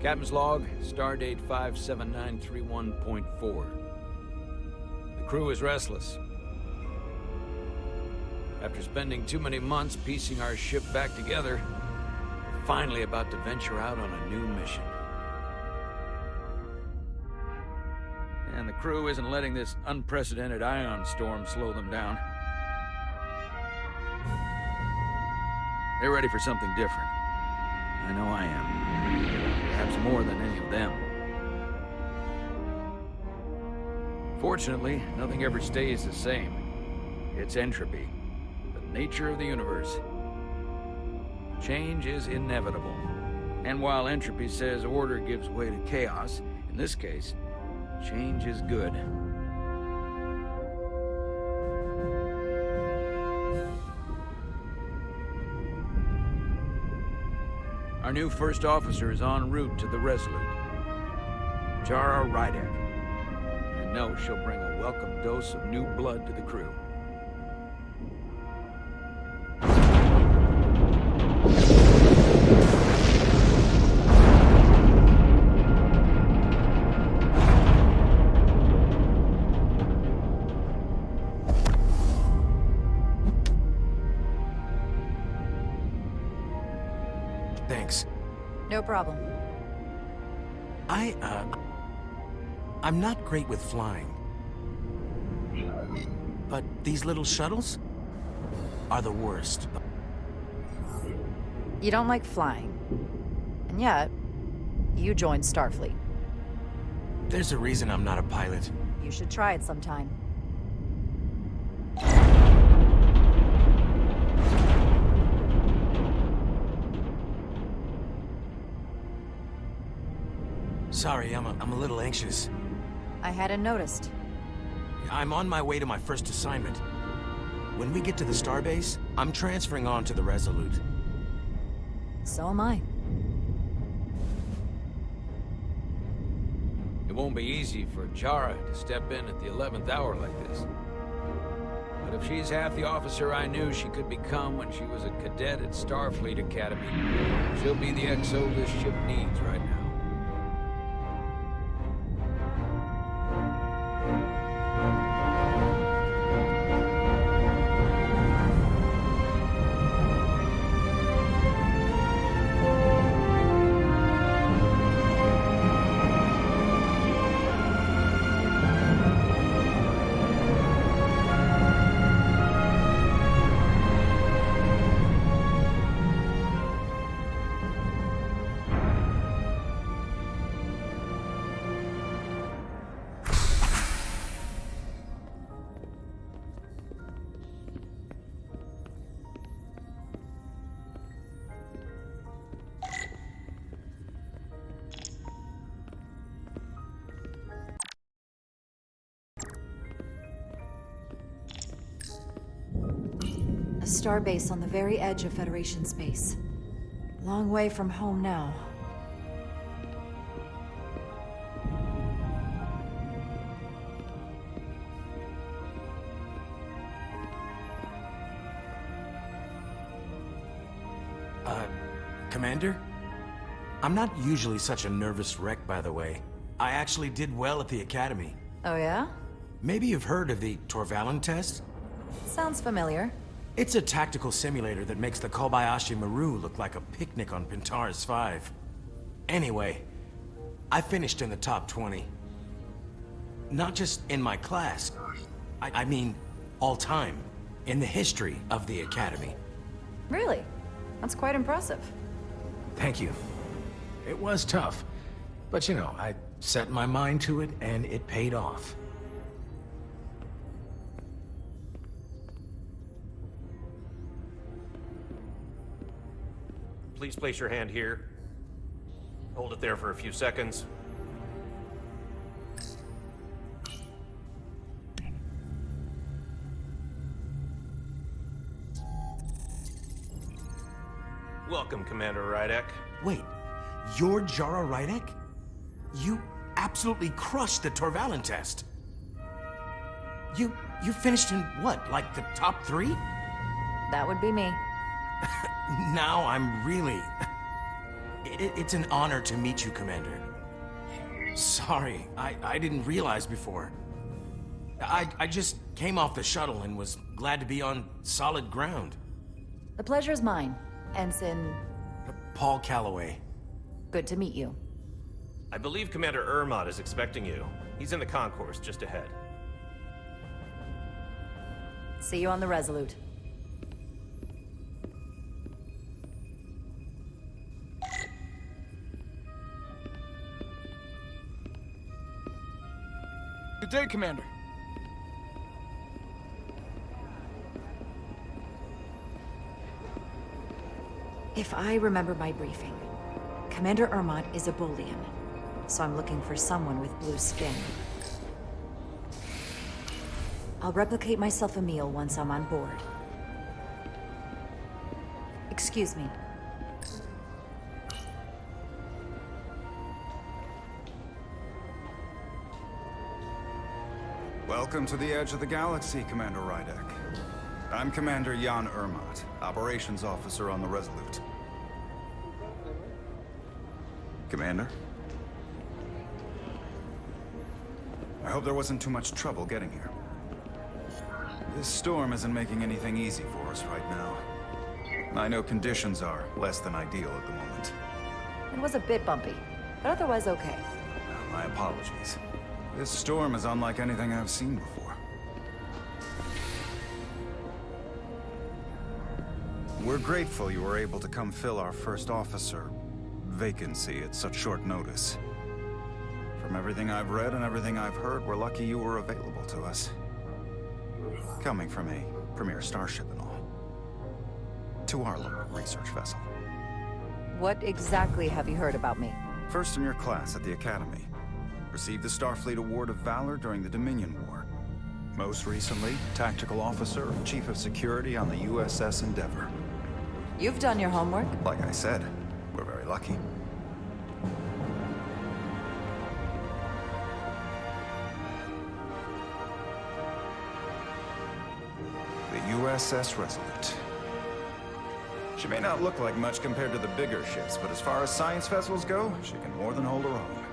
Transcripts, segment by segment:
Captain's log, stardate 57931.4. The crew is restless. After spending too many months piecing our ship back together, we're finally about to venture out on a new mission. And the crew isn't letting this unprecedented ion storm slow them down. They're ready for something different. I know I am. Perhaps more than any of them. Fortunately, nothing ever stays the same. It's entropy, the nature of the universe. Change is inevitable. And while entropy says order gives way to chaos, in this case, change is good. Our new first officer is en route to the Resolute. Jara Rydek. I know she'll bring a welcome dose of new blood to the crew. Thanks. No problem. I'm not great with flying. But these little shuttles are the worst. You don't like flying. And yet, you joined Starfleet. There's a reason I'm not a pilot. You should try it sometime. Sorry, I'm a little anxious. I hadn't noticed. I'm on my way to my first assignment. When we get to the starbase, I'm transferring on to the Resolute. So am I. It won't be easy for Jara to step in at the 11th hour like this. But if she's half the officer I knew she could become when she was a cadet at Starfleet Academy, she'll be the XO this ship needs right now. A starbase on the very edge of Federation space. Long way from home now. Commander? I'm not usually such a nervous wreck, by the way. I actually did well at the Academy. Oh yeah? Maybe you've heard of the Torvalin test? Sounds familiar. It's a tactical simulator that makes the Kobayashi Maru look like a picnic on Pintaris 5. Anyway, I finished in the top 20. Not just in my class. I mean, all time. In the history of the Academy. Really? That's quite impressive. Thank you. It was tough. But you know, I set my mind to it and it paid off. Please place your hand here. Hold it there for a few seconds. Welcome, Commander Rydek. Wait, you're Jara Rydek? You absolutely crushed the Torvalin test. You finished in what, like the top 3? That would be me. Now I'm really It's an honor to meet you, Commander. Sorry, I didn't realize before. I just came off the shuttle and was glad to be on solid ground. The pleasure's mine, Ensign. Paul Calloway. Good to meet you. I believe Commander Ermont is expecting you. He's in the concourse just ahead. See you on the Resolute. Good day, Commander. If I remember my briefing, Commander Ermont is a Bolian, so I'm looking for someone with blue skin. I'll replicate myself a meal once I'm on board. Excuse me. Welcome to the edge of the galaxy, Commander Rydek. I'm Commander Jan Ermont, Operations Officer on the Resolute. Commander? I hope there wasn't too much trouble getting here. This storm isn't making anything easy for us right now. I know conditions are less than ideal at the moment. It was a bit bumpy, but otherwise okay. My apologies. This storm is unlike anything I've seen before. We're grateful you were able to come fill our first officer vacancy at such short notice. From everything I've read and everything I've heard, we're lucky you were available to us. Coming from a premier starship and all. To our little research vessel. What exactly have you heard about me? First in your class at the Academy. Received the Starfleet Award of Valor during the Dominion War. Most recently, Tactical Officer and Chief of Security on the USS Endeavor. You've done your homework. Like I said, we're very lucky. The USS Resolute. She may not look like much compared to the bigger ships, but as far as science vessels go, she can more than hold her own.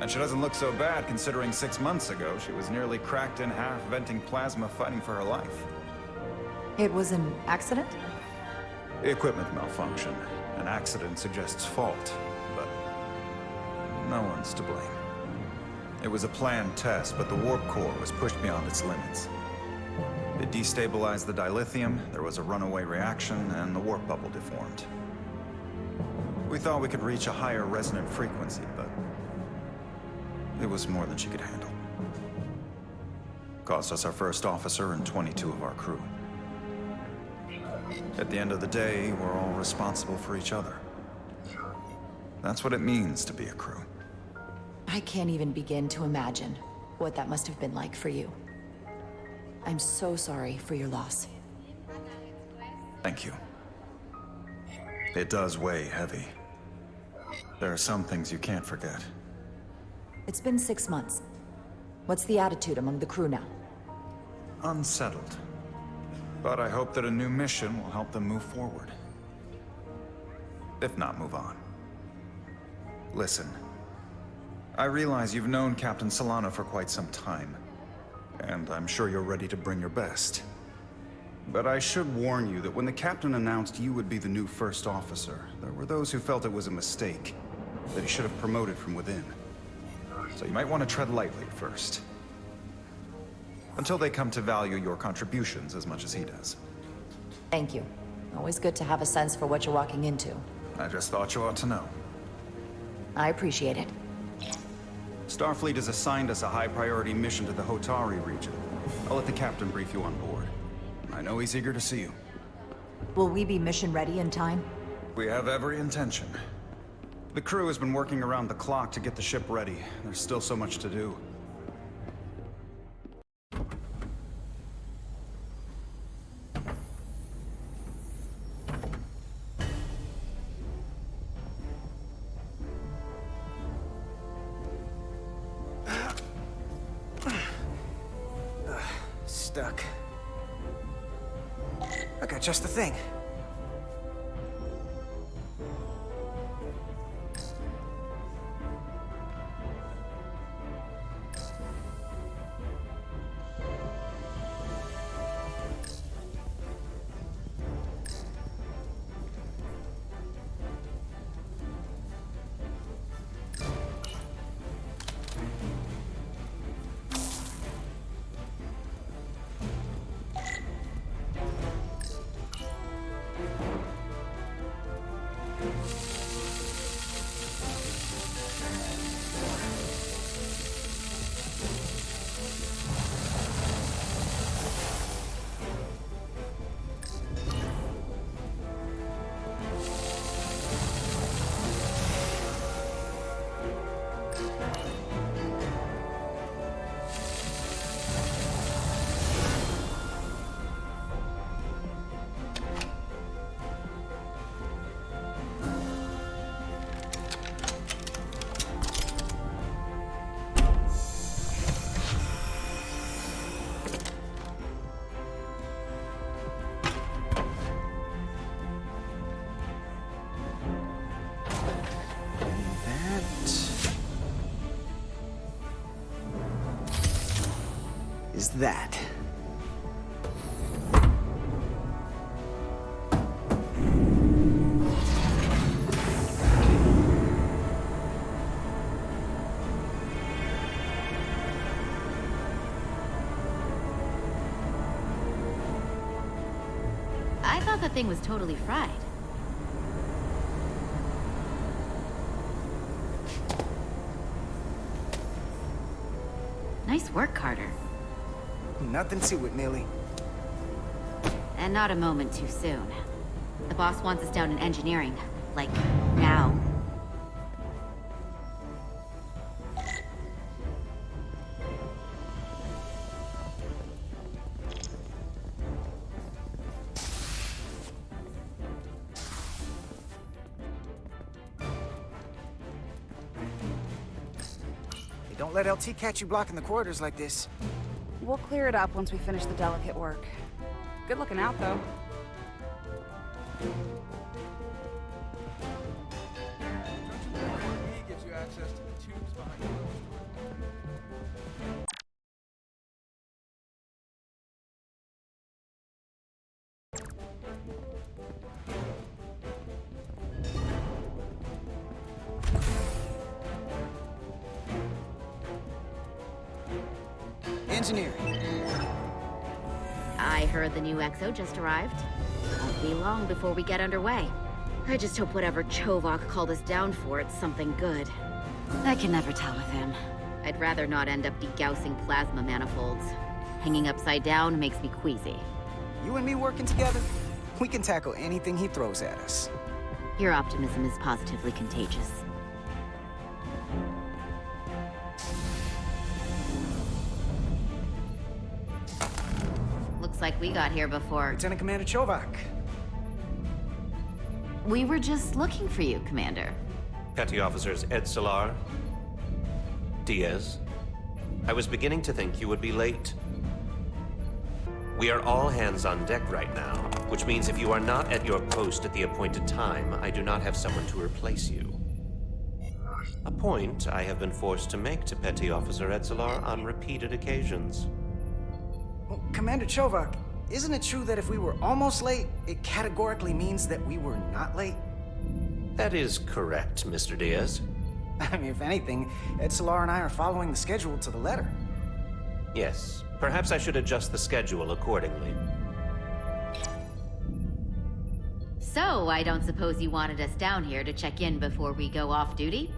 And she doesn't look so bad considering 6 months ago she was nearly cracked in half venting plasma fighting for her life. It was an accident? Equipment malfunction. An accident suggests fault, but no one's to blame. It was a planned test, but the warp core was pushed beyond its limits. It destabilized the dilithium, there was a runaway reaction, and the warp bubble deformed. We thought we could reach a higher resonant frequency, but it was more than she could handle. Cost us our first officer and 22 of our crew. At the end of the day, we're all responsible for each other. That's what it means to be a crew. I can't even begin to imagine what that must have been like for you. I'm so sorry for your loss. Thank you. It does weigh heavy. There are some things you can't forget. It's been 6 months. What's the attitude among the crew now? Unsettled. But I hope that a new mission will help them move forward. If not, move on. Listen. I realize you've known Captain Solana for quite some time. And I'm sure you're ready to bring your best. But I should warn you that when the captain announced you would be the new first officer, there were those who felt it was a mistake, that he should have promoted from within. So you might want to tread lightly at first. Until they come to value your contributions as much as he does. Thank you. Always good to have a sense for what you're walking into. I just thought you ought to know. I appreciate it. Starfleet has assigned us a high-priority mission to the Hotari region. I'll let the captain brief you on board. I know he's eager to see you. Will we be mission ready in time? We have every intention. The crew has been working around the clock to get the ship ready. There's still so much to do. Stuck. I got just the thing. Is that. I thought that thing was totally fried. Nice work, Carter. Nothing to it, Millie. And not a moment too soon. The boss wants us down in engineering. Like, now. Hey, don't let LT catch you blocking the corridors like this. We'll clear it up once we finish the delicate work. Good looking out, though. Gives you access to the tubes behind the Engineering. I heard the new XO just arrived. Won't be long before we get underway. I just hope whatever Chovak called us down for, it's something good. I can never tell with him. I'd rather not end up degaussing plasma manifolds. Hanging upside down makes me queasy. You and me working together, we can tackle anything he throws at us. Your optimism is positively contagious. Looks like we got here before. Lieutenant Commander Chovak. We were just looking for you, Commander. Petty Officers Ed Solar, Diaz. I was beginning to think you would be late. We are all hands on deck right now, which means if you are not at your post at the appointed time, I do not have someone to replace you. A point I have been forced to make to Petty Officer Edsolar on repeated occasions. Well, Commander Chovak, isn't it true that if we were almost late, it categorically means that we were not late? That is correct, Mr. Diaz. I mean, if anything, Ed Solar and I are following the schedule to the letter. Yes, perhaps I should adjust the schedule accordingly. So, I don't suppose you wanted us down here to check in before we go off duty?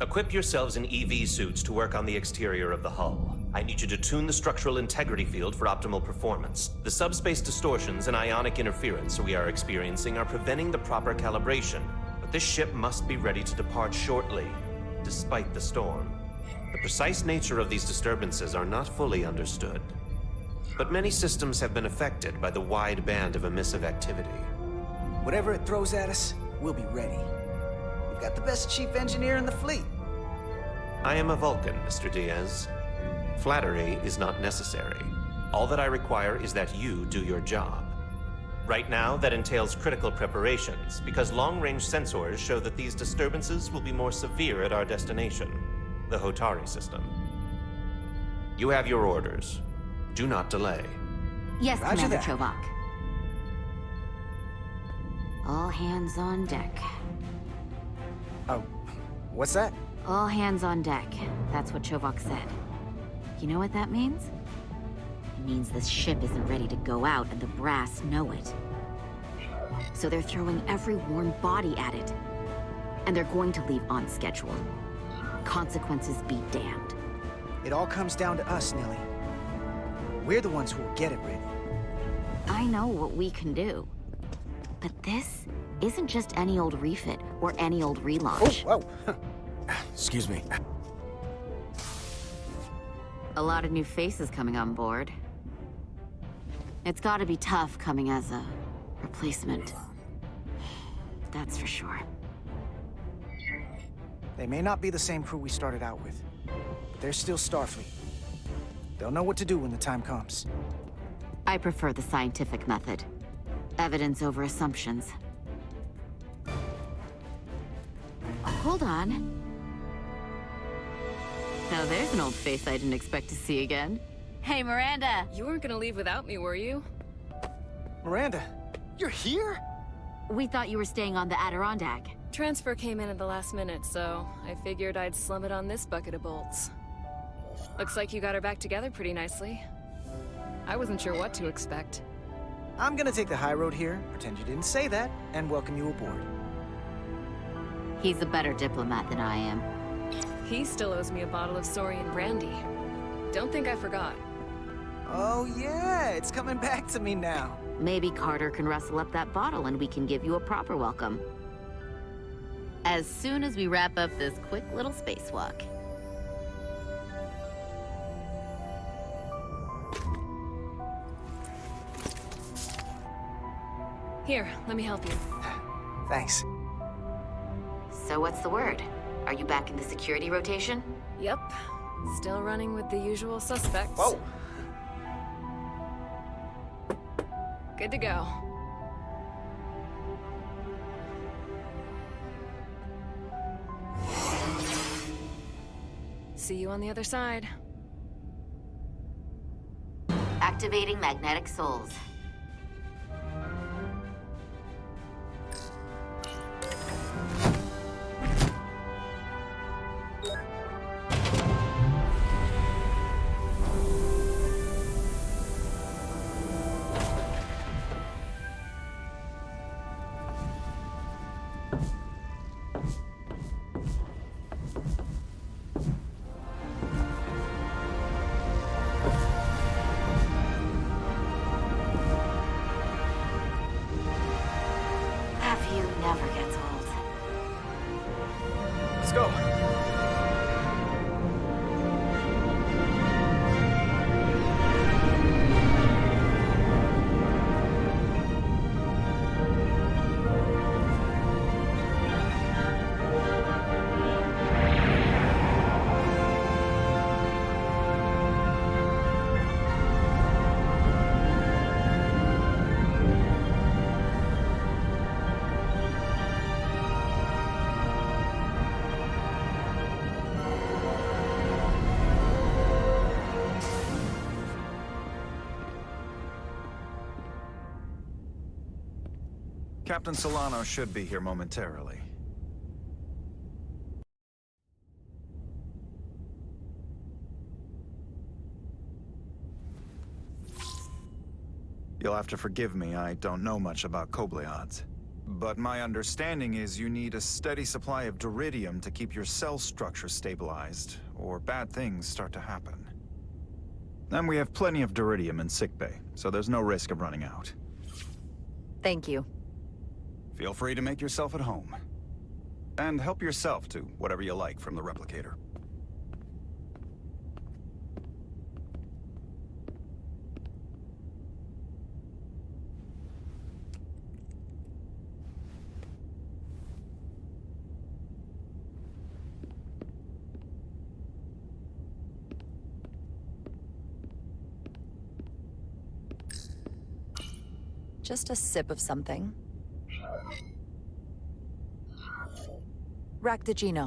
Equip yourselves in EV suits to work on the exterior of the hull. I need you to tune the structural integrity field for optimal performance. The subspace distortions and ionic interference we are experiencing are preventing the proper calibration, but this ship must be ready to depart shortly, despite the storm. The precise nature of these disturbances are not fully understood, but many systems have been affected by the wide band of emissive activity. Whatever it throws at us, we'll be ready. We've got the best chief engineer in the fleet. I am a Vulcan, Mr. Diaz. Flattery is not necessary. All that I require is that you do your job. Right now, that entails critical preparations, because long-range sensors show that these disturbances will be more severe at our destination, the Hotari system. You have your orders. Do not delay. Yes, Roger Commander that. Chovak. All hands on deck. Oh, what's that? All hands on deck. That's what Chovak said. You know what that means? It means this ship isn't ready to go out, and the brass know it. So they're throwing every warm body at it. And they're going to leave on schedule. Consequences be damned. It all comes down to us, Nelly. We're the ones who will get it ready. I know what we can do. But this isn't just any old refit or any old relaunch. Oh, whoa. Excuse me. A lot of new faces coming on board. It's gotta be tough coming as a replacement. That's for sure. They may not be the same crew we started out with, but they're still Starfleet. They'll know what to do when the time comes. I prefer the scientific method. Evidence over assumptions. Hold on. Now there's an old face I didn't expect to see again. Hey, Miranda! You weren't gonna leave without me, were you? Miranda, you're here? We thought you were staying on the Adirondack. Transfer came in at the last minute, so I figured I'd slum it on this bucket of bolts. Looks like you got her back together pretty nicely. I wasn't sure what to expect. I'm gonna take the high road here, pretend you didn't say that, and welcome you aboard. He's a better diplomat than I am. He still owes me a bottle of Saurian brandy. Don't think I forgot. Oh yeah, it's coming back to me now. Maybe Carter can rustle up that bottle and we can give you a proper welcome. As soon as we wrap up this quick little spacewalk. Here, let me help you. Thanks. So what's the word? Are you back in the security rotation? Yep. Still running with the usual suspects. Whoa! Good to go. See you on the other side. Activating magnetic souls. Never gets old. Let's go. Captain Solano should be here momentarily. You'll have to forgive me, I don't know much about Kobleods. But my understanding is you need a steady supply of duridium to keep your cell structure stabilized, or bad things start to happen. And we have plenty of duridium in sickbay, so there's no risk of running out. Thank you. Feel free to make yourself at home. And help yourself to whatever you like from the replicator. Just a sip of something. Raktajino.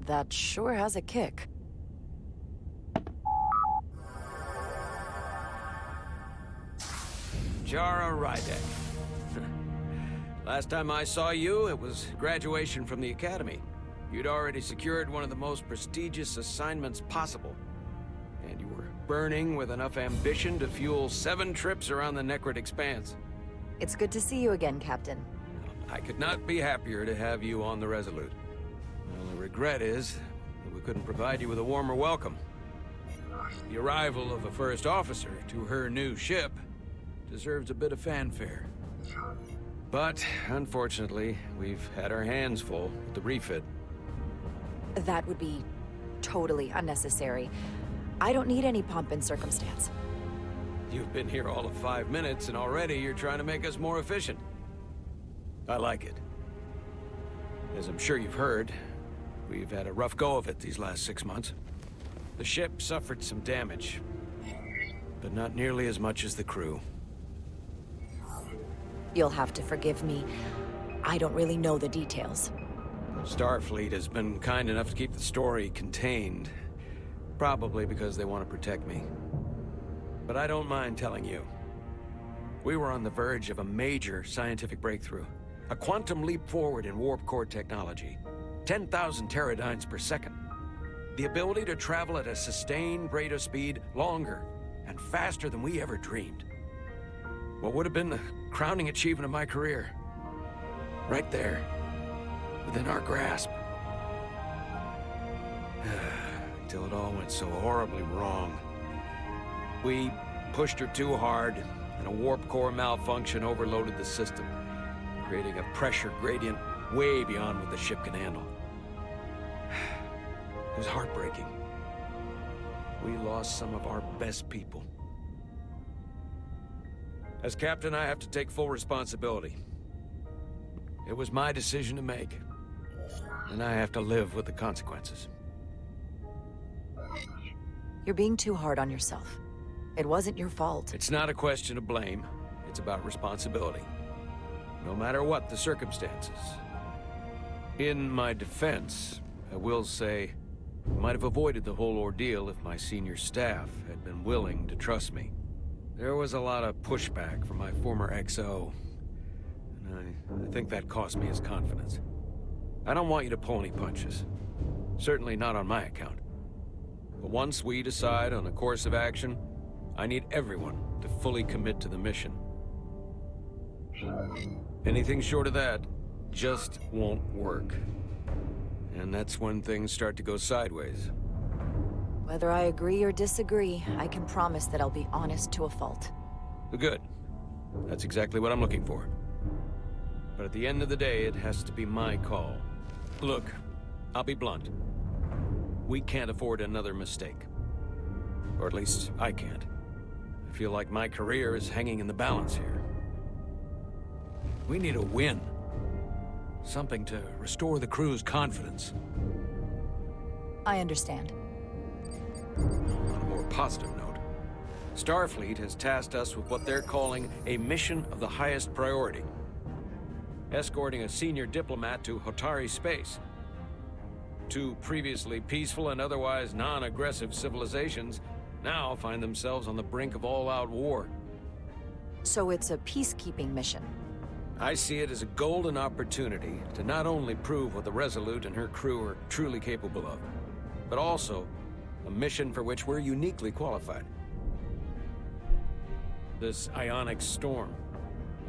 That sure has a kick. Jara Rydek. Last time I saw you, it was graduation from the Academy. You'd already secured one of the most prestigious assignments possible. And you were burning with enough ambition to fuel 7 trips around the Necrid Expanse. It's good to see you again, Captain. I could not be happier to have you on the Resolute. Well, it regret is that we couldn't provide you with a warmer welcome. The arrival of a first officer to her new ship deserves a bit of fanfare. But, unfortunately, we've had our hands full with the refit. That would be totally unnecessary. I don't need any pomp and circumstance. You've been here all of 5 minutes, and already you're trying to make us more efficient. I like it. As I'm sure you've heard, we've had a rough go of it these last 6 months. The ship suffered some damage, but not nearly as much as the crew. You'll have to forgive me. I don't really know the details. Starfleet has been kind enough to keep the story contained, probably because they want to protect me. But I don't mind telling you. We were on the verge of a major scientific breakthrough. A quantum leap forward in warp core technology. 10,000 teradynes per second. The ability to travel at a sustained rate of speed longer and faster than we ever dreamed. What would have been the crowning achievement of my career. Right there. Within our grasp. Until it all went so horribly wrong. We pushed her too hard, and a warp core malfunction overloaded the system, creating a pressure gradient way beyond what the ship can handle. It was heartbreaking. We lost some of our best people. As captain, I have to take full responsibility. It was my decision to make, and I have to live with the consequences. You're being too hard on yourself. It wasn't your fault. It's not a question of blame. It's about responsibility. No matter what the circumstances. In my defense, I will say, I might have avoided the whole ordeal if my senior staff had been willing to trust me. There was a lot of pushback from my former XO, and I think that cost me his confidence. I don't want you to pull any punches. Certainly not on my account. But once we decide on a course of action, I need everyone to fully commit to the mission. Anything short of that just won't work. And that's when things start to go sideways. Whether I agree or disagree, I can promise that I'll be honest to a fault. Good. That's exactly what I'm looking for. But at the end of the day, it has to be my call. Look, I'll be blunt. We can't afford another mistake. Or at least, I can't. I feel like my career is hanging in the balance here. We need a win. Something to restore the crew's confidence. I understand. On a more positive note, Starfleet has tasked us with what they're calling a mission of the highest priority. Escorting a senior diplomat to Hotari space. Two previously peaceful and otherwise non-aggressive civilizations now find themselves on the brink of all-out war. So it's a peacekeeping mission. I see it as a golden opportunity to not only prove what the Resolute and her crew are truly capable of, but also a mission for which we're uniquely qualified. This ionic storm.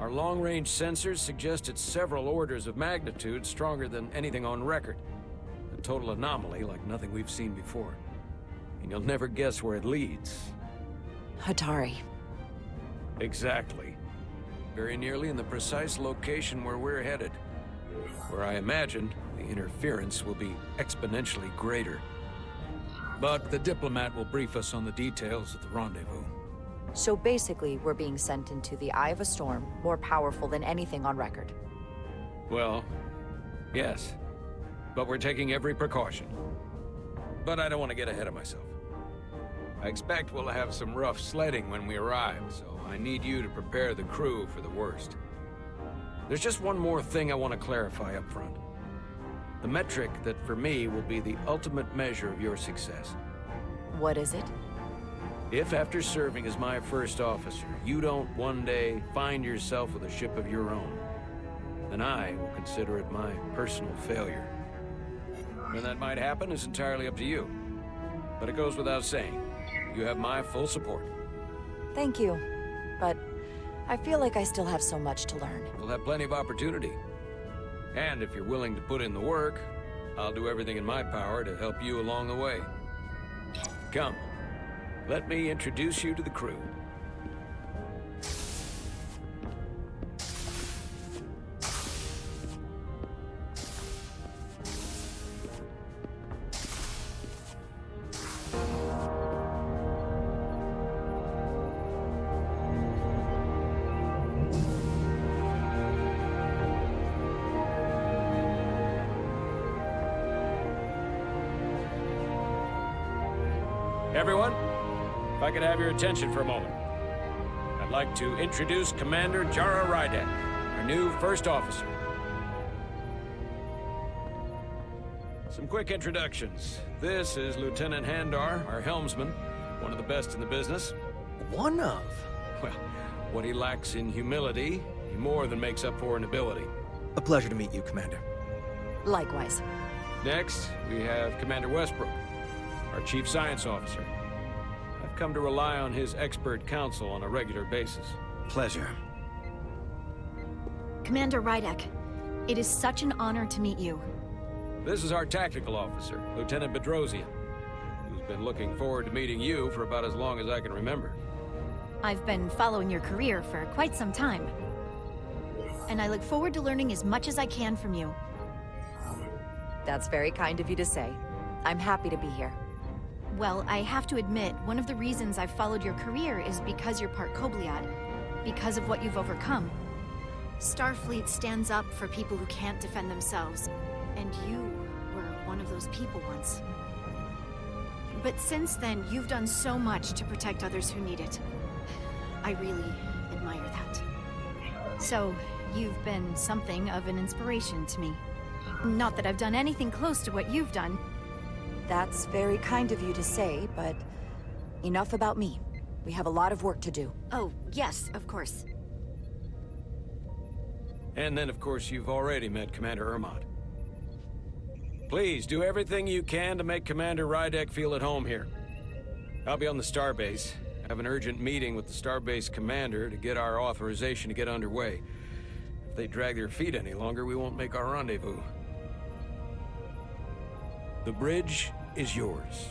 Our long-range sensors suggest it's several orders of magnitude stronger than anything on record. A total anomaly like nothing we've seen before. And you'll never guess where it leads. Hotari. Exactly. Very nearly in the precise location where we're headed. Where I imagine the interference will be exponentially greater. But the diplomat will brief us on the details of the rendezvous. So basically, we're being sent into the eye of a storm, more powerful than anything on record. Well, yes. But we're taking every precaution. But I don't want to get ahead of myself. I expect we'll have some rough sledding when we arrive, so I need you to prepare the crew for the worst. There's just one more thing I want to clarify up front. The metric that for me will be the ultimate measure of your success. What is it? If after serving as my first officer, you don't one day find yourself with a ship of your own, then I will consider it my personal failure. When that might happen is entirely up to you. But it goes without saying, you have my full support. Thank you. But I feel like I still have so much to learn. We'll have plenty of opportunity. And if you're willing to put in the work, I'll do everything in my power to help you along the way. Come, let me introduce you to the crew. Everyone, if I could have your attention for a moment. I'd like to introduce Commander Jara Rydek, our new first officer. Some quick introductions. This is Lieutenant Handar, our helmsman, one of the best in the business. One of? Well, what he lacks in humility, he more than makes up for in ability. A pleasure to meet you, Commander. Likewise. Next, we have Commander Westbrook, our Chief Science Officer. I've come to rely on his expert counsel on a regular basis. Pleasure. Commander Rydek, it is such an honor to meet you. This is our Tactical Officer, Lieutenant Bedrosian, who's been looking forward to meeting you for about as long as I can remember. I've been following your career for quite some time, and I look forward to learning as much as I can from you. That's very kind of you to say. I'm happy to be here. Well, I have to admit, one of the reasons I've followed your career is because you're part Kobliad, because of what you've overcome. Starfleet stands up for people who can't defend themselves, and you were one of those people once. But since then, you've done so much to protect others who need it. I really admire that. So, you've been something of an inspiration to me. Not that I've done anything close to what you've done. That's very kind of you to say, but enough about me. We have a lot of work to do. Oh, yes, of course. And then, of course, you've already met Commander Ermont. Please, do everything you can to make Commander Rydek feel at home here. I'll be on the starbase. I have an urgent meeting with the starbase commander to get our authorization to get underway. If they drag their feet any longer, we won't make our rendezvous. The bridge is yours.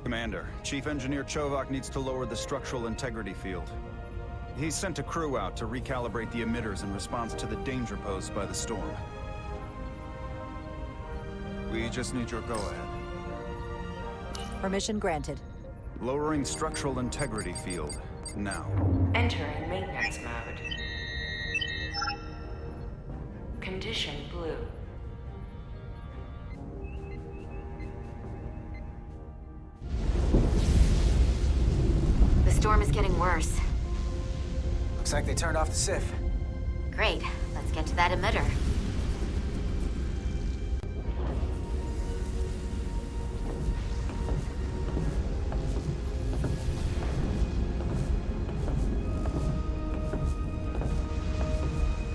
Commander, Chief Engineer Chovak needs to lower the structural integrity field. He's sent a crew out to recalibrate the emitters in response to the danger posed by the storm. We just need your go-ahead. Permission granted. Lowering structural integrity field, now. Entering maintenance mode. Condition blue. The storm is getting worse. Looks like they turned off the SIF. Great. Let's get to that emitter.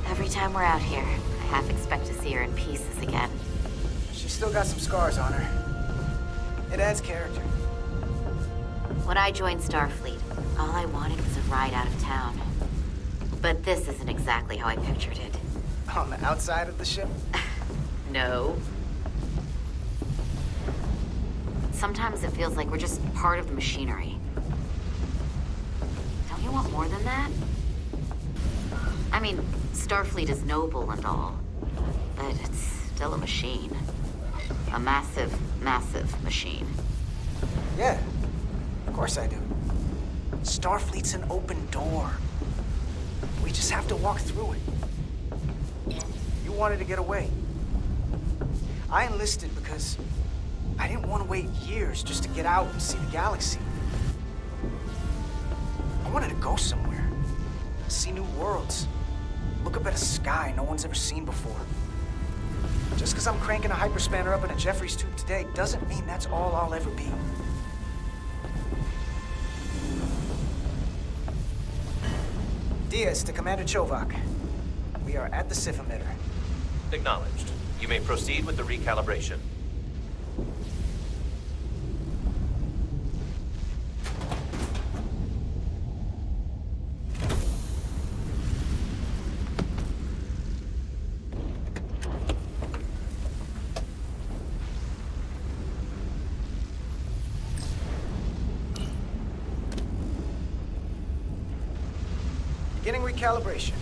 Every time we're out here, I half expect to see her in pieces again. She's still got some scars on her. It adds character. When I joined Starfleet, all I wanted was a ride out of town. But this isn't exactly how I pictured it. On the outside of the ship? No. Sometimes it feels like we're just part of the machinery. Don't you want more than that? I mean, Starfleet is noble and all, but it's still a machine. A massive, massive machine. Yeah, of course I do. Starfleet's an open door. We just have to walk through it. You wanted to get away. I enlisted because I didn't want to wait years just to get out and see the galaxy. I wanted to go somewhere, see new worlds, look up at a sky no one's ever seen before. Just because I'm cranking a hyperspanner up in a Jeffries tube today doesn't mean that's all I'll ever be. Diaz to Commander Chovak. We are at the SIF emitter. Acknowledged. You may proceed with the recalibration. Beginning recalibration.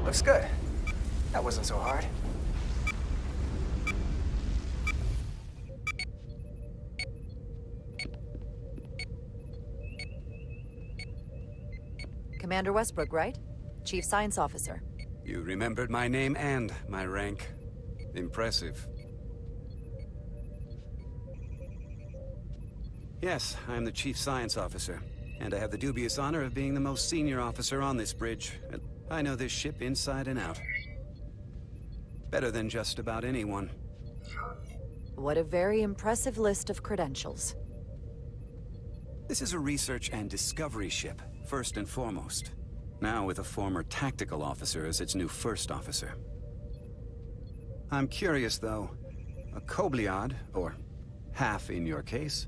Looks good. That wasn't so hard. Commander Westbrook, right? Chief Science Officer. You remembered my name and my rank. Impressive. Yes, I'm the Chief Science Officer, and I have the dubious honor of being the most senior officer on this bridge. I know this ship inside and out. Better than just about anyone. What a very impressive list of credentials. This is a research and discovery ship, first and foremost. Now with a former tactical officer as its new first officer. I'm curious, though. A Kobliad, or half in your case,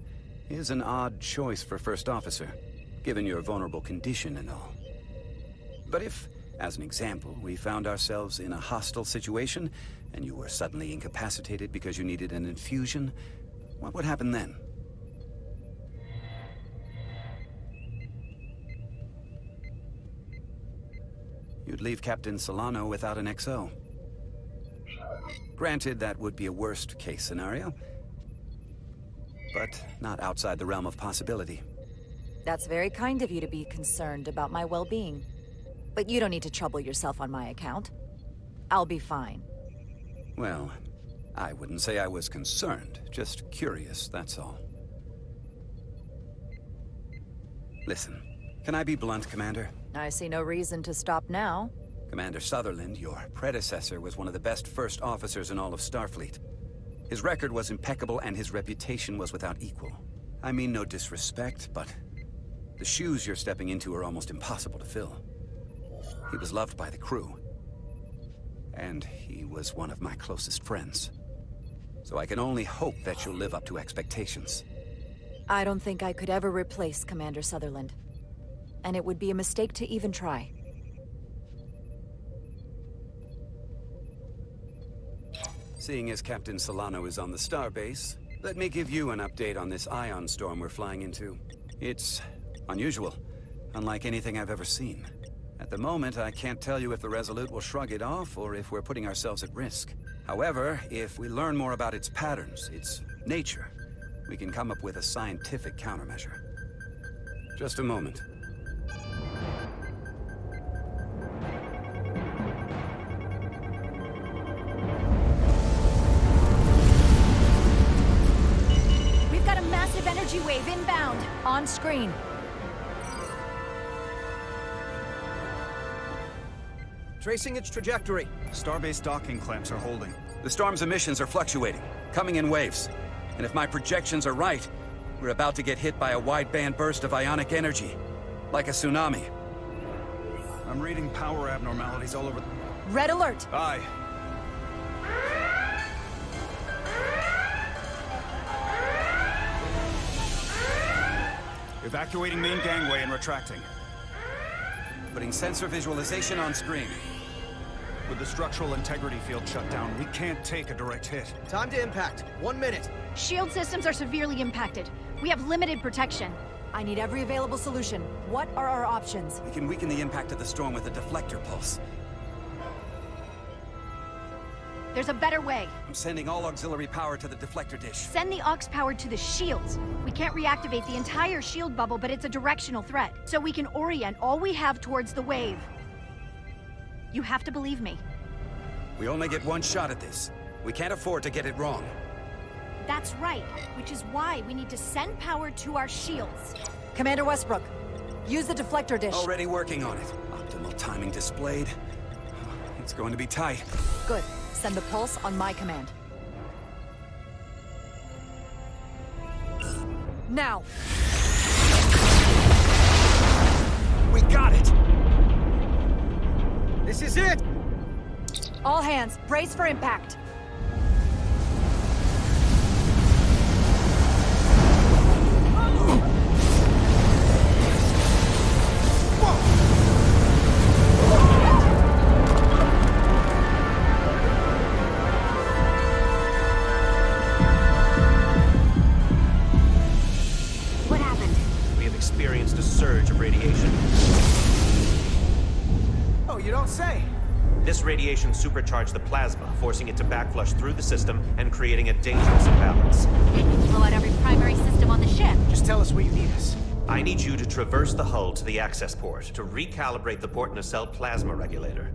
is an odd choice for first officer, given your vulnerable condition and all. But if, as an example, we found ourselves in a hostile situation, and you were suddenly incapacitated because you needed an infusion, what would happen then? You'd leave Captain Solano without an XO. Granted, that would be a worst-case scenario, but not outside the realm of possibility. That's very kind of you to be concerned about my well-being. But you don't need to trouble yourself on my account. I'll be fine. Well, I wouldn't say I was concerned, just curious, that's all. Listen, can I be blunt, Commander? I see no reason to stop now. Commander Sutherland, your predecessor, was one of the best first officers in all of Starfleet. His record was impeccable and his reputation was without equal. I mean no disrespect, but the shoes you're stepping into are almost impossible to fill. He was loved by the crew, and he was one of my closest friends. So I can only hope that you'll live up to expectations. I don't think I could ever replace Commander Sutherland. And it would be a mistake to even try. Seeing as Captain Solano is on the starbase, let me give you an update on this ion storm we're flying into. It's unusual, unlike anything I've ever seen. At the moment, I can't tell you if the Resolute will shrug it off or if we're putting ourselves at risk. However, if we learn more about its patterns, its nature, we can come up with a scientific countermeasure. Just a moment. We've got a massive energy wave inbound. On screen. Tracing its trajectory. Starbase docking clamps are holding. The storm's emissions are fluctuating, coming in waves. And if my projections are right, we're about to get hit by a wideband burst of ionic energy. Like a tsunami. I'm reading power abnormalities all over. Red alert! Aye. Evacuating main gangway and retracting. Putting sensor visualization on screen. With the structural integrity field shut down, we can't take a direct hit. Time to impact. 1 minute. Shield systems are severely impacted. We have limited protection. I need every available solution. What are our options? We can weaken the impact of the storm with a deflector pulse. There's a better way. I'm sending all auxiliary power to the deflector dish. Send the aux power to the shields. We can't reactivate the entire shield bubble, but it's a directional threat. So we can orient all we have towards the wave. You have to believe me. We only get one shot at this. We can't afford to get it wrong. That's right, which is why we need to send power to our shields. Commander Westbrook, use the deflector dish. Already working on it. Optimal timing displayed. It's going to be tight. Good. Send the pulse on my command. Now! We got it! This is it! All hands, brace for impact. don't say. This radiation supercharged the plasma, forcing it to backflush through the system and creating a dangerous imbalance. Blow out every primary system on the ship. Just tell us where you need us. I need you to traverse the hull to the access port to recalibrate the port nacelle plasma regulator.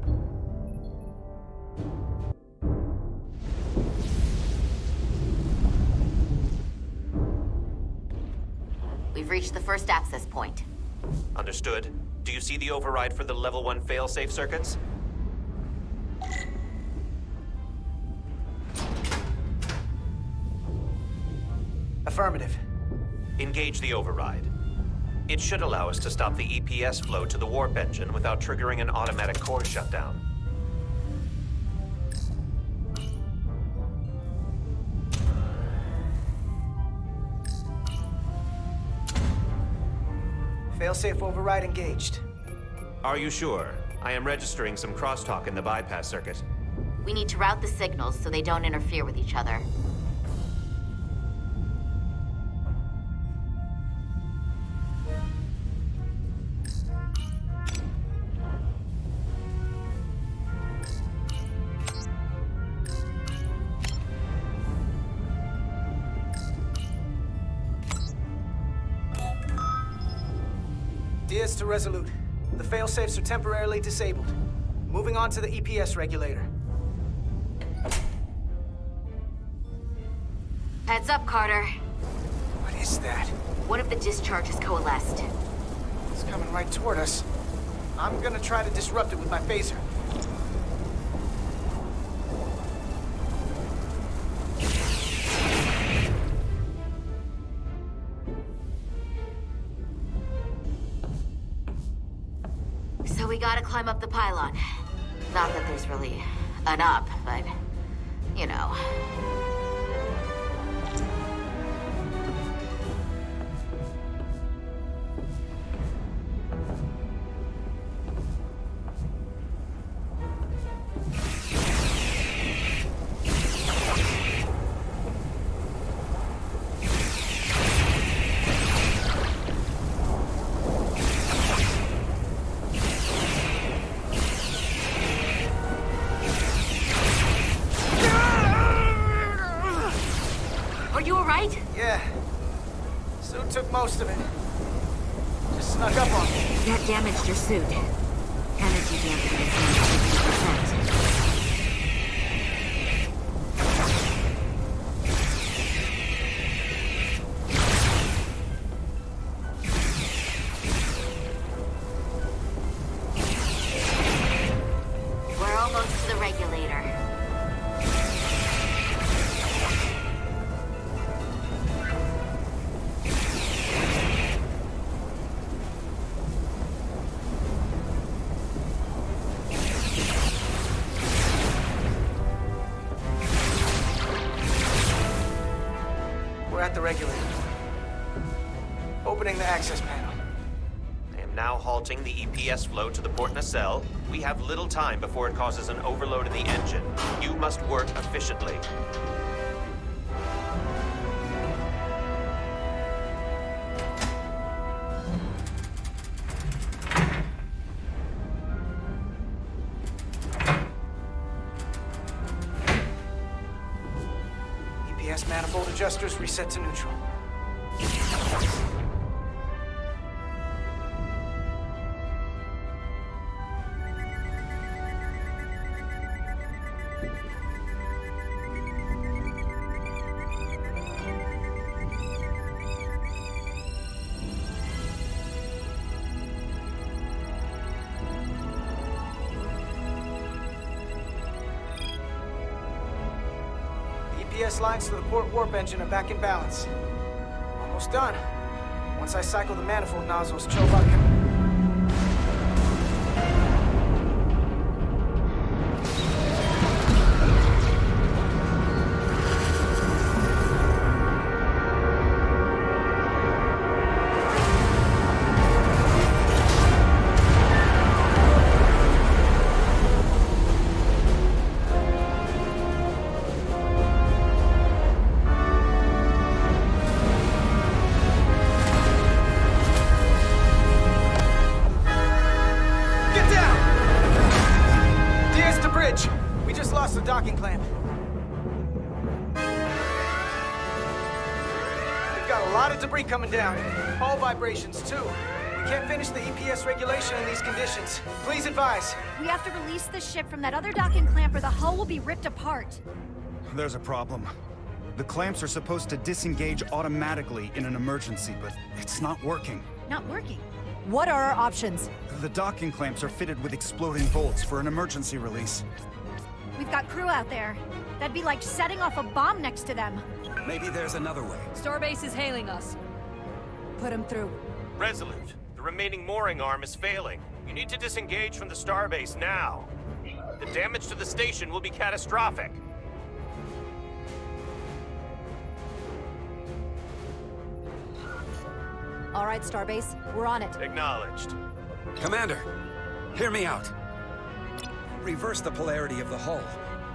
We've reached the first access point. Understood. Do you see the override for the level 1 failsafe circuits? Affirmative. Engage the override. It should allow us to stop the EPS flow to the warp engine without triggering an automatic core shutdown. Failsafe override engaged. Are you sure? I am registering some crosstalk in the bypass circuit. We need to route the signals so they don't interfere with each other. To Resolute. The failsafes are temporarily disabled. Moving on to the EPS regulator. Heads up, Carter. What is that? One of the discharges coalesced. It's coming right toward us. I'm gonna try to disrupt it with my phaser. We gotta climb up the pylon. Not that there's really an up, but, you know. Most of it. Just snuck up on me. That damaged your suit. Energy damage is down to 50%. We're almost to the regulator. The regulator. Opening the access panel. I am now halting the EPS flow to the port nacelle. We have little time before it causes an overload in the engine. You must work efficiently. Manifold adjusters reset to neutral. EPS lines to the port warp engine are back in balance. Almost done. Once I cycle the manifold nozzles, Chobot can... bridge! We just lost the docking clamp. We've got a lot of debris coming down. All vibrations, too. We can't finish the EPS regulation in these conditions. Please advise. We have to release the ship from that other docking clamp or the hull will be ripped apart. There's a problem. The clamps are supposed to disengage automatically in an emergency, but it's not working. Not working. What are our options? The docking clamps are fitted with exploding bolts for an emergency release. We've got crew out there. That'd be like setting off a bomb next to them. Maybe there's another way. Starbase is hailing us. Put him through. Resolute, the remaining mooring arm is failing. You need to disengage from the starbase now. The damage to the station will be catastrophic. All right, Starbase, we're on it. Acknowledged. Commander, hear me out. Reverse the polarity of the hull,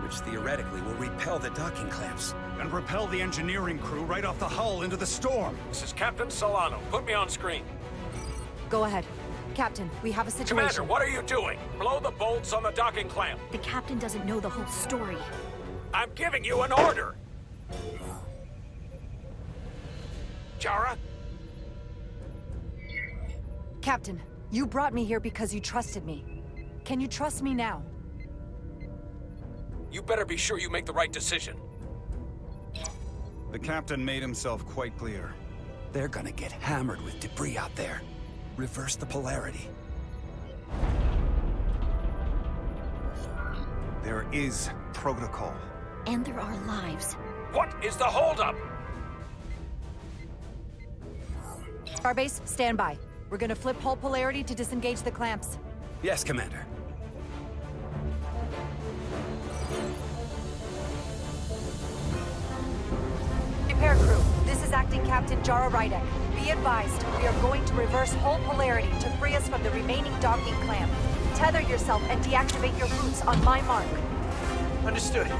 which theoretically will repel the docking clamps. And repel the engineering crew right off the hull into the storm. This is Captain Solano. Put me on screen. Go ahead. Captain, we have a situation. Commander, what are you doing? Blow the bolts on the docking clamp. The captain doesn't know the whole story. I'm giving you an order. Jara? Captain, you brought me here because you trusted me. Can you trust me now? You better be sure you make the right decision. The captain made himself quite clear. They're gonna get hammered with debris out there. Reverse the polarity. There is protocol. And there are lives. What is the holdup? Starbase, stand by. We're gonna flip hull polarity to disengage the clamps. Yes, Commander. Repair crew, this is Acting Captain Jara Rydek. Be advised, we are going to reverse hull polarity to free us from the remaining docking clamp. Tether yourself and deactivate your boots on my mark. Understood.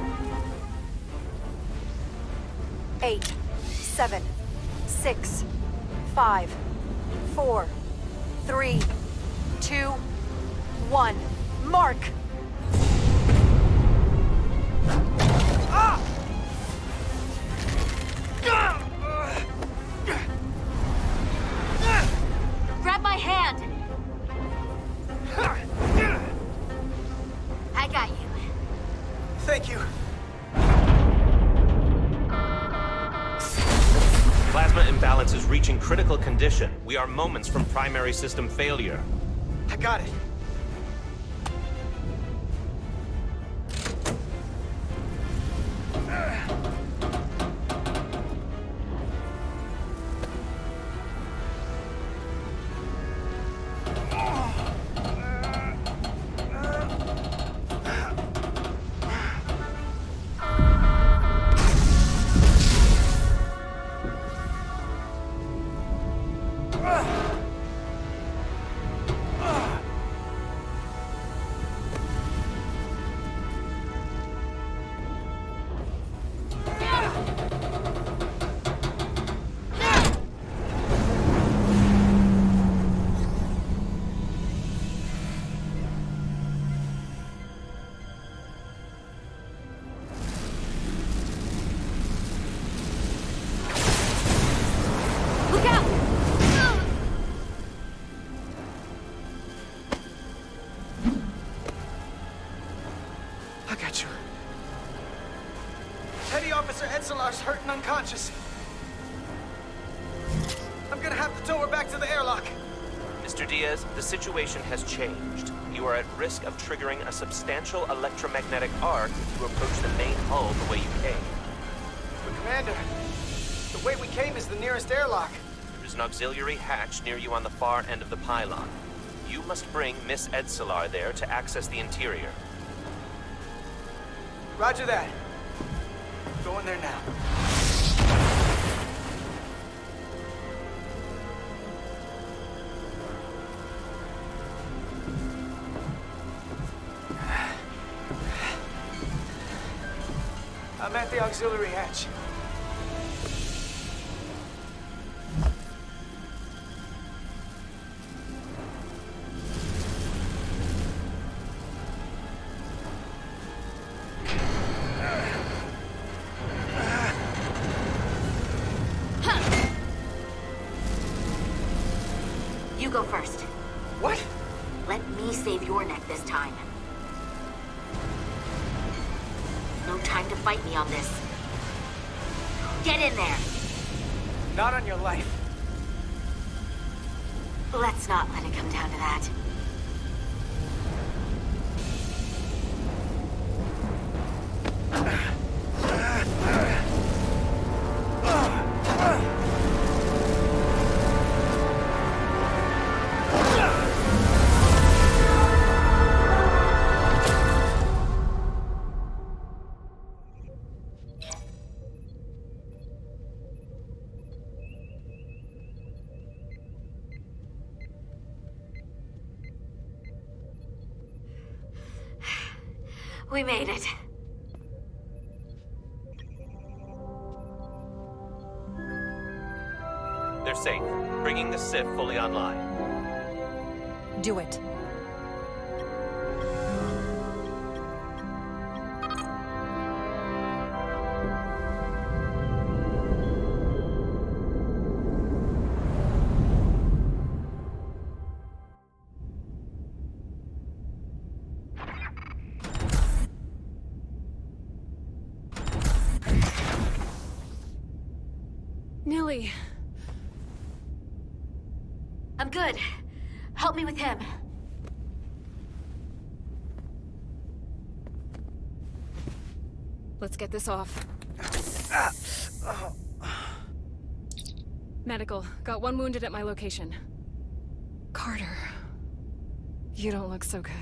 8, 7, 6, 5, 4, 3, 2, 1. Mark! Ah! Grab my hand! I got you. Thank you. Plasma imbalance is reaching critical condition. We are moments from primary system failure. I got it. Hurt and unconscious. I'm gonna have to tow her back to the airlock. Mr. Diaz, the situation has changed. You are at risk of triggering a substantial electromagnetic arc if you approach the main hull the way you came. But Commander, the way we came is the nearest airlock. There is an auxiliary hatch near you on the far end of the pylon. You must bring Miss Edsalar there to access the interior. Roger that. Going there now. I'm at the auxiliary hatch. go first. What? Let me save your neck this time. No time to fight me on this. Get in there! Not on your life. Let's not let it come down to that. We made it. They're safe. Bringing the SIF fully online. Do it. Nilly. I'm good. Help me with him. Let's get this off. Medical. Got one wounded at my location. Carter. You don't look so good.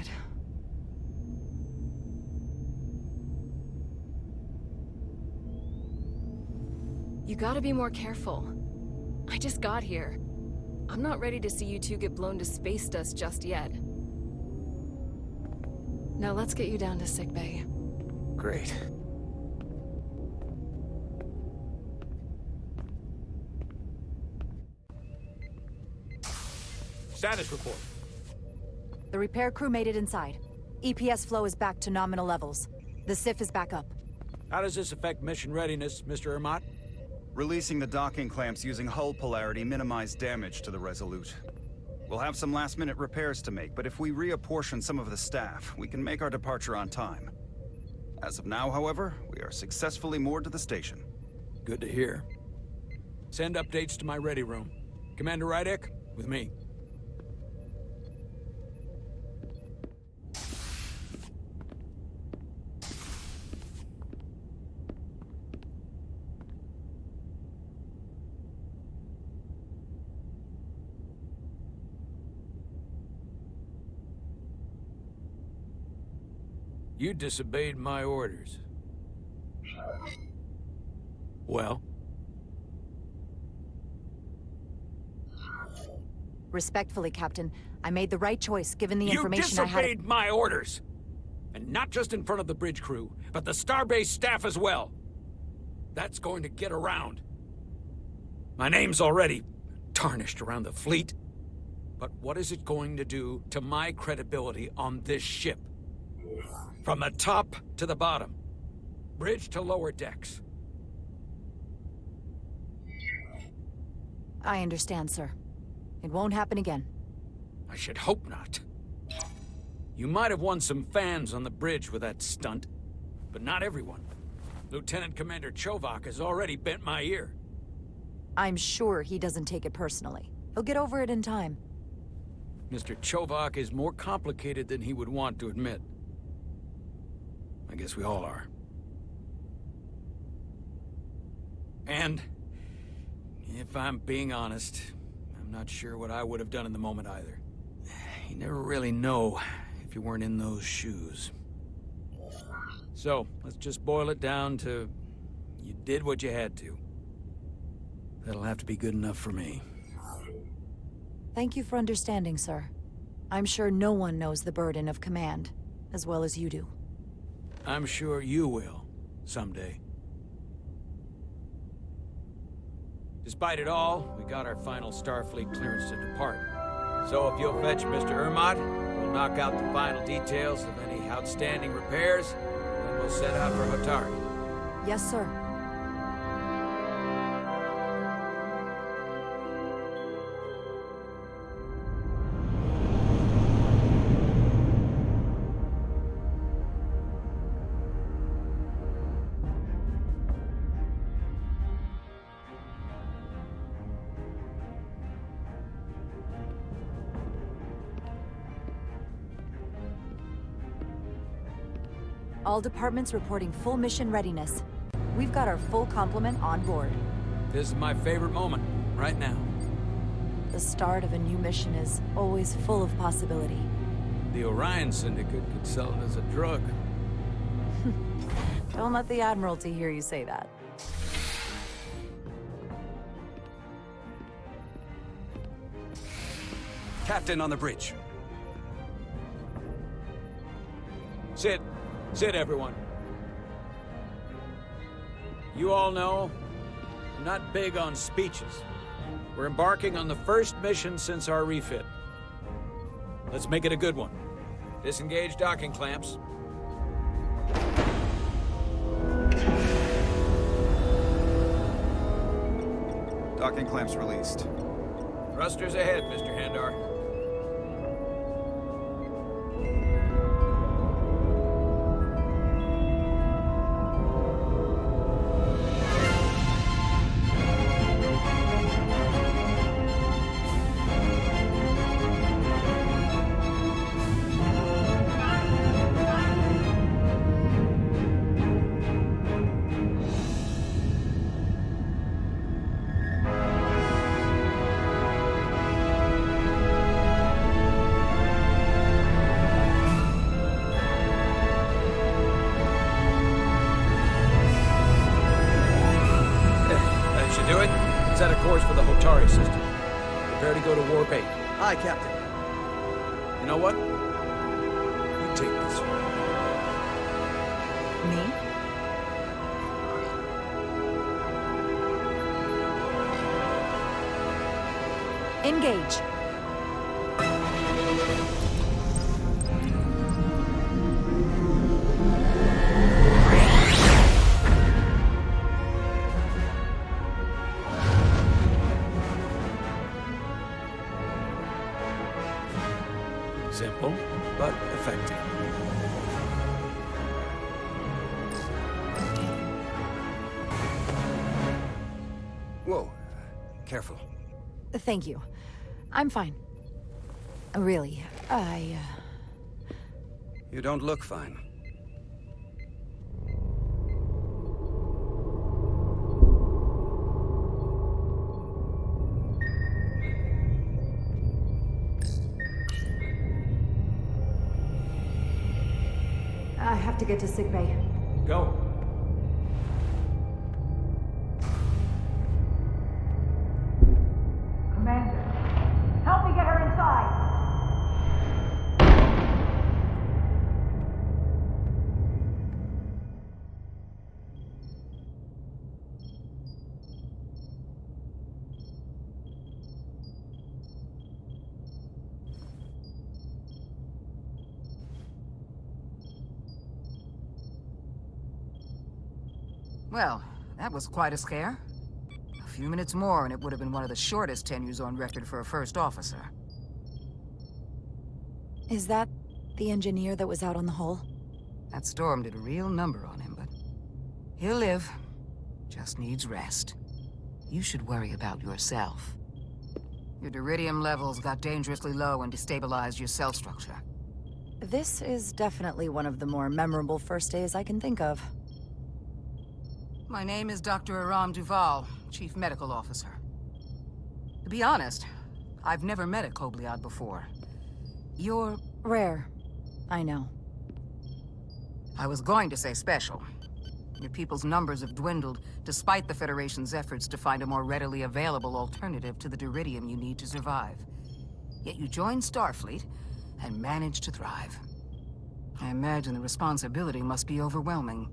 You gotta be more careful. I just got here. I'm not ready to see you two get blown to space dust just yet. Now let's get you down to sickbay. Great. Status report. The repair crew made it inside. EPS flow is back to nominal levels. The SIF is back up. How does this affect mission readiness, Mr. Ermot? Releasing the docking clamps using hull polarity minimized damage to the Resolute. We'll have some last-minute repairs to make, but if we reapportion some of the staff, we can make our departure on time. As of now, however, we are successfully moored to the station. Good to hear. Send updates to my ready room. Commander Rydek, with me. You disobeyed my orders. Well? Respectfully, Captain, I made the right choice given the information I had. You disobeyed my orders! And not just in front of the bridge crew, but the Starbase staff as well. That's going to get around. My name's already tarnished around the fleet. But what is it going to do to my credibility on this ship? From the top to the bottom. Bridge to lower decks. I understand, sir. It won't happen again. I should hope not. You might have won some fans on the bridge with that stunt, but not everyone. Lieutenant Commander Chovak has already bent my ear. I'm sure he doesn't take it personally. He'll get over it in time. Mr. Chovak is more complicated than he would want to admit. I guess we all are. And, if I'm being honest, I'm not sure what I would have done in the moment either. You never really know if you weren't in those shoes. So, let's just boil it down to, you did what you had to. That'll have to be good enough for me. Thank you for understanding, sir. I'm sure no one knows the burden of command as well as you do. I'm sure you will, someday. Despite it all, we got our final Starfleet clearance to depart. So if you'll fetch Mr. Ermot, we'll knock out the final details of any outstanding repairs, and we'll set out for Hotari. Yes, sir. All departments reporting full mission readiness. We've got our full complement on board. This is my favorite moment, right now. The start of a new mission is always full of possibility. The Orion Syndicate could sell it as a drug. Don't let the Admiralty hear you say that. Captain on the bridge. Sit. Sit, everyone. You all know, I'm not big on speeches. We're embarking on the first mission since our refit. Let's make it a good one. Disengage docking clamps. Docking clamps released. Thrusters ahead, Mr. Handar. Set a course for the Hotari system. Prepare to go to Warp 8. Aye, Captain. You know what? You take this one. Me? Engage. Simple, but effective. Whoa. Careful. Thank you. I'm fine. Really, You don't look fine. I have to get to sickbay. Go. Commander, help me get her inside! Well, that was quite a scare. A few minutes more and it would have been one of the shortest tenures on record for a first officer. Is that the engineer that was out on the hull? That storm did a real number on him, but he'll live. Just needs rest. You should worry about yourself. Your duridium levels got dangerously low and destabilized your cell structure. This is definitely one of the more memorable first days I can think of. My name is Dr. Aram Duval, Chief Medical Officer. To be honest, I've never met a Kobliad before. You're rare. I know. I was going to say special. Your people's numbers have dwindled, despite the Federation's efforts to find a more readily available alternative to the duridium you need to survive. Yet you joined Starfleet, and managed to thrive. I imagine the responsibility must be overwhelming.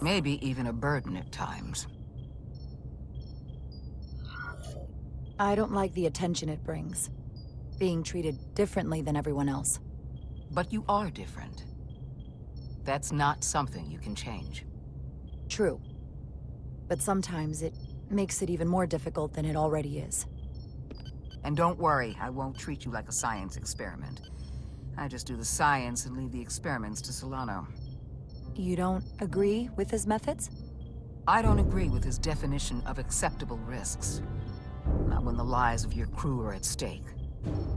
Maybe even a burden at times. I don't like the attention it brings. Being treated differently than everyone else. But you are different. That's not something you can change. True. But sometimes it makes it even more difficult than it already is. And don't worry, I won't treat you like a science experiment. I just do the science and leave the experiments to Solano. You don't agree with his methods? I don't agree with his definition of acceptable risks. Not when the lives of your crew are at stake.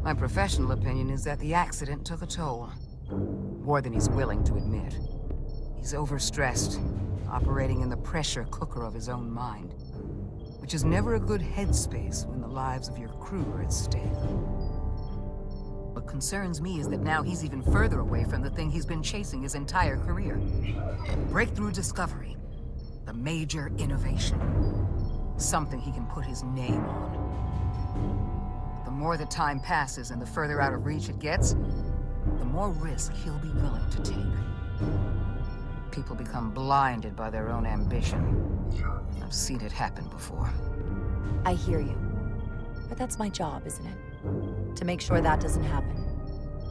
My professional opinion is that the accident took a toll. More than he's willing to admit. He's overstressed, operating in the pressure cooker of his own mind, which is never a good headspace when the lives of your crew are at stake. What concerns me is that now he's even further away from the thing he's been chasing his entire career. Breakthrough discovery. The major innovation. Something he can put his name on. But the more the time passes and the further out of reach it gets, the more risk he'll be willing to take. People become blinded by their own ambition. I've seen it happen before. I hear you. But that's my job, isn't it? To make sure that doesn't happen.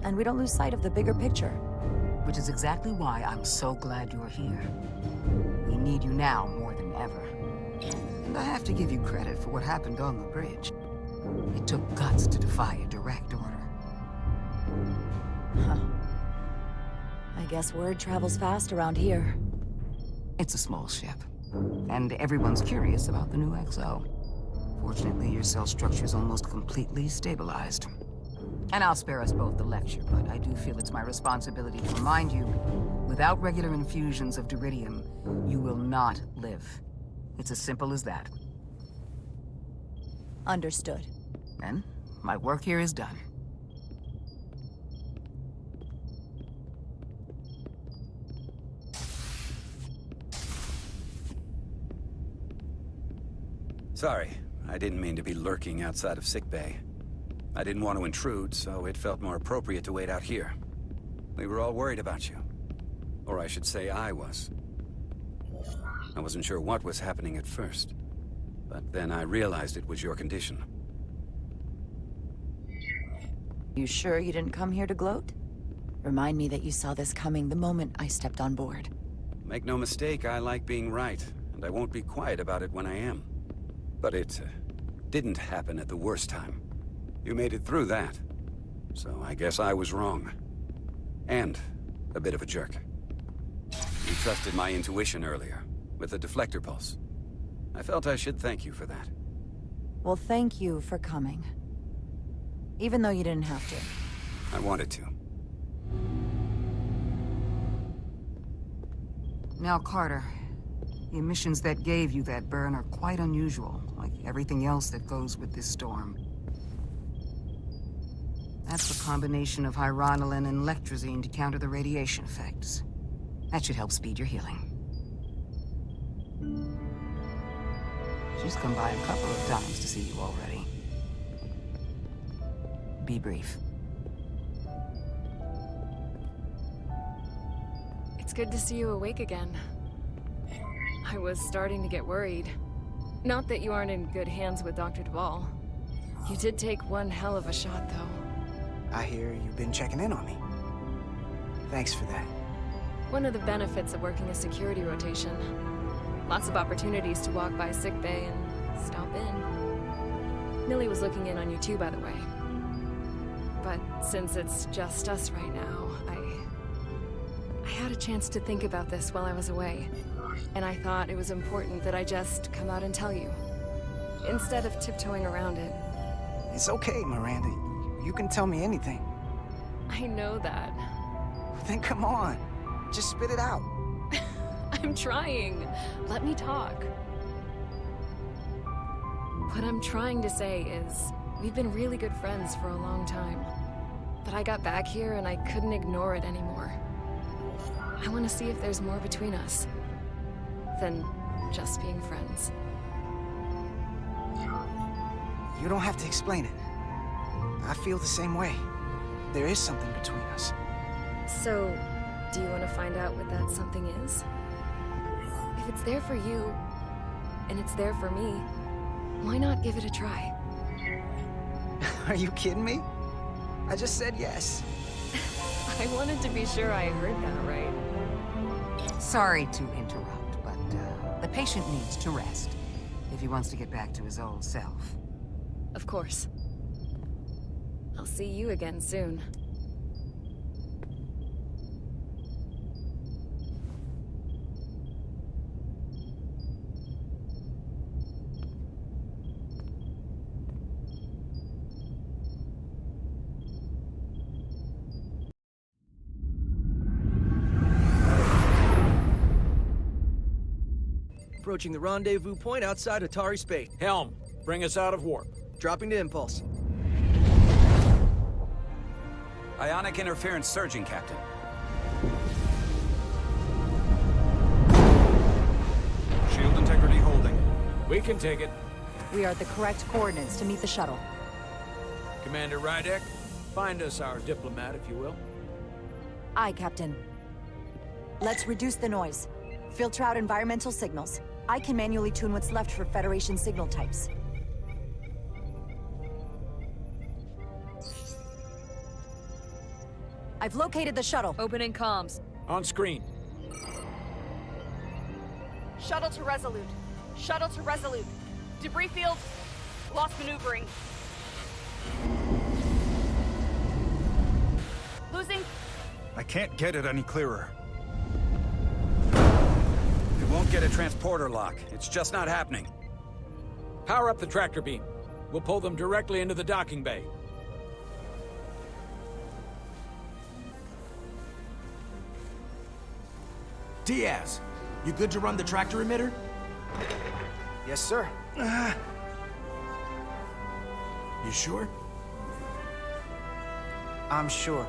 And we don't lose sight of the bigger picture. Which is exactly why I'm so glad you're here. We need you now more than ever. And I have to give you credit for what happened on the bridge. It took guts to defy a direct order. Huh. I guess word travels fast around here. It's a small ship. And everyone's curious about the new XO. Fortunately, your cell structure's almost completely stabilized. And I'll spare us both the lecture, but I do feel it's my responsibility to remind you, without regular infusions of Duridium, you will not live. It's as simple as that. Understood. Then, my work here is done. Sorry, I didn't mean to be lurking outside of sickbay. I didn't want to intrude, so it felt more appropriate to wait out here. We were all worried about you. Or I should say I was. I wasn't sure what was happening at first. But then I realized it was your condition. You sure you didn't come here to gloat? Remind me that you saw this coming the moment I stepped on board. Make no mistake, I like being right, and I won't be quiet about it when I am. But it didn't happen at the worst time. You made it through that. So I guess I was wrong. And a bit of a jerk. You trusted my intuition earlier, with the deflector pulse. I felt I should thank you for that. Well, thank you for coming. Even though you didn't have to. I wanted to. Now, Carter, the emissions that gave you that burn are quite unusual, like everything else that goes with this storm. That's a combination of hyronolin and lectrazine to counter the radiation effects. That should help speed your healing. She's come by a couple of times to see you already. Be brief. It's good to see you awake again. I was starting to get worried. Not that you aren't in good hands with Dr. Duvall. You did take one hell of a shot, though. I hear you've been checking in on me. Thanks for that. One of the benefits of working a security rotation. Lots of opportunities to walk by sickbay and stop in. Millie was looking in on you too, by the way. But since it's just us right now, I had a chance to think about this while I was away. And I thought it was important that I just come out and tell you. Instead of tiptoeing around it. It's okay, Miranda. You can tell me anything. I know that. Then come on. Just spit it out. I'm trying. Let me talk. What I'm trying to say is, we've been really good friends for a long time. But I got back here and I couldn't ignore it anymore. I want to see if there's more between us than just being friends. You don't have to explain it. I feel the same way. There is something between us. So, do you want to find out what that something is? If it's there for you, and it's there for me, why not give it a try? Are you kidding me? I just said yes. I wanted to be sure I heard that right. Sorry to interrupt, but the patient needs to rest if he wants to get back to his old self. Of course. I'll see you again soon. approaching the rendezvous point outside Atari Space. Helm, bring us out of warp. Dropping to impulse. Ionic interference surging, Captain. Shield integrity holding. We can take it. We are at the correct coordinates to meet the shuttle. Commander Rydek, find us our diplomat, if you will. Aye, Captain. Let's reduce the noise. Filter out environmental signals. I can manually tune what's left for Federation signal types. I've located the shuttle. Opening comms. On screen. Shuttle to Resolute. Shuttle to Resolute. Debris field. Lost maneuvering. Losing. I can't get it any clearer. We won't get a transporter lock. It's just not happening. Power up the tractor beam. We'll pull them directly into the docking bay. Diaz, you good to run the tractor emitter? Yes, sir. You sure? I'm sure.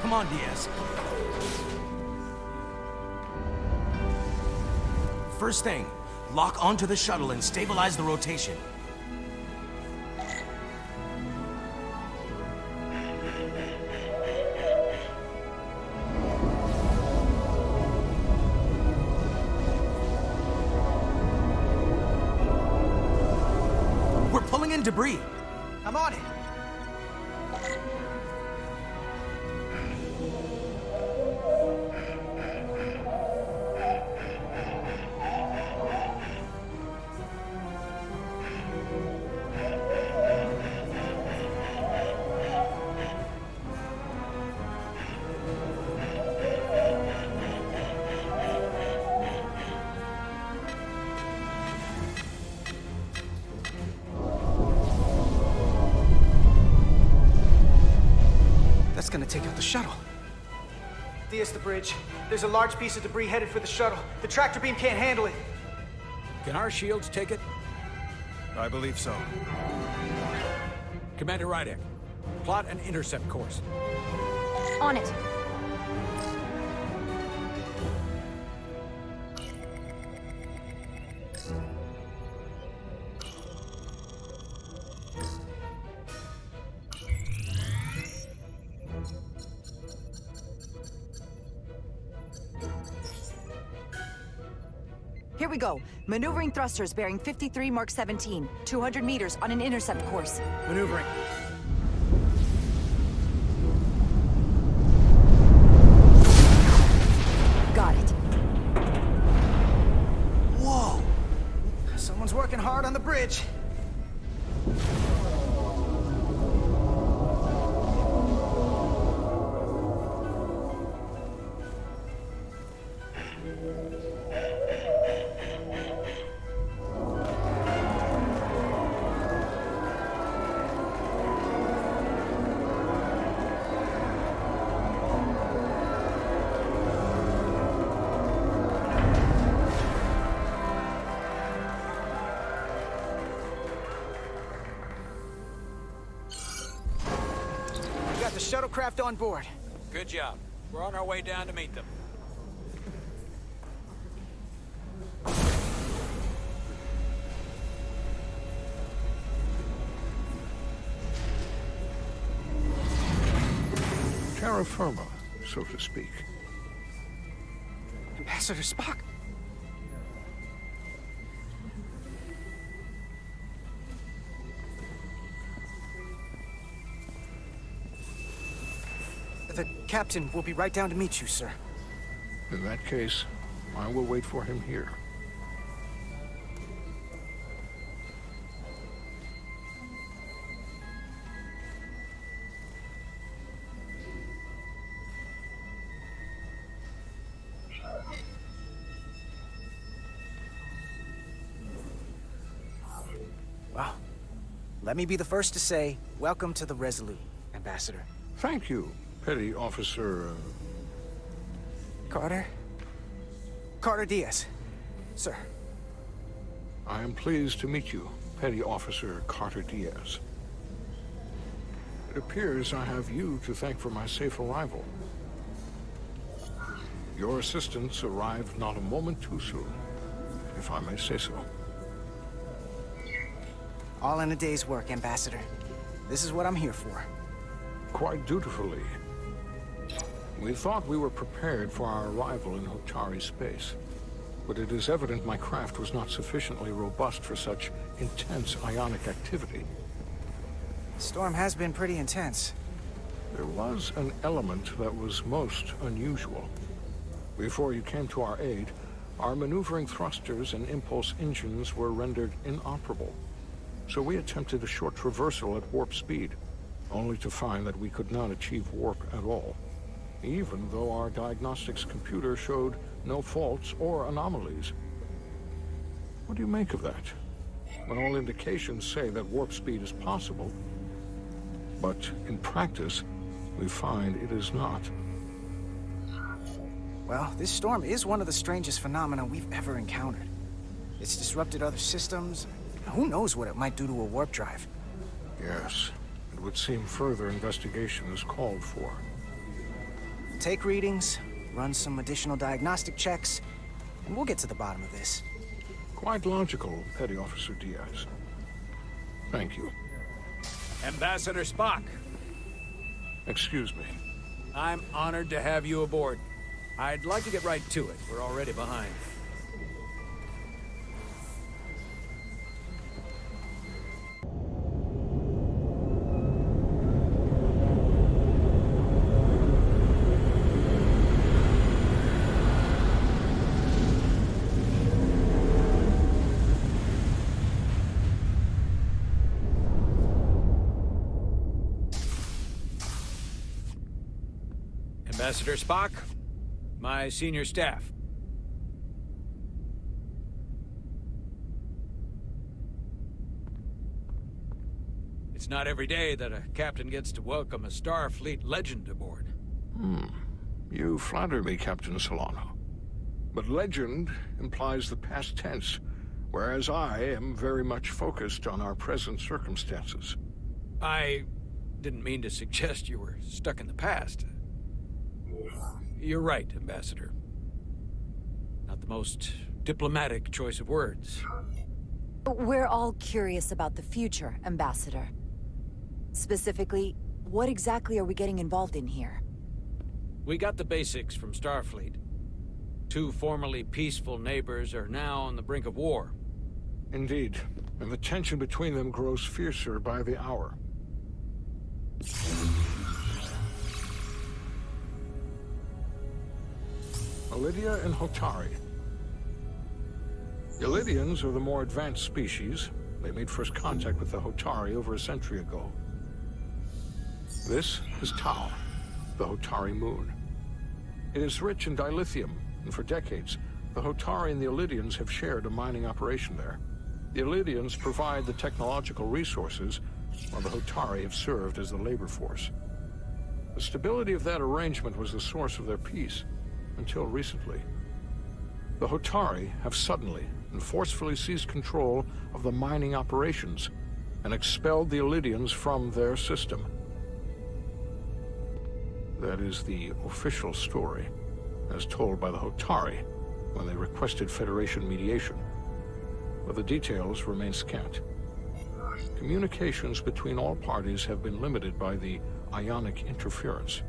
Come on, Diaz. First thing, lock onto the shuttle and stabilize the rotation. We're pulling in debris. I'm on it. That's gonna take out the shuttle. Thea's the bridge. There's a large piece of debris headed for the shuttle. The tractor beam can't handle it. Can our shields take it? I believe so. Commander Rydek, plot an intercept course. On it. Here we go. Maneuvering thrusters bearing 53 Mark 17. 200 meters on an intercept course. Maneuvering. Got it. Whoa! Someone's working hard on the bridge. Shuttlecraft on board. Good job. We're on our way down to meet them. Terra firma, so to speak. Ambassador Spock? The captain will be right down to meet you, sir. In that case, I will wait for him here. Well, let me be the first to say, welcome to the Resolute, Ambassador. Thank you, Petty Officer... Carter? Carter Diaz. Sir. I am pleased to meet you, Petty Officer Carter Diaz. It appears I have you to thank for my safe arrival. Your assistance arrived not a moment too soon, if I may say so. All in a day's work, Ambassador. This is what I'm here for. Quite dutifully. We thought we were prepared for our arrival in Hotari space, but it is evident my craft was not sufficiently robust for such intense ionic activity. The storm has been pretty intense. There was an element that was most unusual. Before you came to our aid, our maneuvering thrusters and impulse engines were rendered inoperable. So we attempted a short traversal at warp speed, only to find that we could not achieve warp at all, even though our diagnostics computer showed no faults or anomalies. What do you make of that? When all indications say that warp speed is possible, but in practice, we find it is not. Well, this storm is one of the strangest phenomena we've ever encountered. It's disrupted other systems. Who knows what it might do to a warp drive? Yes, it would seem further investigation is called for. Take readings, run some additional diagnostic checks, and we'll get to the bottom of this. Quite logical, Petty Officer Diaz. Thank you. Ambassador Spock. Excuse me. I'm honored to have you aboard. I'd like to get right to it. We're already behind. Ambassador Spock, my senior staff. It's not every day that a captain gets to welcome a Starfleet legend aboard. You flatter me, Captain Solano. But legend implies the past tense, whereas I am very much focused on our present circumstances. I didn't mean to suggest you were stuck in the past. You're right, Ambassador. Not the most diplomatic choice of words. We're all curious about the future, Ambassador. Specifically, what exactly are we getting involved in here? We got the basics from Starfleet. Two formerly peaceful neighbors are now on the brink of war. Indeed, and the tension between them grows fiercer by the hour. Elydia and Hotari. The Elydians are the more advanced species. They made first contact with the Hotari over a century ago. This is Tau, the Hotari moon. It is rich in dilithium, and for decades, the Hotari and the Elydians have shared a mining operation there. The Elydians provide the technological resources, while the Hotari have served as the labor force. The stability of that arrangement was the source of their peace. Until recently. The Hotari have suddenly and forcefully seized control of the mining operations and expelled the Elydians from their system. That is the official story, as told by the Hotari when they requested Federation mediation. But the details remain scant. Communications between all parties have been limited by the ionic interference.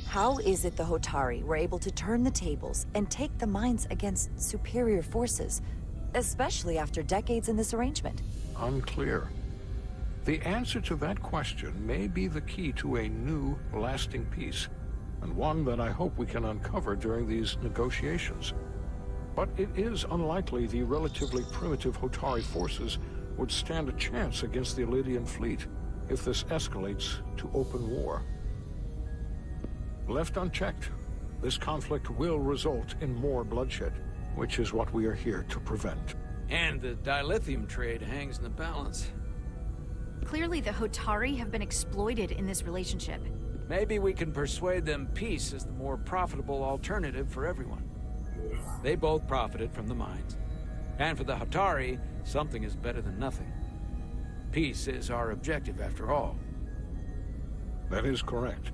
How is it the Hotari were able to turn the tables and take the mines against superior forces, especially after decades in this arrangement? Unclear. The answer to that question may be the key to a new, lasting peace, and one that I hope we can uncover during these negotiations. But it is unlikely the relatively primitive Hotari forces would stand a chance against the Elydian fleet if this escalates to open war. Left unchecked, this conflict will result in more bloodshed, which is what we are here to prevent. And the dilithium trade hangs in the balance. Clearly, the Hotari have been exploited in this relationship. Maybe we can persuade them peace is the more profitable alternative for everyone. They both profited from the mines. And for the Hatari, something is better than nothing. Peace is our objective, after all. That is correct.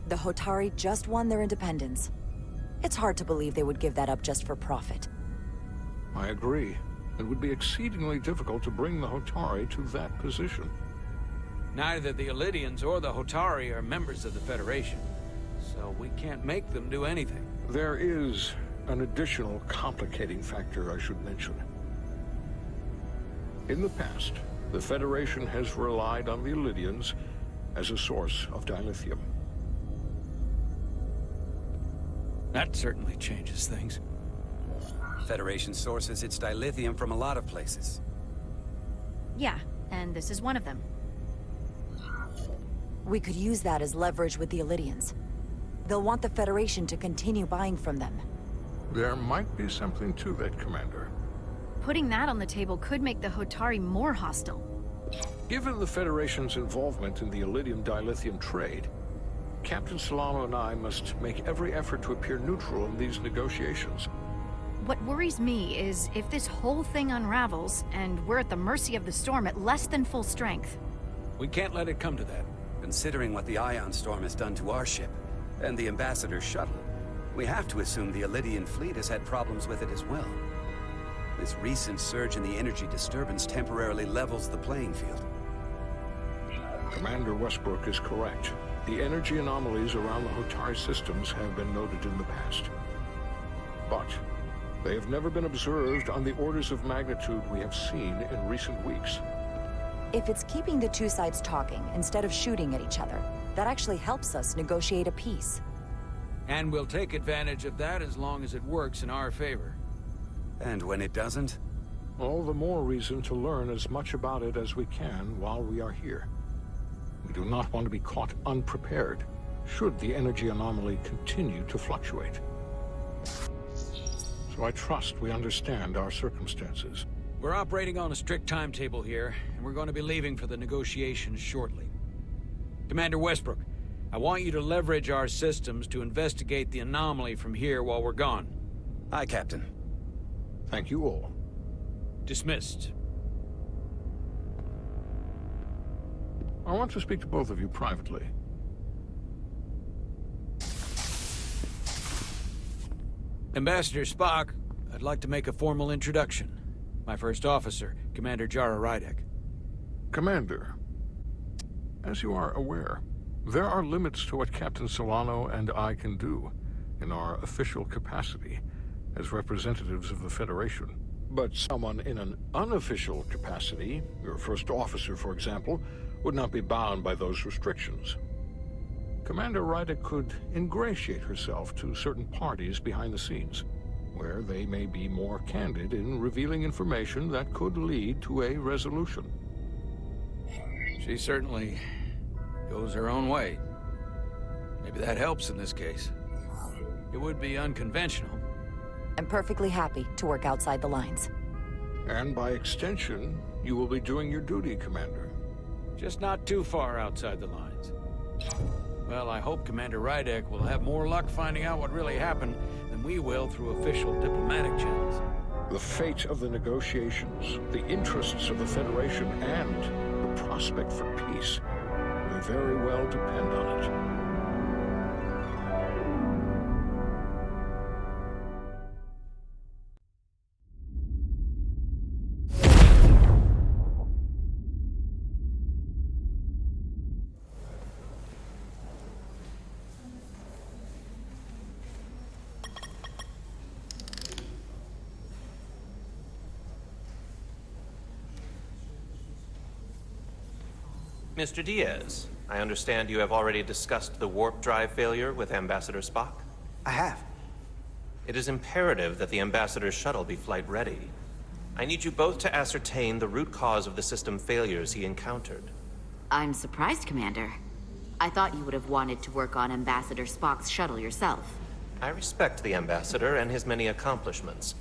The Hotari just won their independence. It's hard to believe they would give that up just for profit. I agree. It would be exceedingly difficult to bring the Hotari to that position. Neither the Illidians or the Hotari are members of the Federation, so we can't make them do anything. There is an additional complicating factor I should mention. In the past, the Federation has relied on the Illidians as a source of dilithium. That certainly changes things. Federation sources its dilithium from a lot of places. Yeah, and this is one of them. We could use that as leverage with the Illidians. They'll want the Federation to continue buying from them. There might be something to that, Commander. Putting that on the table could make the Hotari more hostile. Given the Federation's involvement in the Illidium dilithium trade, Captain Solano and I must make every effort to appear neutral in these negotiations. What worries me is if this whole thing unravels, and we're at the mercy of the storm at less than full strength. We can't let it come to that. Considering what the Ion Storm has done to our ship, and the Ambassador's shuttle, we have to assume the Illidian fleet has had problems with it as well. This recent surge in the energy disturbance temporarily levels the playing field. Commander Westbrook is correct. The energy anomalies around the Hotari systems have been noted in the past. But they have never been observed on the orders of magnitude we have seen in recent weeks. If it's keeping the two sides talking instead of shooting at each other, that actually helps us negotiate a peace. And we'll take advantage of that as long as it works in our favor. And when it doesn't? All the more reason to learn as much about it as we can while we are here. We do not want to be caught unprepared, should the energy anomaly continue to fluctuate. So I trust we understand our circumstances. We're operating on a strict timetable here, and we're going to be leaving for the negotiations shortly. Commander Westbrook, I want you to leverage our systems to investigate the anomaly from here while we're gone. Aye, Captain. Thank you all. Dismissed. I want to speak to both of you privately. Ambassador Spock, I'd like to make a formal introduction. My first officer, Commander Jara Rydek. Commander, as you are aware, there are limits to what Captain Solano and I can do in our official capacity as representatives of the Federation. But someone in an unofficial capacity, your first officer, for example, would not be bound by those restrictions. Commander Rydek could ingratiate herself to certain parties behind the scenes, where they may be more candid in revealing information that could lead to a resolution. She certainly goes her own way. Maybe that helps in this case. It would be unconventional. I'm perfectly happy to work outside the lines. And by extension, you will be doing your duty, Commander. Just not too far outside the lines. Well, I hope Commander Rydek will have more luck finding out what really happened than we will through official diplomatic channels. The fate of the negotiations, the interests of the Federation, and the prospect for peace will very well depend on it. Mr. Diaz, I understand you have already discussed the warp drive failure with Ambassador Spock? I have. It is imperative that the Ambassador's shuttle be flight ready. I need you both to ascertain the root cause of the system failures he encountered. I'm surprised, Commander. I thought you would have wanted to work on Ambassador Spock's shuttle yourself. I respect the Ambassador and his many accomplishments,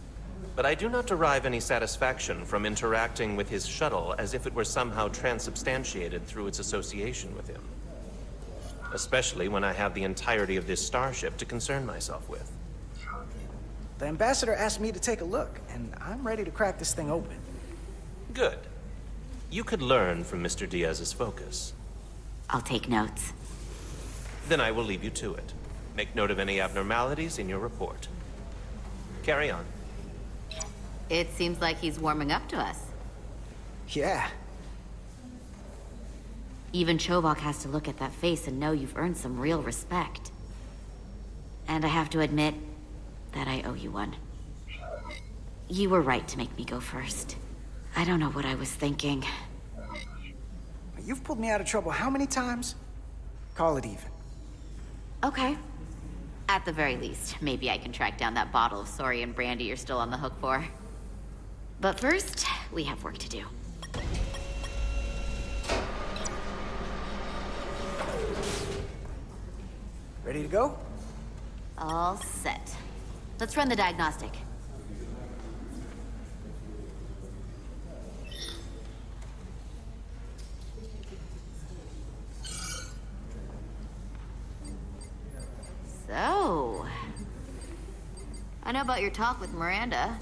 But I do not derive any satisfaction from interacting with his shuttle as if it were somehow transubstantiated through its association with him. Especially when I have the entirety of this starship to concern myself with. The ambassador asked me to take a look, and I'm ready to crack this thing open. Good. You could learn from Mr. Diaz's focus. I'll take notes. Then I will leave you to it. Make note of any abnormalities in your report. Carry on. It seems like he's warming up to us. Yeah. Even Chovok has to look at that face and know you've earned some real respect. And I have to admit that I owe you one. You were right to make me go first. I don't know what I was thinking. You've pulled me out of trouble how many times? Call it even. Okay. At the very least, maybe I can track down that bottle of Saurian brandy you're still on the hook for. But first, we have work to do. Ready to go? All set. Let's run the diagnostic. So... I know about your talk with Miranda.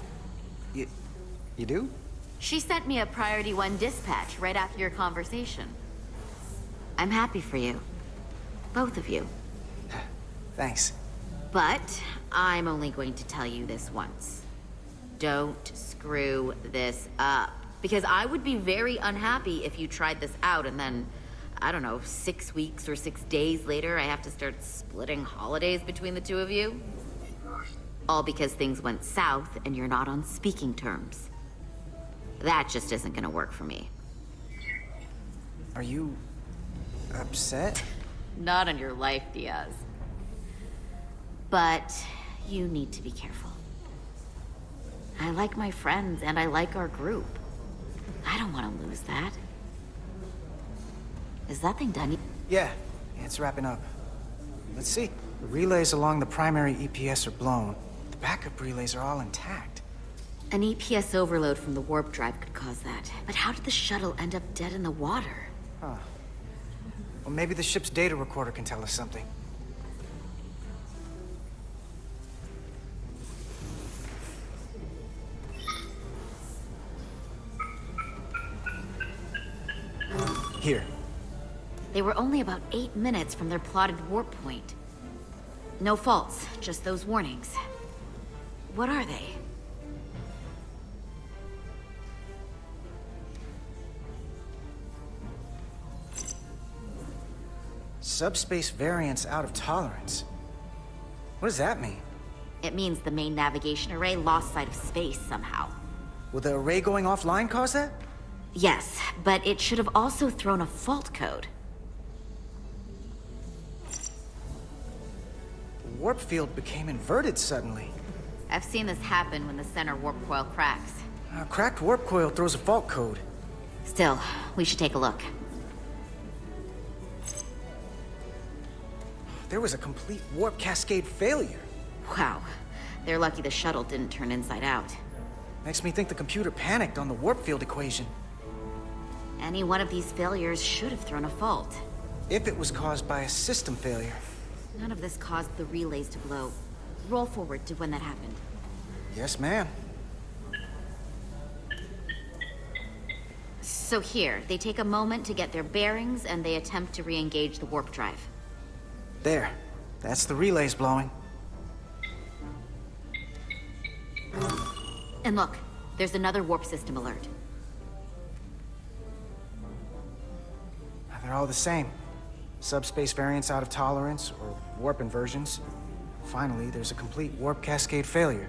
You do? She sent me a Priority 1 dispatch right after your conversation. I'm happy for you. Both of you. Thanks. But I'm only going to tell you this once. Don't screw this up. Because I would be very unhappy if you tried this out and then, I don't know, 6 weeks or 6 days later, I have to start splitting holidays between the two of you. All because things went south and you're not on speaking terms. That just isn't gonna work for me. Are you... upset? Not on your life, Diaz. But you need to be careful. I like my friends and I like our group. I don't want to lose that. Is that thing done? Yeah, it's wrapping up. Let's see. The relays along the primary EPS are blown. The backup relays are all intact. An EPS overload from the warp drive could cause that. But how did the shuttle end up dead in the water? Huh. Well, maybe the ship's data recorder can tell us something. Here. They were only about 8 minutes from their plotted warp point. No faults, just those warnings. What are they? Subspace variance out of tolerance. What does that mean? It means the main navigation array lost sight of space somehow. Will the array going offline cause that? Yes, but it should have also thrown a fault code. The warp field became inverted suddenly. I've seen this happen when the center warp coil cracks. A cracked warp coil throws a fault code. Still, we should take a look. There was a complete warp cascade failure. Wow. They're lucky the shuttle didn't turn inside out. Makes me think the computer panicked on the warp field equation. Any one of these failures should have thrown a fault. If it was caused by a system failure. None of this caused the relays to blow. Roll forward to when that happened. Yes, ma'am. So here, they take a moment to get their bearings and they attempt to re-engage the warp drive. There. That's the relays blowing. And look, there's another warp system alert. They're all the same. Subspace variance out of tolerance, or warp inversions. Finally, there's a complete warp cascade failure.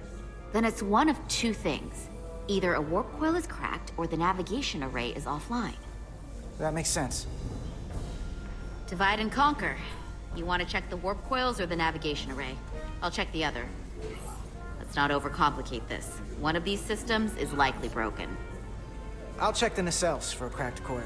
Then it's one of two things. Either a warp coil is cracked, or the navigation array is offline. That makes sense. Divide and conquer. You want to check the warp coils or the navigation array? I'll check the other. Let's not overcomplicate this. One of these systems is likely broken. I'll check the nacelles for a cracked coil.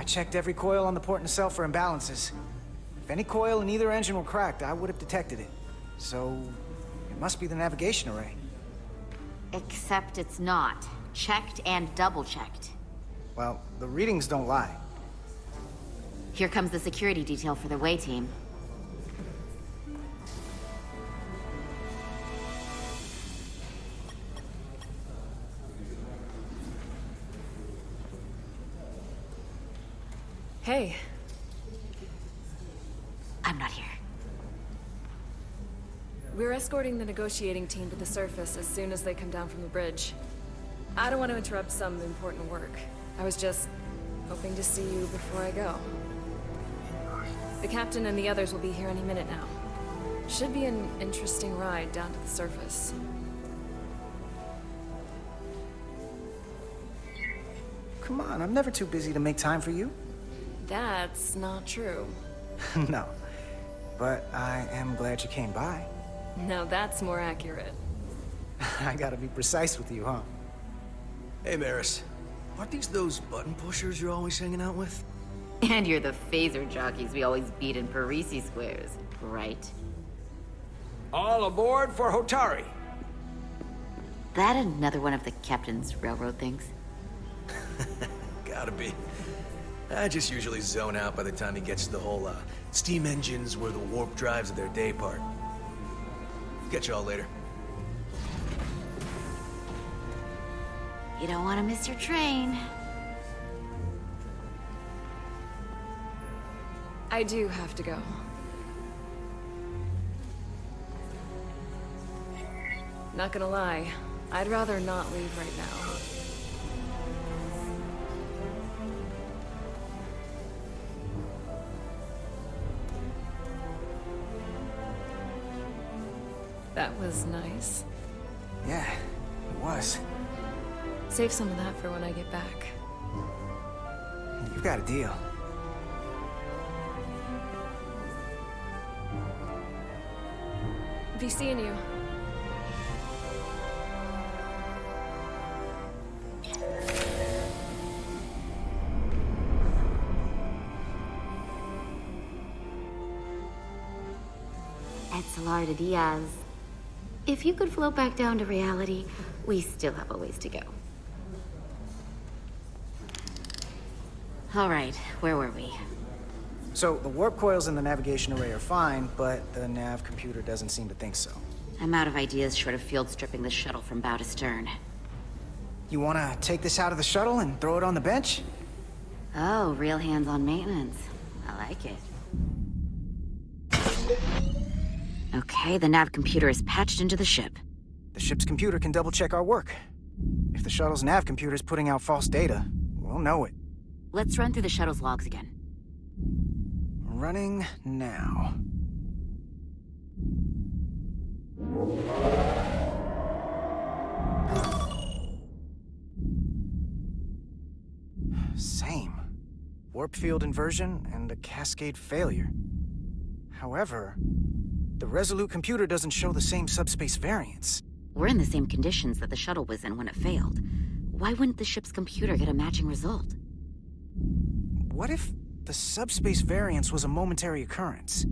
I checked every coil on the port nacelle for imbalances. If any coil in either engine were cracked, I would have detected it. So, it must be the navigation array. Except it's not. Checked and double-checked. Well, the readings don't lie. Here comes the security detail for the way team. Hey. I'm not here. We're escorting the negotiating team to the surface as soon as they come down from the bridge. I don't want to interrupt some important work. I was just hoping to see you before I go. The captain and the others will be here any minute now. Should be an interesting ride down to the surface. Come on, I'm never too busy to make time for you. That's not true. No. But I am glad you came by. No, that's more accurate. I gotta be precise with you, huh? Hey, Maris. Aren't these those button pushers you're always hanging out with? And you're the phaser jockeys we always beat in Parisi squares, right? All aboard for Hotari. That another one of the captain's railroad things? Gotta be. I just usually zone out by the time he gets to the whole, steam engines were the warp drives of their day part. Catch y'all later. You don't want to miss your train. I do have to go. Not gonna lie, I'd rather not leave right now. That was nice. Yeah, it was. Save some of that for when I get back. You've got a deal. Be seeing you. Salar de Diaz. If you could float back down to reality, we still have a ways to go. All right, where were we? So, the warp coils in the navigation array are fine, but the nav computer doesn't seem to think so. I'm out of ideas short of field stripping the shuttle from bow to stern. You wanna take this out of the shuttle and throw it on the bench? Oh, real hands-on maintenance. I like it. Okay, the nav computer is patched into the ship. The ship's computer can double-check our work. If the shuttle's nav computer is putting out false data, we'll know it. Let's run through the shuttle's logs again. Running now. Same. Warp field inversion and a cascade failure. However, the Resolute computer doesn't show the same subspace variance. We're in the same conditions that the shuttle was in when it failed. Why wouldn't the ship's computer get a matching result? What if the subspace variance was a momentary occurrence?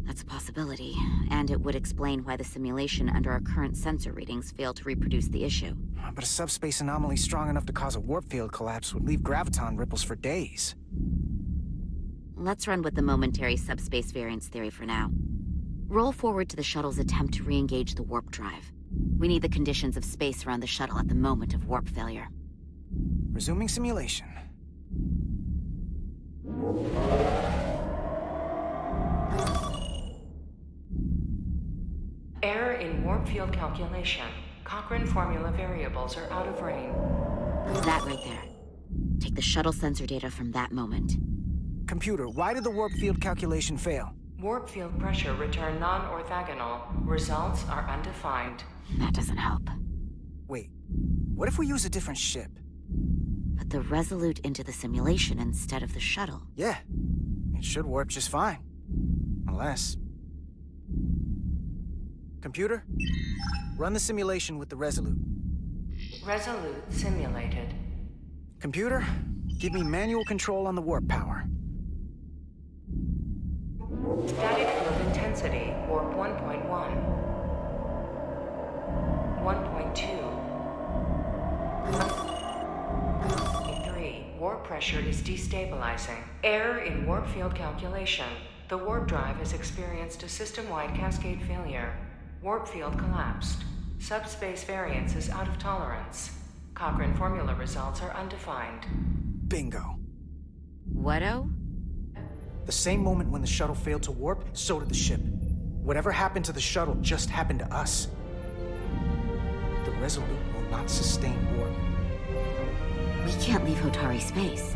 That's a possibility, and it would explain why the simulation under our current sensor readings failed to reproduce the issue. But a subspace anomaly strong enough to cause a warp field collapse would leave graviton ripples for days. Let's run with the momentary subspace variance theory for now. Roll forward to the shuttle's attempt to re-engage the warp drive. We need the conditions of space around the shuttle at the moment of warp failure. Resuming simulation. Error in warp field calculation. Cochrane formula variables are out of range. That right there. Take the shuttle sensor data from that moment. Computer, why did the warp field calculation fail? Warp field pressure returned non-orthogonal. Results are undefined. That doesn't help. Wait, what if we use a different ship? Put the Resolute into the simulation instead of the shuttle. Yeah, it should warp just fine. Unless... Computer, run the simulation with the Resolute. Resolute simulated. Computer, Give me manual control on the warp power. Static field intensity, warp 1.1. 1.2. 3. Warp pressure is destabilizing. Error in warp field calculation. The warp drive has experienced a system-wide cascade failure. Warp field collapsed. Subspace variance is out of tolerance. Cochrane formula results are undefined. Bingo. What-o? The same moment when the shuttle failed to warp, so did the ship. Whatever happened to the shuttle just happened to us. The Resolute will not sustain warp. We can't leave Hotari space.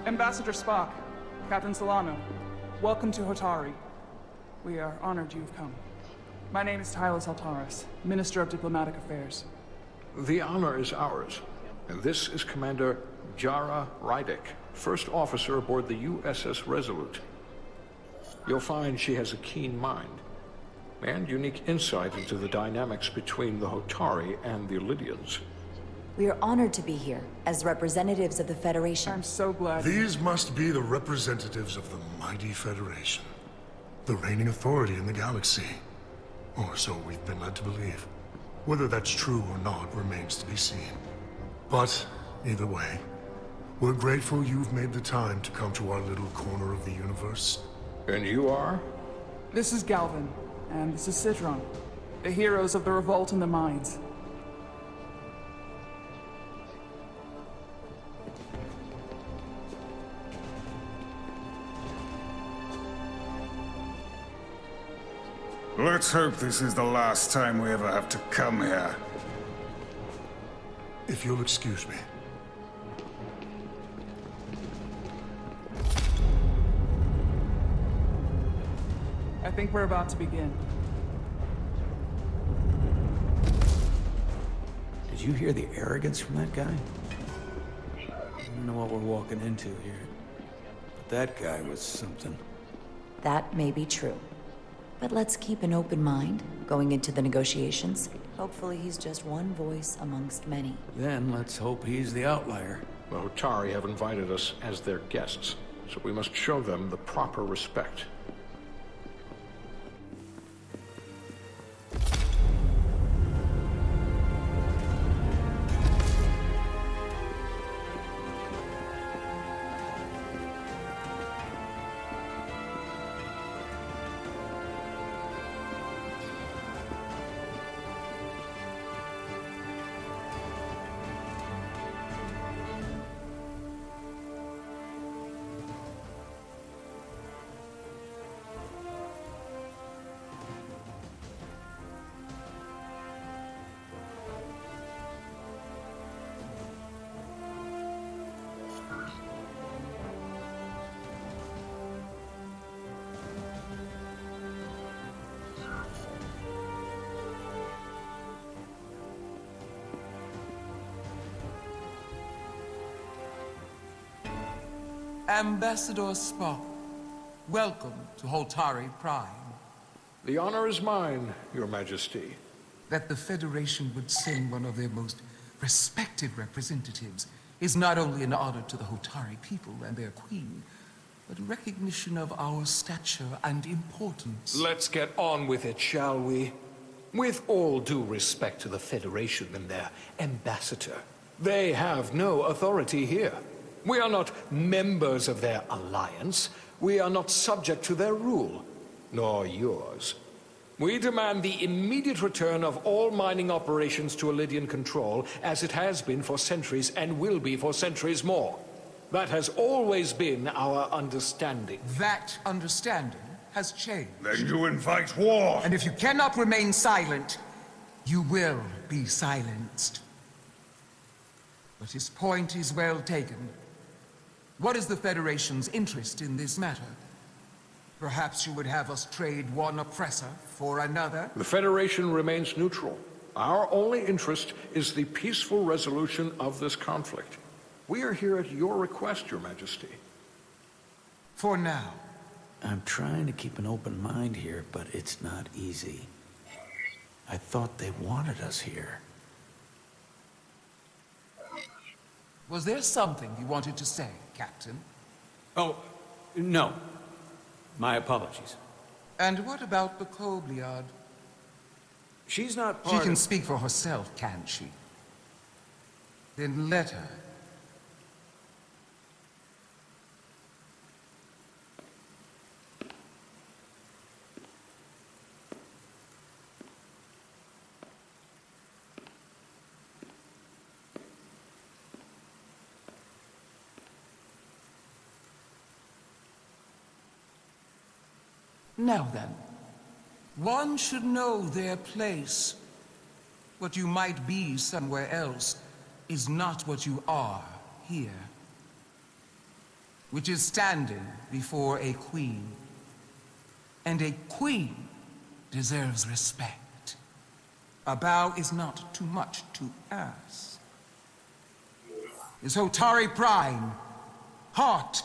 Ambassador Spock, Captain Solano, welcome to Hotari. We are honored you've come. My name is Tylos Altaris, Minister of Diplomatic Affairs. The honor is ours, and this is Commander Jara Rydick, first officer aboard the USS Resolute. You'll find she has a keen mind, and unique insight into the dynamics between the Hotari and the Lydians. We are honored to be here, as representatives of the Federation. I'm so glad. These must be the representatives of the mighty Federation. The reigning authority in the galaxy. Or so we've been led to believe. Whether that's true or not remains to be seen. But, either way, we're grateful you've made the time to come to our little corner of the universe. And you are? This is Galvin, and this is Citron, the heroes of the revolt in the mines. Let's hope this is the last time we ever have to come here. If you'll excuse me. I think we're about to begin. Did you hear the arrogance from that guy? I don't know what we're walking into here. But that guy was something. That may be true. But let's keep an open mind going into the negotiations. Hopefully he's just one voice amongst many. Then let's hope he's the outlier. The Hotari have invited us as their guests, so we must show them the proper respect. Ambassador Spock, welcome to Hotari Prime. The honor is mine, Your Majesty. That the Federation would send one of their most respected representatives is not only an honor to the Hotari people and their queen, but a recognition of our stature and importance. Let's get on with it, shall we? With all due respect to the Federation and their ambassador, they have no authority here. We are not members of their alliance. We are not subject to their rule, nor yours. We demand the immediate return of all mining operations to Lydian control, as it has been for centuries and will be for centuries more. That has always been our understanding. That understanding has changed. Then you invite war! And if you cannot remain silent, You will be silenced. But his point is well taken. What is the Federation's interest in this matter? Perhaps you would have us trade one oppressor for another? The Federation remains neutral. Our only interest is the peaceful resolution of this conflict. We are here at your request, Your Majesty. For now. I'm trying to keep an open mind here, but it's not easy. I thought they wanted us here. Was there something you wanted to say, Captain? Oh, no. My apologies. And what about the Kobliad? She's not She can speak for herself, can't she? Then let her. Now then, one should know their place. What you might be somewhere else is not what you are here. Which is standing before a queen. And a queen deserves respect. A bow is not too much to ask. Is Hotari Prime, heart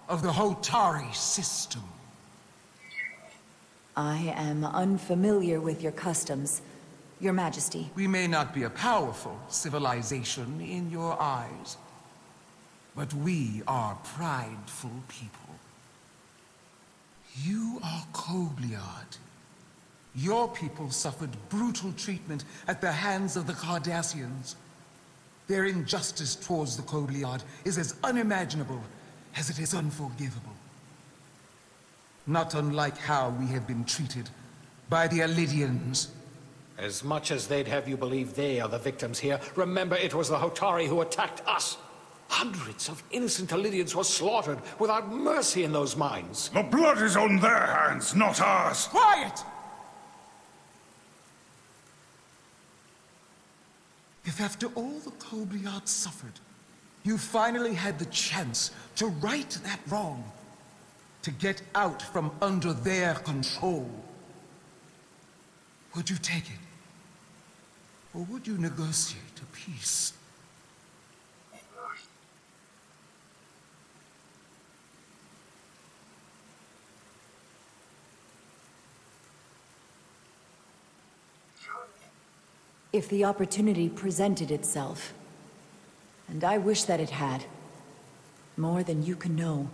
of the Hotari system. I am unfamiliar with your customs, Your Majesty. We may not be a powerful civilization in your eyes, but we are prideful people. You are Kobliad. Your people suffered brutal treatment at the hands of the Cardassians. Their injustice towards the Kobliad is as unimaginable as it is unforgivable. Not unlike how we have been treated by the Alidians. As much as they'd have you believe they are the victims here, remember it was the Hotari who attacked us. Hundreds of innocent Alidians were slaughtered without mercy in those mines. The blood is on their hands, not ours! Quiet! If after all the Kobliad suffered, you finally had the chance to right that wrong, to get out from under their control, would you take it? Or would you negotiate a peace? If the opportunity presented itself, and I wish that it had, more than you can know,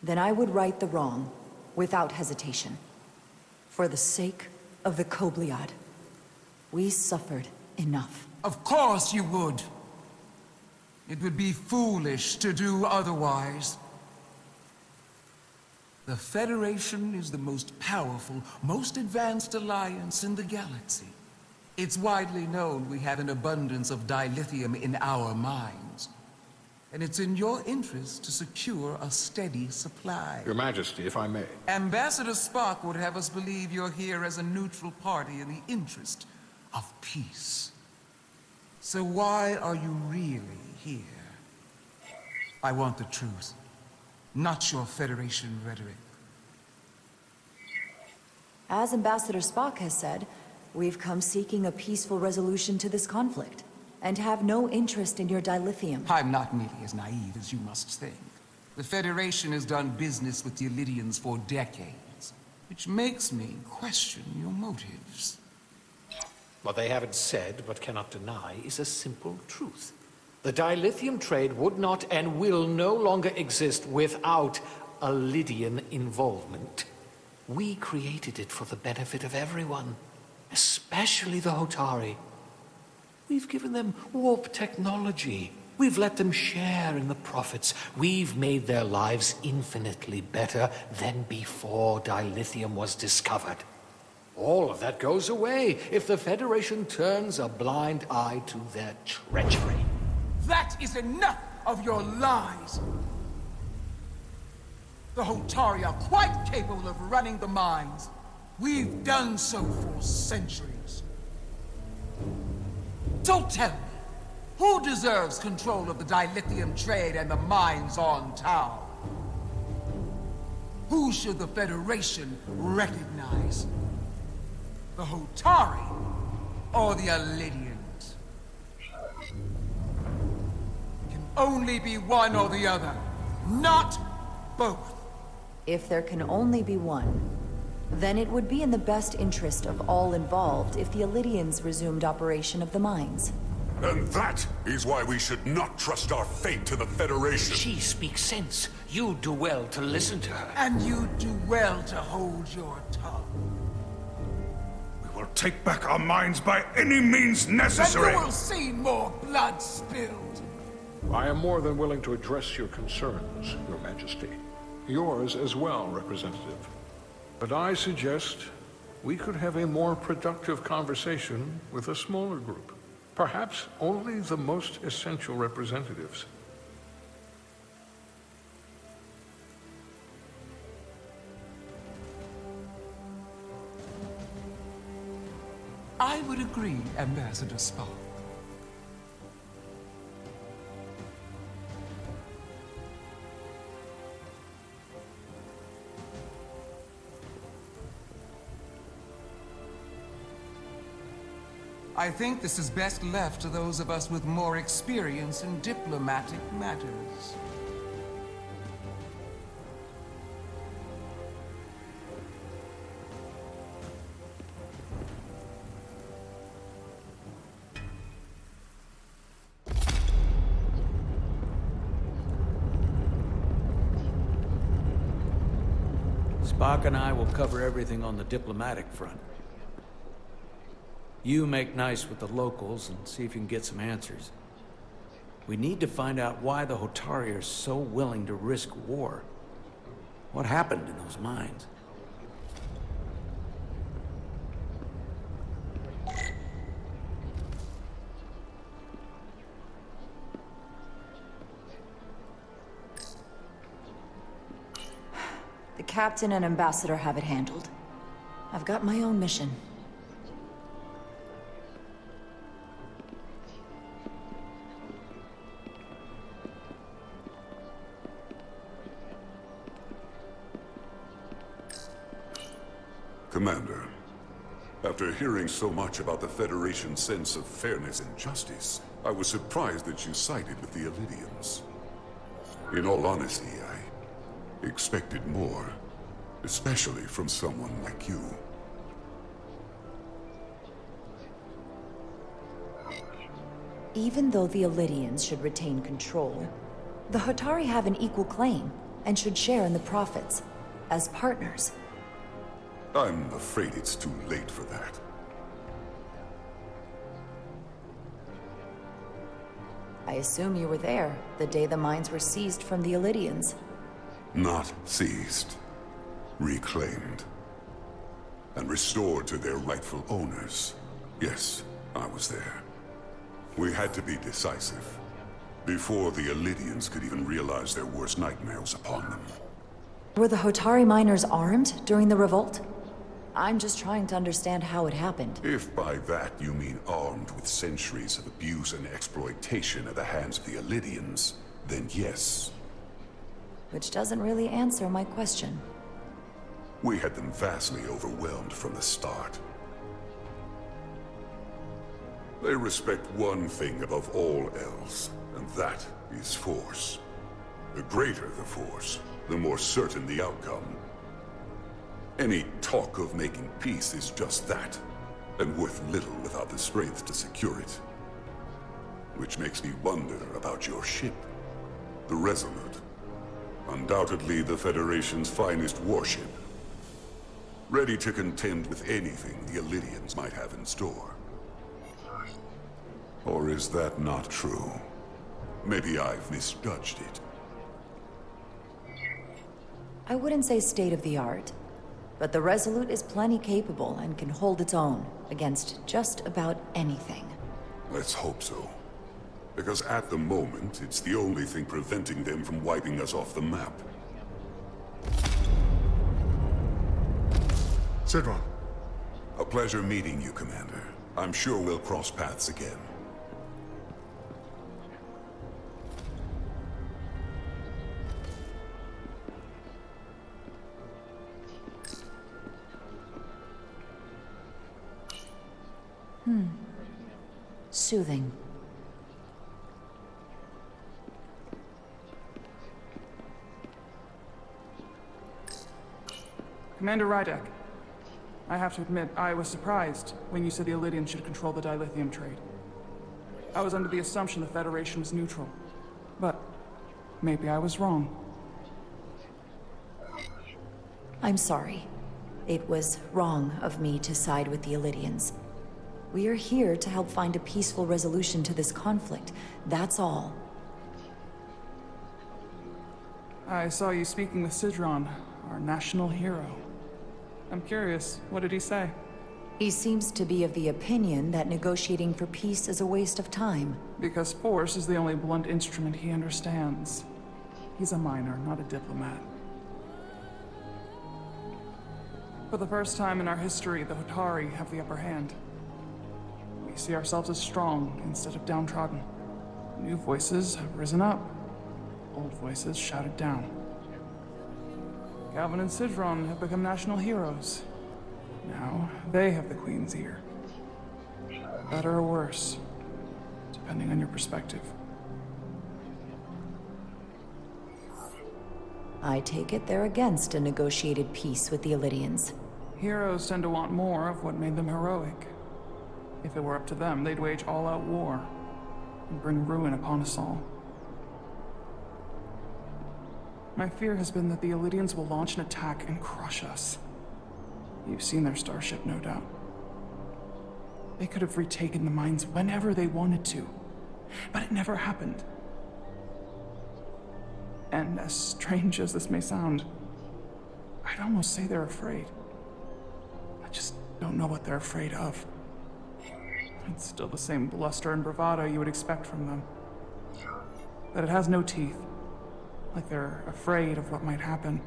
then I would right the wrong without hesitation. For the sake of the Kobliad, we suffered enough. Of course you would. It would be foolish to do otherwise. The Federation is the most powerful, most advanced alliance in the galaxy. It's widely known we have an abundance of dilithium in our mines. And it's in your interest to secure a steady supply. Your Majesty, if I may. Ambassador Spock would have us believe you're here as a neutral party in the interest of peace. So why are you really here? I want the truth, not your Federation rhetoric. As Ambassador Spock has said, we've come seeking a peaceful resolution to this conflict, and have no interest in your dilithium. I'm not nearly as naive as you must think. The Federation has done business with the Alidians for decades, which makes me question your motives. What they haven't said, but cannot deny, is a simple truth. The dilithium trade would not and will no longer exist without Alidian involvement. We created it for the benefit of everyone, especially the Hotari. We've given them warp technology. We've let them share in the profits. We've made their lives infinitely better than before dilithium was discovered. All of that goes away if the Federation turns a blind eye to their treachery. That is enough of your lies! The Hotari are quite capable of running the mines. We've done so for centuries. So tell me, who deserves control of the dilithium trade and the mines on Tau? Who should the Federation recognize? The Hotari or the Alidians? Can only be one or the other, not both. If there can only be one, then it would be in the best interest of all involved if the Alidians resumed operation of the mines. And that is why we should not trust our fate to the Federation. She speaks sense. You do well to listen to her. And you do well to hold your tongue. We will take back our minds by any means necessary. And you will see more blood spilled. I am more than willing to address your concerns, Your Majesty. Yours as well, Representative. But I suggest we could have a more productive conversation with a smaller group. Perhaps only the most essential representatives. I would agree, Ambassador Spock. I think this is best left to those of us with more experience in diplomatic matters. Spock and I will cover everything on the diplomatic front. You make nice with the locals and see if you can get some answers. We need to find out why the Hotari are so willing to risk war. What happened in those mines? The captain and ambassador have it handled. I've got my own mission. Commander, after hearing so much about the Federation's sense of fairness and justice, I was surprised that you sided with the Alidians. In all honesty, I expected more, especially from someone like you. Even though the Alidians should retain control, the Hotari have an equal claim and should share in the profits, as partners. I'm afraid it's too late for that. I assume you were there the day the mines were seized from the Alidians. Not seized. Reclaimed. And restored to their rightful owners. Yes, I was there. We had to be decisive. Before the Alidians could even realize their worst nightmares upon them. Were the Hotari miners armed during the revolt? I'm just trying to understand how it happened. If by that you mean armed with centuries of abuse and exploitation at the hands of the Alidians, then yes. Which doesn't really answer my question. We had them vastly overwhelmed from the start. They respect one thing above all else, and that is force. The greater the force, the more certain the outcome. Any talk of making peace is just that, and worth little without the strength to secure it. Which makes me wonder about your ship, the Resolute. Undoubtedly the Federation's finest warship. Ready to contend with anything the Alidians might have in store. Or is that not true? Maybe I've misjudged it. I wouldn't say state-of-the-art, but the Resolute is plenty capable and can hold its own against just about anything. Let's hope so. Because at the moment, it's the only thing preventing them from wiping us off the map. Sidron. A pleasure meeting you, Commander. I'm sure we'll cross paths again. Soothing. Commander Rydek, I have to admit, I was surprised when you said the Illidians should control the dilithium trade. I was under the assumption the Federation was neutral, but maybe I was wrong. I'm sorry. It was wrong of me to side with the Illidians. We are here to help find a peaceful resolution to this conflict. That's all. I saw you speaking with Sidron, our national hero. I'm curious, what did he say? He seems to be of the opinion that negotiating for peace is a waste of time. Because force is the only blunt instrument he understands. He's a miner, not a diplomat. For the first time in our history, the Hotari have the upper hand. We see ourselves as strong instead of downtrodden. New voices have risen up. Old voices shouted down. Galvin and Sidron have become national heroes. Now, they have the Queen's ear. Better or worse, depending on your perspective. I take it they're against a negotiated peace with the Illidians. Heroes tend to want more of what made them heroic. If it were up to them, they'd wage all-out war and bring ruin upon us all. My fear has been that the Illidians will launch an attack and crush us. You've seen their starship, no doubt. They could have retaken the mines whenever they wanted to, but it never happened. And as strange as this may sound, I'd almost say they're afraid. I just don't know what they're afraid of. It's still the same bluster and bravado you would expect from them. But it has no teeth. Like they're afraid of what might happen.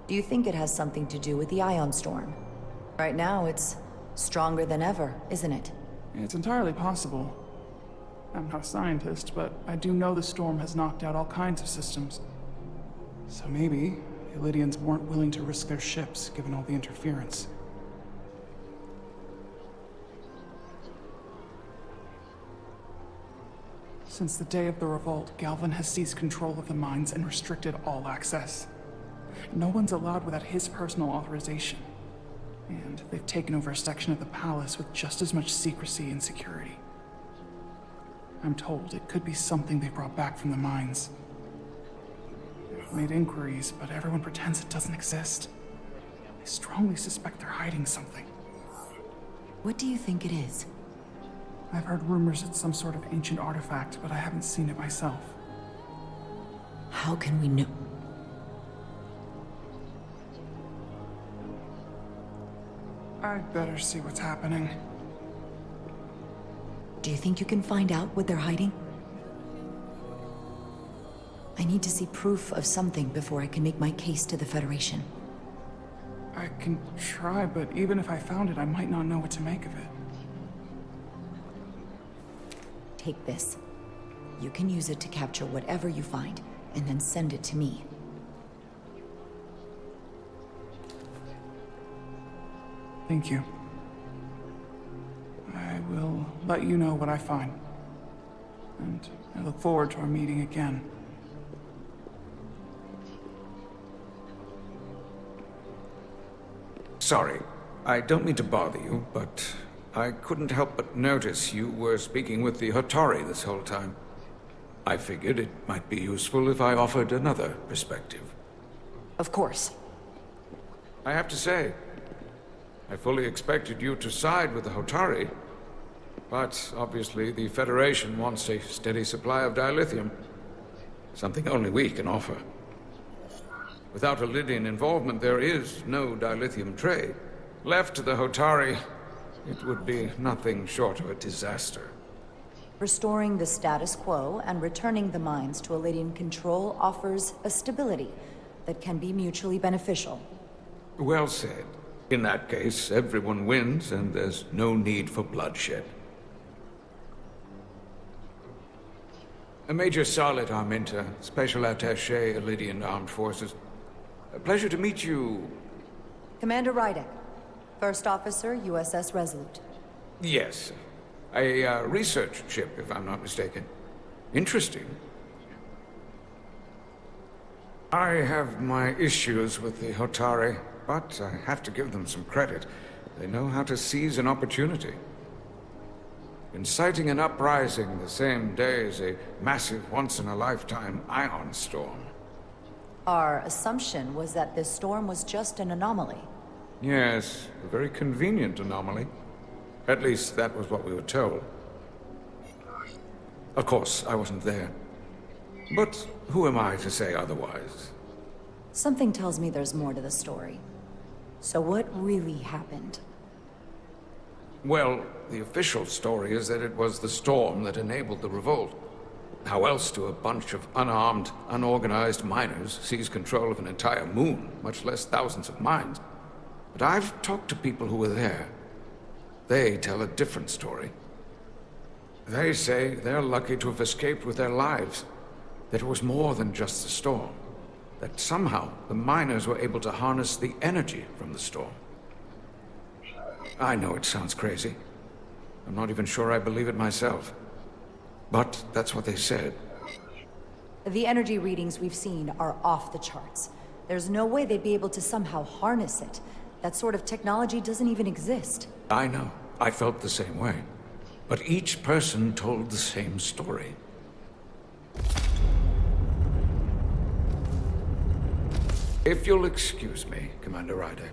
Do you think it has something to do with the ion storm? Right now, it's stronger than ever, isn't it? It's entirely possible. I'm not a scientist, but I do know the storm has knocked out all kinds of systems. So maybe the Illidians weren't willing to risk their ships, given all the interference. Since the day of the revolt, Galvin has seized control of the mines and restricted all access. No one's allowed without his personal authorization. And they've taken over a section of the palace with just as much secrecy and security. I'm told it could be something they brought back from the mines. I've made inquiries, but everyone pretends it doesn't exist. I strongly suspect they're hiding something. What do you think it is? I've heard rumors it's some sort of ancient artifact, but I haven't seen it myself. How can we know? I'd better see what's happening. Do you think you can find out what they're hiding? I need to see proof of something before I can make my case to the Federation. I can try, but even if I found it, I might not know what to make of it. Take this. You can use it to capture whatever you find, and then send it to me. Thank you. I will let you know what I find. And I look forward to our meeting again. Sorry, I don't mean to bother you, but I couldn't help but notice you were speaking with the Hotari this whole time. I figured it might be useful if I offered another perspective. Of course. I have to say, I fully expected you to side with the Hotari, but obviously the Federation wants a steady supply of dilithium, something only we can offer. Without Illidian involvement, there is no dilithium trade. Left to the Hotari, it would be nothing short of a disaster. Restoring the status quo and returning the mines to Illidian control offers a stability that can be mutually beneficial. Well said. In that case, everyone wins, and there's no need for bloodshed. Major Salit Arminta, Special Attaché, Illidian Armed Forces. A pleasure to meet you. Commander Rydek, First Officer, USS Resolute. Yes. A research ship, if I'm not mistaken. Interesting. I have my issues with the Hotari, but I have to give them some credit. They know how to seize an opportunity. Inciting an uprising the same day as a massive once-in-a-lifetime ion storm. Our assumption was that this storm was just an anomaly. Yes, a very convenient anomaly. At least that was what we were told. Of course, I wasn't there. But who am I to say otherwise? Something tells me there's more to the story. So what really happened? Well, the official story is that it was the storm that enabled the revolt. How else do a bunch of unarmed, unorganized miners seize control of an entire moon, much less thousands of mines? But I've talked to people who were there. They tell a different story. They say they're lucky to have escaped with their lives. That it was more than just the storm. That somehow the miners were able to harness the energy from the storm. I know it sounds crazy. I'm not even sure I believe it myself. But that's what they said. The energy readings we've seen are off the charts. There's no way they'd be able to somehow harness it. That sort of technology doesn't even exist. I know. I felt the same way. But each person told the same story. If you'll excuse me, Commander Ryder.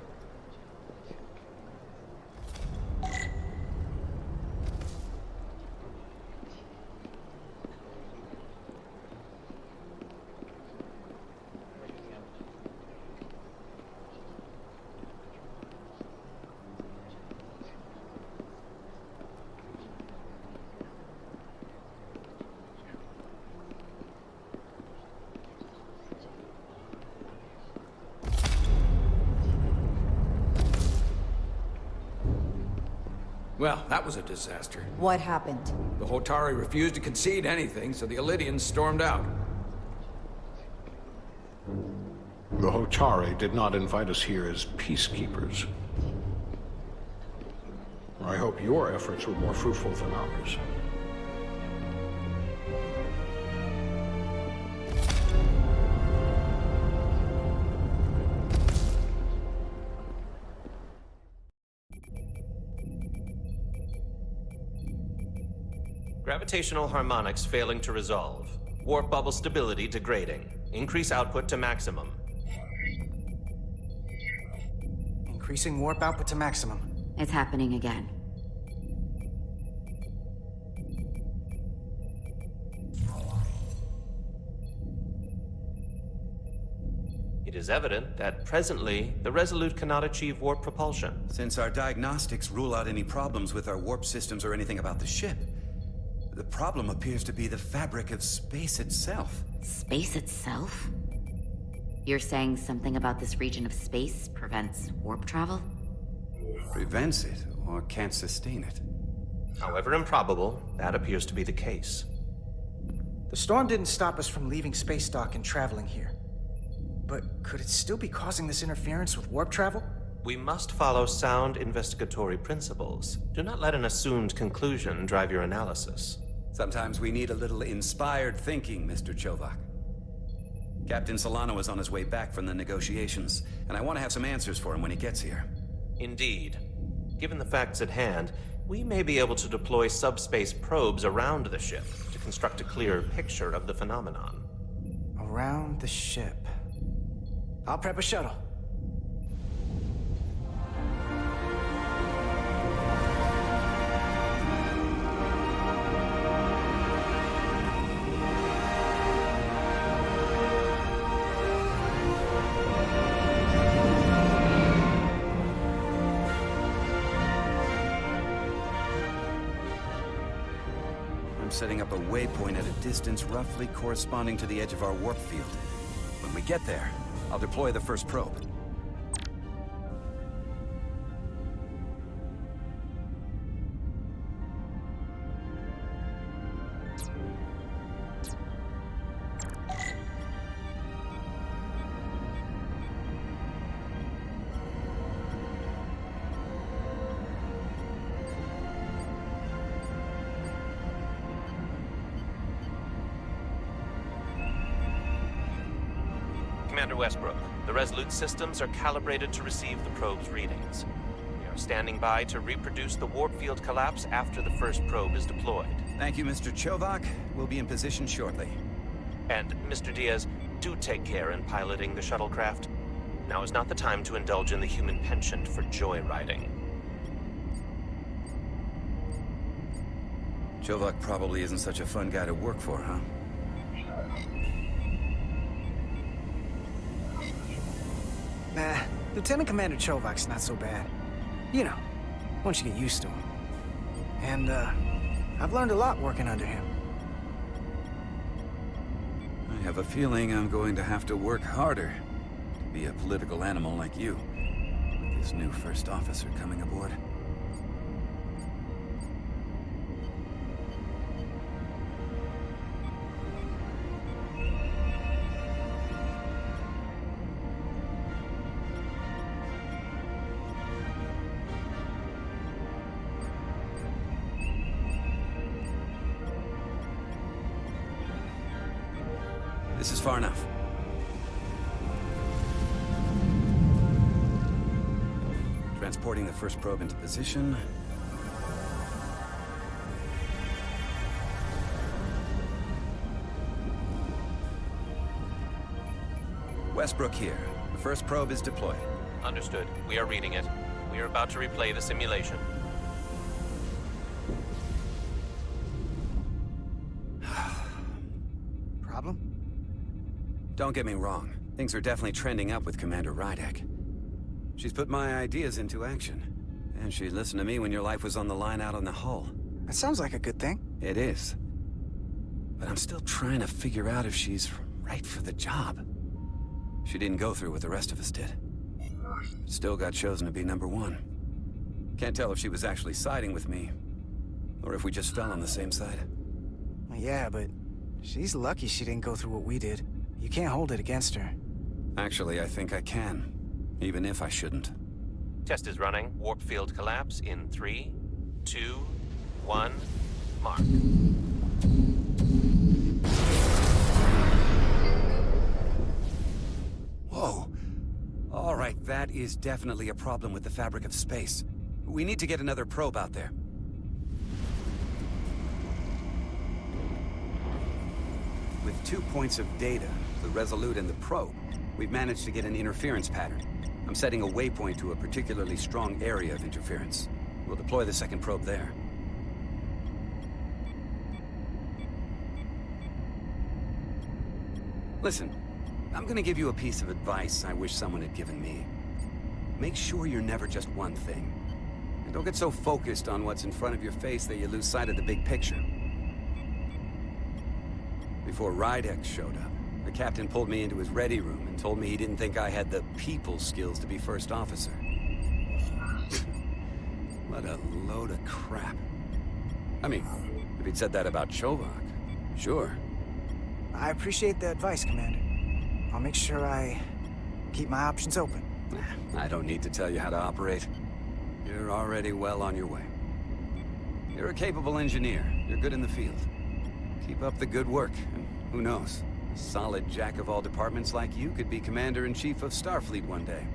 Well, that was a disaster. What happened? The Hotari refused to concede anything, so the Illidians stormed out. The Hotari did not invite us here as peacekeepers. I hope your efforts were more fruitful than ours. Gravitational harmonics failing to resolve. Warp bubble stability degrading. Increase output to maximum. Increasing warp output to maximum. It's happening again. It is evident that presently, the Resolute cannot achieve warp propulsion. Since our diagnostics rule out any problems with our warp systems or anything about the ship, the problem appears to be the fabric of space itself. Space itself? You're saying something about this region of space prevents warp travel? Prevents it, or can't sustain it. However improbable, that appears to be the case. The storm didn't stop us from leaving space dock and traveling here. But could it still be causing this interference with warp travel? We must follow sound investigatory principles. Do not let an assumed conclusion drive your analysis. Sometimes we need a little inspired thinking, Mr. Chovak. Captain Solano is on his way back from the negotiations, and I want to have some answers for him when he gets here. Indeed. Given the facts at hand, we may be able to deploy subspace probes around the ship to construct a clearer picture of the phenomenon. Around the ship. I'll prep a shuttle. Setting up a waypoint at a distance roughly corresponding to the edge of our warp field. When we get there, I'll deploy the first probe. Commander Westbrook, the Resolute systems are calibrated to receive the probe's readings. We are standing by to reproduce the warp field collapse after the first probe is deployed. Thank you, Mr. Chovak. We'll be in position shortly. And, Mr. Diaz, do take care in piloting the shuttlecraft. Now is not the time to indulge in the human penchant for joyriding. Chovak probably isn't such a fun guy to work for, huh? Nah, Lieutenant Commander Chovak's not so bad. You know, once you get used to him. And, I've learned a lot working under him. I have a feeling I'm going to have to work harder to be a political animal like you, with this new first officer coming aboard. This is far enough. Transporting the first probe into position. Westbrook here. The first probe is deployed. Understood. We are reading it. We are about to replay the simulation. Problem? Don't get me wrong. Things are definitely trending up with Commander Rydek. She's put my ideas into action. And she listened to me when your life was on the line out on the hull. That sounds like a good thing. It is. But I'm still trying to figure out if she's right for the job. She didn't go through what the rest of us did. Still got chosen to be #1. Can't tell if she was actually siding with me, or if we just fell on the same side. Yeah, but she's lucky she didn't go through what we did. You can't hold it against her. Actually, I think I can, even if I shouldn't. Test is running. Warp field collapse in 3, 2, 1, mark. Whoa. All right, that is definitely a problem with the fabric of space. We need to get another probe out there. With 2 points of data, the Resolute and the probe, we've managed to get an interference pattern. I'm setting a waypoint to a particularly strong area of interference. We'll deploy the second probe there. Listen, I'm gonna give you a piece of advice I wish someone had given me. Make sure you're never just one thing. And don't get so focused on what's in front of your face that you lose sight of the big picture. Before Rydek showed up, the captain pulled me into his ready room and told me he didn't think I had the people skills to be first officer. What a load of crap. I mean, if he'd said that about Chovak, sure. I appreciate the advice, Commander. I'll make sure I keep my options open. I don't need to tell you how to operate. You're already well on your way. You're a capable engineer. You're good in the field. Keep up the good work, and who knows? A solid jack of all departments like you could be Commander-in-Chief of Starfleet one day.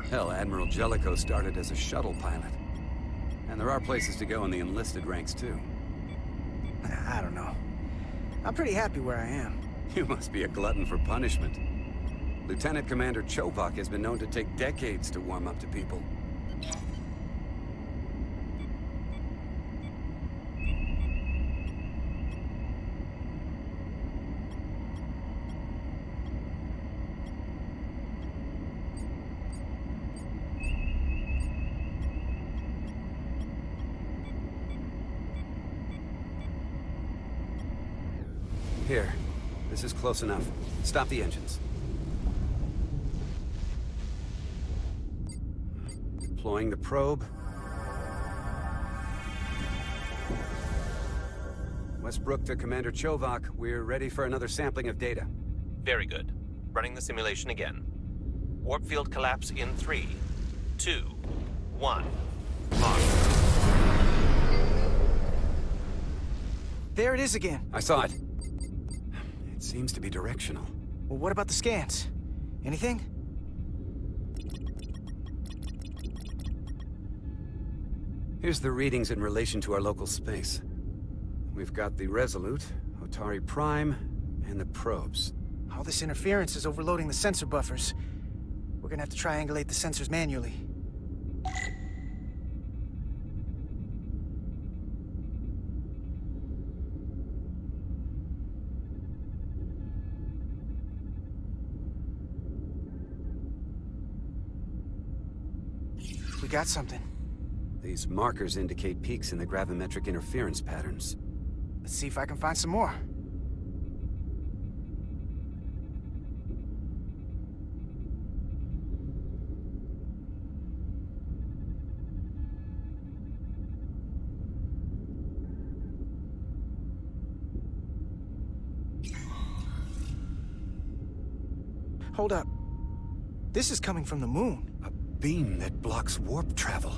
Hell, Admiral Jellicoe started as a shuttle pilot. And there are places to go in the enlisted ranks, too. I don't know. I'm pretty happy where I am. You must be a glutton for punishment. Lieutenant Commander Chovak has been known to take decades to warm up to people. Here. This is close enough. Stop the engines. Deploying the probe. Westbrook to Commander Chovak. We're ready for another sampling of data. Very good. Running the simulation again. Warp field collapse in 3, 2, 1. Mark. There it is again. I saw it. It seems to be directional. Well, what about the scans? Anything? Here's the readings in relation to our local space. We've got the Resolute, Hotari Prime, and the probes. All this interference is overloading the sensor buffers. We're gonna have to triangulate the sensors manually. We got something. These markers indicate peaks in the gravimetric interference patterns. Let's see if I can find some more. Hold up. This is coming from the moon. A beam that blocks warp travel.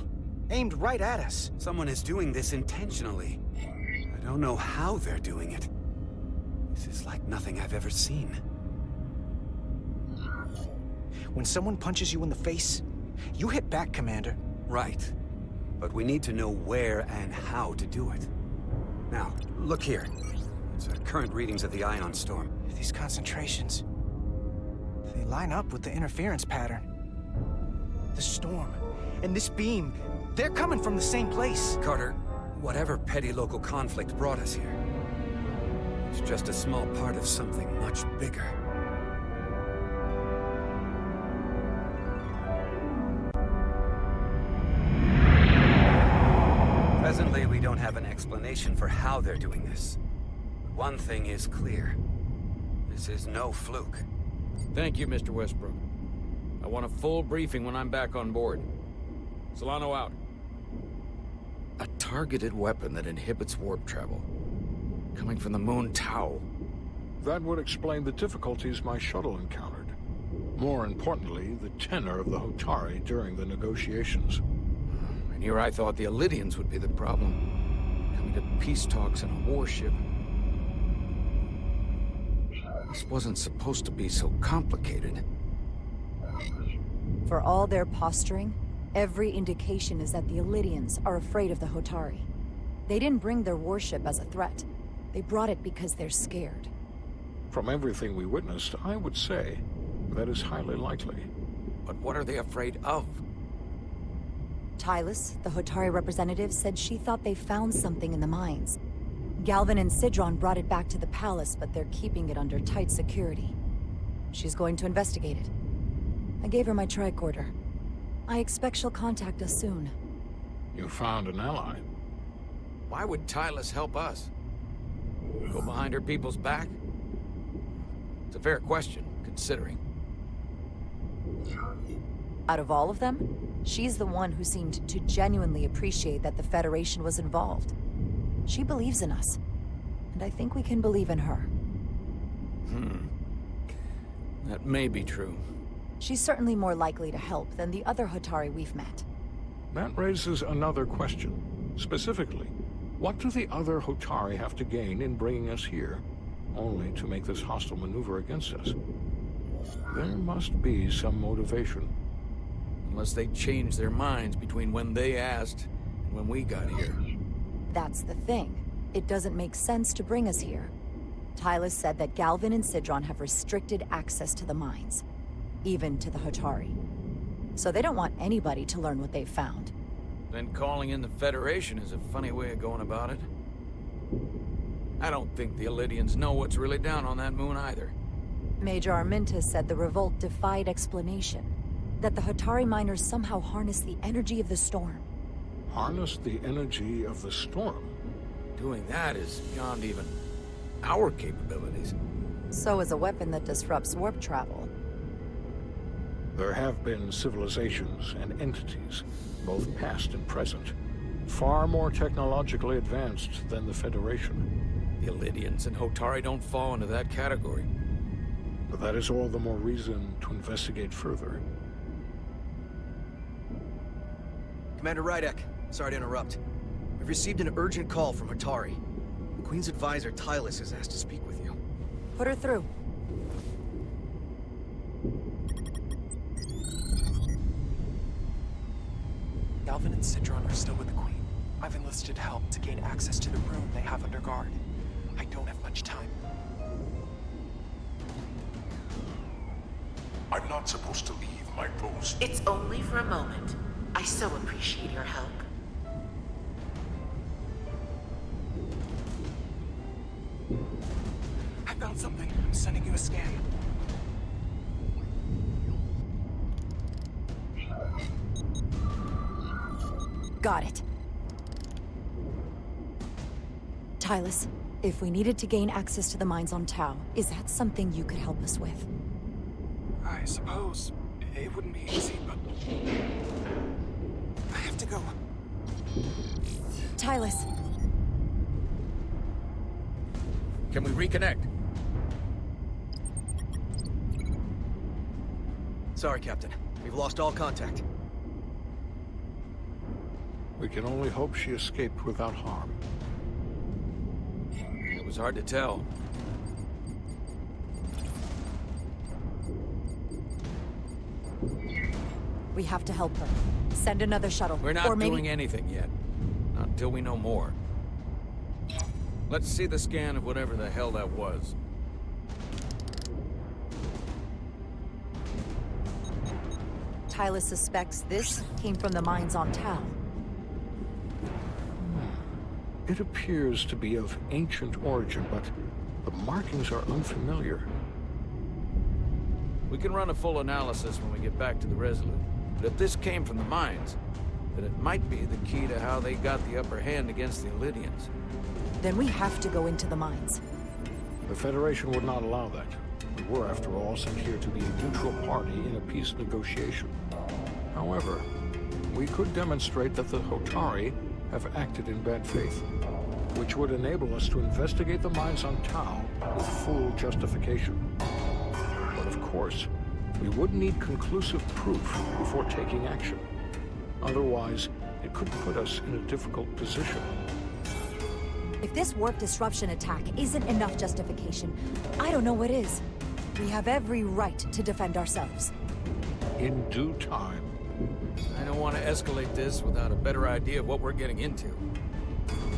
Aimed right at us. Someone is doing this intentionally. I don't know how they're doing it. This is like nothing I've ever seen. When someone punches you in the face, you hit back, Commander. Right. But we need to know where and how to do it. Now, look here. It's our current readings of the ion storm. These concentrations... they line up with the interference pattern. The storm and this beam, they're coming from the same place. Carter, whatever petty local conflict brought us here, it's just a small part of something much bigger. Presently, we don't have an explanation for how they're doing this. One thing is clear. This is no fluke. Thank you, Mr. Westbrook. I want a full briefing when I'm back on board. Solano out. A targeted weapon that inhibits warp travel. Coming from the moon Tau. That would explain the difficulties my shuttle encountered. More importantly, the tenor of the Hotari during the negotiations. And here I thought the Illidians would be the problem. Coming to peace talks in a warship. This wasn't supposed to be so complicated. For all their posturing, every indication is that the Illidians are afraid of the Hotari. They didn't bring their warship as a threat. They brought it because they're scared. From everything we witnessed, I would say that is highly likely. But what are they afraid of? Tylus, the Hotari representative, said she thought they found something in the mines. Galvin and Sidron brought it back to the palace, but they're keeping it under tight security. She's going to investigate it. I gave her my tricorder. I expect she'll contact us soon. You found an ally. Why would Tylus help us? Go behind her people's back? It's a fair question, considering. Out of all of them, she's the one who seemed to genuinely appreciate that the Federation was involved. She believes in us, and I think we can believe in her. That may be true. She's certainly more likely to help than the other Hotari we've met. That raises another question. Specifically, what do the other Hotari have to gain in bringing us here, only to make this hostile maneuver against us? There must be some motivation. Unless they changed their minds between when they asked and when we got here. That's the thing. It doesn't make sense to bring us here. Tylus said that Galvin and Sidron have restricted access to the mines, even to the Hotari. So they don't want anybody to learn what they've found. Then calling in the Federation is a funny way of going about it. I don't think the Illidians know what's really down on that moon either. Major Arminta said the revolt defied explanation. That the Hotari miners somehow harness the energy of the storm. Harness the energy of the storm? Doing that is beyond even our capabilities. So is a weapon that disrupts warp travel. There have been civilizations and entities, both past and present, far more technologically advanced than the Federation. The Illidians and Hotari don't fall into that category. But that is all the more reason to investigate further. Commander Rydek, sorry to interrupt. We've received an urgent call from Hotari. The Queen's advisor, Tylus, has asked to speak with you. Put her through. Galvin and Citron are still with the Queen. I've enlisted help to gain access to the room they have under guard. I don't have much time. I'm not supposed to leave my post. It's only for a moment. I so appreciate your help. I found something. I'm sending you a scan. Got it. Tylus, if we needed to gain access to the mines on Tau, is that something you could help us with? I suppose it wouldn't be easy, but I have to go. Tylus. Can we reconnect? Sorry, Captain. We've lost all contact. We can only hope she escaped without harm. It was hard to tell. We have to help her. Send another shuttle. We're not or maybe... doing anything yet. Not until we know more. Let's see the scan of whatever the hell that was. Tylus suspects this came from the mines on Tau. It appears to be of ancient origin, but the markings are unfamiliar. We can run a full analysis when we get back to the Resolute. But if this came from the mines, then it might be the key to how they got the upper hand against the Illydians. Then we have to go into the mines. The Federation would not allow that. We were, after all, sent here to be a neutral party in a peace negotiation. However, we could demonstrate that the Hotari have acted in bad faith, which would enable us to investigate the mines on Tau with full justification. But of course, we would need conclusive proof before taking action. Otherwise, it could put us in a difficult position. If this warp disruption attack isn't enough justification, I don't know what is. We have every right to defend ourselves. In due time. I don't want to escalate this without a better idea of what we're getting into.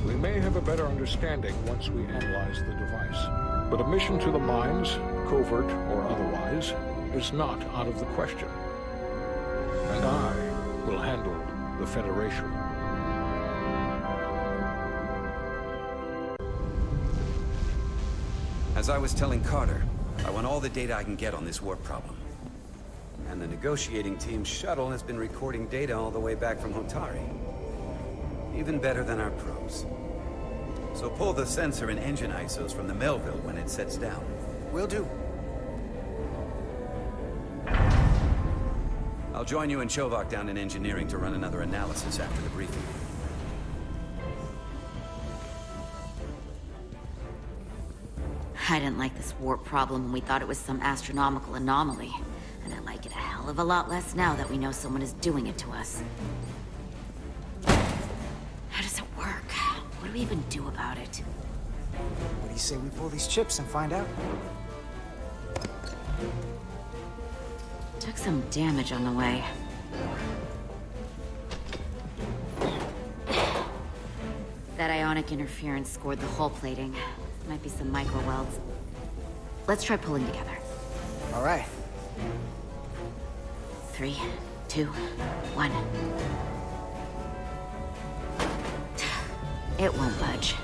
We may have a better understanding once we analyze the device. But a mission to the mines, covert or otherwise, is not out of the question. And I will handle the Federation. As I was telling Carter, I want all the data I can get on this warp problem. And the negotiating team's shuttle has been recording data all the way back from Hotari. Even better than our probes. So pull the sensor and engine ISOs from the Melville when it sets down. Will do. I'll join you and Chovok down in engineering to run another analysis after the briefing. I didn't like this warp problem when we thought it was some astronomical anomaly. And I like it a hell of a lot less now that we know someone is doing it to us. How does it work? What do we even do about it? What do you say we pull these chips and find out? Took some damage on the way. That ionic interference scored the hull plating. Might be some micro welds. Let's try pulling together. All right. 3, 2, 1. It won't budge.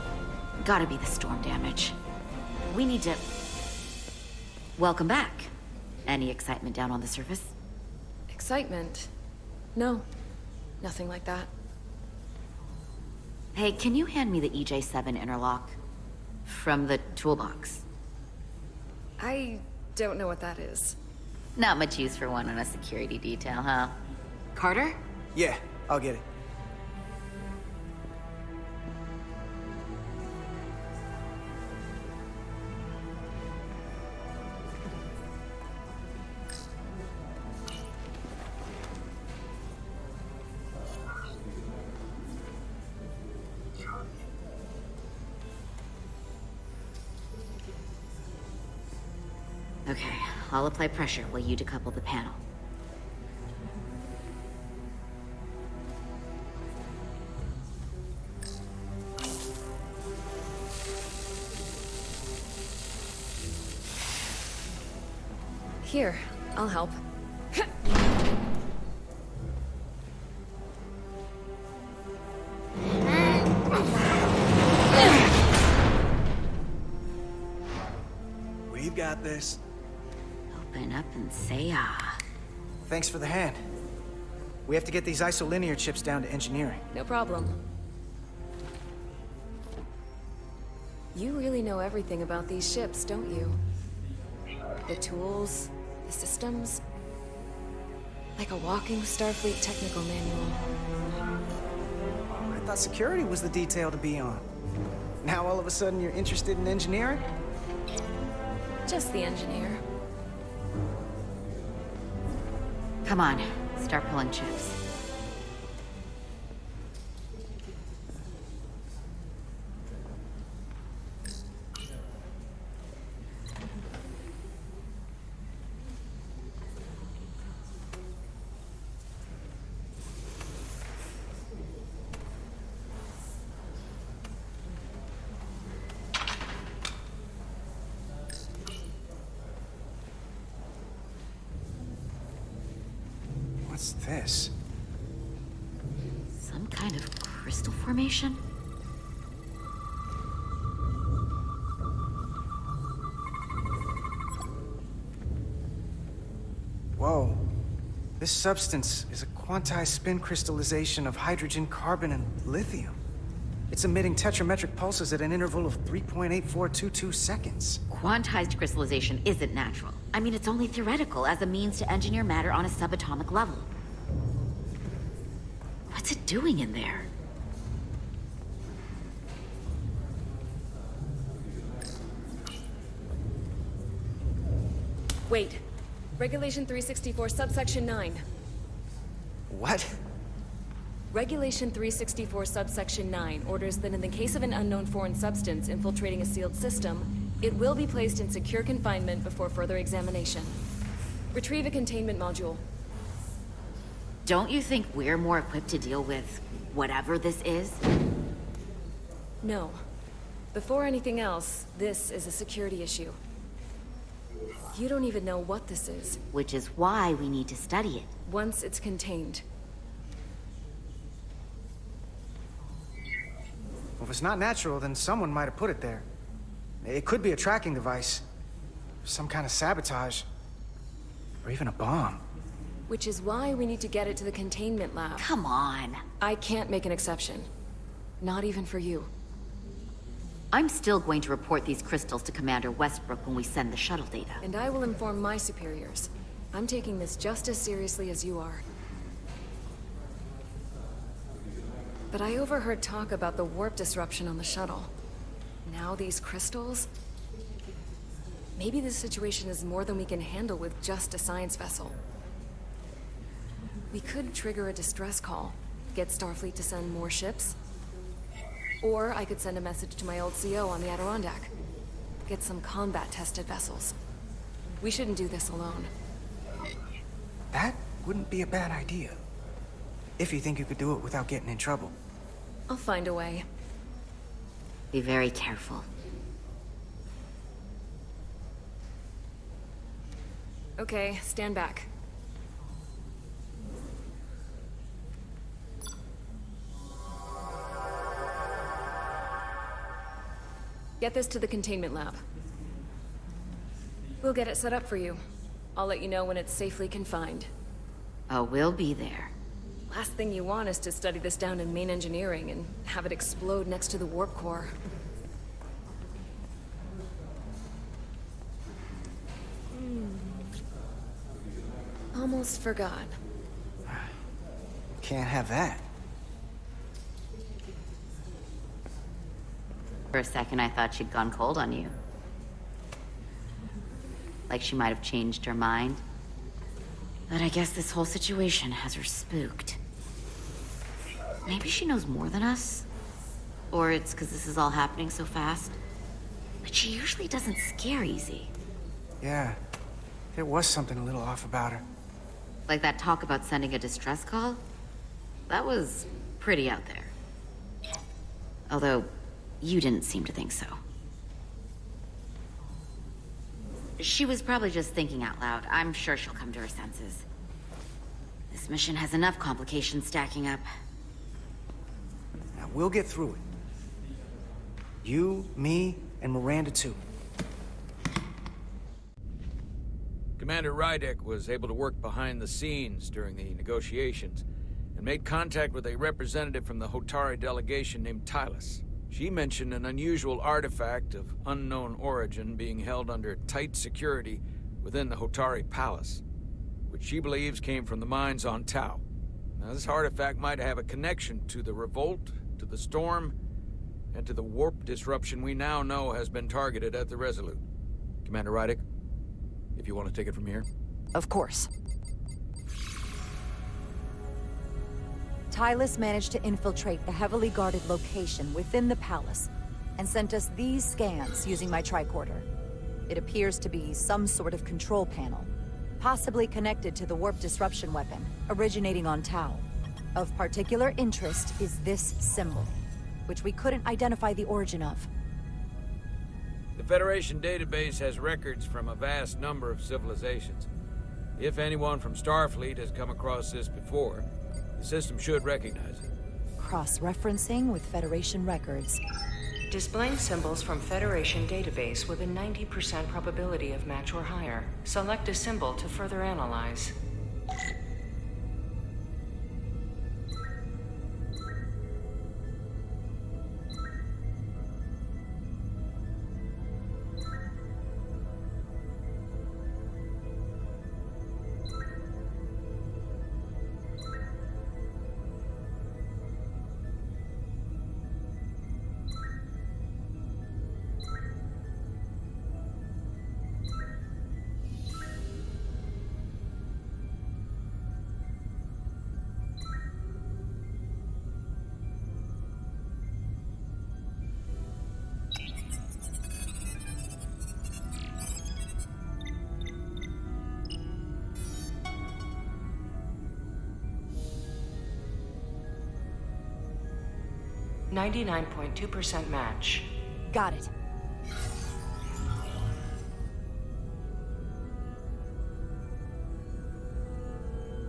Gotta be the storm damage. We need to... Welcome back. Any excitement down on the surface? Excitement? No. Nothing like that. Hey, can you hand me the EJ7 interlock? From the toolbox. I don't know what that is. Not much use for one on a security detail, huh? Carter? Yeah, I'll get it. Okay, I'll apply pressure while you decouple the panel. Here, I'll help. We've got this. Open up and say ah. Thanks for the hand. We have to get these isolinear chips down to engineering. No problem. You really know everything about these ships, don't you? The tools, the systems. Like a walking Starfleet technical manual. I thought security was the detail to be on. Now all of a sudden you're interested in engineering? Just the engineer. Come on, start pulling chips. What's this? Some kind of crystal formation? Whoa. This substance is a quantized spin crystallization of hydrogen, carbon, and lithium. It's emitting tetrametric pulses at an interval of 3.8422 seconds. Quantized crystallization isn't natural. I mean, it's only theoretical as a means to engineer matter on a subatomic level. What's it doing in there? Wait. Regulation 364, subsection 9. What? Regulation 364, subsection 9 orders that in the case of an unknown foreign substance infiltrating a sealed system, it will be placed in secure confinement before further examination. Retrieve a containment module. Don't you think we're more equipped to deal with whatever this is? No. Before anything else, this is a security issue. You don't even know what this is. Which is why we need to study it. Once it's contained. Well, if it's not natural, then someone might have put it there. It could be a tracking device, some kind of sabotage, or even a bomb. Which is why we need to get it to the containment lab. Come on. I can't make an exception. Not even for you. I'm still going to report these crystals to Commander Westbrook when we send the shuttle data. And I will inform my superiors. I'm taking this just as seriously as you are. But I overheard talk about the warp disruption on the shuttle. Now these crystals? Maybe this situation is more than we can handle with just a science vessel. We could trigger a distress call, get Starfleet to send more ships. Or I could send a message to my old CO on the Adirondack. Get some combat-tested vessels. We shouldn't do this alone. That wouldn't be a bad idea. If you think you could do it without getting in trouble. I'll find a way. Be very careful. Okay, stand back. Get this to the containment lab. We'll get it set up for you. I'll let you know when it's safely confined. Oh, we'll be there. Last thing you want is to study this down in main engineering and have it explode next to the warp core. Almost forgot. Can't have that. For a second, I thought she'd gone cold on you. Like she might have changed her mind. But I guess this whole situation has her spooked. Maybe she knows more than us? Or it's because this is all happening so fast? But she usually doesn't scare easy. Yeah, there was something a little off about her. Like that talk about sending a distress call? That was pretty out there. Although, you didn't seem to think so. She was probably just thinking out loud. I'm sure she'll come to her senses. This mission has enough complications stacking up. Now, we'll get through it. You, me, and Miranda too. Commander Rydek was able to work behind the scenes during the negotiations and made contact with a representative from the Hotari delegation named Tylus. She mentioned an unusual artifact of unknown origin being held under tight security within the Hotari Palace, which she believes came from the mines on Tau. Now, this artifact might have a connection to the revolt, to the storm, and to the warp disruption we now know has been targeted at the Resolute. Commander Rydek, if you want to take it from here. Of course. Tylus managed to infiltrate the heavily guarded location within the palace and sent us these scans using my tricorder. It appears to be some sort of control panel, possibly connected to the warp disruption weapon originating on Tau. Of particular interest is this symbol, which we couldn't identify the origin of. The Federation database has records from a vast number of civilizations. If anyone from Starfleet has come across this before, the system should recognize it. Cross-referencing with Federation records. Displaying symbols from Federation database with a 90% probability of match or higher. Select a symbol to further analyze. .2% match. Got it.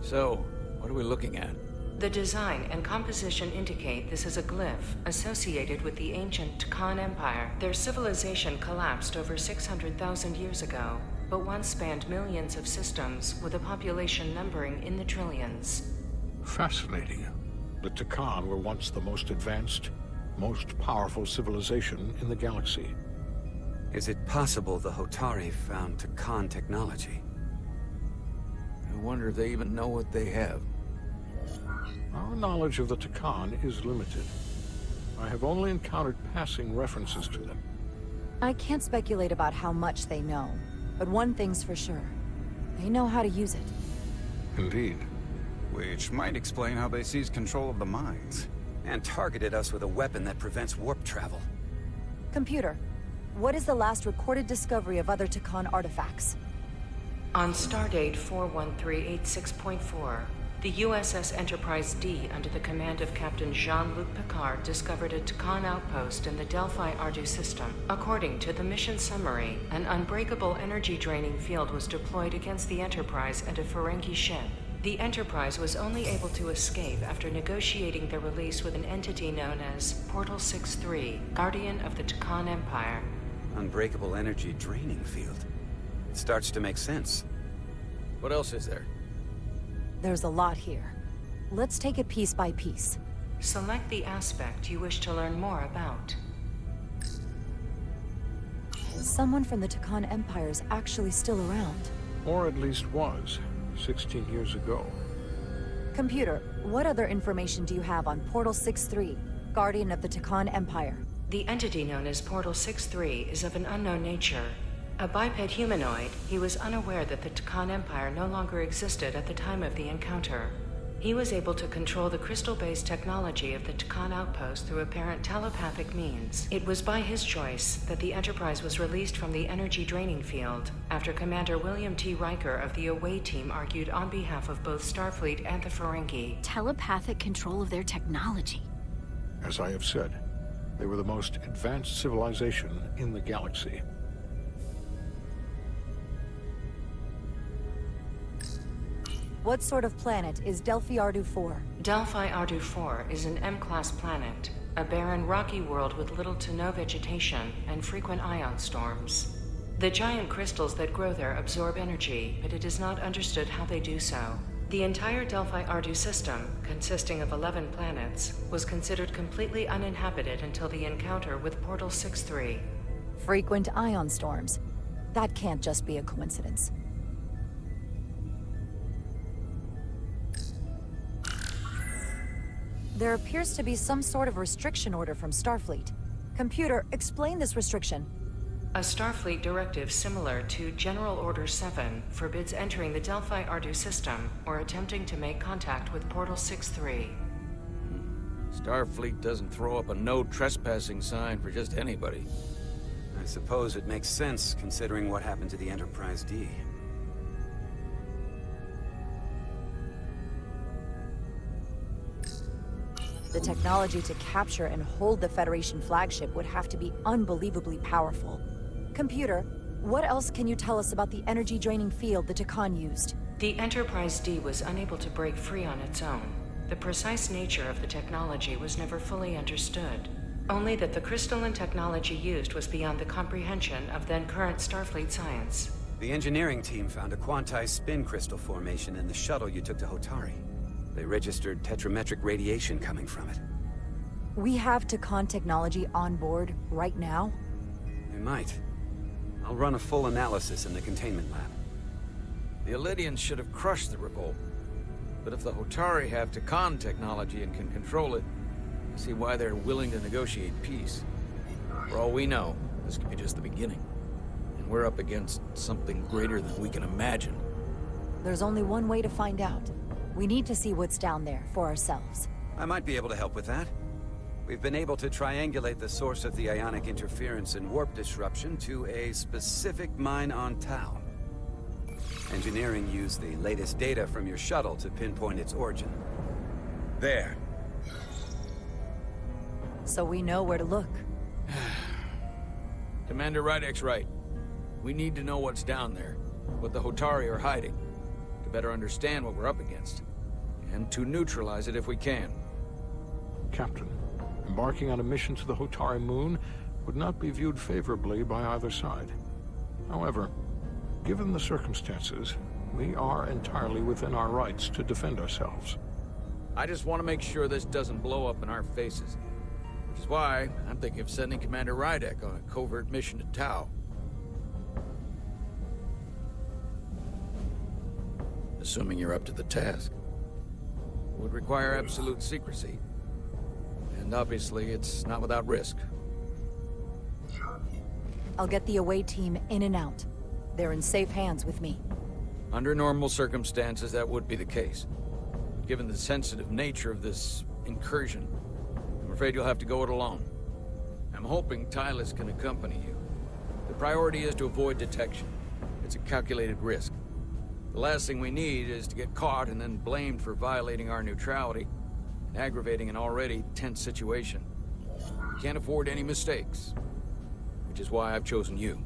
So, what are we looking at? The design and composition indicate this is a glyph associated with the ancient Tkon Empire. Their civilization collapsed over 600,000 years ago, but once spanned millions of systems with a population numbering in the trillions. Fascinating. The Tkon were once the most advanced, most powerful civilization in the galaxy. Is it possible the Hotari found Tkon technology? I wonder if they even know what they have. Our knowledge of the Tkon is limited. I have only encountered passing references to them. I can't speculate about how much they know, but one thing's for sure. They know how to use it. Indeed. Which might explain how they seized control of the mines. And targeted us with a weapon that prevents warp travel. Computer, what is the last recorded discovery of other Tkon artifacts? On Stardate 41386.4, the USS Enterprise D, under the command of Captain Jean-Luc Picard, discovered a Tkon outpost in the Delphi-Ardu system. According to the mission summary, an unbreakable energy-draining field was deployed against the Enterprise and a Ferengi ship. The Enterprise was only able to escape after negotiating their release with an entity known as Portal 63, Guardian of the Tkon Empire. Unbreakable energy draining field. It starts to make sense. What else is there? There's a lot here. Let's take it piece by piece. Select the aspect you wish to learn more about. Someone from the Tkon Empire is actually still around. Or at least was, 16 years ago. Computer, what other information do you have on Portal 63, Guardian of the Tkon Empire? The entity known as Portal 63 is of an unknown nature. A biped humanoid, he was unaware that the Tkon Empire no longer existed at the time of the encounter. He was able to control the crystal-based technology of the Tkon outpost through apparent telepathic means. It was by his choice that the Enterprise was released from the energy draining field after Commander William T. Riker of the Away Team argued on behalf of both Starfleet and the Ferengi. Telepathic control of their technology. As I have said, they were the most advanced civilization in the galaxy. What sort of planet is Delphi Ardu 4? Delphi Ardu 4 is an M-class planet, a barren rocky world with little to no vegetation and frequent ion storms. The giant crystals that grow there absorb energy, but it is not understood how they do so. The entire Delphi Ardu system, consisting of 11 planets, was considered completely uninhabited until the encounter with Portal 6-3. Frequent ion storms. That can't just be a coincidence. There appears to be some sort of restriction order from Starfleet. Computer, explain this restriction. A Starfleet directive similar to General Order 7 forbids entering the Delphi Ardu system or attempting to make contact with Portal 6-3. Starfleet doesn't throw up a no trespassing sign for just anybody. I suppose it makes sense, considering what happened to the Enterprise D. The technology to capture and hold the Federation flagship would have to be unbelievably powerful. Computer, what else can you tell us about the energy-draining field the Tkon used? The Enterprise D was unable to break free on its own. The precise nature of the technology was never fully understood. Only that the crystalline technology used was beyond the comprehension of then-current Starfleet science. The engineering team found a quantized spin crystal formation in the shuttle you took to Hotari. They registered tetrametric radiation coming from it. We have Tkon technology on board right now? We might. I'll run a full analysis in the containment lab. The Elydians should have crushed the revolt. But if the Hotari have Tkon technology and can control it, I see why they're willing to negotiate peace. For all we know, this could be just the beginning. And we're up against something greater than we can imagine. There's only one way to find out. We need to see what's down there for ourselves. I might be able to help with that. We've been able to triangulate the source of the ionic interference and warp disruption to a specific mine on Tau. Engineering used the latest data from your shuttle to pinpoint its origin. There. So we know where to look. Commander Rydek's right. We need to know what's down there, what the Hotari are hiding, to better understand what we're up against, and to neutralize it if we can. Captain, embarking on a mission to the Hotari moon would not be viewed favorably by either side. However, given the circumstances, we are entirely within our rights to defend ourselves. I just want to make sure this doesn't blow up in our faces. Which is why I'm thinking of sending Commander Rydek on a covert mission to Tau. Assuming you're up to the task. It would require absolute secrecy. And obviously, it's not without risk. I'll get the away team in and out. They're in safe hands with me. Under normal circumstances, that would be the case. But given the sensitive nature of this incursion, I'm afraid you'll have to go it alone. I'm hoping Tylus can accompany you. The priority is to avoid detection. It's a calculated risk. The last thing we need is to get caught and then blamed for violating our neutrality and aggravating an already tense situation. We can't afford any mistakes, which is why I've chosen you.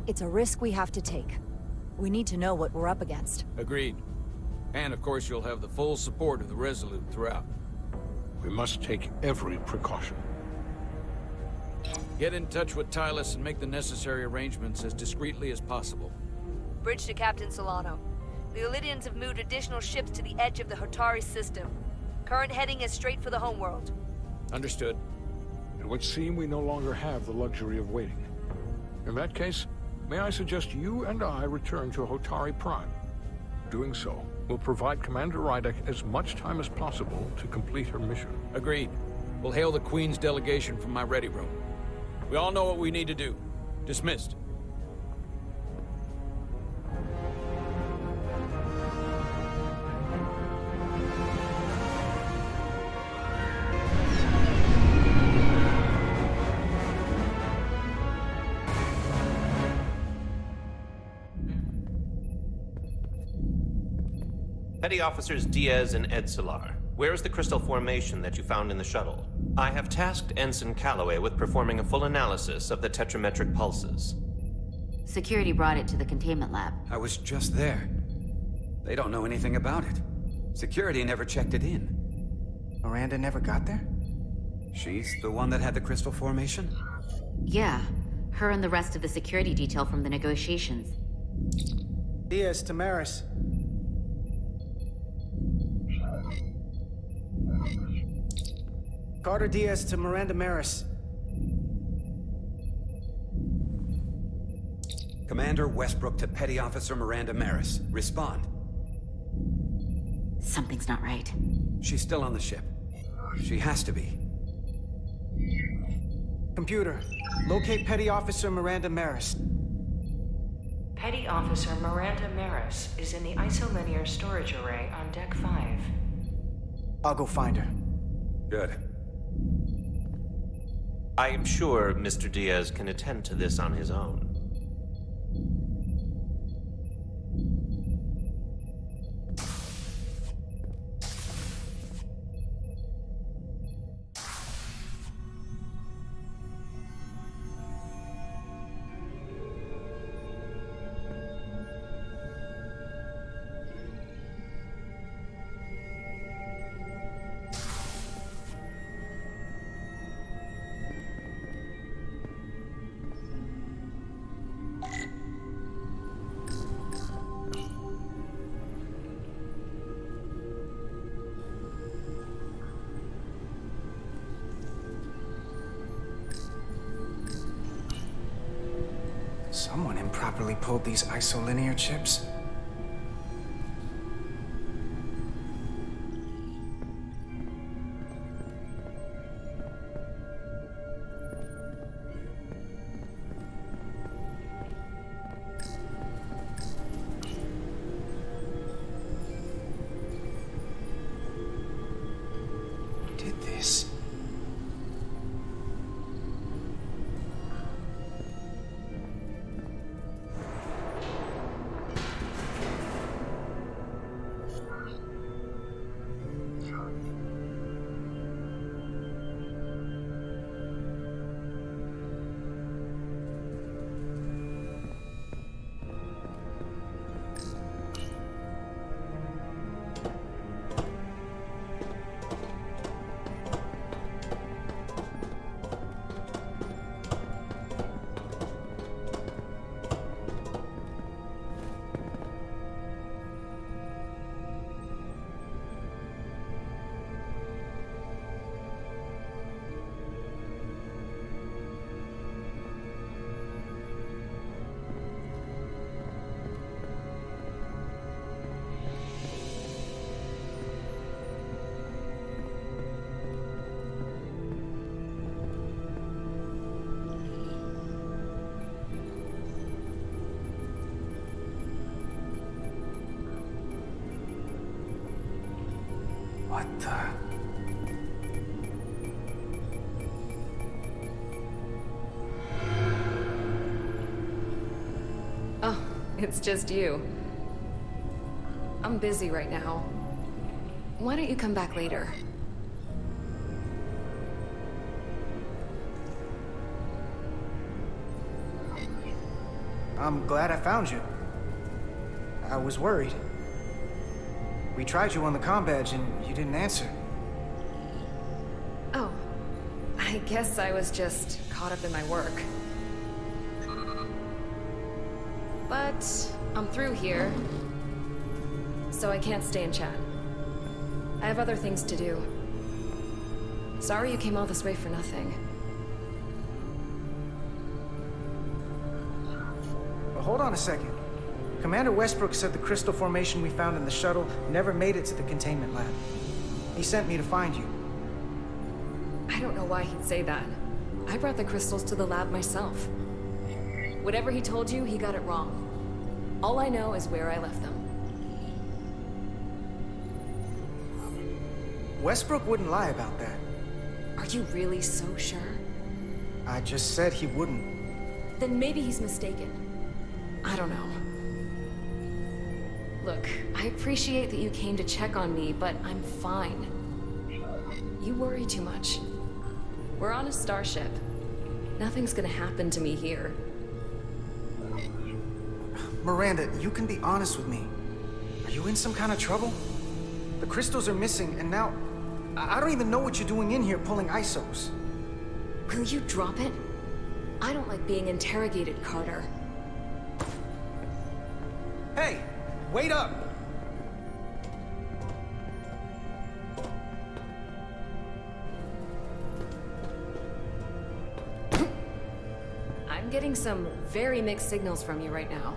It's a risk we have to take. We need to know what we're up against. Agreed. And of course you'll have the full support of the Resolute throughout. We must take every precaution. Get in touch with Tylus and make the necessary arrangements as discreetly as possible. Bridge to Captain Solano. The Elydians have moved additional ships to the edge of the Hotari system. Current heading is straight for the homeworld. Understood. It would seem we no longer have the luxury of waiting. In that case, may I suggest you and I return to Hotari Prime? Doing so will provide Commander Rydek as much time as possible to complete her mission. Agreed. We'll hail the Queen's delegation from my ready room. We all know what we need to do. Dismissed. Petty Officers Diaz and Edsolar, where is the crystal formation that you found in the shuttle? I have tasked Ensign Calloway with performing a full analysis of the tetrametric pulses. Security brought it to the containment lab. I was just there. They don't know anything about it. Security never checked it in. Miranda never got there? She's the one that had the crystal formation? Yeah, her and the rest of the security detail from the negotiations. Diaz, Tamaris. Carter Diaz to Miranda Maris. Commander Westbrook to Petty Officer Miranda Maris. Respond. Something's not right. She's still on the ship. She has to be. Computer, locate Petty Officer Miranda Maris. Petty Officer Miranda Maris is in the isolinear storage array on Deck 5. I'll go find her. Good. I am sure Mr. Diaz can attend to this on his own. Someone improperly pulled these isolinear chips. Did this? What the? Oh, it's just you. I'm busy right now. Why don't you come back later? I'm glad I found you. I was worried. We tried you on the comm badge and you didn't answer. Oh, I guess I was just caught up in my work. But I'm through here, so I can't stay and chat. I have other things to do. Sorry you came all this way for nothing. But hold on a second. Commander Westbrook said the crystal formation we found in the shuttle never made it to the containment lab. He sent me to find you. I don't know why he'd say that. I brought the crystals to the lab myself. Whatever he told you, he got it wrong. All I know is where I left them. Westbrook wouldn't lie about that. Are you really so sure? I just said he wouldn't. Then maybe he's mistaken. I don't know. Look, I appreciate that you came to check on me, but I'm fine. You worry too much. We're on a starship. Nothing's gonna happen to me here. Miranda, you can be honest with me. Are you in some kind of trouble? The crystals are missing, and now... I don't even know what you're doing in here pulling ISOs. Will you drop it? I don't like being interrogated, Carter. Hey, wait up! I'm getting some very mixed signals from you right now.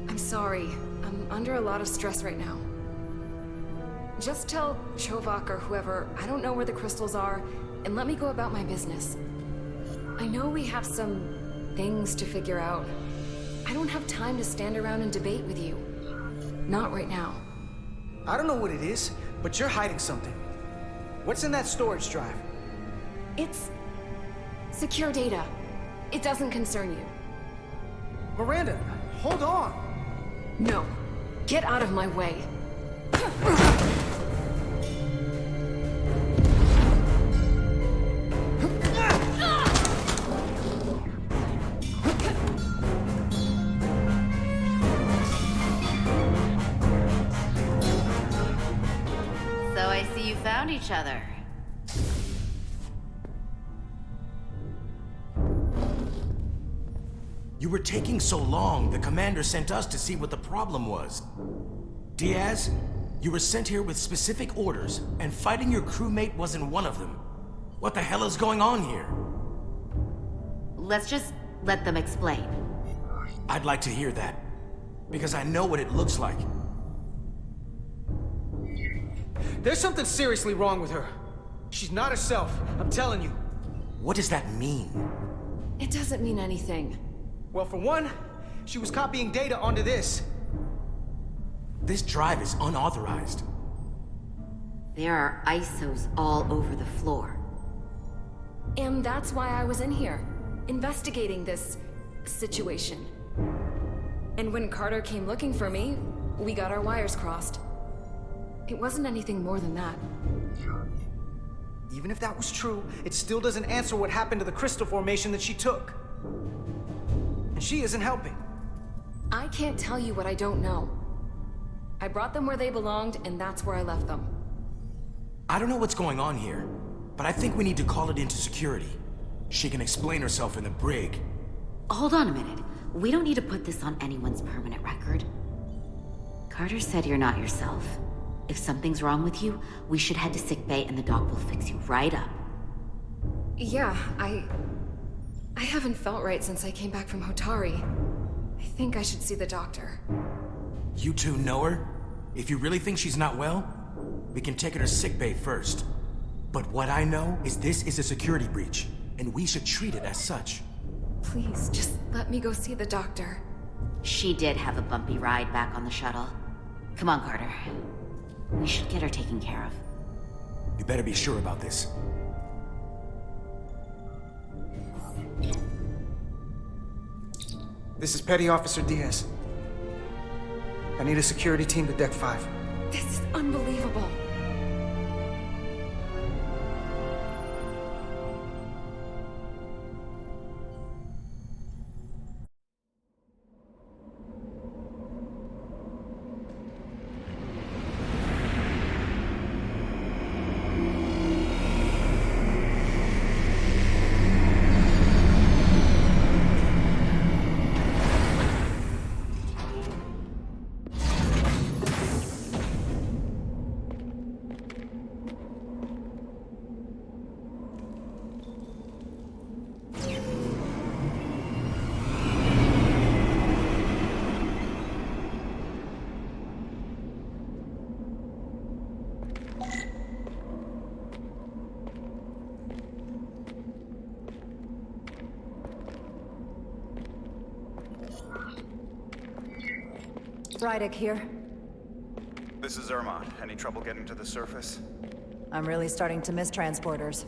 I'm sorry. I'm under a lot of stress right now. Just tell Chovok or whoever I don't know where the crystals are, and let me go about my business. I know we have some things to figure out. I don't have time to stand around and debate with you. Not right now. I don't know what it is, but you're hiding something. What's in that storage drive? It's secure data. It doesn't concern you. Miranda, hold on! No. Get out of my way. So I see you found each other. You were taking so long, the commander sent us to see what the problem was. Diaz, you were sent here with specific orders, and fighting your crewmate wasn't one of them. What the hell is going on here? Let's just let them explain. I'd like to hear that, because I know what it looks like. There's something seriously wrong with her. She's not herself, I'm telling you. What does that mean? It doesn't mean anything. Well, for one, she was copying data onto this. This drive is unauthorized. There are ISOs all over the floor. And that's why I was in here, investigating this situation. And when Carter came looking for me, we got our wires crossed. It wasn't anything more than that. Even if that was true, it still doesn't answer what happened to the crystal formation that she took. And she isn't helping. I can't tell you what I don't know. I brought them where they belonged, and that's where I left them. I don't know what's going on here, but I think we need to call it into security. She can explain herself in the brig. Hold on a minute. We don't need to put this on anyone's permanent record. Carter said you're not yourself. If something's wrong with you, we should head to sickbay and the doc will fix you right up. Yeah, I haven't felt right since I came back from Hotari. I think I should see the doctor. You two know her? If you really think she's not well, we can take her to sickbay first. But what I know is this is a security breach, and we should treat it as such. Please, just let me go see the doctor. She did have a bumpy ride back on the shuttle. Come on, Carter. We should get her taken care of. You better be sure about this. This is Petty Officer Diaz. I need a security team to Deck 5. This is unbelievable. Rydick here. This is Ermont. Any trouble getting to the surface? I'm really starting to miss transporters.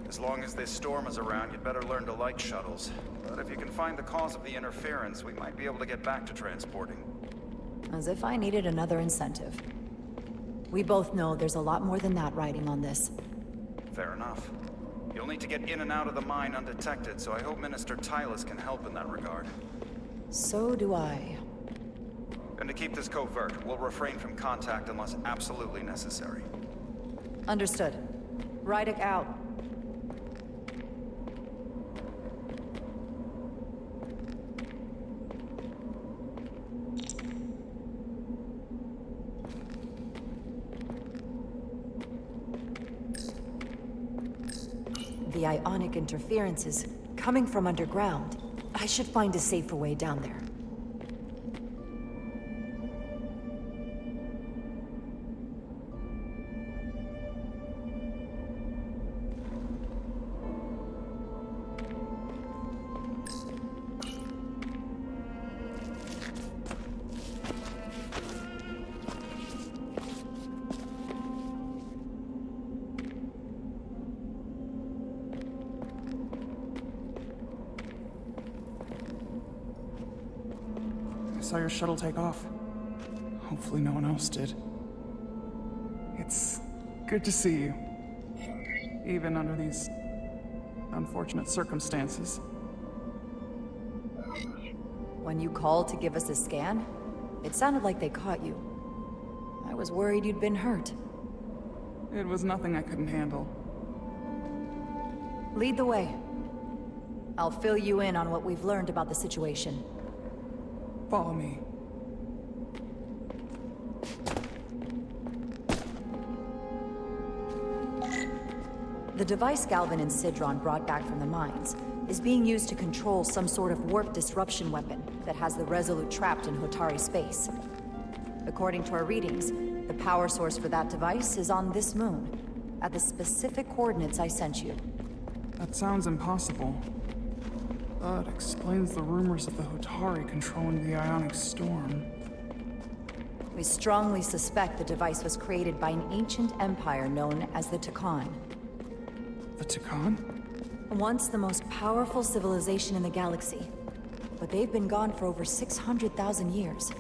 As long as this storm is around, you'd better learn to like shuttles. But if you can find the cause of the interference, we might be able to get back to transporting. As if I needed another incentive. We both know there's a lot more than that riding on this. Fair enough. You'll need to get in and out of the mine undetected, so I hope Minister Tylus can help in that regard. So do I. And to keep this covert, we'll refrain from contact unless absolutely necessary. Understood. Rydick out. The ionic interference is coming from underground. I should find a safer way down there. I saw your shuttle take off. Hopefully no one else did. It's good to see you. Even under these unfortunate circumstances. When you called to give us a scan, it sounded like they caught you. I was worried you'd been hurt. It was nothing I couldn't handle. Lead the way. I'll fill you in on what we've learned about the situation. Follow me. The device Galvin and Sidron brought back from the mines is being used to control some sort of warp disruption weapon that has the Resolute trapped in Hotari space. According to our readings, the power source for that device is on this moon, at the specific coordinates I sent you. That sounds impossible. That explains the rumors of the Hotari controlling the ionic storm. We strongly suspect the device was created by an ancient empire known as the Tkon. The Tkon? Once the most powerful civilization in the galaxy, but they've been gone for over 600,000 years.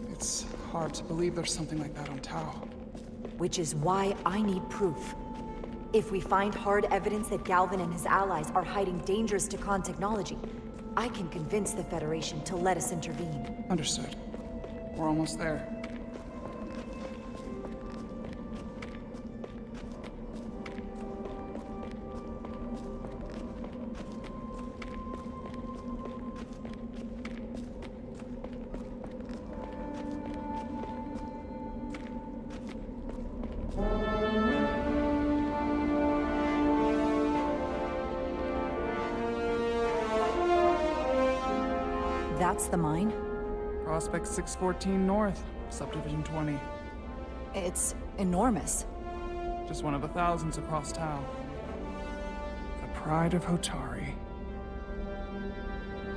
It's hard to believe there's something like that on Tau. Which is why I need proof. If we find hard evidence that Galvin and his allies are hiding dangerous Tkon technology, I can convince the Federation to let us intervene. Understood. We're almost there. That's the mine? Prospect 614 North, Subdivision 20. It's enormous. Just one of the thousands across Tau. The pride of Hotari.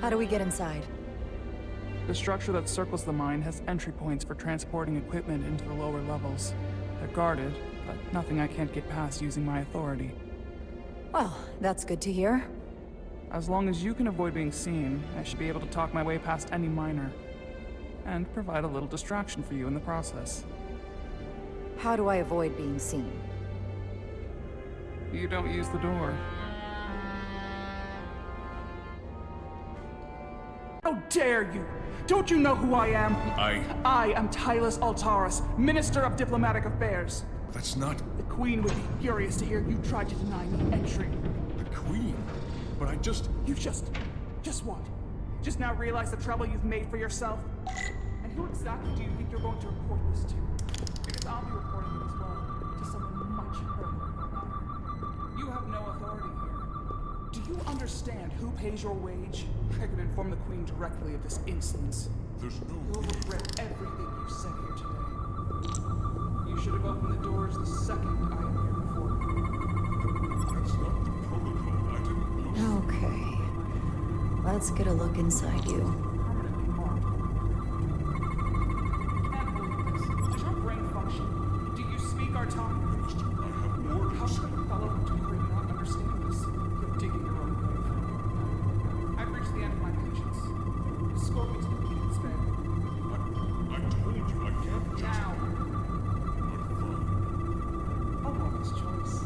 How do we get inside? The structure that circles the mine has entry points for transporting equipment into the lower levels. They're guarded, but nothing I can't get past using my authority. Well, that's good to hear. As long as you can avoid being seen, I should be able to talk my way past any miner. And provide a little distraction for you in the process. How do I avoid being seen? You don't use the door. How dare you! Don't you know who I am? I am Tylus Altaris, Minister of Diplomatic Affairs. That's not... The Queen would be furious to hear you tried to deny me entry. The Queen? But I just... You just what? Just now realize the trouble you've made for yourself? And who exactly do you think you're going to report this to? Because I'll be reporting it as well, to someone much further. You have no authority here. Do you understand who pays your wage? I can inform the Queen directly of this insolence. There's no... You'll regret everything you've said here today. You should have opened the doors the second I appeared before you. That's not the protocol. I didn't know... Okay. Let's get a look inside you. Does your brain function? Do you speak our tongue? Minister, I have orders. How could a fellow Hotari not understand this? You're digging your own grave. I've reached the end of my patience. Escort me to the Queen's bed. I told you I can't just... Now. But fine. A woman's choice.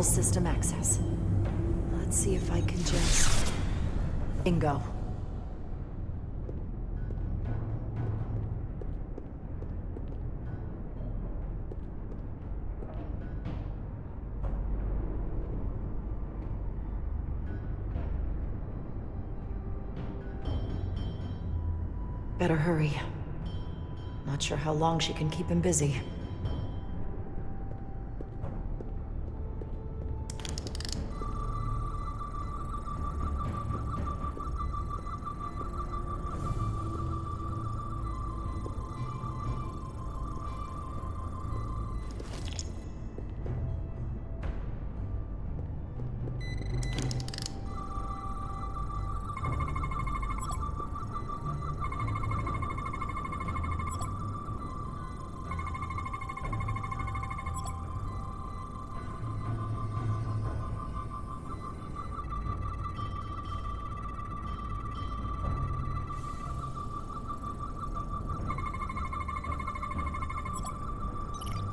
all system access. Let's see if I can just... Bingo. Better hurry. Not sure how long she can keep him busy.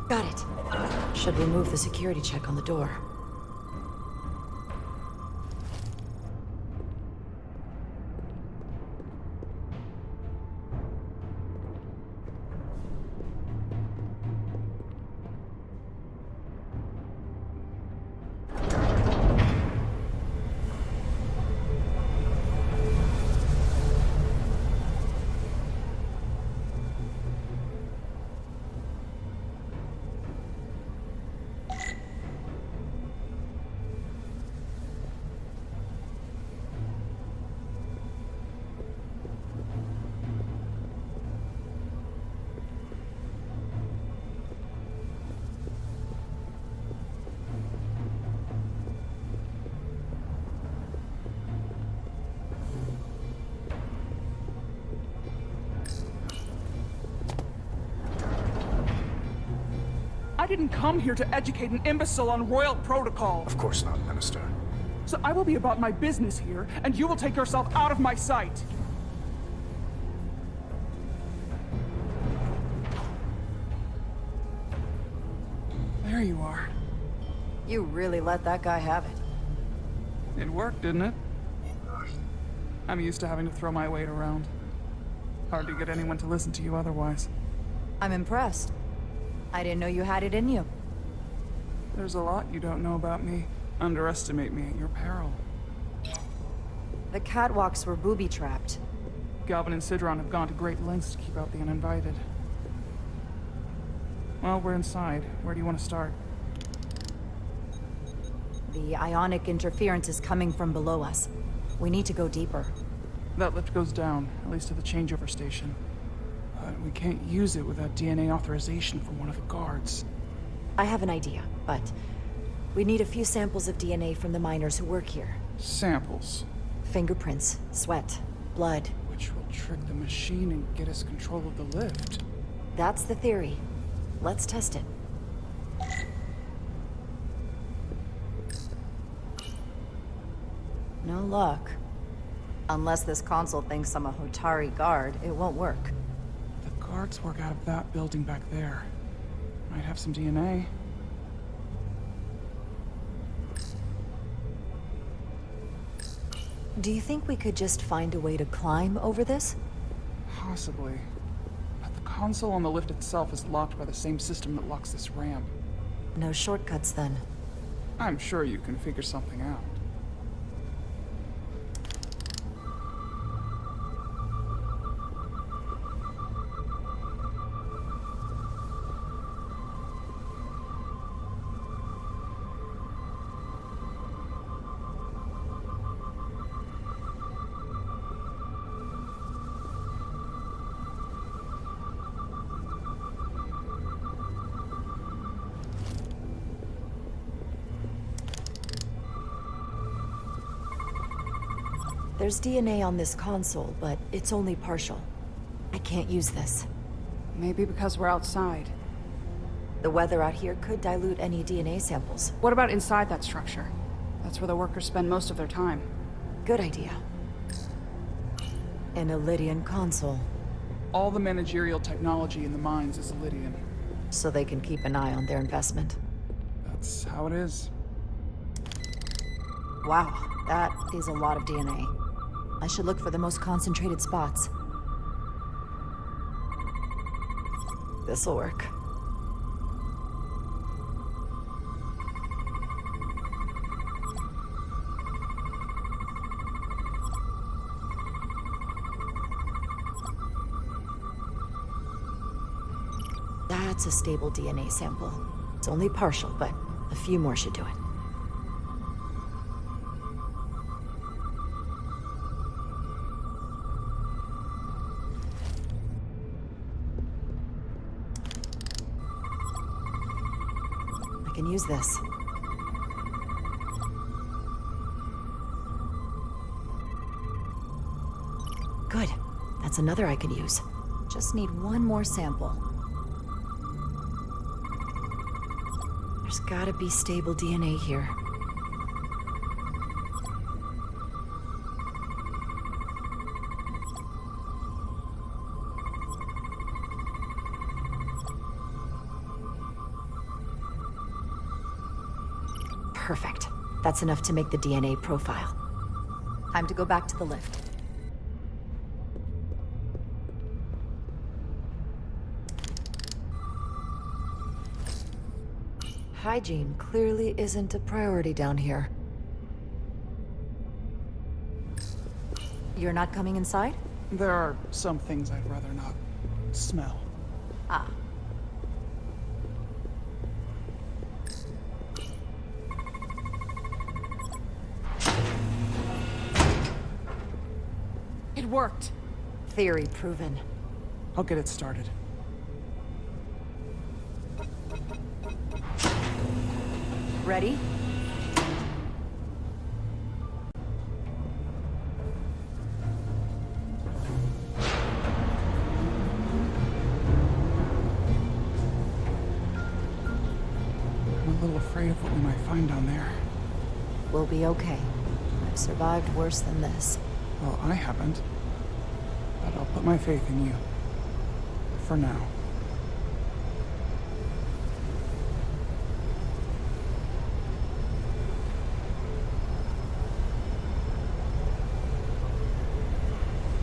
Got it. Should remove the security check on the door. I didn't come here to educate an imbecile on royal protocol. Of course not, Minister. So I will be about my business here, and you will take yourself out of my sight. There you are. You really let that guy have it. It worked, didn't it? I'm used to having to throw my weight around. Hard to get anyone to listen to you otherwise. I'm impressed. I didn't know you had it in you. There's a lot you don't know about me. Underestimate me at your peril. The catwalks were booby-trapped. Galvin and Sidron have gone to great lengths to keep out the uninvited. Well, we're inside. Where do you want to start? The ionic interference is coming from below us. We need to go deeper. That lift goes down, at least to the changeover station. But we can't use it without DNA authorization from one of the guards. I have an idea, but we need a few samples of DNA from the miners who work here. Samples? Fingerprints, sweat, blood. Which will trick the machine and get us control of the lift. That's the theory. Let's test it. No luck. Unless this console thinks I'm a Hotari guard, it won't work. The guards work out of that building back there. Might have some DNA. Do you think we could just find a way to climb over this? Possibly. But the console on the lift itself is locked by the same system that locks this ramp. No shortcuts, then. I'm sure you can figure something out. There's DNA on this console, but it's only partial. I can't use this. Maybe because we're outside. The weather out here could dilute any DNA samples. What about inside that structure? That's where the workers spend most of their time. Good idea. An Illydian console. All the managerial technology in the mines is Illydian. So they can keep an eye on their investment. That's how it is. Wow, that is a lot of DNA. I should look for the most concentrated spots. This'll work. That's a stable DNA sample. It's only partial, but a few more should do it. I can use this. Good. That's another I can use. Just need one more sample. There's gotta be stable DNA here. Perfect. That's enough to make the DNA profile. Time to go back to the lift. Hygiene clearly isn't a priority down here. You're not coming inside? There are some things I'd rather not smell. Ah. It worked! Theory proven. I'll get it started. Ready? I'm a little afraid of what we might find down there. We'll be okay. I've survived worse than this. Well, I haven't. But I'll put my faith in you. For now.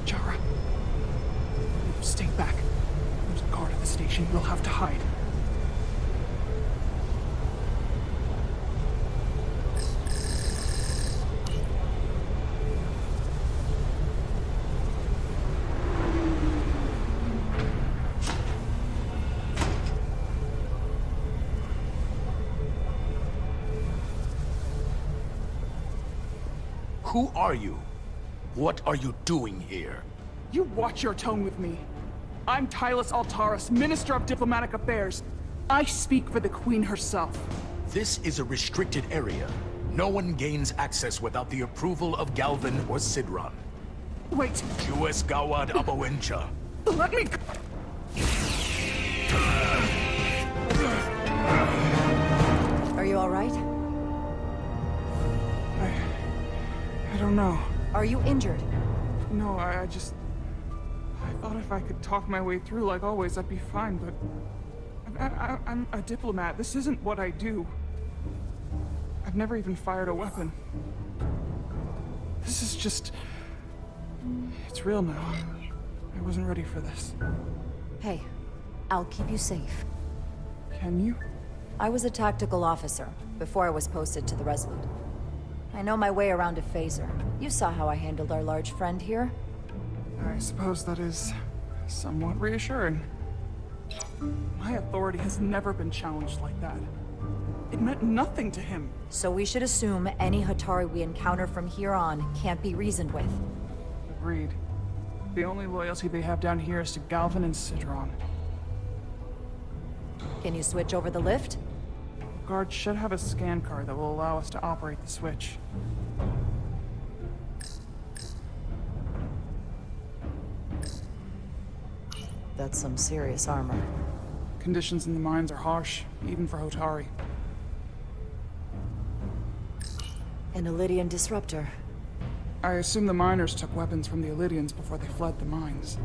Jara. Stay back. There's a guard at the station. We'll have to hide. Who are you? What are you doing here? You watch your tone with me. I'm Tylus Altaris, Minister of Diplomatic Affairs. I speak for the Queen herself. This is a restricted area. No one gains access without the approval of Galvin or Sidron. Wait. Jues Gawad Abawencha. Let me... Are you all right? I don't know. Are you injured? No, I thought if I could talk my way through like always, I'd be fine, but... I'm a diplomat. This isn't what I do. I've never even fired a weapon. This is just... It's real now. I wasn't ready for this. Hey, I'll keep you safe. Can you? I was a tactical officer before I was posted to the Resolute. I know my way around a phaser. You saw how I handled our large friend here. I suppose that is somewhat reassuring. My authority has never been challenged like that. It meant nothing to him. So we should assume any Hatari we encounter from here on can't be reasoned with. Agreed. The only loyalty they have down here is to Galvin and Sidron. Can you switch over the lift? Guard should have a scan card that will allow us to operate the switch. That's some serious armor. Conditions in the mines are harsh, even for Hotari. An Illidian disruptor. I assume the miners took weapons from the Illidians before they fled the mines.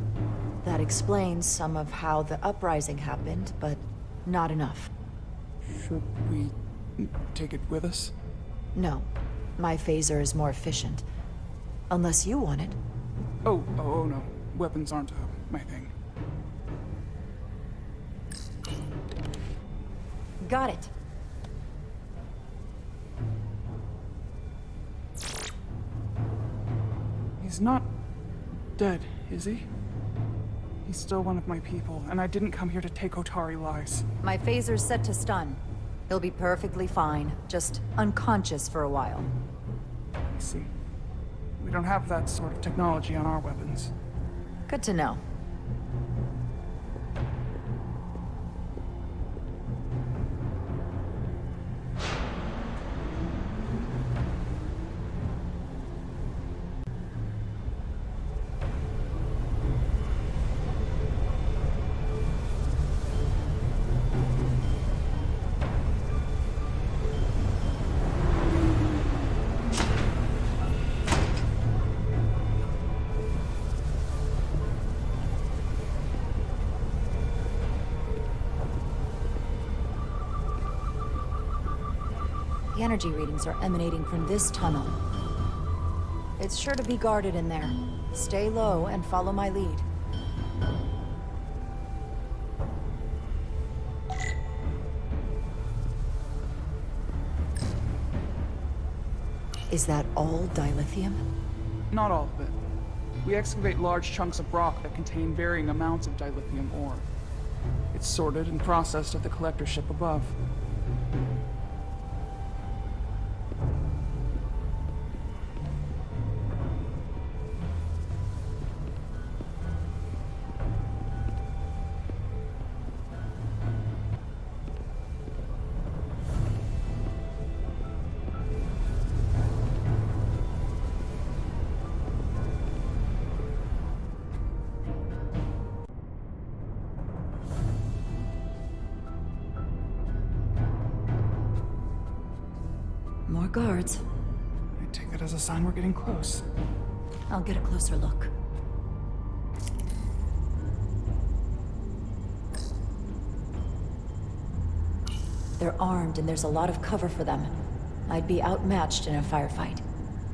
That explains some of how the uprising happened, but not enough. Should we take it with us? No. My phaser is more efficient. Unless you want it. Oh, no. Weapons aren't my thing. Got it. He's not dead, is he? He's still one of my people, and I didn't come here to take Otari lives. My phaser's set to stun. He'll be perfectly fine, just unconscious for a while. I see. We don't have that sort of technology on our weapons. Good to know. The energy readings are emanating from this tunnel. It's sure to be guarded in there. Stay low and follow my lead. Is that all dilithium? Not all of it. We excavate large chunks of rock that contain varying amounts of dilithium ore. It's sorted and processed at the collector ship above. More guards. I take that as a sign we're getting close. I'll get a closer look. They're armed and there's a lot of cover for them. I'd be outmatched in a firefight.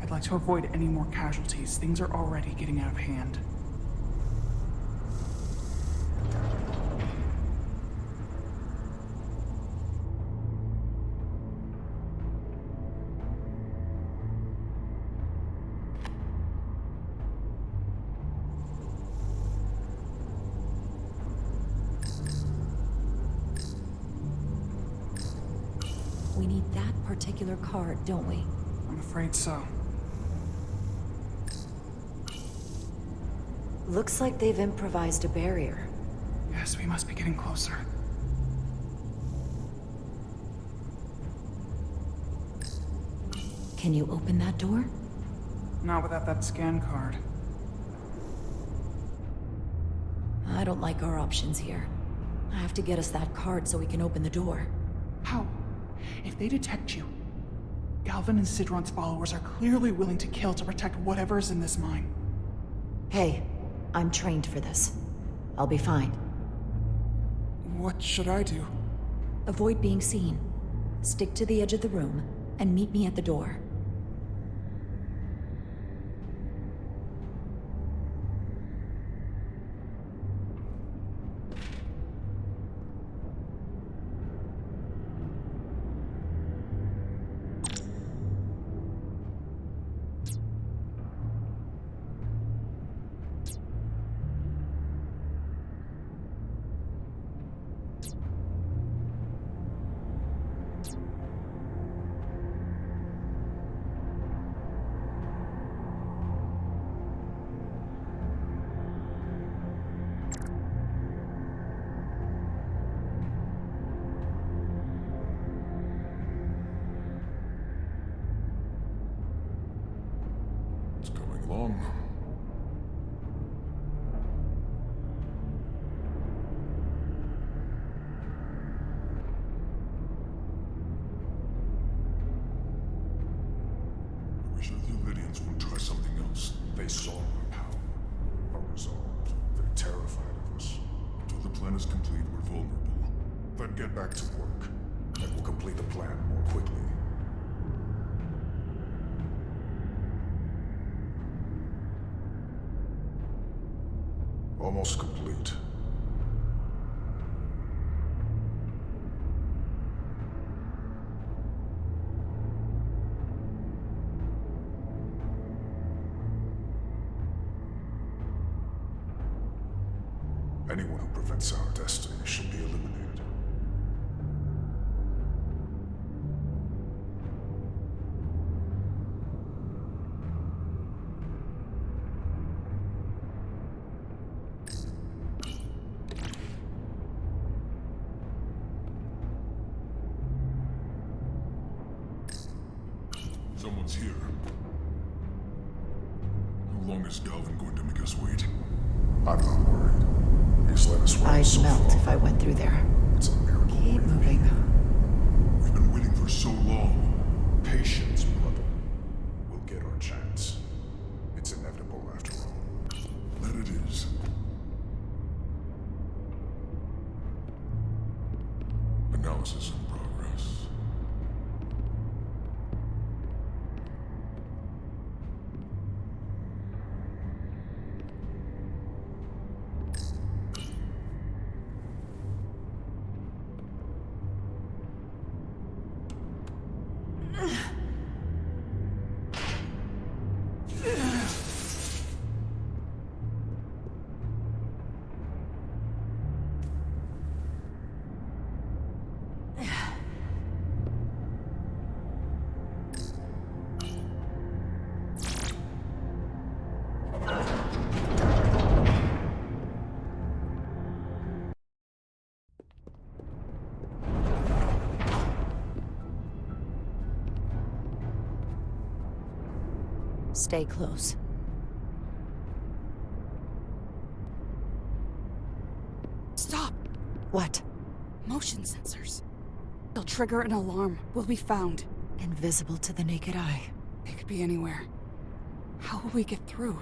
I'd like to avoid any more casualties. Things are already getting out of hand. We need that particular card, don't we? I'm afraid so. Looks like they've improvised a barrier. Yes, we must be getting closer. Can you open that door? Not without that scan card. I don't like our options here. I have to get us that card so we can open the door. How? If they detect you, Galvin and Sidron's followers are clearly willing to kill to protect whatever's in this mine. Hey, I'm trained for this. I'll be fine. What should I do? Avoid being seen. Stick to the edge of the room, and meet me at the door. Long. I wish the Lydians would try something else. They saw our power, our resolve. They're terrified of us. Until the plan is complete, we're vulnerable. Then get back to work, and we'll complete the plan more quickly. Almost complete. Anyone who prevents our destiny should be eliminated. Someone's here. How long is Galvin going to make us wait? I'm not worried. He's let us wait I'd so melt far. if I went through there. It's a miracle. Keep moving. We've been waiting for so long. Patience, brother. We'll get our chance. It's inevitable after all. That it is. Analysis in progress. Stay close. Stop! What? Motion sensors. They'll trigger an alarm. We'll be found. Invisible to the naked eye. They could be anywhere. How will we get through?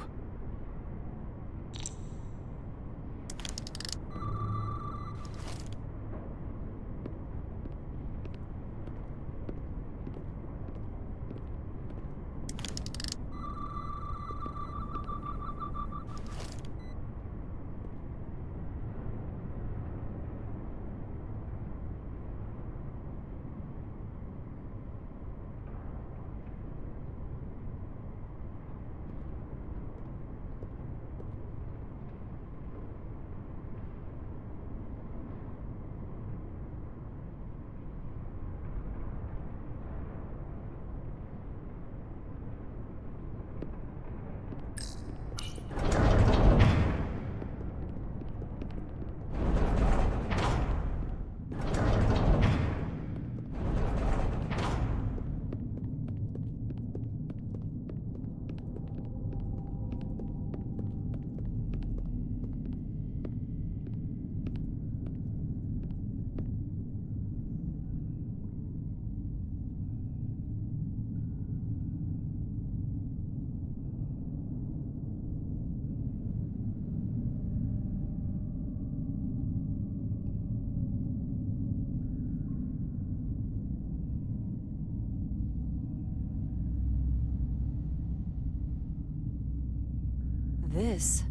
This?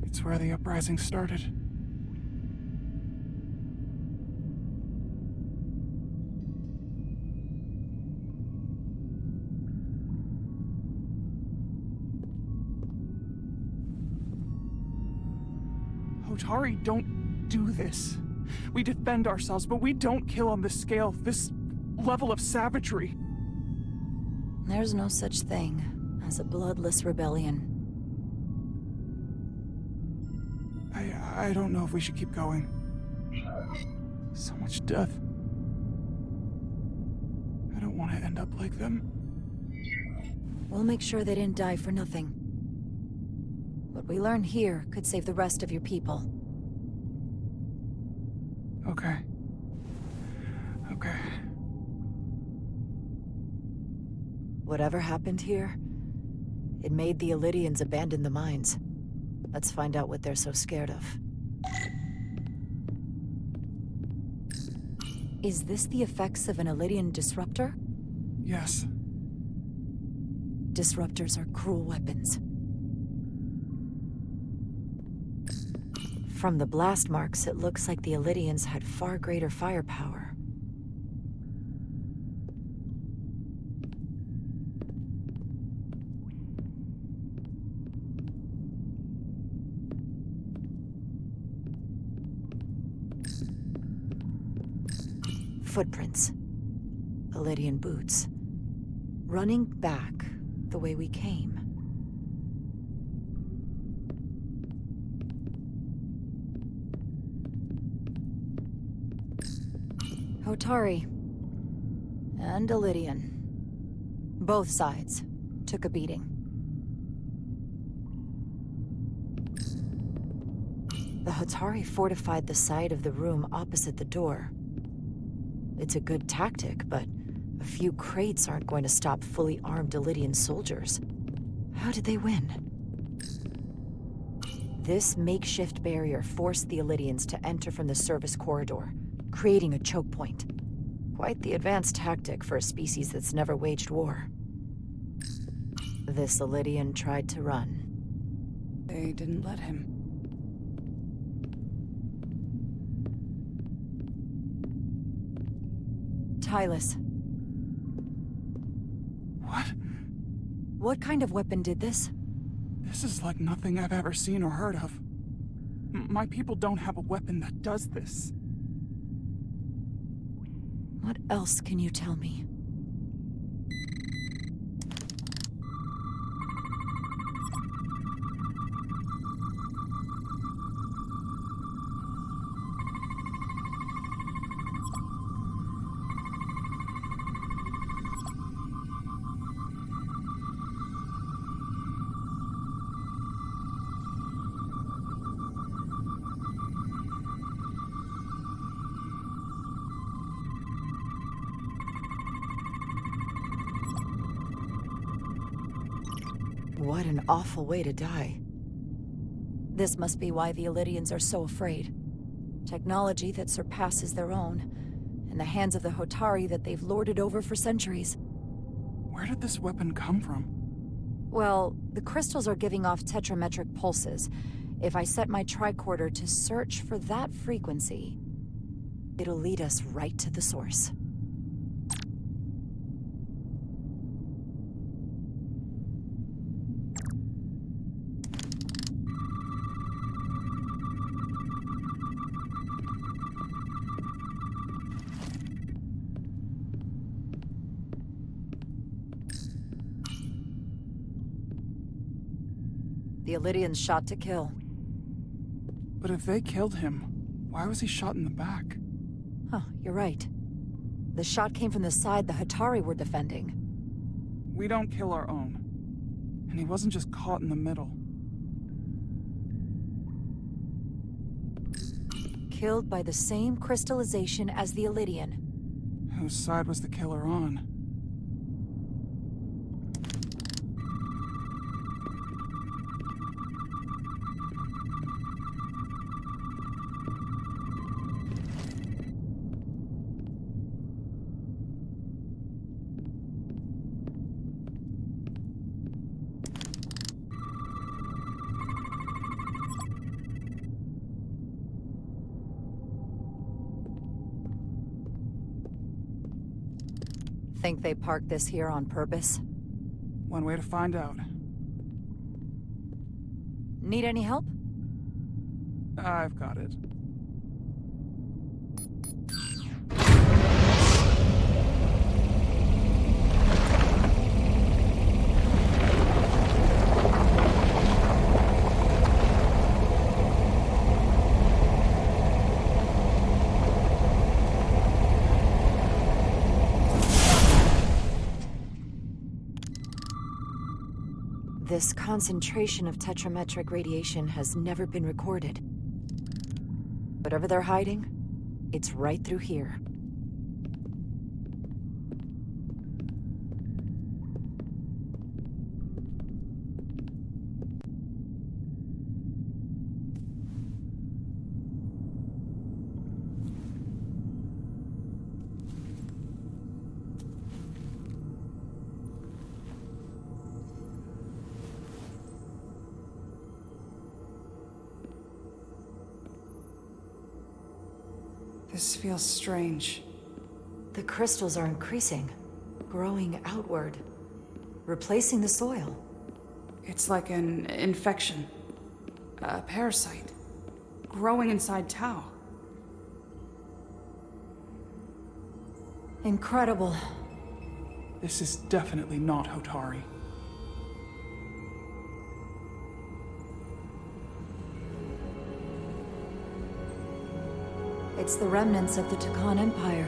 It's where the uprising started. Hotari don't do this. We defend ourselves, but we don't kill on this scale, this level of savagery. There's no such thing as a bloodless rebellion. I don't know if we should keep going. So much death. I don't want to end up like them. We'll make sure they didn't die for nothing. What we learn here could save the rest of your people. Okay. Okay. Whatever happened here, it made the Illydians abandon the mines. Let's find out what they're so scared of. Is this the effects of an Illydian disruptor? Yes. Disruptors are cruel weapons. From the blast marks, it looks like the Illidians had far greater firepower. Footprints. Illidian boots. Running back the way we came. Hotari. And Illidian. Both sides took a beating. The Hotari fortified the side of the room opposite the door. It's a good tactic, but a few crates aren't going to stop fully armed Illidian soldiers. How did they win? This makeshift barrier forced the Illidians to enter from the service corridor, creating a choke point. Quite the advanced tactic for a species that's never waged war. This Illidian tried to run. They didn't let him. Tylus. What? What kind of weapon did this? This is like nothing I've ever seen or heard of. My people don't have a weapon that does this. What else can you tell me? What an awful way to die. This must be why the Illidians are so afraid. Technology that surpasses their own, in the hands of the Hotari that they've lorded over for centuries. Where did this weapon come from? Well, the crystals are giving off tetrametric pulses. If I set my tricorder to search for that frequency, it'll lead us right to the source. The Illidians shot to kill. But if they killed him, why was he shot in the back? Huh, you're right. The shot came from the side the Hotari were defending. We don't kill our own. And he wasn't just caught in the middle. Killed by the same crystallization as the Illidian. Whose side was the killer on? Think they parked this here on purpose? One way to find out. Need any help? I've got it. This concentration of tetrametric radiation has never been recorded. Whatever they're hiding, it's right through here. This feels strange. The crystals are increasing, growing outward, replacing the soil. It's like an infection. A parasite. Growing inside Tau. Incredible. This is definitely not Hotari. It's the remnants of the Tkon Empire.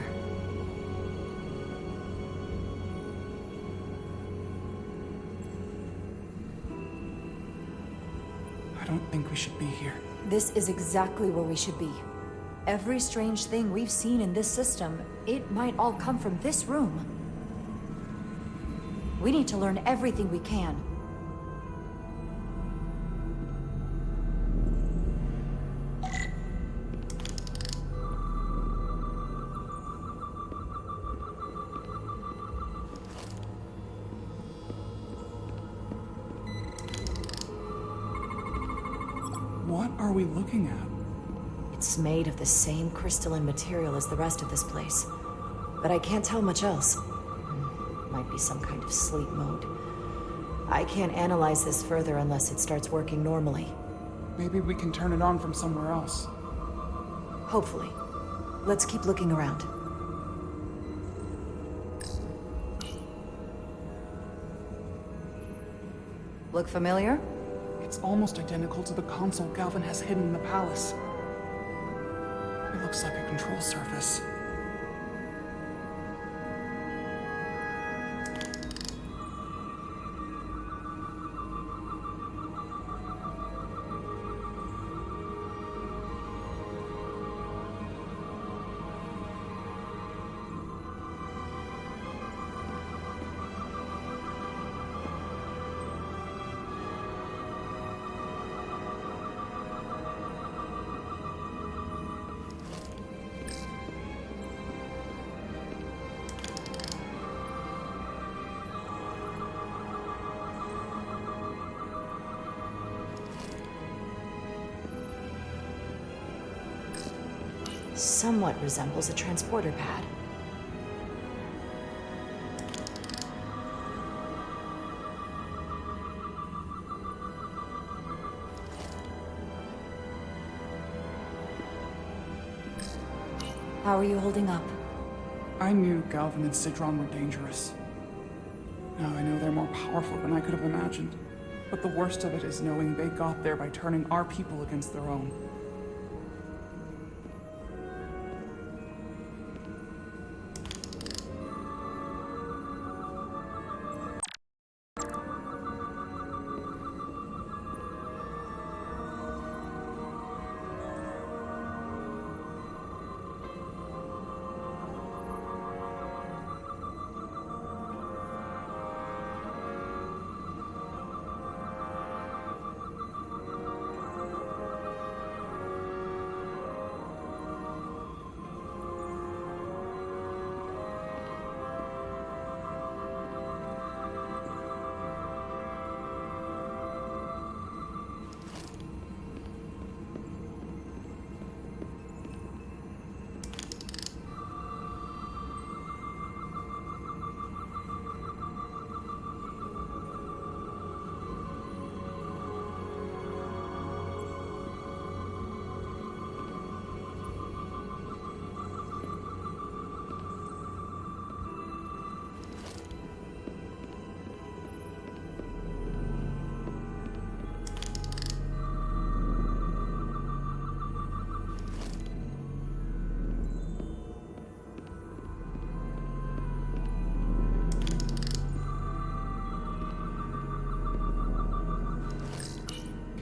I don't think we should be here. This is exactly where we should be. Every strange thing we've seen in this system, it might all come from this room. We need to learn everything we can. What are we looking at? It's made of the same crystalline material as the rest of this place. But I can't tell much else. Might be some kind of sleep mode. I can't analyze this further unless it starts working normally. Maybe we can turn it on from somewhere else. Hopefully. Let's keep looking around. Look familiar? It's almost identical to the console Galvin has hidden in the palace. It looks like a control surface. Somewhat resembles a transporter pad. How are you holding up? I knew Galvin and Sidron were dangerous. Now I know they're more powerful than I could have imagined. But the worst of it is knowing they got there by turning our people against their own.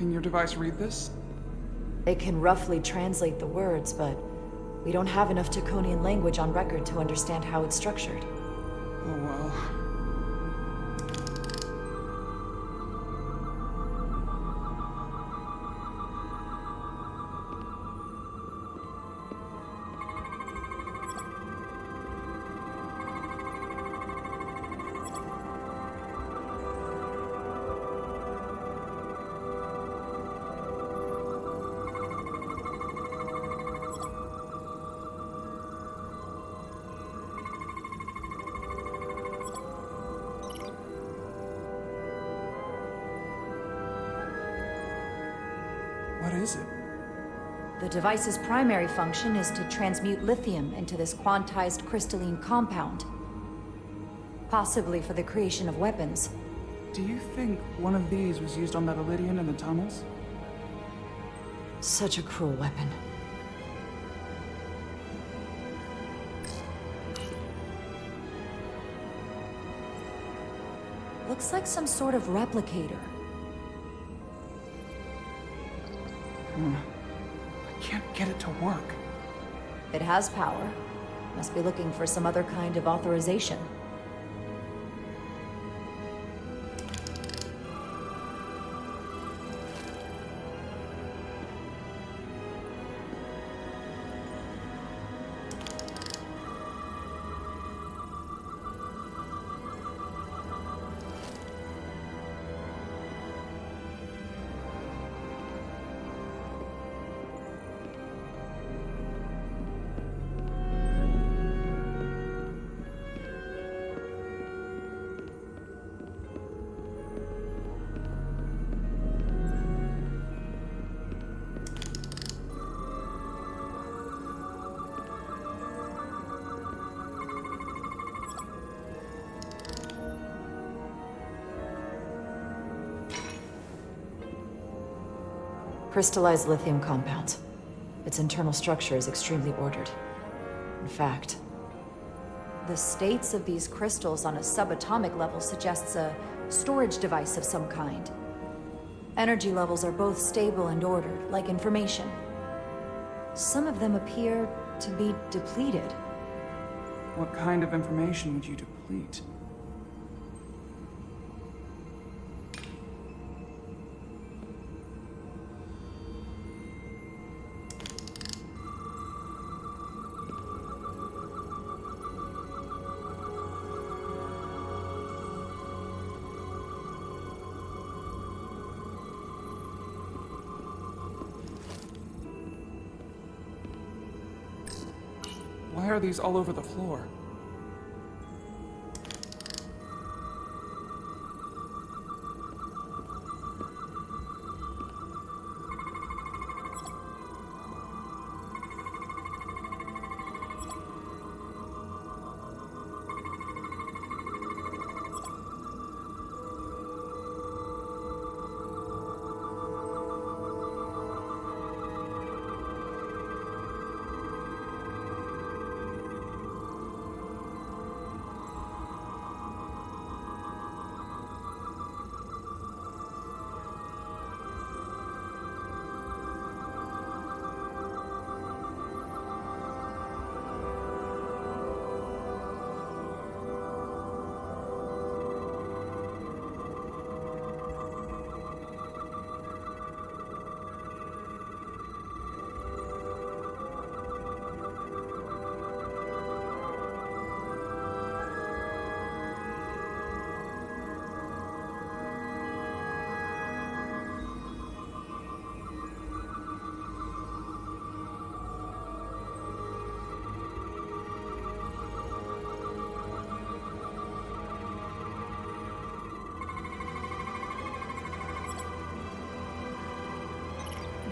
Can your device read this? It can roughly translate the words, but we don't have enough Tkonian language on record to understand how it's structured. Oh well. What is it? The device's primary function is to transmute lithium into this quantized crystalline compound. Possibly for the creation of weapons. Do you think one of these was used on that Elydian in the tunnels? Such a cruel weapon. Looks like some sort of replicator. I can't get it to work. It has power. Must be looking for some other kind of authorization. Crystallized lithium compound. Its internal structure is extremely ordered. In fact, the states of these crystals on a subatomic level suggests a storage device of some kind. Energy levels are both stable and ordered, like information. Some of them appear to be depleted. What kind of information would you deplete? Why are these all over the floor?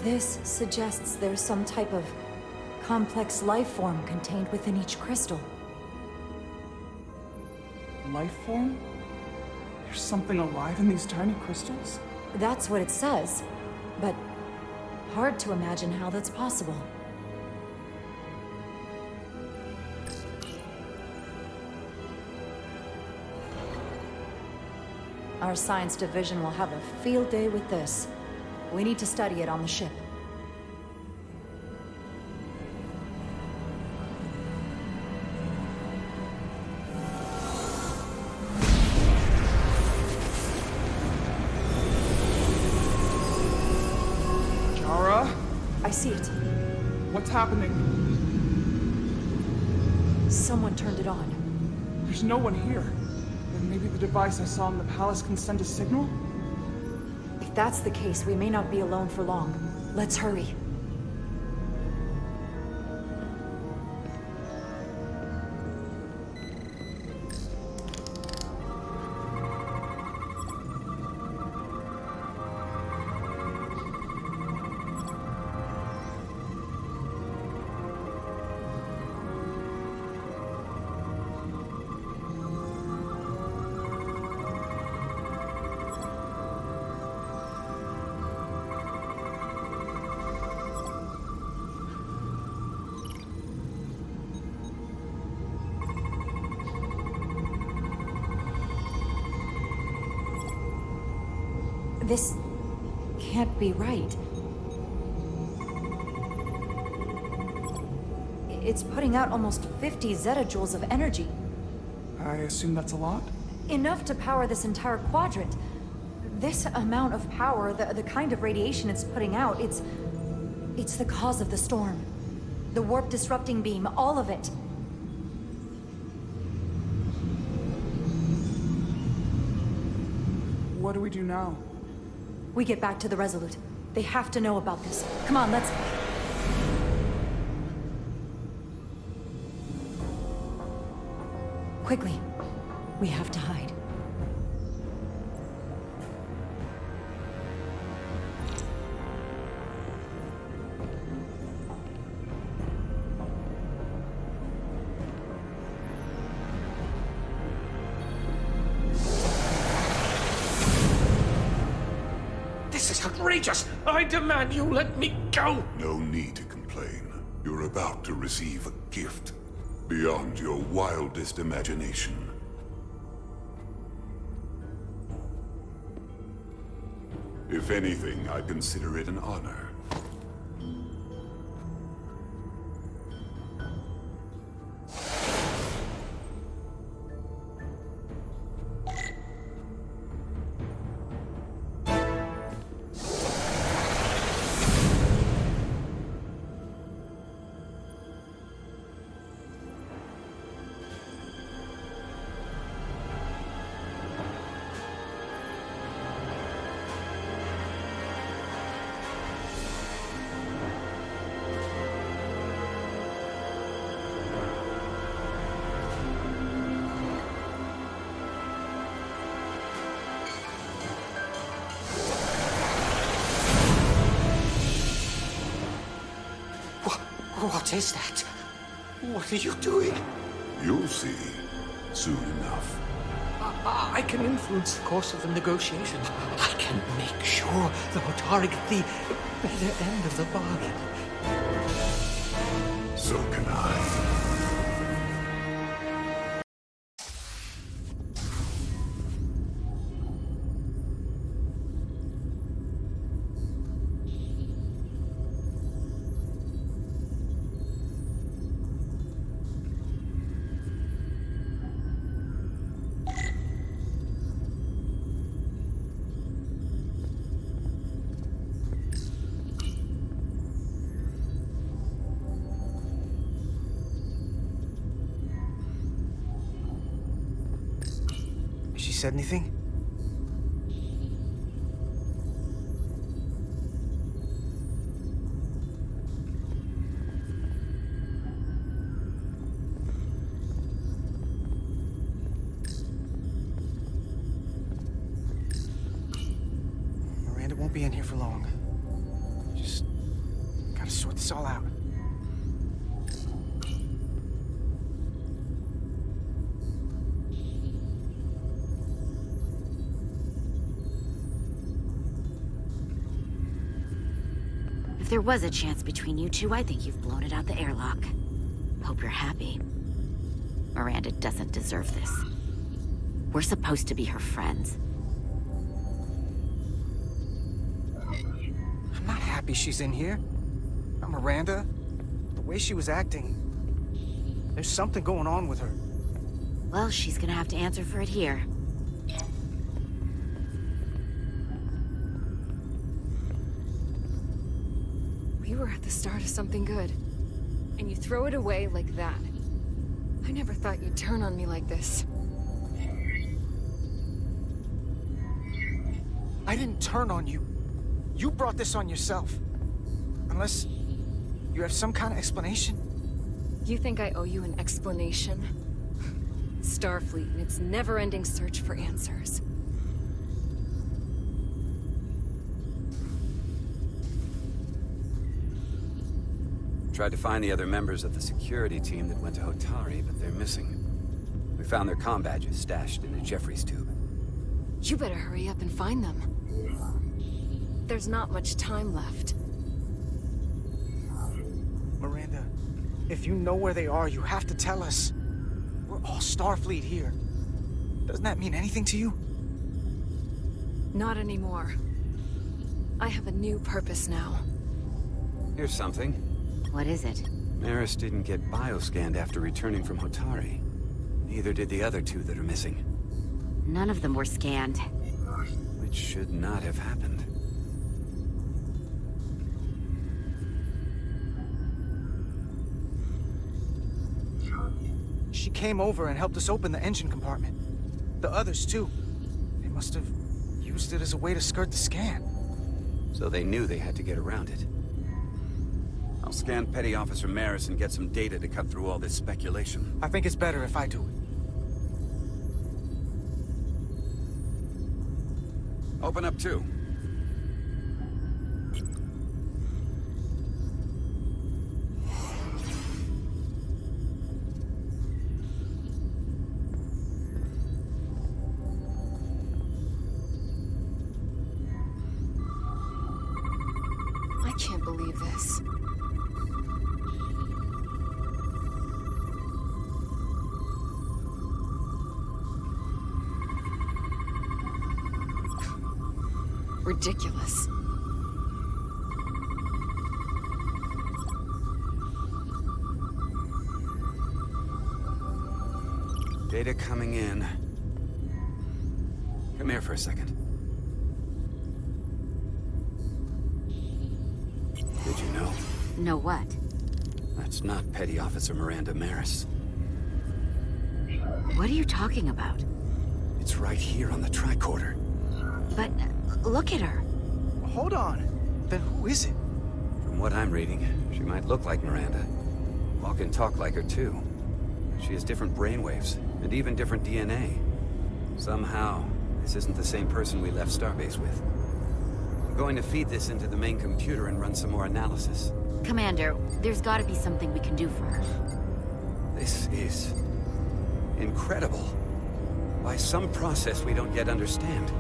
This suggests there's some type of complex life form contained within each crystal. Life form? There's something alive in these tiny crystals? That's what it says, but hard to imagine how that's possible. Our science division will have a field day with this. We need to study it on the ship. Jara? I see it. What's happening? Someone turned it on. There's no one here. Then maybe the device I saw in the palace can send a signal? If that's the case, we may not be alone for long. Let's hurry. This can't be right. It's putting out almost 50 zettajoules of energy. I assume that's a lot? Enough to power this entire quadrant. This amount of power, the kind of radiation it's putting out, it's the cause of the storm. The warp disrupting beam, all of it. What do we do now? We get back to the Resolute. They have to know about this. Come on, let's... Quickly. We have to hide. This is outrageous! I demand you let me go! No need to complain. You're about to receive a gift beyond your wildest imagination. If anything, I consider it an honor. What is that? What are you doing? You'll see soon enough. I can influence the course of the negotiations. I can make sure the Hotari get the better end of the bargain. So can I. Said anything? Miranda won't be in here for long. Just gotta sort this all out. If there was a chance between you two, I think you've blown it out the airlock. Hope you're happy. Miranda doesn't deserve this. We're supposed to be her friends. I'm not happy she's in here. Not Miranda. The way she was acting. There's something going on with her. Well, she's gonna have to answer for it here. We were at the start of something good, and you throw it away like that. I never thought you'd turn on me like this. I didn't turn on you. You brought this on yourself. Unless you have some kind of explanation. You think I owe you an explanation? Starfleet and its never-ending search for answers. Tried to find the other members of the security team that went to Hotari, but they're missing. We found their comm badges stashed in a Jeffries tube. You better hurry up and find them. There's not much time left. Miranda, if you know where they are, you have to tell us. We're all Starfleet here. Doesn't that mean anything to you? Not anymore. I have a new purpose now. Here's something. What is it? Maris didn't get bioscanned after returning from Hotari. Neither did the other two that are missing. None of them were scanned. Which should not have happened. She came over and helped us open the engine compartment. The others, too. They must have used it as a way to skirt the scan. So they knew they had to get around it. I'll scan Petty Officer Maris and get some data to cut through all this speculation. I think it's better if I do it. Open up too. I can't believe this. Ridiculous. Data coming in. Come here for a second. Did you know? Know what? That's not Petty Officer Miranda Maris. What are you talking about? It's right here on the tricorder. But look at her. Hold on. Then who is it? From what I'm reading, she might look like Miranda. Walk and talk like her too. She has different brainwaves, and even different DNA. Somehow, this isn't the same person we left Starbase with. I'm going to feed this into the main computer and run some more analysis. Commander, there's gotta be something we can do for her. This is incredible. By some process we don't yet understand,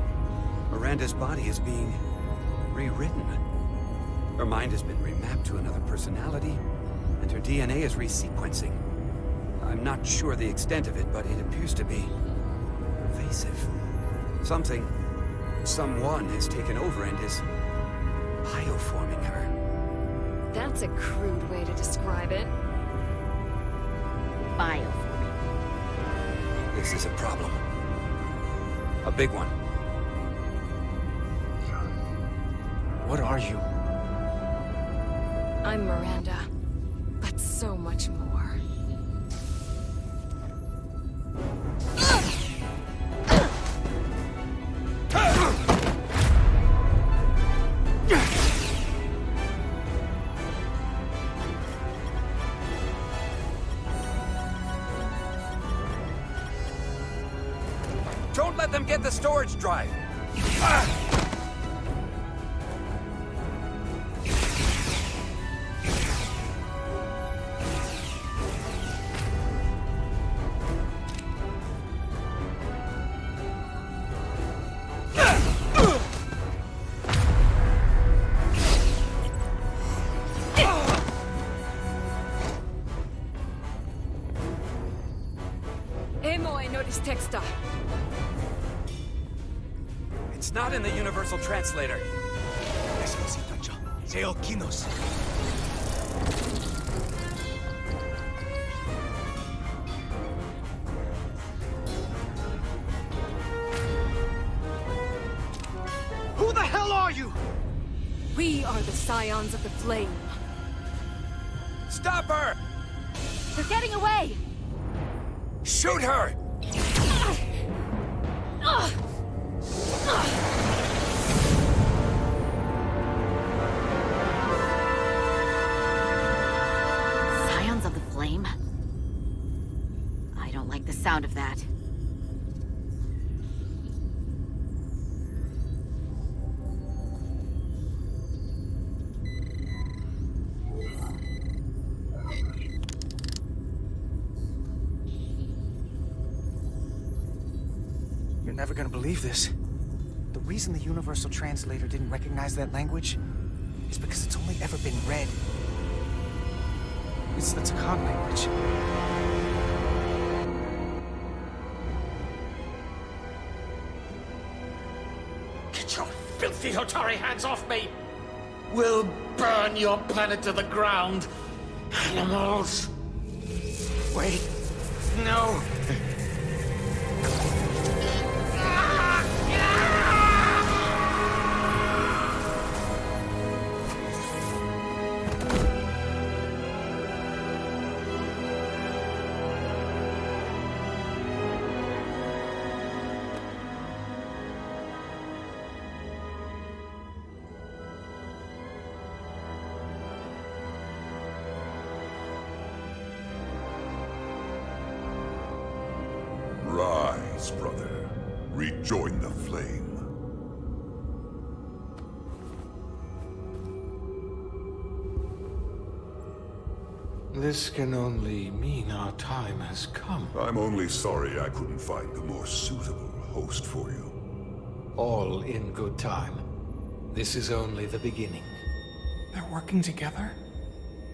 Miranda's body is being rewritten. Her mind has been remapped to another personality, and her DNA is resequencing. I'm not sure the extent of it, but it appears to be pervasive. Someone has taken over and is bioforming her. That's a crude way to describe it. Bioforming. This is a problem. A big one. What are you? I'm Miranda, but so much more. Don't let them get the storage drive! It's not in the Universal Translator. Who the hell are you? We are the Scions of the Flame. Stop her! They're getting away! Shoot her! Scions of the Flame? I don't like the sound of that. You're never gonna believe this. The reason the Universal Translator didn't recognize that language is because it's only ever been read. It's the Tkon language. Get your filthy filthy Hotari hands off me! We'll burn your planet to the ground! Animals! Wait, no! Rise, brother. Rejoin the flame. This can only mean our time has come. I'm only sorry I couldn't find a more suitable host for you. All in good time. This is only the beginning. They're working together?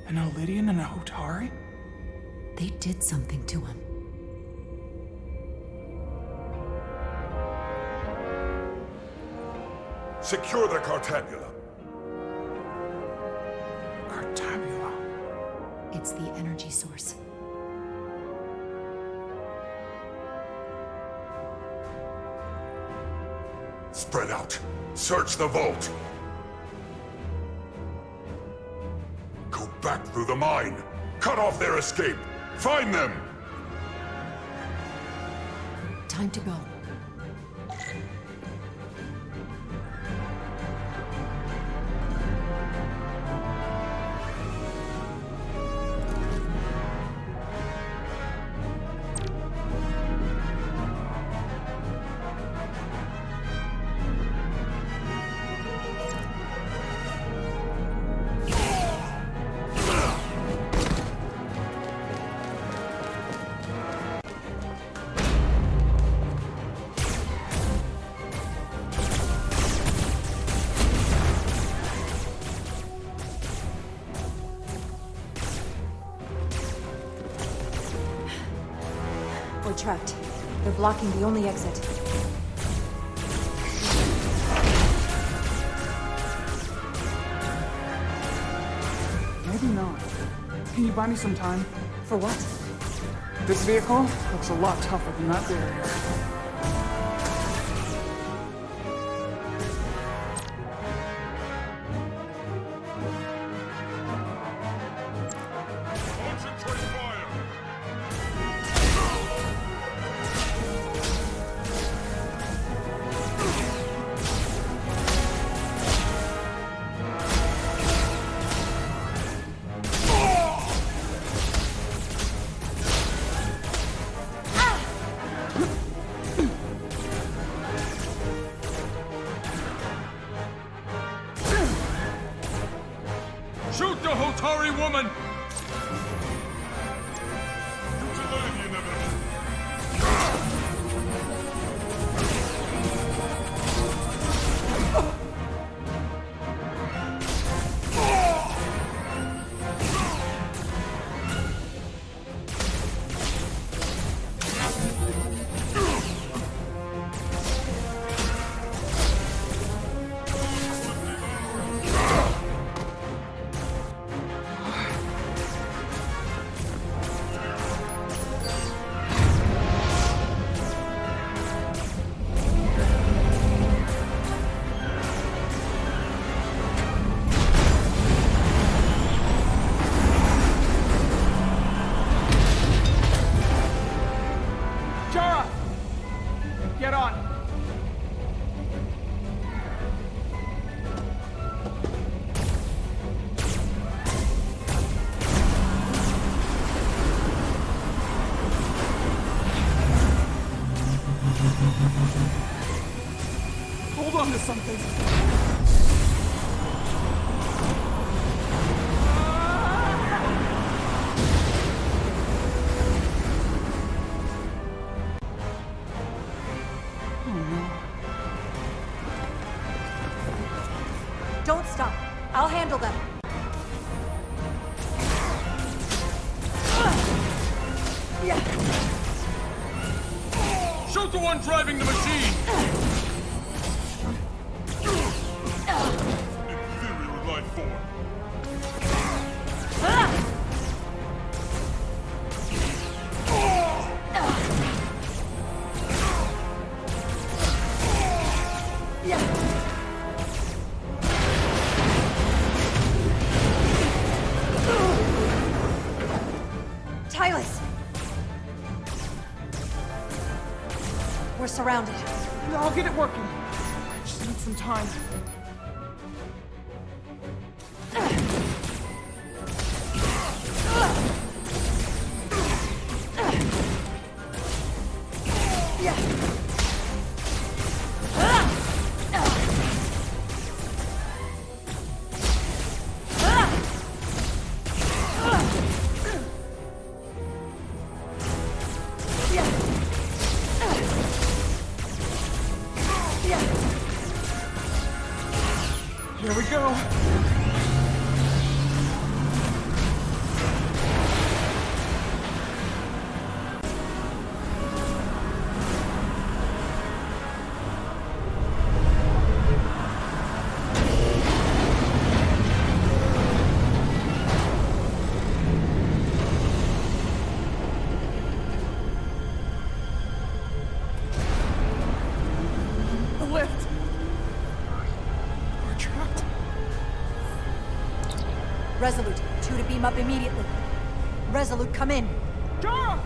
An Elidian and a Hotari? They did something to him. Secure the Cartabula. Cartabula? It's the energy source. Spread out. Search the vault. Go back through the mine. Cut off their escape. Find them! Time to go. We're trapped. They're blocking the only exit. Maybe not. Can you buy me some time? For what? This vehicle looks a lot tougher than that barrier. Shoot the Hotari woman! Get on! Hold on to something! Don't stop. I'll handle them. Shoot the one driving the machine! surrounded. I'll get it working. Just need some time. Here we go. The lift. We're trapped. Resolute, 2 to beam up immediately. Resolute, come in. Jara!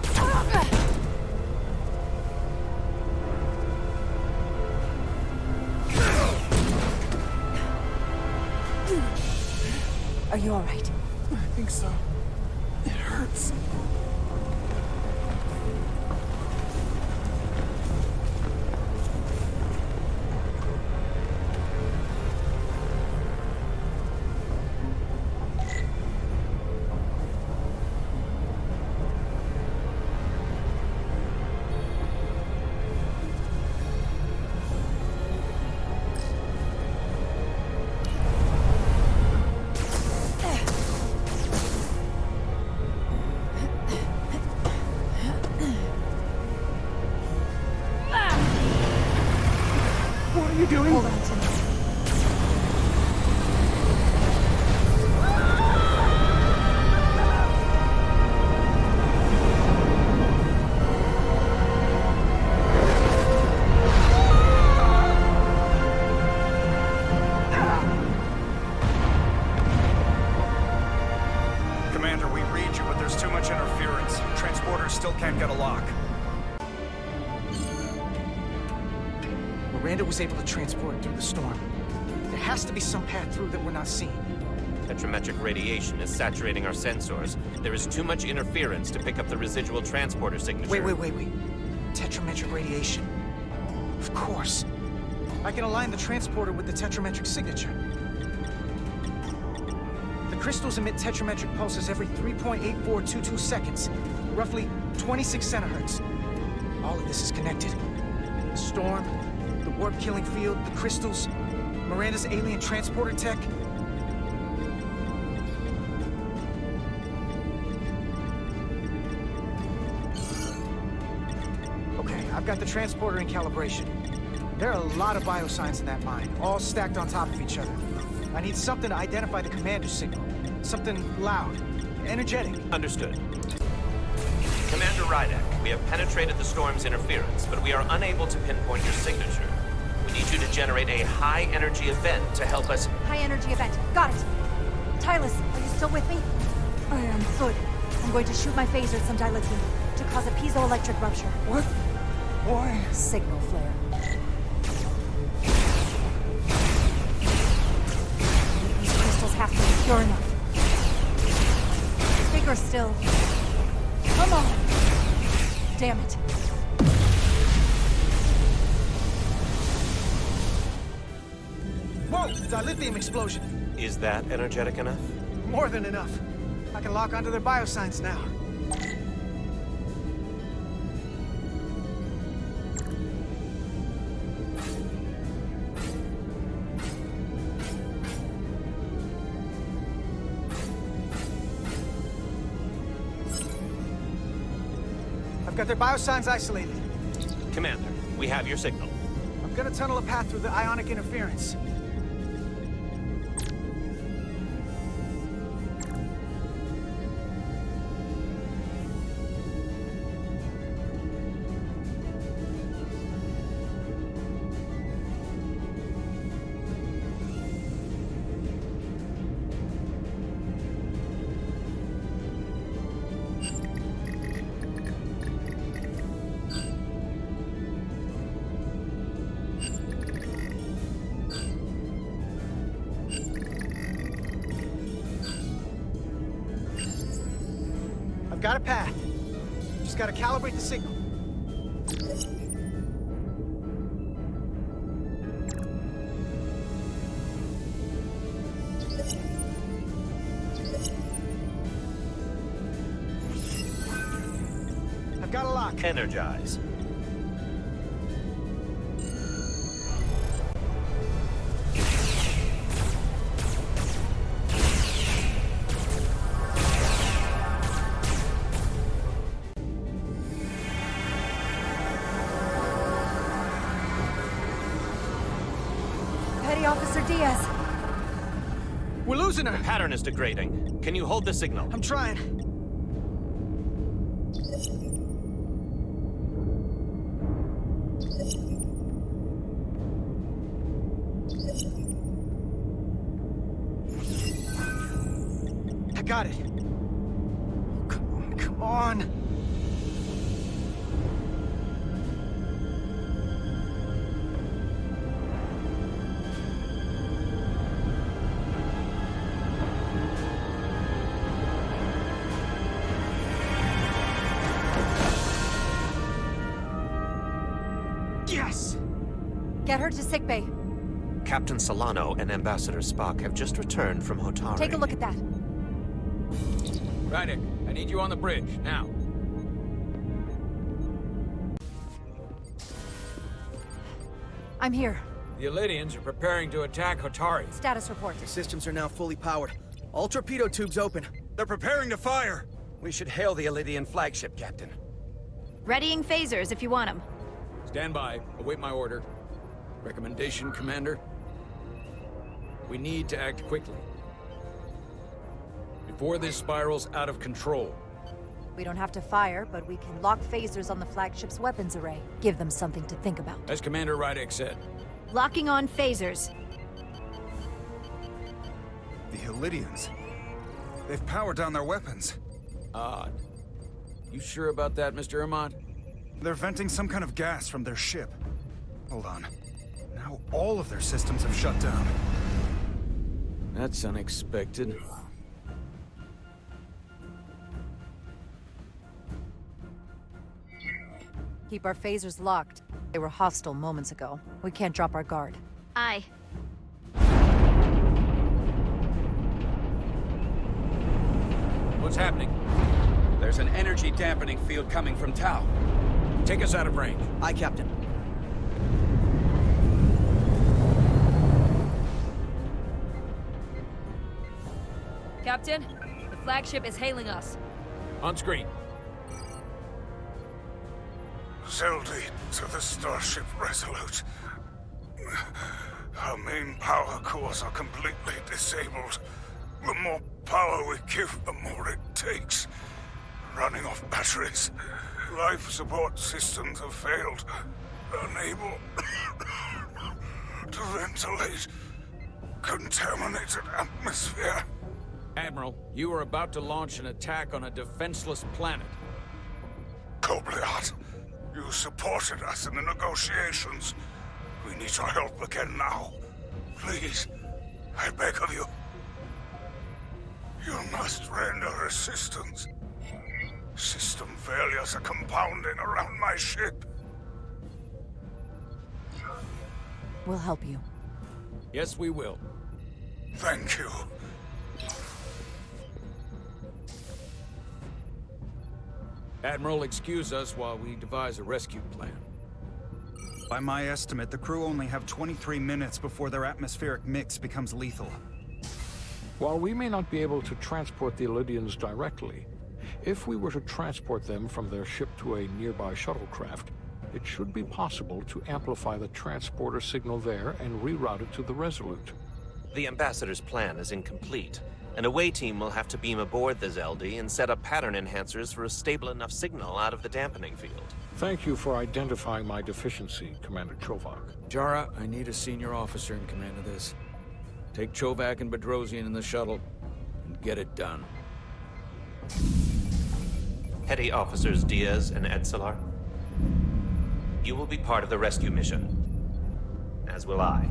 Are you all right? I think so. It hurts. What are you doing? Hold on, Timid. Commander, we read you, but there's too much interference. Transporters still can't get a lock. Miranda was able to transport through the storm. There has to be some path through that we're not seeing. Tetrametric radiation is saturating our sensors. There is too much interference to pick up the residual transporter signature. Wait. Tetrametric radiation. Of course. I can align the transporter with the tetrametric signature. The crystals emit tetrametric pulses every 3.8422 seconds, roughly 26 centihertz. All of this is connected. The storm, the warp-killing field, the crystals, Miranda's alien transporter tech. Okay, I've got the transporter in calibration. There are a lot of biosigns in that mine, all stacked on top of each other. I need something to identify the commander's signal. Something loud, energetic. Understood. Commander Rydek, we have penetrated the storm's interference, but we are unable to pinpoint your signature. We need you to generate a high-energy event to help us... High-energy event. Got it. Tylus, are you still with me? I am. Good. I'm going to shoot my phaser at some dilithium to cause a piezoelectric rupture. What? Why? Signal flare. These crystals have to be pure enough. Bigger still. Come on! Damn it. Whoa! Dilithium explosion! Is that energetic enough? More than enough. I can lock onto their biosigns now. I've got their biosigns isolated. Commander, we have your signal. I'm gonna tunnel a path through the ionic interference. I've got a path. Just gotta calibrate the signal. I've got a lock. Energize. Petty Officer Diaz. We're losing her! The pattern is degrading. Can you hold the signal? I'm trying. I got it. Come on, come on. Yes! Get her to sickbay. Captain Solano and Ambassador Spock have just returned from Hotari. Take a look at that. Rydick, I need you on the bridge, now. I'm here. The Illidians are preparing to attack Hotari. Status report. The systems are now fully powered. All torpedo tubes open. They're preparing to fire. We should hail the Illidian flagship, Captain. Readying phasers if you want them. Stand by. Await my order. Recommendation, Commander? We need to act quickly. Before this spirals out of control. We don't have to fire, but we can lock phasers on the flagship's weapons array. Give them something to think about. As Commander Rydick said. Locking on phasers. The Illidians. They've powered down their weapons. Odd. You sure about that, Mr. Ermont? They're venting some kind of gas from their ship. Hold on. Now all of their systems have shut down. That's unexpected. Keep our phasers locked. They were hostile moments ago. We can't drop our guard. Aye. What's happening? There's an energy dampening field coming from Tau. Take us out of range. Aye, Captain. Captain, the flagship is hailing us. On screen. Zeldy to the Starship Resolute. Our main power cores are completely disabled. The more power we give, the more it takes. Running off batteries. Life support systems have failed. Unable to ventilate contaminated atmosphere. Admiral, you are about to launch an attack on a defenseless planet. Cobliard, you supported us in the negotiations. We need your help again now. Please, I beg of you. You must render assistance. System failures are compounding around my ship. We'll help you. Yes, we will. Thank you. Admiral, excuse us while we devise a rescue plan. By my estimate, the crew only have 23 minutes before their atmospheric mix becomes lethal. While we may not be able to transport the Illidians directly, if we were to transport them from their ship to a nearby shuttlecraft, it should be possible to amplify the transporter signal there and reroute it to the Resolute. The Ambassador's plan is incomplete. An away team will have to beam aboard the Zeldy and set up pattern enhancers for a stable enough signal out of the dampening field. Thank you for identifying my deficiency, Commander Chovak. Jara, I need a senior officer in command of this. Take Chovak and Bedrosian in the shuttle, and get it done. Petty Officers Diaz and Edselar, you will be part of the rescue mission. As will I.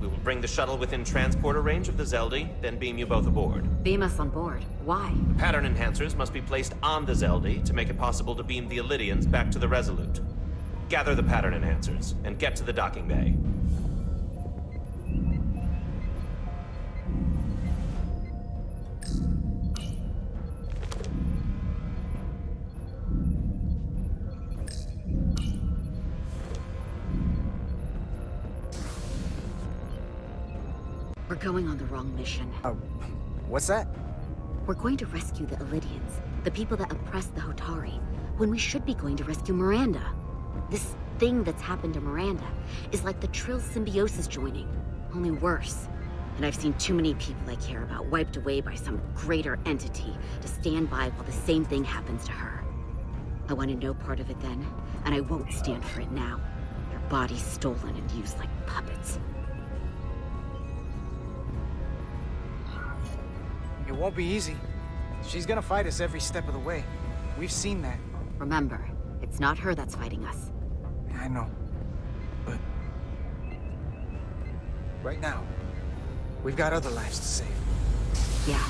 We will bring the shuttle within transporter range of the Zeldi, then beam you both aboard. Beam us on board. Why? The pattern enhancers must be placed on the Zeldi to make it possible to beam the Illydians back to the Resolute. Gather the pattern enhancers, and get to the docking bay. We're going on the wrong mission. What's that? We're going to rescue the Illydians, the people that oppressed the Hotari, when we should be going to rescue Miranda. This thing that's happened to Miranda is like the Trill symbiosis joining, only worse. And I've seen too many people I care about wiped away by some greater entity to stand by while the same thing happens to her. I wanted no part of it then, and I won't stand for it now. Their bodies stolen and used like puppets. It won't be easy. She's gonna fight us every step of the way. We've seen that. Remember, it's not her that's fighting us. I know. But... right now, we've got other lives to save. Yeah.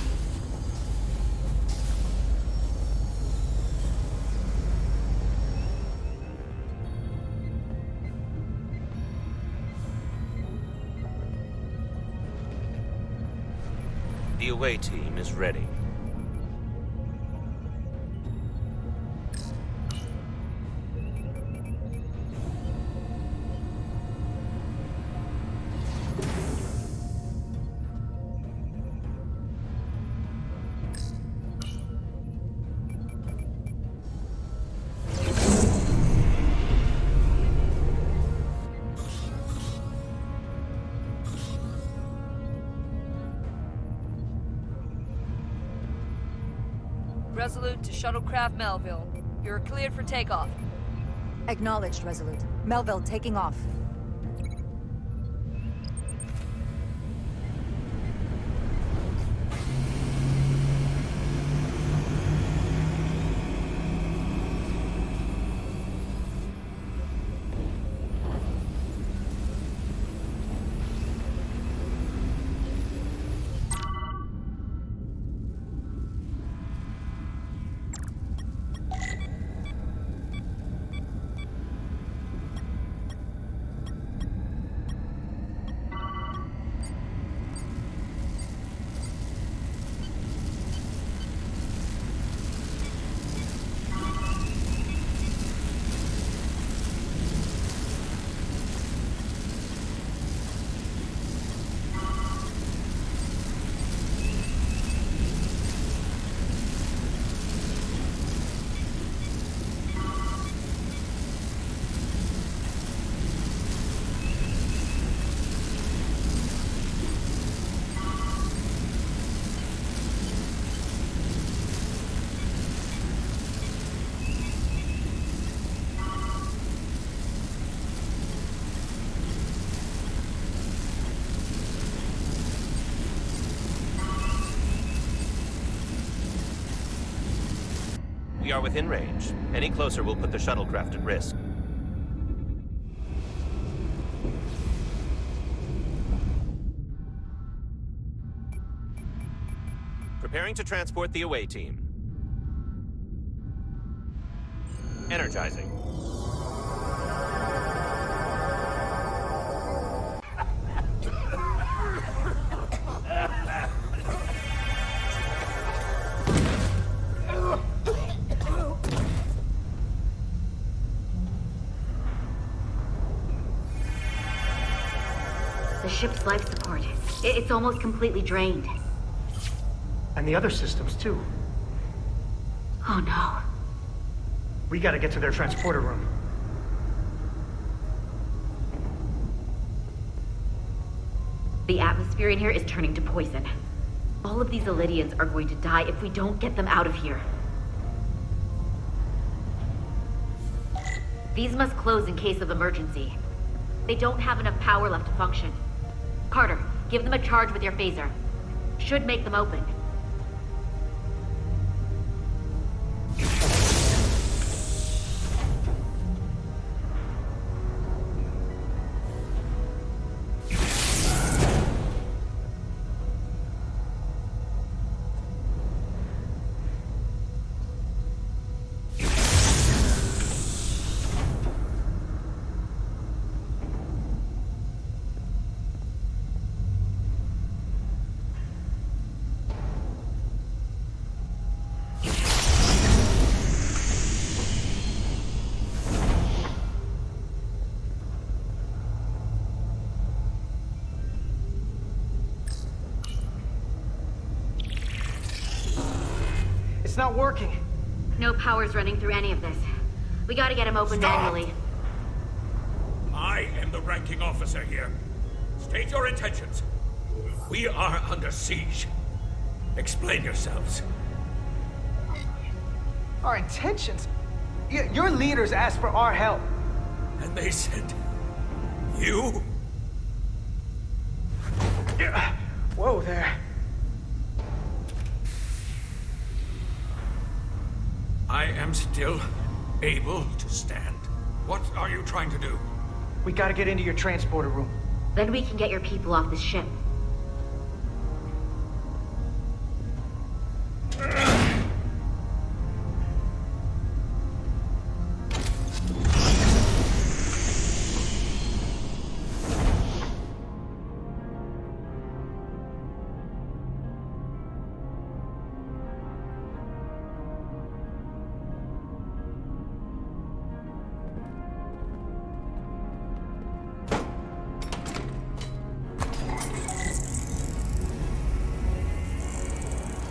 The away team is ready. Resolute to Shuttlecraft Melville. You're cleared for takeoff. Acknowledged, Resolute. Melville taking off. We are within range. Any closer will put the shuttlecraft at risk. Preparing to transport the away team. Energizing. The ship's life support. It's almost completely drained. And the other systems, too. Oh no. We gotta get to their transporter room. The atmosphere in here is turning to poison. All of these Illydians are going to die if we don't get them out of here. These must close in case of emergency. They don't have enough power left to function. Carter, give them a charge with your phaser. Should make them open. It's not working. No power's running through any of this. We gotta get him open manually. I am the ranking officer here. State your intentions. We are under siege. Explain yourselves. Our intentions? Your leaders asked for our help. And they sent you? Whoa there. I am still able to stand. What are you trying to do? We gotta get into your transporter room. Then we can get your people off the ship.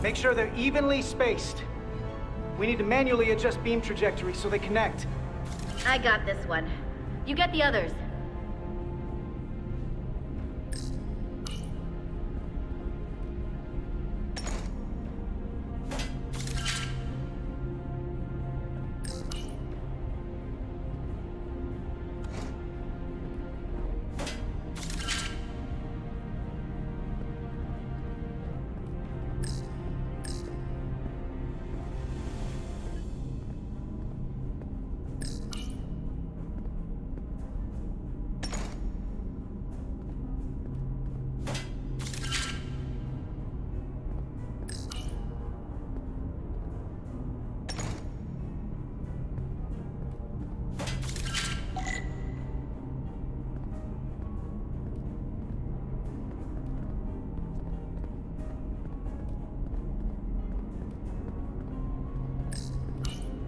Make sure they're evenly spaced. We need to manually adjust beam trajectory so they connect. I got this one. You get the others.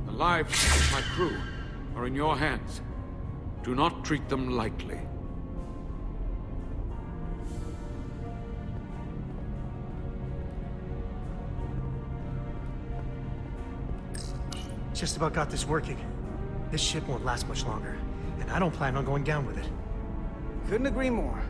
The lives of my crew are in your hands. Do not treat them lightly. Just about got this working. This ship won't last much longer, and I don't plan on going down with it. Couldn't agree more.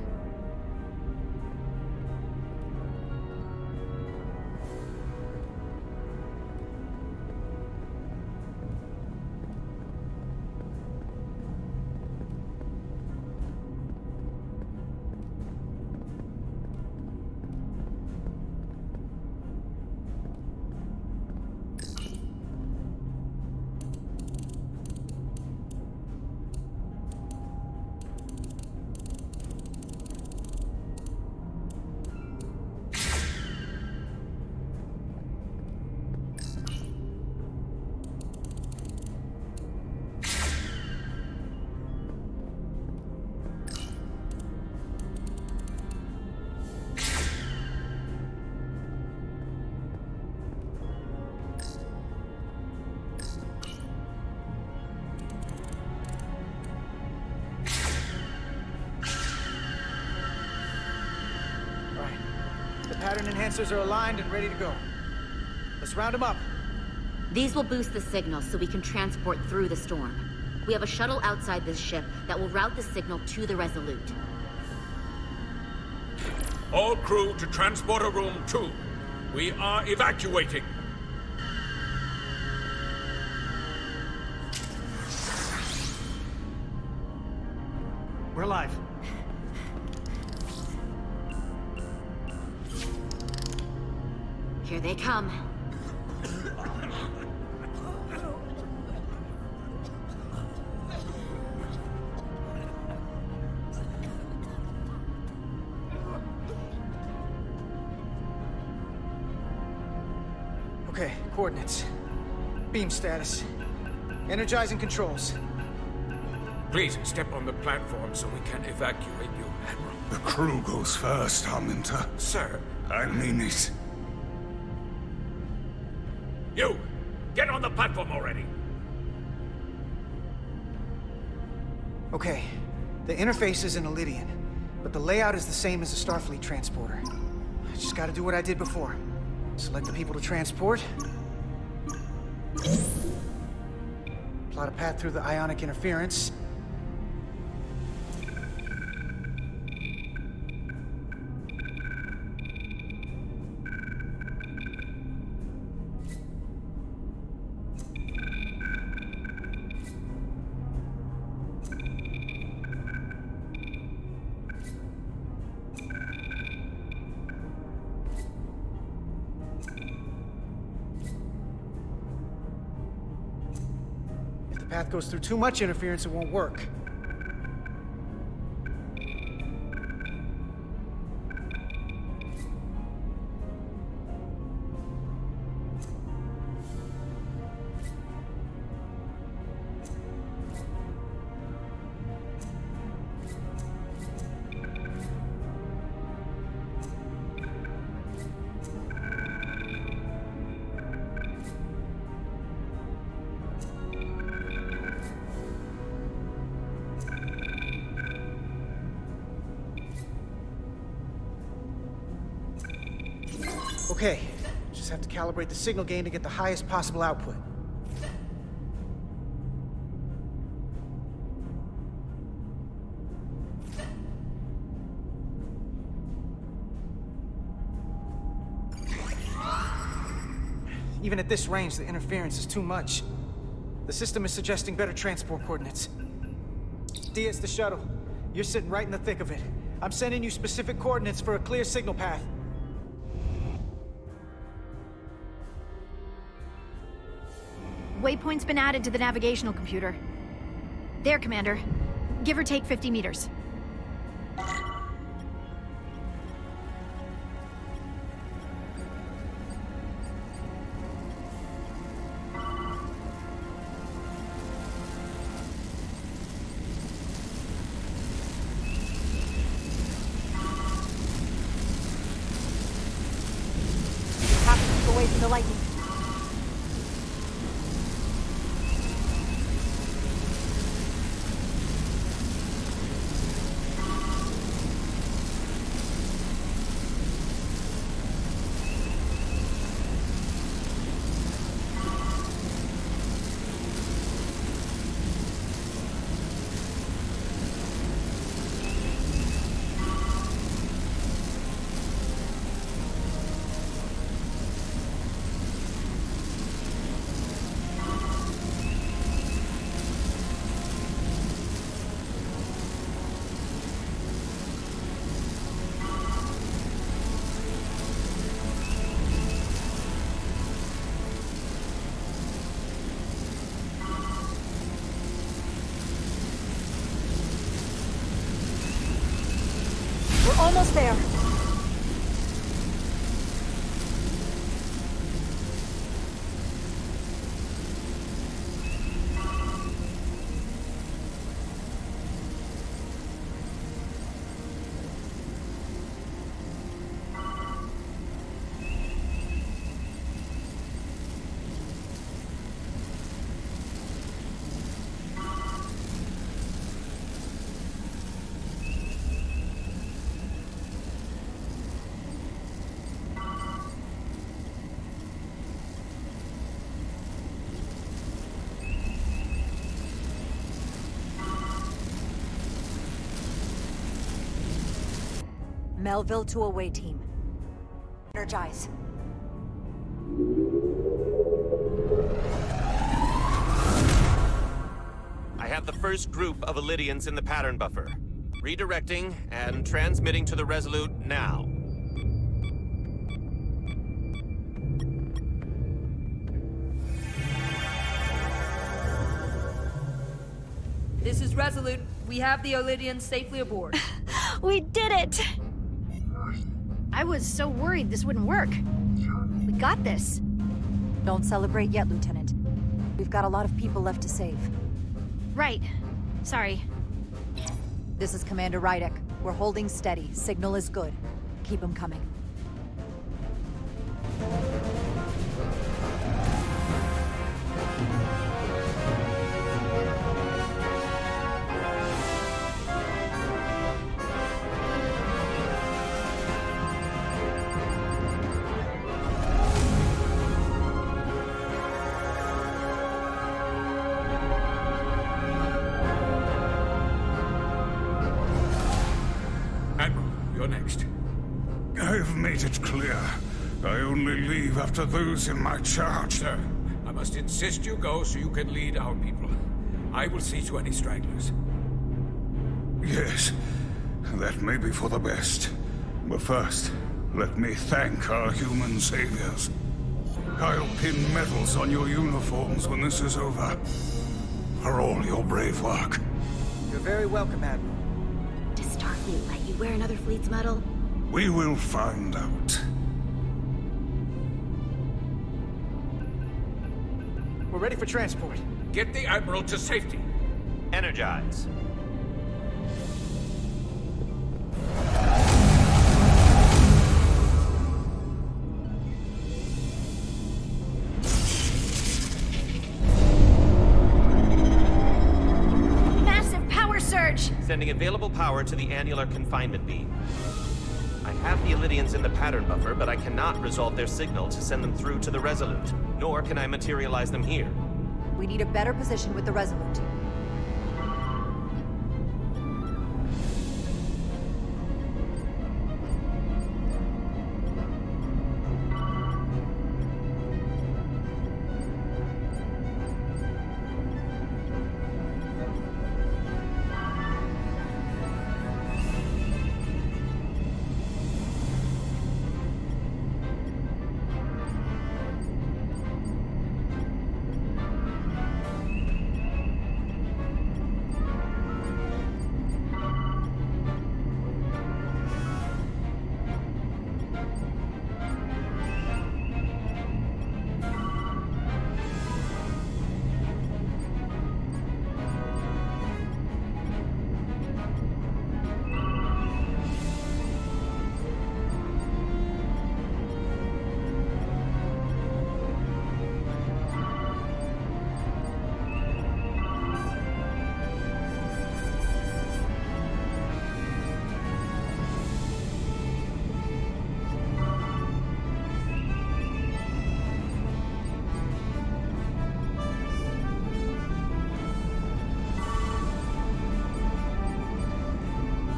Pattern enhancers are aligned and ready to go. Let's round them up. These will boost the signal so we can transport through the storm. We have a shuttle outside this ship that will route the signal to the Resolute. All crew to Transporter Room 2. We are evacuating. We're alive. Here they come. Okay, coordinates. Beam status. Energizing controls. Please step on the platform so we can evacuate you, Admiral. The crew goes first, Arminta. Sir. I mean it. You! Get on the platform already! Okay, the interface is in Elydian, but the layout is the same as a Starfleet transporter. I just gotta do what I did before. Select the people to transport, Plot a path through the ionic interference. Path goes through too much interference, it won't work. Okay, just have to calibrate the signal gain to get the highest possible output. Even at this range, the interference is too much. The system is suggesting better transport coordinates. Diaz, the shuttle. You're sitting right in the thick of it. I'm sending you specific coordinates for a clear signal path. Waypoint's been added to the navigational computer. There, Commander. Give or take 50 meters. Have to keep away from the lightning. Almost there. Melville to away team. Energize. I have the first group of Illydians in the pattern buffer. Redirecting and transmitting to the Resolute now. This is Resolute. We have the Illydians safely aboard. We did it! I was so worried this wouldn't work. We got this. Don't celebrate yet, Lieutenant. We've got a lot of people left to save. Right. Sorry. This is Commander Rydek. We're holding steady. Signal is good. Keep them coming. made it clear. I only leave after those in my charge. Sir, I must insist you go so you can lead our people. I will see to any stragglers. Yes, that may be for the best. But first, let me thank our human saviors. I'll pin medals on your uniforms when this is over. For all your brave work. You're very welcome, Admiral. Does Starfleet let you wear another fleet's medal? We will find out. We're ready for transport. Get the Admiral to safety. Energize. Massive power surge! Sending available power to the annular confinement beam. I have the Illidians in the pattern buffer, but I cannot resolve their signal to send them through to the Resolute, nor can I materialize them here. We need a better position with the Resolute.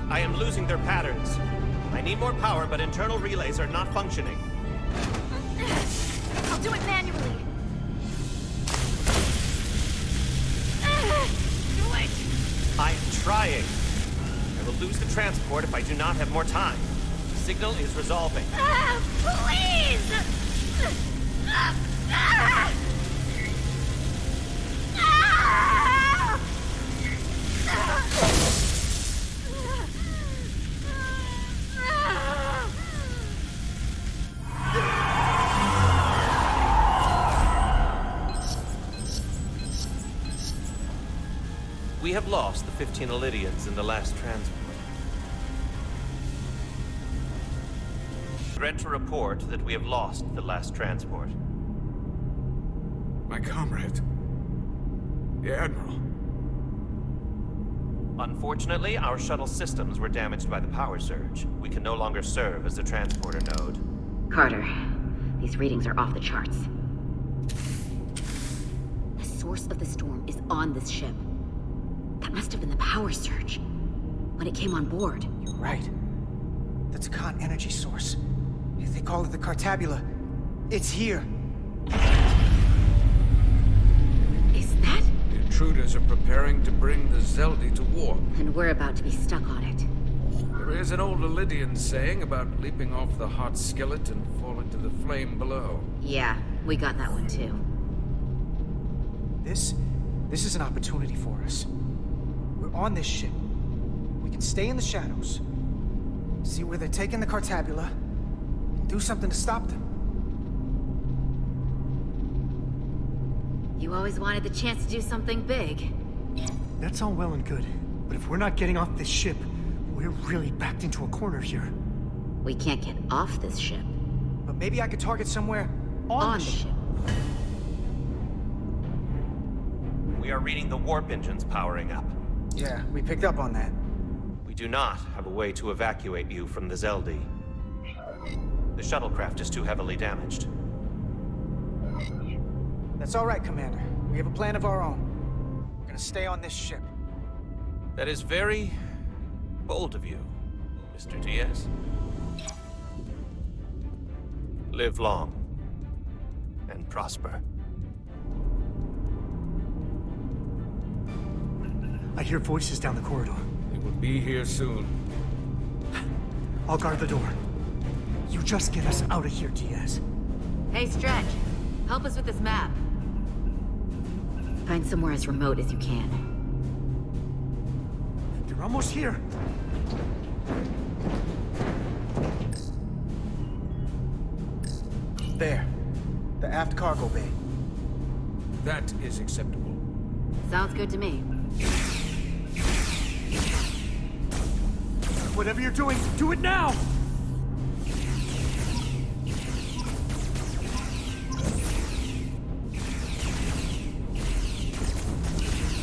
I am losing their patterns. I need more power, but internal relays are not functioning. I'll do it manually. Do it! I'm trying. I will lose the transport if I do not have more time. The signal is resolving. Please! We have lost the 15 Illidians in the last transport. Dread to report that we have lost the last transport. My comrade. The Admiral. Unfortunately, our shuttle systems were damaged by the power surge. We can no longer serve as the transporter node. Carter, these readings are off the charts. The source of the storm is on this ship. That must have been the power surge. When it came on board. You're right. The Tkon energy source. They call it the Cartabula. It's here. Is that? The intruders are preparing to bring the Zeldi to war. And we're about to be stuck on it. There is an old Illidian saying about leaping off the hot skillet and falling to the flame below. Yeah, we got that one too. This is an opportunity for us. We're on this ship. We can stay in the shadows. See where they're taking the Cartabula. And do something to stop them. You always wanted the chance to do something big. That's all well and good. But if we're not getting off this ship, we're really backed into a corner here. We can't get off this ship. But maybe I could target somewhere on the ship. We are reading the warp engines powering up. Yeah, we picked up on that. We do not have a way to evacuate you from the Zeldi. The shuttlecraft is too heavily damaged. That's all right, Commander. We have a plan of our own. We're gonna stay on this ship. That is very bold of you, Mr. Diaz. Live long and prosper. I hear voices down the corridor. They will be here soon. I'll guard the door. You just get us out of here, Diaz. Hey, Stretch. Help us with this map. Find somewhere as remote as you can. They're almost here. There. The aft cargo bay. That is acceptable. Sounds good to me. Whatever you're doing, do it now!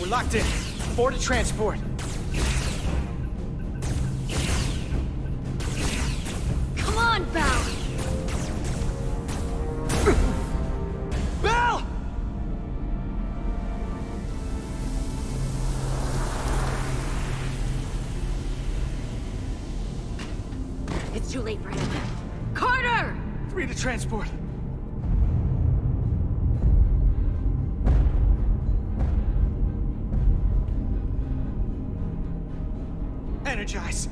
We're locked in. Board to transport. Come on, Val! Val! It's too late for him. Carter! 3 to transport. Energize.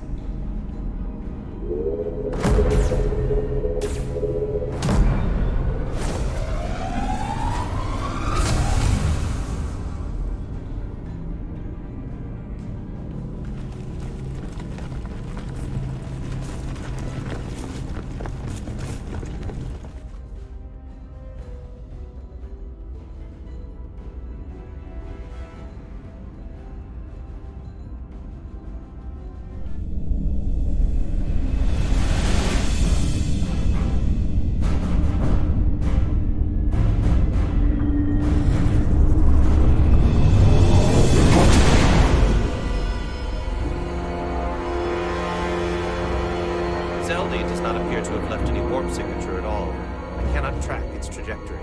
Zeldy does not appear to have left any warp signature at all. I cannot track its trajectory.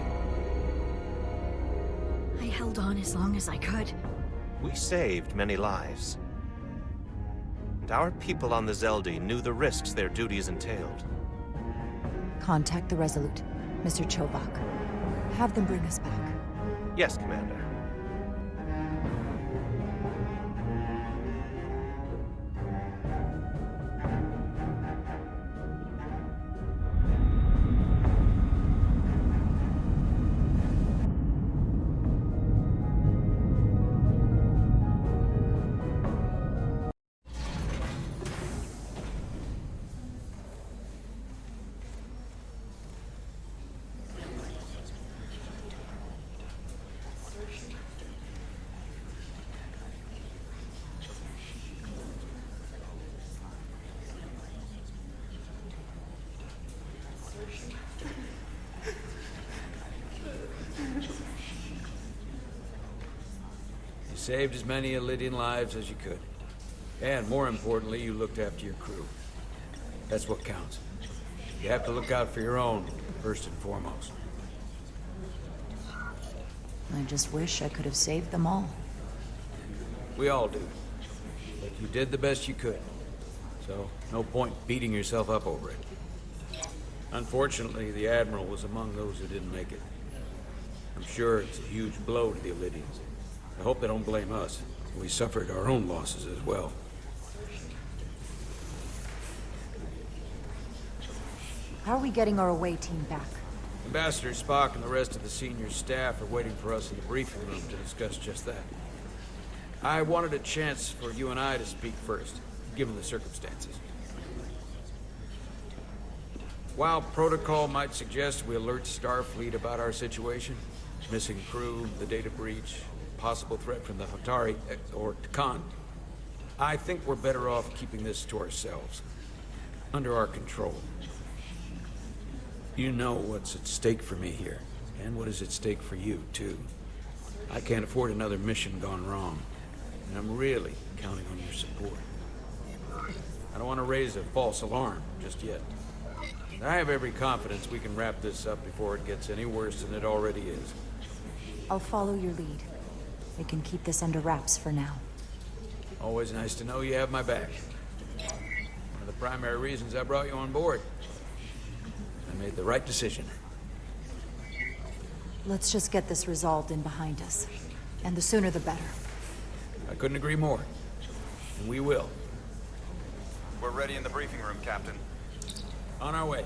I held on as long as I could. We saved many lives. And our people on the Zeldy knew the risks their duties entailed. Contact the Resolute, Mr. Chovak. Have them bring us back. Yes, Commander. Saved as many Elydian lives as you could. And more importantly, you looked after your crew. That's what counts. You have to look out for your own, first and foremost. I just wish I could have saved them all. We all do. But you did the best you could. So, no point beating yourself up over it. Unfortunately, the Admiral was among those who didn't make it. I'm sure it's a huge blow to the Elydians. I hope they don't blame us. We suffered our own losses as well. How are we getting our away team back? Ambassador Spock and the rest of the senior staff are waiting for us in the briefing room to discuss just that. I wanted a chance for you and I to speak first, given the circumstances. While protocol might suggest we alert Starfleet about our situation, missing crew, the data breach, possible threat from the Hatari, or Tkon, I think we're better off keeping this to ourselves, under our control. You know what's at stake for me here, and what is at stake for you, too. I can't afford another mission gone wrong, and I'm really counting on your support. I don't want to raise a false alarm just yet. I have every confidence we can wrap this up before it gets any worse than it already is. I'll follow your lead. We can keep this under wraps for now. Always nice to know you have my back. One of the primary reasons I brought you on board. I made the right decision. Let's just get this resolved and behind us. And the sooner the better. I couldn't agree more. And we will. We're ready in the briefing room, Captain. On our way.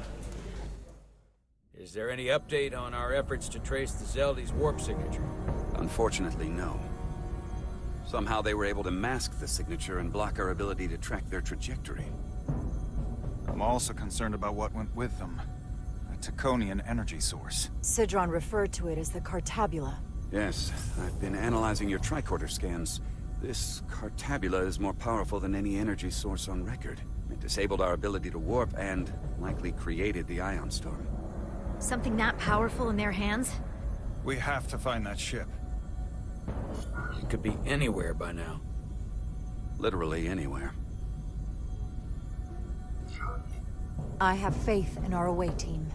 Is there any update on our efforts to trace the Zeldy's warp signature? Unfortunately, no. Somehow they were able to mask the signature and block our ability to track their trajectory. I'm also concerned about what went with them. A Tkonian energy source. Sidron referred to it as the Cartabula. Yes, I've been analyzing your tricorder scans. This Cartabula is more powerful than any energy source on record. It disabled our ability to warp and likely created the ion storm. Something that powerful in their hands? We have to find that ship. It could be anywhere by now. Literally anywhere. I have faith in our away team.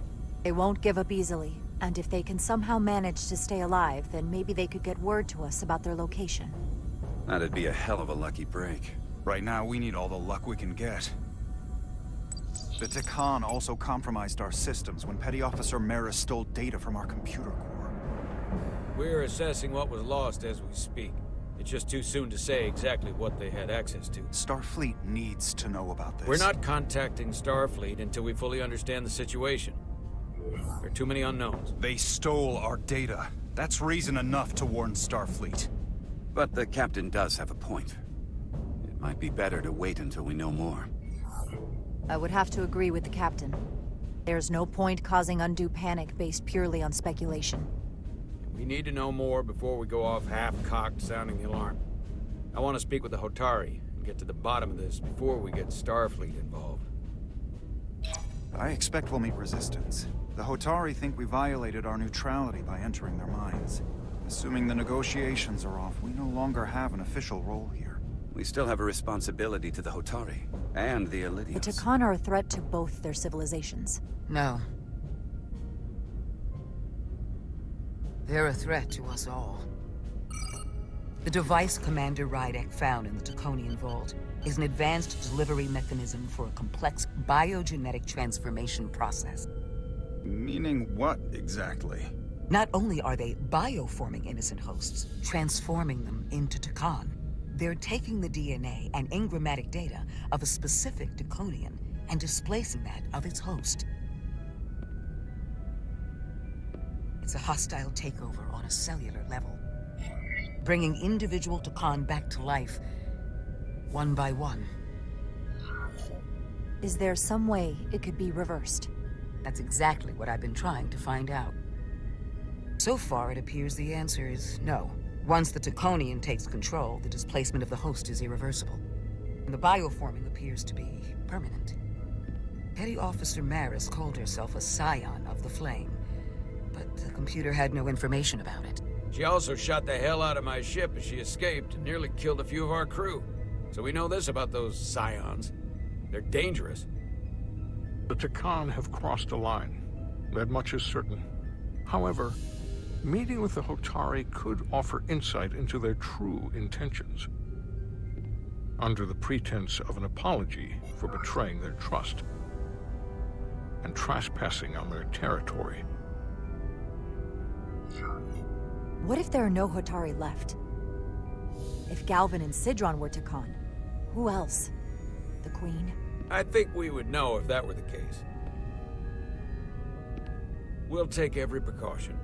They won't give up easily, and if they can somehow manage to stay alive, then maybe they could get word to us about their location. That'd be a hell of a lucky break. Right now, we need all the luck we can get. The Tkon also compromised our systems when Petty Officer Maris stole data from our computer core. We're assessing what was lost as we speak. It's just too soon to say exactly what they had access to. Starfleet needs to know about this. We're not contacting Starfleet until we fully understand the situation. There are too many unknowns. They stole our data. That's reason enough to warn Starfleet. But the captain does have a point. It might be better to wait until we know more. I would have to agree with the captain. There's no point causing undue panic based purely on speculation. We need to know more before we go off half-cocked sounding the alarm. I want to speak with the Hotari and get to the bottom of this before we get Starfleet involved. I expect we'll meet resistance. The Hotari think we violated our neutrality by entering their minds. Assuming the negotiations are off, we no longer have an official role here. We still have a responsibility to the Hotari and the Elydians. The Tkon are a threat to both their civilizations. No. They're a threat to us all. The device Commander Rydek found in the Tkonian vault is an advanced delivery mechanism for a complex biogenetic transformation process. Meaning what, exactly? Not only are they bioforming innocent hosts, transforming them into Tkon, they're taking the DNA and engrammatic data of a specific Tkonian and displacing that of its host. It's a hostile takeover on a cellular level, bringing individual Tkon back to life, one by one. Is there some way it could be reversed? That's exactly what I've been trying to find out. So far, it appears the answer is no. Once the Tkonian takes control, the displacement of the host is irreversible. And the bioforming appears to be permanent. Petty Officer Maris called herself a scion of the Flame, but the computer had no information about it. She also shot the hell out of my ship as she escaped and nearly killed a few of our crew. So we know this about those scions. They're dangerous. The Tkon have crossed a line. That much is certain. However, meeting with the Hotari could offer insight into their true intentions. Under the pretense of an apology for betraying their trust and trespassing on their territory. What if there are no Hotari left? If Galvin and Sidron were Tkon, who else? The Queen? I think we would know if that were the case. We'll take every precaution.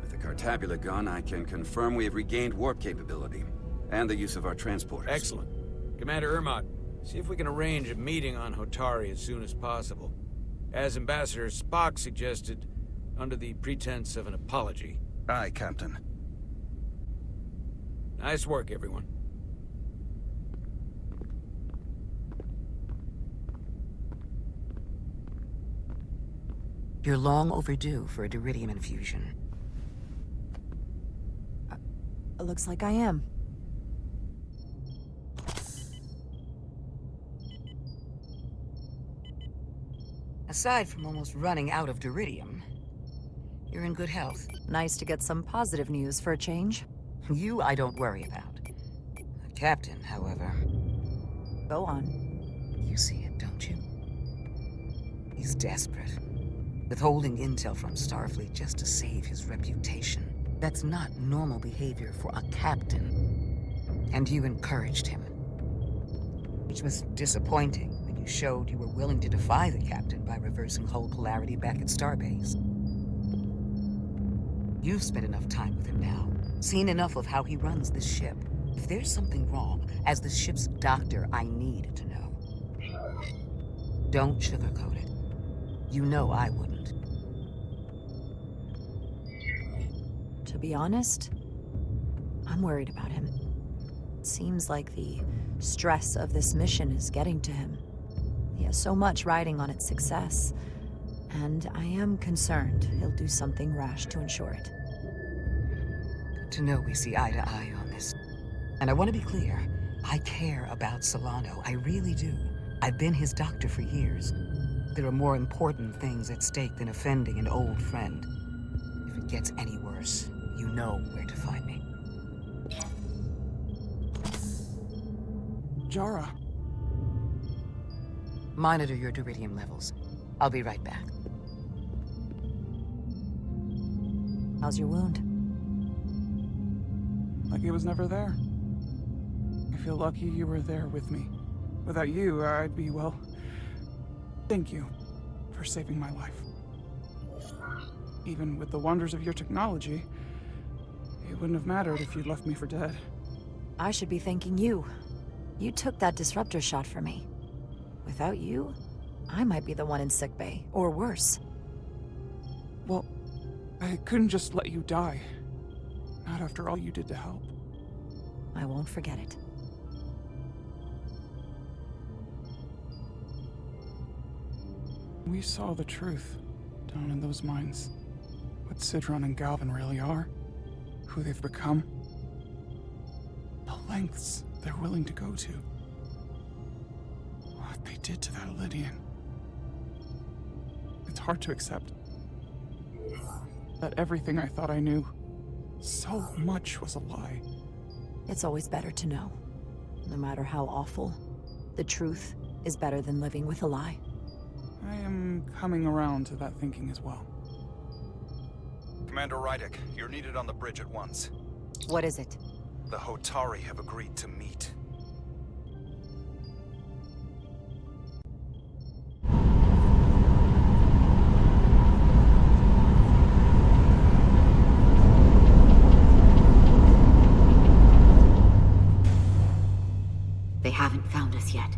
With the Cartabula gone, I can confirm we have regained warp capability and the use of our transporters. Excellent. Commander Ermot, see if we can arrange a meeting on Hotari as soon as possible. As Ambassador Spock suggested, under the pretense of an apology. Aye, Captain. Nice work, everyone. You're long overdue for a Diridium infusion. Looks like I am. Aside from almost running out of Diridium, you're in good health. Nice to get some positive news for a change. You I don't worry about. The captain, however... Go on. You see it, don't you? He's desperate. Withholding intel from Starfleet just to save his reputation. That's not normal behavior for a captain. And you encouraged him. Which was disappointing when you showed you were willing to defy the captain by reversing hull polarity back at Starbase. You've spent enough time with him now, seen enough of how he runs this ship. If there's something wrong, as the ship's doctor, I need to know. Don't sugarcoat it. You know I wouldn't. To be honest, I'm worried about him. It seems like the stress of this mission is getting to him. He has so much riding on its success, and I am concerned he'll do something rash to ensure it. Good to know we see eye to eye on this. And I want to be clear, I care about Solano, I really do. I've been his doctor for years. There are more important things at stake than offending an old friend. If it gets any worse, you know where to find me. Jara. Monitor your duridium levels. I'll be right back. How's your wound? Like it was never there. I feel lucky you were there with me. Without you, I'd be, well... Thank you for saving my life. Even with the wonders of your technology, it wouldn't have mattered if you'd left me for dead. I should be thanking you. You took that disruptor shot for me. Without you, I might be the one in sickbay, or worse. Well, I couldn't just let you die. Not after all you did to help. I won't forget it. We saw the truth down in those mines. What Sidron and Galvin really are. Who they've become. The lengths they're willing to go to. What they did to that Lydian. It's hard to accept that everything I thought I knew, so much was a lie. It's always better to know. No matter how awful, the truth is better than living with a lie. I am coming around to that thinking as well. Commander Rydick, you're needed on the bridge at once. What is it? The Hotari have agreed to meet. They haven't found us yet.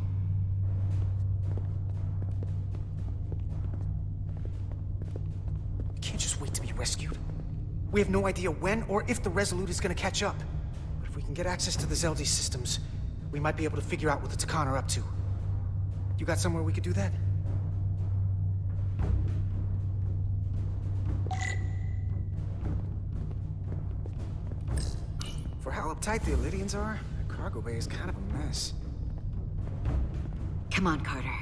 We can't just wait to be rescued. We have no idea when or if the Resolute is gonna catch up. But if we can get access to the Zeldi systems, we might be able to figure out what the Tkon are up to. You got somewhere we could do that? For how uptight the Elydians are, the cargo bay is kind of a mess. Come on, Carter.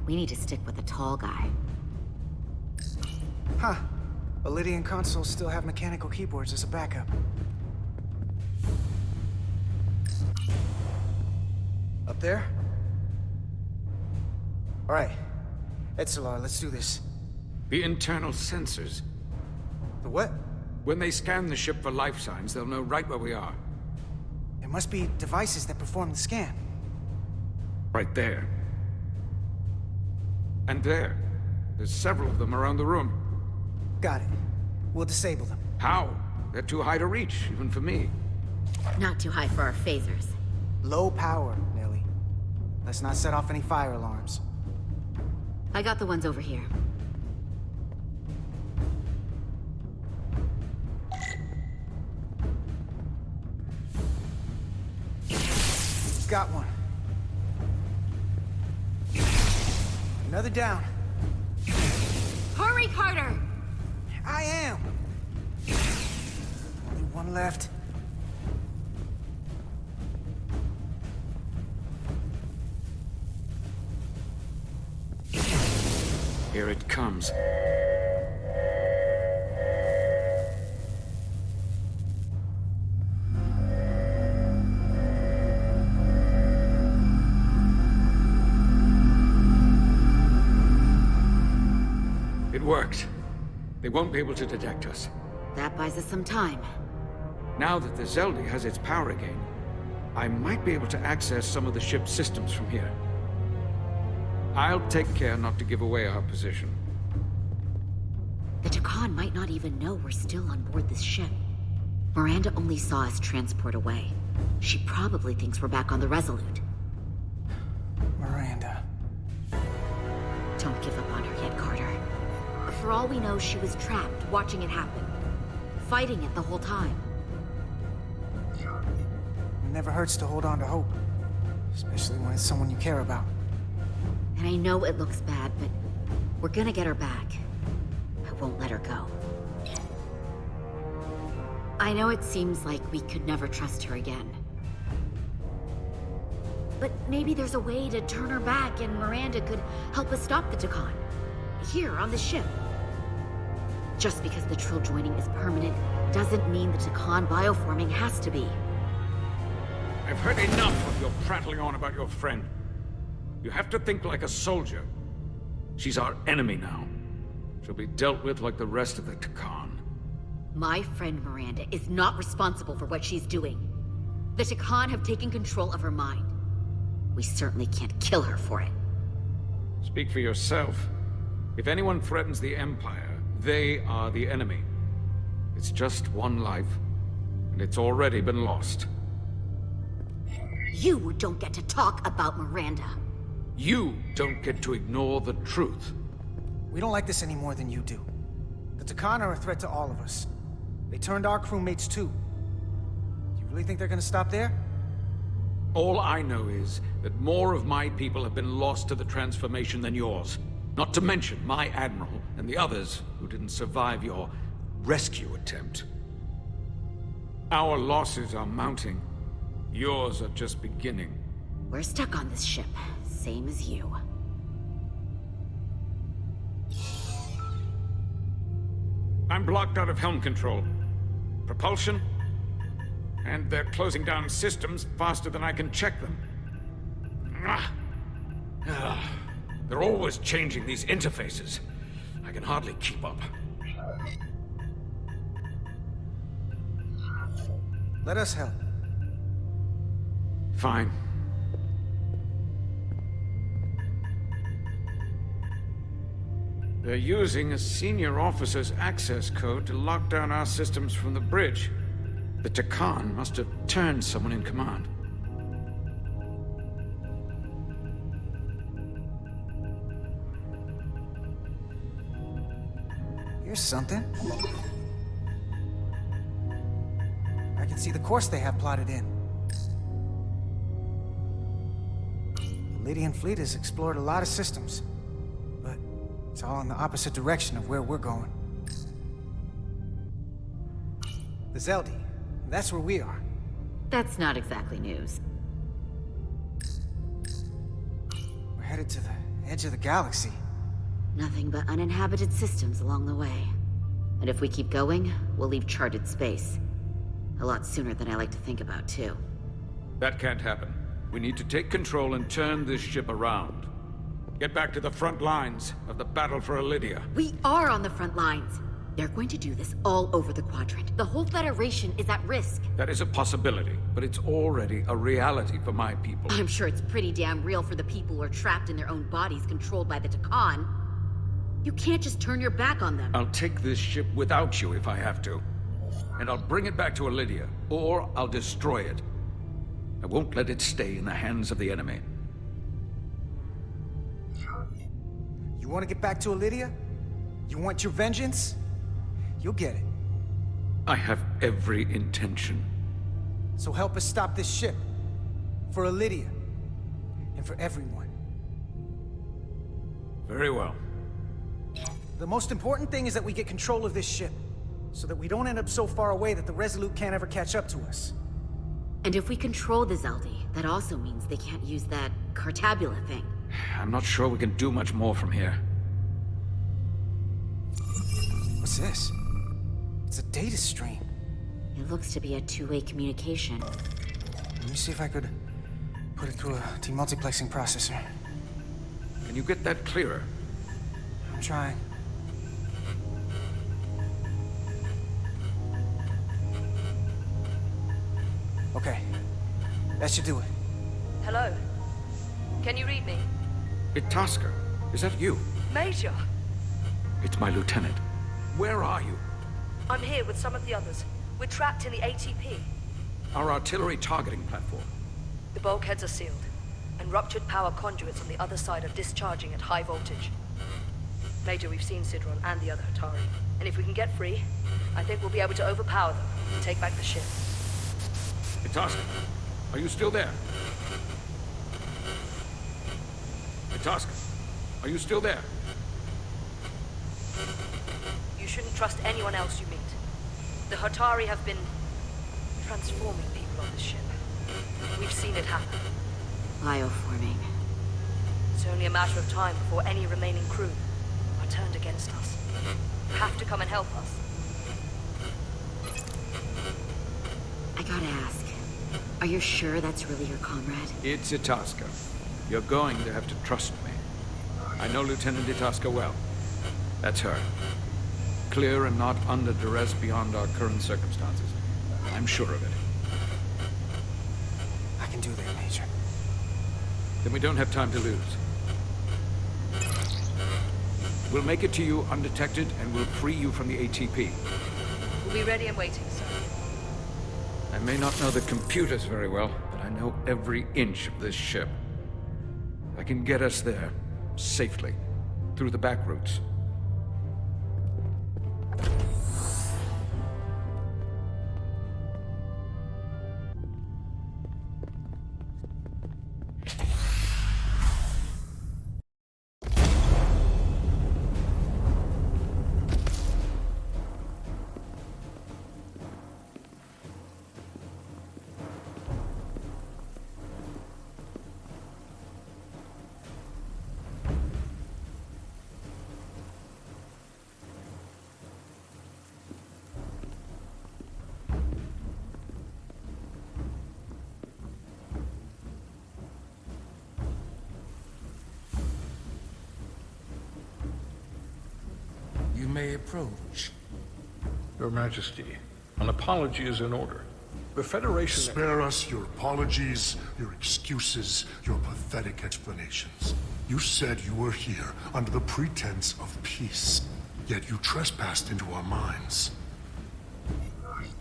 We need to stick with the tall guy. Huh. Elydian consoles still have mechanical keyboards as a backup. Up there? All right. Etzelar, let's do this. The internal sensors. The what? When they scan the ship for life signs, they'll know right where we are. There must be devices that perform the scan. Right there. And there. There's several of them around the room. Got it. We'll disable them. How? They're too high to reach, even for me. Not too high for our phasers. Low power, Nelly. Let's not set off any fire alarms. I got the ones over here. Got one. Another down. Hurry, Carter! I am! Only one left. Here it comes. It works. They won't be able to detect us. That buys us some time. Now that the Zeldi has its power again, I might be able to access some of the ship's systems from here. I'll take care not to give away our position. The Tkon might not even know we're still on board this ship. Miranda only saw us transport away. She probably thinks we're back on the Resolute. Miranda. Don't give up on her yet, Carter. For all we know, she was trapped, watching it happen. Fighting it the whole time. It never hurts to hold on to hope. Especially when it's someone you care about. And I know it looks bad, but we're gonna get her back. I won't let her go. I know it seems like we could never trust her again. But maybe there's a way to turn her back and Miranda could help us stop the Tkon. Here, on the ship. Just because the Trill joining is permanent doesn't mean the Tkon bioforming has to be. I've heard enough of your prattling on about your friend. You have to think like a soldier. She's our enemy now. She'll be dealt with like the rest of the Tkon. My friend Miranda is not responsible for what she's doing. The Tkon have taken control of her mind. We certainly can't kill her for it. Speak for yourself. If anyone threatens the Empire, they are the enemy. It's just one life, and it's already been lost. You don't get to talk about Miranda. You don't get to ignore the truth. We don't like this any more than you do. The Tkon are a threat to all of us. They turned our crewmates too. Do you really think they're gonna stop there? All I know is that more of my people have been lost to the transformation than yours. Not to mention my admiral and the others who didn't survive your rescue attempt. Our losses are mounting. Yours are just beginning. We're stuck on this ship, same as you. I'm blocked out of helm control. Propulsion? And they're closing down systems faster than I can check them. They're always changing these interfaces. I can hardly keep up. Let us help. Fine. They're using a senior officer's access code to lock down our systems from the bridge. The Tkon must have turned someone in command. Here's something. I can see the course they have plotted in. The Lydian fleet has explored a lot of systems, but it's all in the opposite direction of where we're going. The Zeldi, that's where we are. That's not exactly news. We're headed to the edge of the galaxy. Nothing but uninhabited systems along the way. And if we keep going, we'll leave charted space. A lot sooner than I like to think about, too. That can't happen. We need to take control and turn this ship around. Get back to the front lines of the battle for Elydia. We are on the front lines. They're going to do this all over the Quadrant. The whole Federation is at risk. That is a possibility, but it's already a reality for my people. I'm sure it's pretty damn real for the people who are trapped in their own bodies controlled by the Tkon. You can't just turn your back on them. I'll take this ship without you if I have to. And I'll bring it back to Elydia, or I'll destroy it. I won't let it stay in the hands of the enemy. You want to get back to Elydia? You want your vengeance? You'll get it. I have every intention. So help us stop this ship. For Elydia. And for everyone. Very well. The most important thing is that we get control of this ship. So that we don't end up so far away that the Resolute can't ever catch up to us. And if we control the Zeldi, that also means they can't use that Cartabula thing. I'm not sure we can do much more from here. What's this? It's a data stream. It looks to be a two-way communication. Let me see if I could put it through a demultiplexing processor. Can you get that clearer? I'm trying. Okay. That should do it. Hello? Can you read me? Itasca, is that you? Major! It's my lieutenant. Where are you? I'm here with some of the others. We're trapped in the ATP. Our artillery targeting platform. The bulkheads are sealed, and ruptured power conduits on the other side are discharging at high voltage. Major, we've seen Sidron and the other Hatari, and if we can get free, I think we'll be able to overpower them and take back the ship. Itasca, are you still there? Itasca, are you still there? You shouldn't trust anyone else you meet. The Hatari have been transforming people on this ship. We've seen it happen. Bioforming. It's only a matter of time before any remaining crew are turned against us. You have to come and help us. I gotta ask, are you sure that's really your comrade? It's Itasca. You're going to have to trust me. I know Lieutenant Itasca well. That's her. Clear and not under duress beyond our current circumstances. I'm sure of it. I can do that, Major. Then we don't have time to lose. We'll make it to you undetected, and we'll free you from the ATP. We'll be ready and waiting, sir. I may not know the computers very well, but I know every inch of this ship. I can get us there, safely, through the back routes. You may approach. Your Majesty, an apology is in order. The Federation... Spare us your apologies, your excuses, your pathetic explanations. You said you were here under the pretense of peace, yet you trespassed into our minds.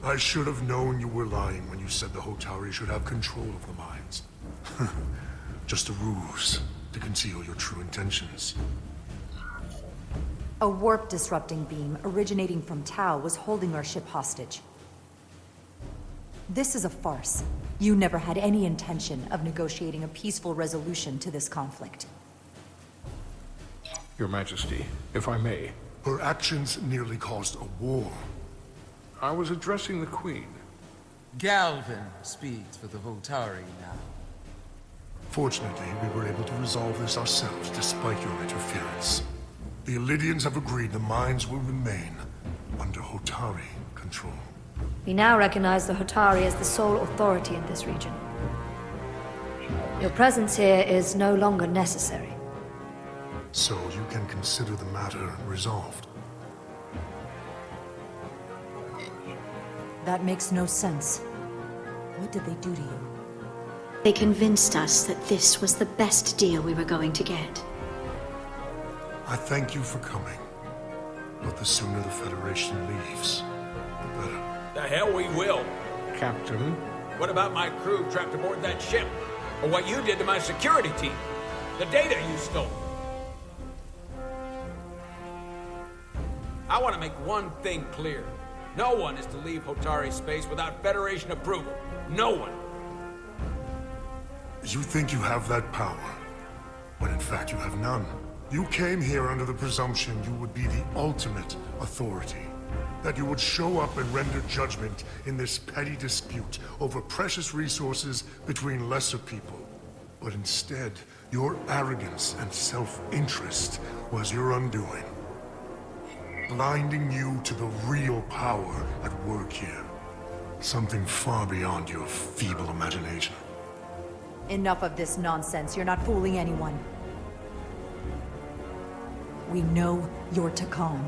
I should have known you were lying when you said the Hotari should have control of the mines. Just a ruse to conceal your true intentions. A warp-disrupting beam originating from Tau was holding our ship hostage. This is a farce. You never had any intention of negotiating a peaceful resolution to this conflict. Your Majesty, if I may. Her actions nearly caused a war. I was addressing the Queen. Galvin speaks for the Hotari now. Fortunately, we were able to resolve this ourselves despite your interference. The Illidians have agreed the mines will remain under Hotari control. We now recognize the Hotari as the sole authority in this region. Your presence here is no longer necessary. So you can consider the matter resolved. That makes no sense. What did they do to you? They convinced us that this was the best deal we were going to get. I thank you for coming. But the sooner the Federation leaves, the better. The hell we will. Captain? What about my crew trapped aboard that ship? Or what you did to my security team? The data you stole? I want to make one thing clear. No one is to leave Hotari space without Federation approval. No one. You think you have that power, when in fact you have none. You came here under the presumption you would be the ultimate authority. That you would show up and render judgment in this petty dispute over precious resources between lesser people. But instead, your arrogance and self-interest was your undoing. Blinding you to the real power at work here. Something far beyond your feeble imagination. Enough of this nonsense. You're not fooling anyone. We know you're Tkon.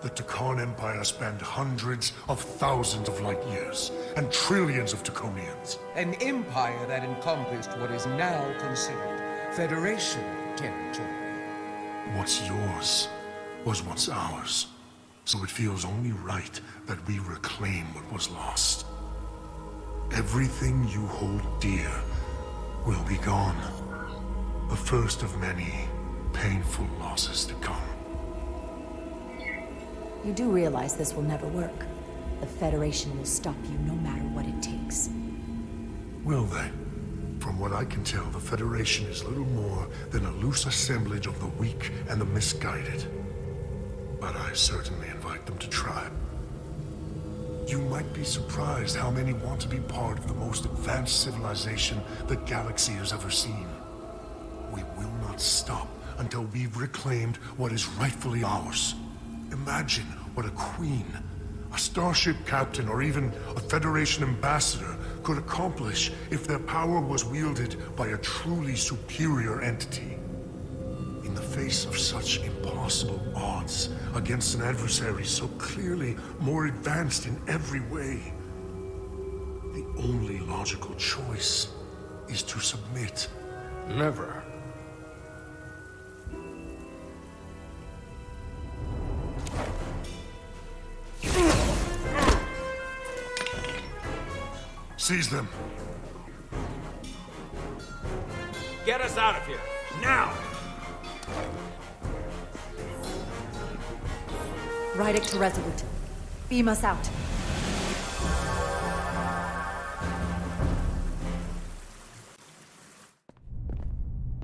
The Tkon Empire spanned hundreds of thousands of light years, and trillions of Tkonians. An empire that encompassed what is now considered Federation territory. What's yours was once ours, so it feels only right that we reclaim what was lost. Everything you hold dear will be gone. The first of many painful losses to come. You do realize this will never work. The Federation will stop you no matter what it takes. Will they? From what I can tell, the Federation is little more than a loose assemblage of the weak and the misguided. But I certainly invite them to try. You might be surprised how many want to be part of the most advanced civilization the galaxy has ever seen. We will not stop until we've reclaimed what is rightfully ours. Imagine what a queen, a starship captain, or even a Federation ambassador could accomplish if their power was wielded by a truly superior entity. In the face of such impossible odds against an adversary so clearly more advanced in every way, the only logical choice is to submit. Never. Seize them. Get us out of here, now! Rydick to Resolute. Beam us out.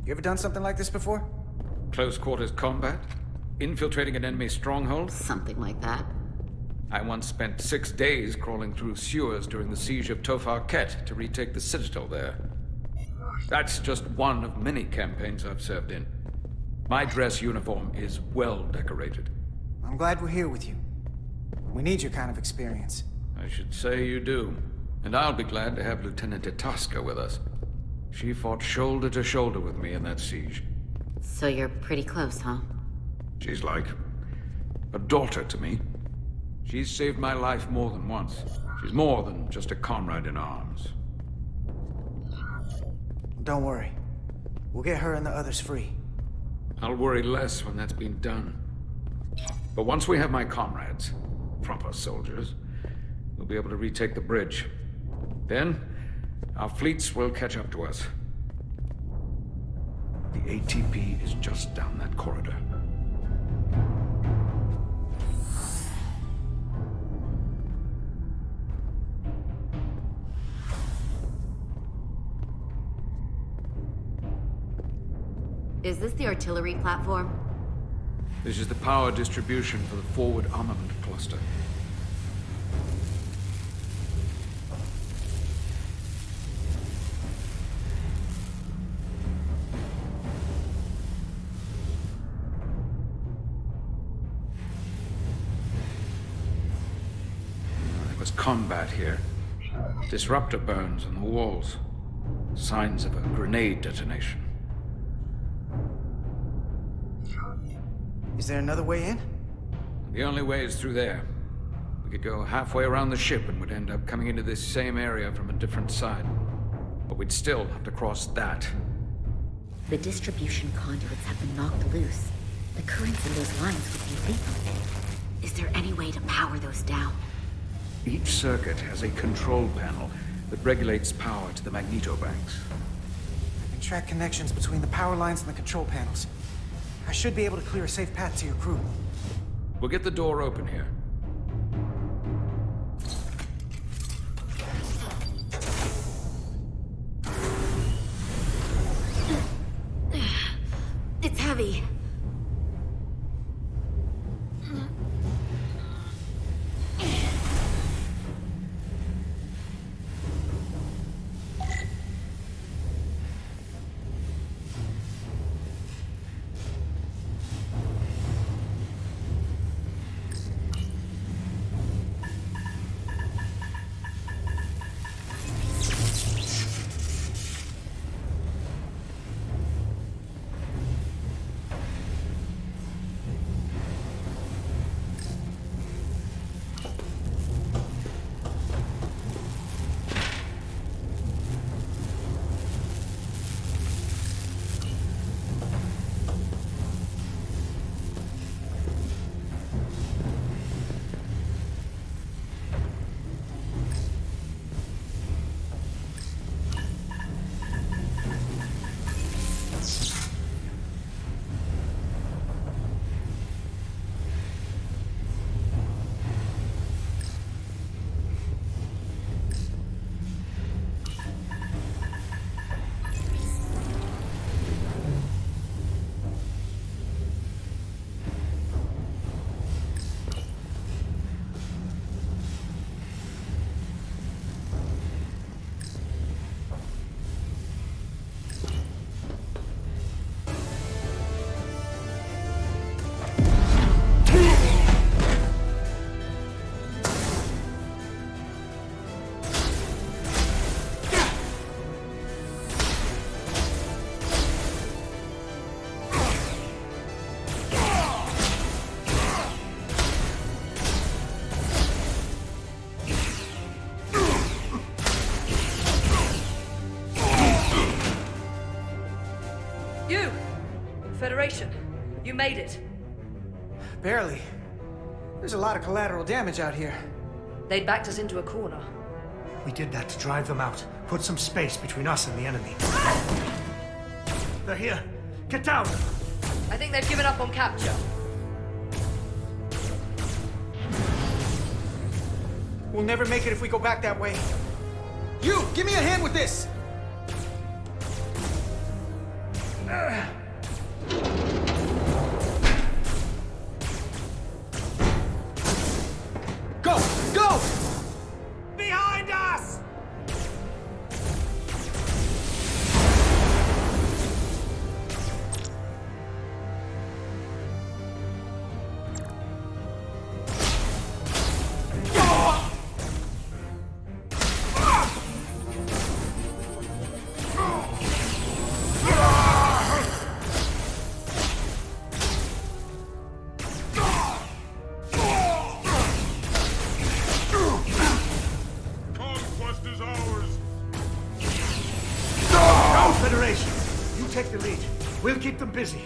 You ever done something like this before? Close quarters combat? Infiltrating an enemy stronghold? Something like that. I once spent 6 days crawling through sewers during the siege of Tofar Ket to retake the citadel there. That's just one of many campaigns I've served in. My dress uniform is well decorated. I'm glad we're here with you. We need your kind of experience. I should say you do. And I'll be glad to have Lieutenant Itaska with us. She fought shoulder to shoulder with me in that siege. So you're pretty close, huh? She's like a daughter to me. She's saved my life more than once. She's more than just a comrade in arms. Don't worry. We'll get her and the others free. I'll worry less when that's been done. But once we have my comrades, proper soldiers, we'll be able to retake the bridge. Then, our fleets will catch up to us. The ATP is just down that corridor. Is this the artillery platform? This is the power distribution for the forward armament cluster. There was combat here. Disruptor burns on the walls. Signs of a grenade detonation. Is there another way in? The only way is through there. We could go halfway around the ship and would end up coming into this same area from a different side. But we'd still have to cross that. The distribution conduits have been knocked loose. The currents in those lines would be lethal. Is there any way to power those down? Each circuit has a control panel that regulates power to the magnetobanks. I can track connections between the power lines and the control panels. I should be able to clear a safe path to your crew. We'll get the door open here. It's heavy. Federation. You made it. Barely. There's a lot of collateral damage out here. They backed us into a corner. We did that to drive them out. Put some space between us and the enemy. They're here. Get down! I think they've given up on capture. We'll never make it if we go back that way. You! Give me a hand with this! Go! Go! Behind us! We'll keep them busy.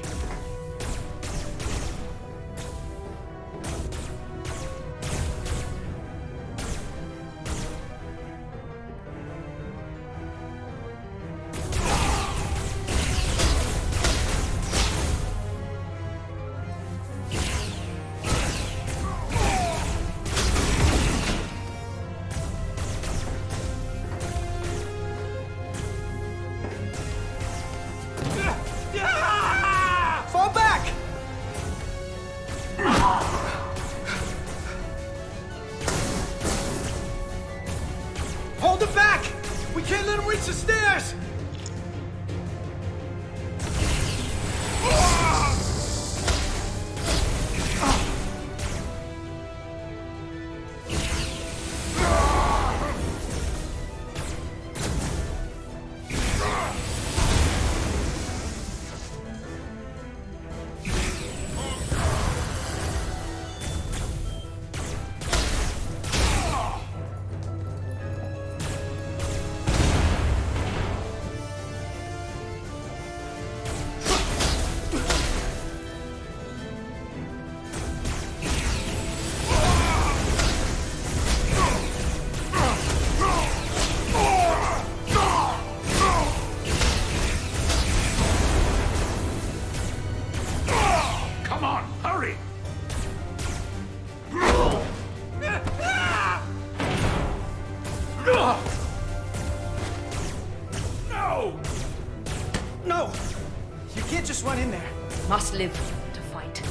Must live to fight.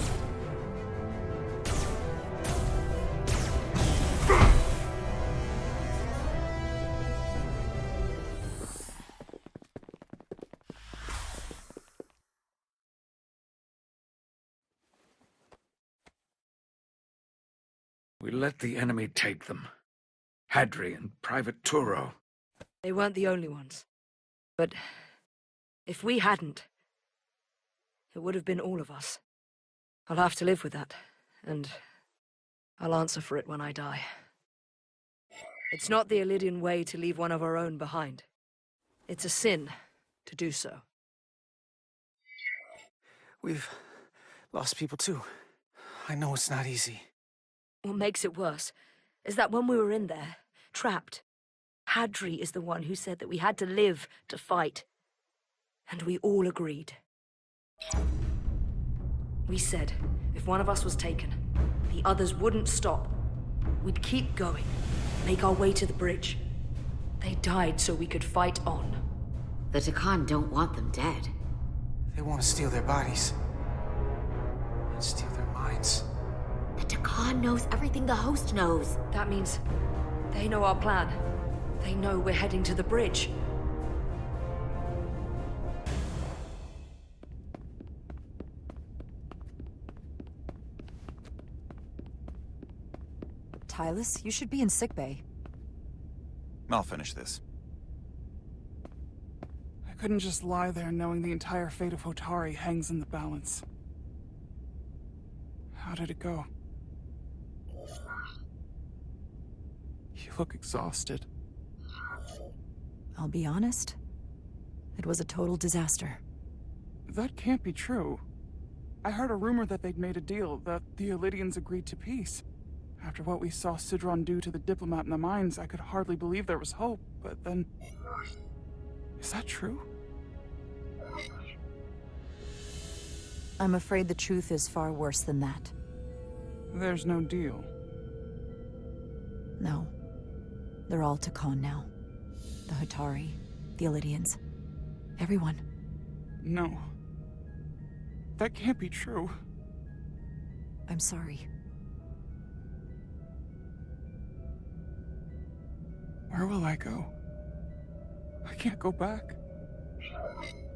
We let the enemy take them. Hadri and Private Turo. They weren't the only ones. But if we hadn't, it would have been all of us. I'll have to live with that, and I'll answer for it when I die. It's not the Illidian way to leave one of our own behind. It's a sin to do so. We've lost people too. I know it's not easy. What makes it worse is that when we were in there, trapped, Hadri is the one who said that we had to live to fight. And we all agreed. We said, if one of us was taken, the others wouldn't stop. We'd keep going, make our way to the bridge. They died so we could fight on. The Tkon don't want them dead. They want to steal their bodies. And steal their minds. The Tkon knows everything the host knows. That means they know our plan. They know we're heading to the bridge. Tylus, you should be in sickbay. I'll finish this. I couldn't just lie there knowing the entire fate of Hotari hangs in the balance. How did it go? You look exhausted. I'll be honest. It was a total disaster. That can't be true. I heard a rumor that they'd made a deal, that the Elydians agreed to peace. After what we saw Sidron do to the diplomat in the mines, I could hardly believe there was hope, but then... Is that true? I'm afraid the truth is far worse than that. There's no deal. No. They're all Tkon now. The Hatari, the Elydians, everyone. No. That can't be true. I'm sorry. Where will I go? I can't go back.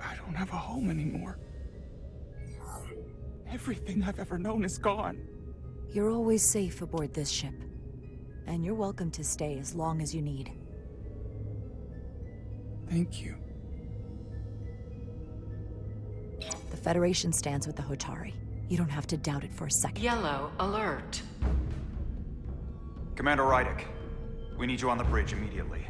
I don't have a home anymore. Everything I've ever known is gone. You're always safe aboard this ship. And you're welcome to stay as long as you need. Thank you. The Federation stands with the Hatari. You don't have to doubt it for a second. Yellow alert. Commander Rydick, we need you on the bridge immediately.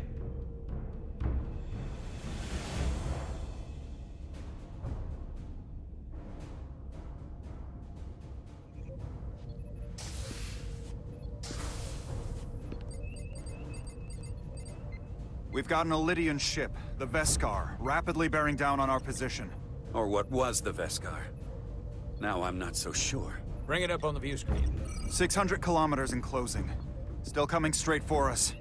We've got an Elydian ship, the Veskar, rapidly bearing down on our position. Or what was the Veskar. Now I'm not so sure. Bring it up on the view screen. 600 kilometers in closing. Still coming straight for us.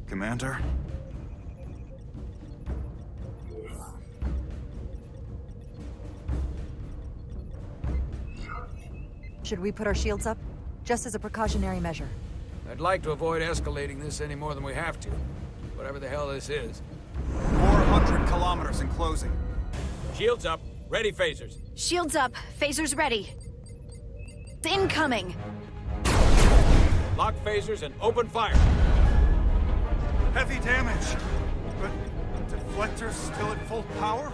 Commander? Should we put our shields up? Just as a precautionary measure. I'd like to avoid escalating this any more than we have to. Whatever the hell this is. 400 kilometers in closing. Shields up. Ready phasers. Shields up. Phasers ready. Incoming. Lock phasers and open fire. Heavy damage. But deflectors still at full power?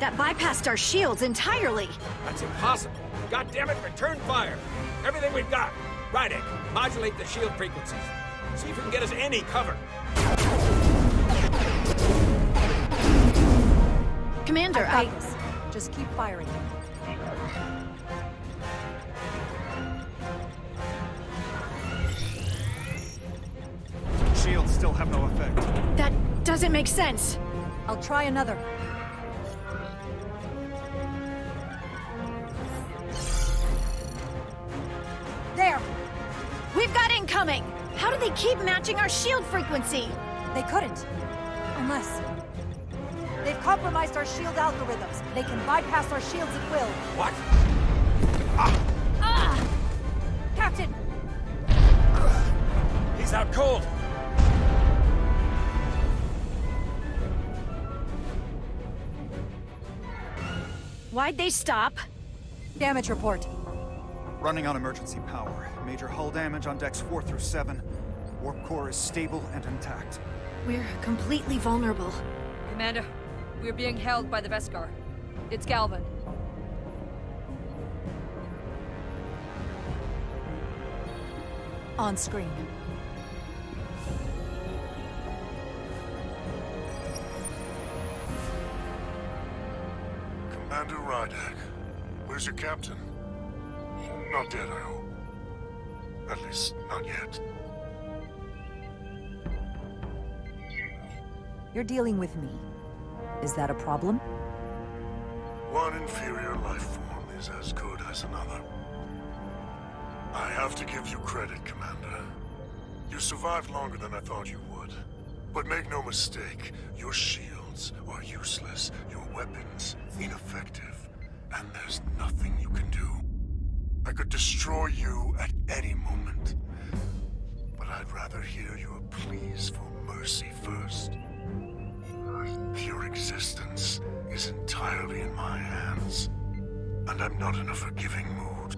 That bypassed our shields entirely. That's impossible. God damn it, return fire. Everything we've got. Rydick, modulate the shield frequencies. See if we can get us any cover. Commander, I've got this. Just keep firing. Shields still have no effect. That doesn't make sense. I'll try another. There! We've got incoming! How do they keep matching our shield frequency? They couldn't. Unless... They've compromised our shield algorithms. They can bypass our shields at will. What? Captain! He's out cold! Why'd they stop? Damage report. Running on emergency power. Major hull damage on decks 4 through 7. Warp core is stable and intact. We're completely vulnerable. Commander, we're being held by the Veskar. It's Galvin. On screen. Commander Rydick, where's your captain? Not dead, I hope. At least, not yet. You're dealing with me. Is that a problem? One inferior life form is as good as another. I have to give you credit, Commander. You survived longer than I thought you would. But make no mistake, your shields are useless, your weapons ineffective, and there's nothing you can do. I could destroy you at any moment, but I'd rather hear your pleas for mercy first. Your existence is entirely in my hands, and I'm not in a forgiving mood.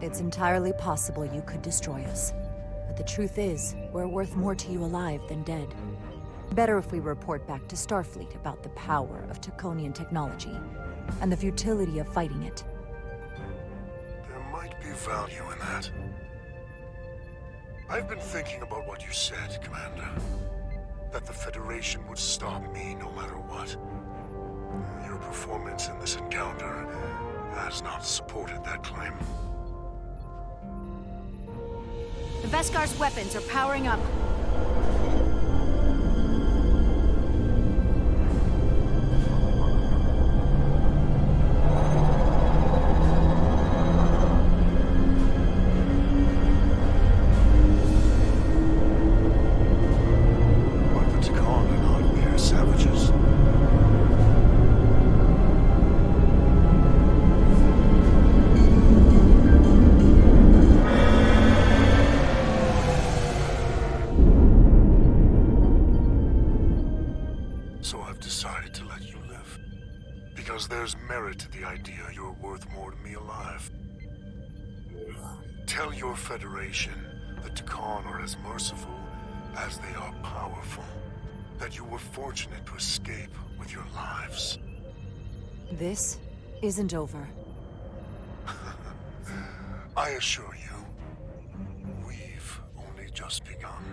It's entirely possible you could destroy us. But the truth is, we're worth more to you alive than dead. Better if we report back to Starfleet about the power of Tkonian technology, and the futility of fighting it. There might be value in that. I've been thinking about what you said, Commander. That the Federation would stop me no matter what. Your performance in this encounter has not supported that claim. The Veskar's weapons are powering up. Tell your Federation that Tkon are as merciful as they are powerful. That you were fortunate to escape with your lives. This isn't over. I assure you, we've only just begun.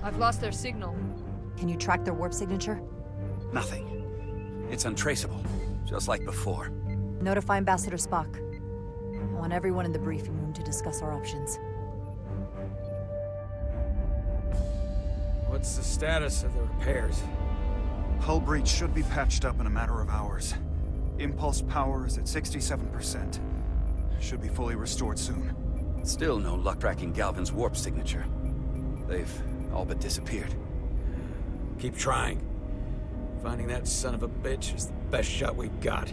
I've lost their signal. Can you track their warp signature? Nothing. It's untraceable, just like before. Notify Ambassador Spock. I want everyone in the briefing room to discuss our options. What's the status of the repairs? Hull breach should be patched up in a matter of hours. Impulse power is at 67%. Should be fully restored soon. Still no luck tracking Galvin's warp signature. They've all but disappeared. Keep trying. Finding that son of a bitch is the best shot we've got.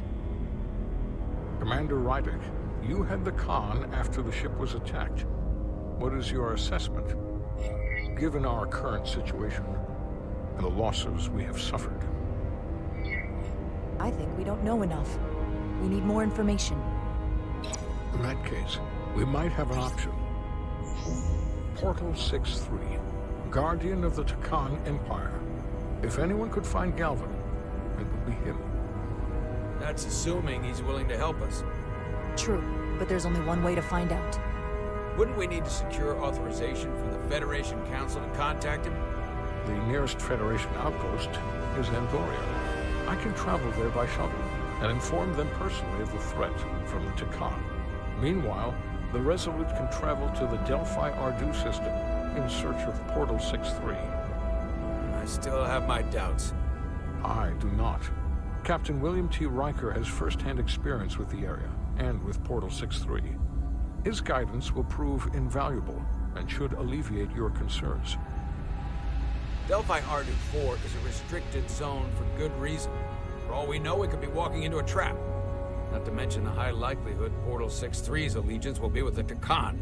Commander Rydick, you had the Tkon after the ship was attacked. What is your assessment, given our current situation and the losses we have suffered? I think we don't know enough. We need more information. In that case, we might have an option. Portal 6-3, Guardian of the Tkon Empire. If anyone could find Galvin, it would be him. That's assuming he's willing to help us. True, but there's only one way to find out. Wouldn't we need to secure authorization from the Federation Council to contact him? The nearest Federation outpost is Andoria. I can travel there by shuttle and inform them personally of the threat from the Tkon. Meanwhile, the Resolute can travel to the Delphi Ardu system in search of Portal 6-3. I still have my doubts. I do not. Captain William T. Riker has first-hand experience with the area, and with Portal 6-3. His guidance will prove invaluable, and should alleviate your concerns. Delphi Ardu 4 is a restricted zone for good reason. For all we know, we could be walking into a trap. Not to mention the high likelihood Portal 6-3's allegiance will be with the Tkon.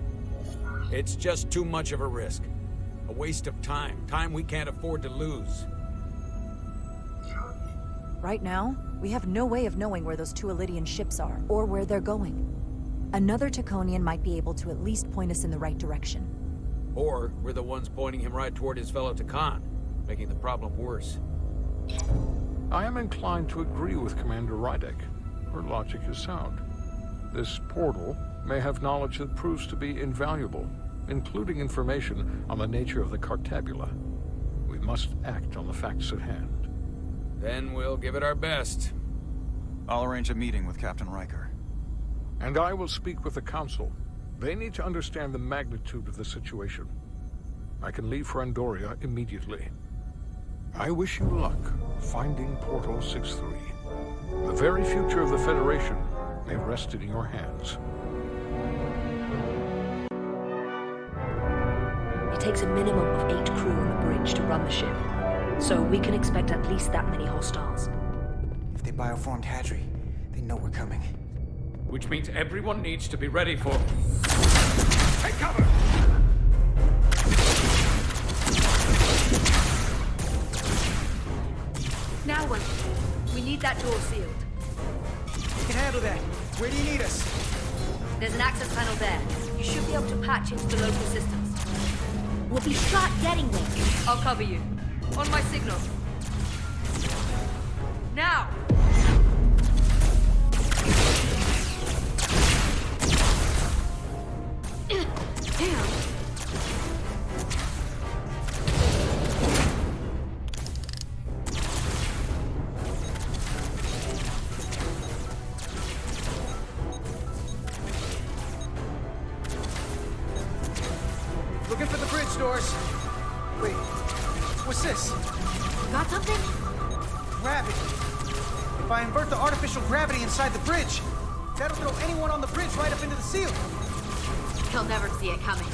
It's just too much of a risk. A waste of time. Time we can't afford to lose. Right now, we have no way of knowing where those two Elydian ships are, or where they're going. Another Tkonian might be able to at least point us in the right direction. Or we're the ones pointing him right toward his fellow Tkon, making the problem worse. I am inclined to agree with Commander Rydick. Her logic is sound. This portal may have knowledge that proves to be invaluable, including information on the nature of the Cartabula. We must act on the facts at hand. Then we'll give it our best. I'll arrange a meeting with Captain Riker. And I will speak with the Council. They need to understand the magnitude of the situation. I can leave for Andoria immediately. I wish you luck finding Portal 6-3. The very future of the Federation may rest in your hands. It takes a minimum of 8 crew on the bridge to run the ship, so we can expect at least that many hostiles. If they bioformed Hadri, they know we're coming. Which means everyone needs to be ready for... Take cover! Now what? We need that door sealed. We can handle that. Where do you need us? There's an access panel there. You should be able to patch into the local systems. We'll be shot getting there. I'll cover you. On my signal. Now! Damn! Looking for the bridge doors. Wait, what's this? Got something? Gravity. If I invert the artificial gravity inside the bridge, that'll throw anyone on the bridge right up into the ceiling. He'll never see it coming.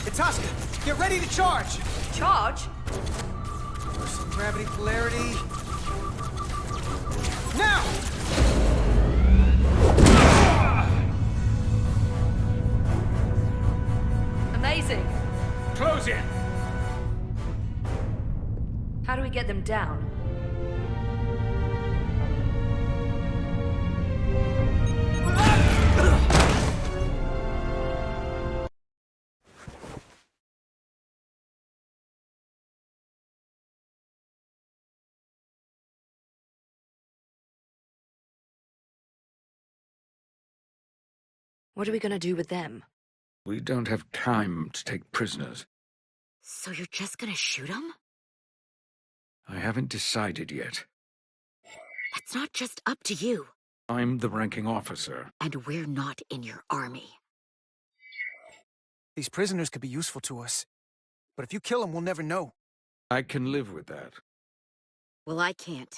Itasca, get ready to charge! Charge? Reverse some gravity polarity. Now! Amazing. Close in. How do we get them down? What are we gonna do with them? We don't have time to take prisoners. So you're just gonna shoot him? I haven't decided yet. That's not just up to you. I'm the ranking officer. And we're not in your army. These prisoners could be useful to us. But if you kill them, we'll never know. I can live with that. Well, I can't.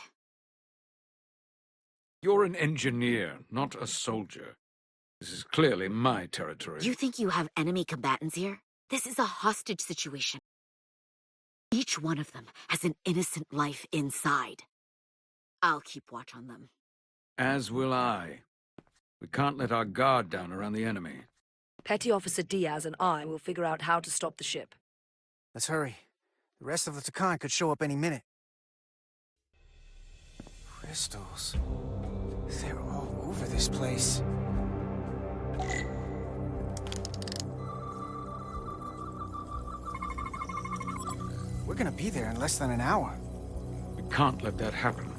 You're an engineer, not a soldier. This is clearly my territory. You think you have enemy combatants here? This is a hostage situation. Each one of them has an innocent life inside. I'll keep watch on them. As will I. We can't let our guard down around the enemy. Petty Officer Diaz and I will figure out how to stop the ship. Let's hurry. The rest of the Tkon could show up any minute. Crystals. They're all over this place. We're gonna be there in less than an hour. We can't let that happen.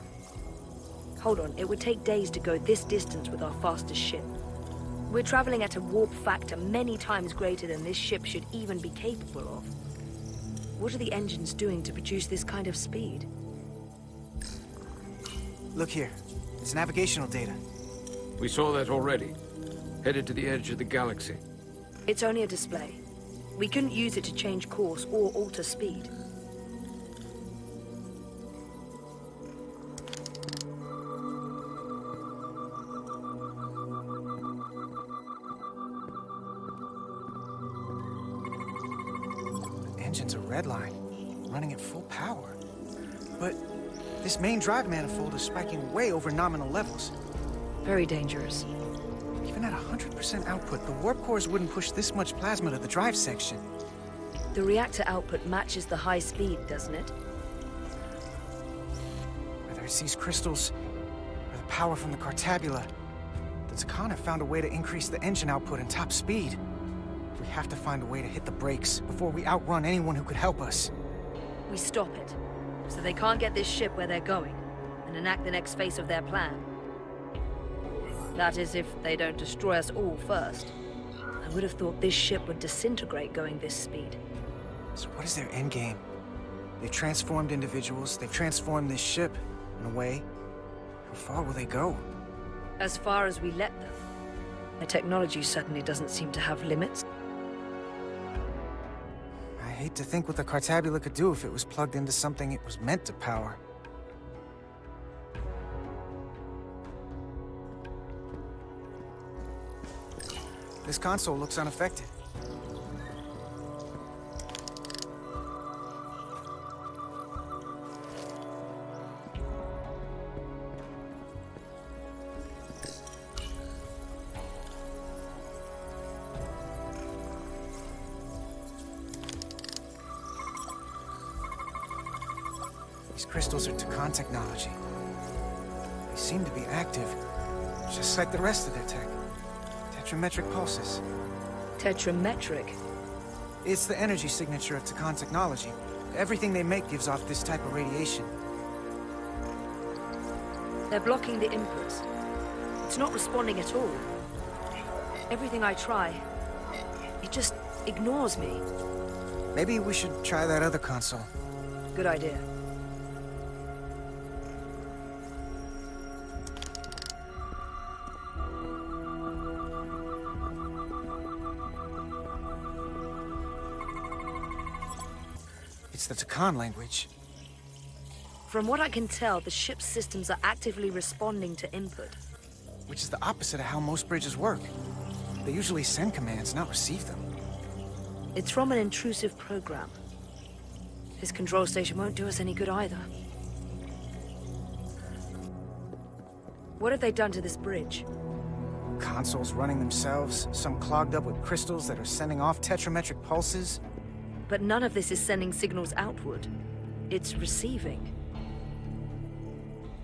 Hold on, it would take days to go this distance with our fastest ship. We're traveling at a warp factor many times greater than this ship should even be capable of. What are the engines doing to produce this kind of speed? Look here. It's navigational data. We saw that already. Headed to the edge of the galaxy. It's only a display. We couldn't use it to change course or alter speed. Engine's a red line, running at full power. But this main drive manifold is spiking way over nominal levels. Very dangerous. Even at 100% output, the warp cores wouldn't push this much plasma to the drive section. The reactor output matches the high speed, doesn't it? Whether it's these crystals, or the power from the Cartabula, the Tkon have found a way to increase the engine output and top speed. We have to find a way to hit the brakes before we outrun anyone who could help us. We stop it, so they can't get this ship where they're going, and enact the next phase of their plan. That is, if they don't destroy us all first. I would have thought this ship would disintegrate going this speed. So what is their endgame? They've transformed individuals, they've transformed this ship, in a way. How far will they go? As far as we let them. Their technology certainly doesn't seem to have limits. I hate to think what the Cartabula could do if it was plugged into something it was meant to power. This console looks unaffected. These crystals are Tkon technology. They seem to be active, just like the rest of their tech. Tetrametric pulses. Tetrametric? It's the energy signature of Tkon technology. Everything they make gives off this type of radiation. They're blocking the inputs. It's not responding at all. Everything I try, it just ignores me. Maybe we should try that other console. Good idea. It's the Tkon language. From what I can tell, the ship's systems are actively responding to input. Which is the opposite of how most bridges work. They usually send commands, not receive them. It's from an intrusive program. This control station won't do us any good either. What have they done to this bridge? Consoles running themselves, some clogged up with crystals that are sending off tetrametric pulses. But none of this is sending signals outward. It's receiving.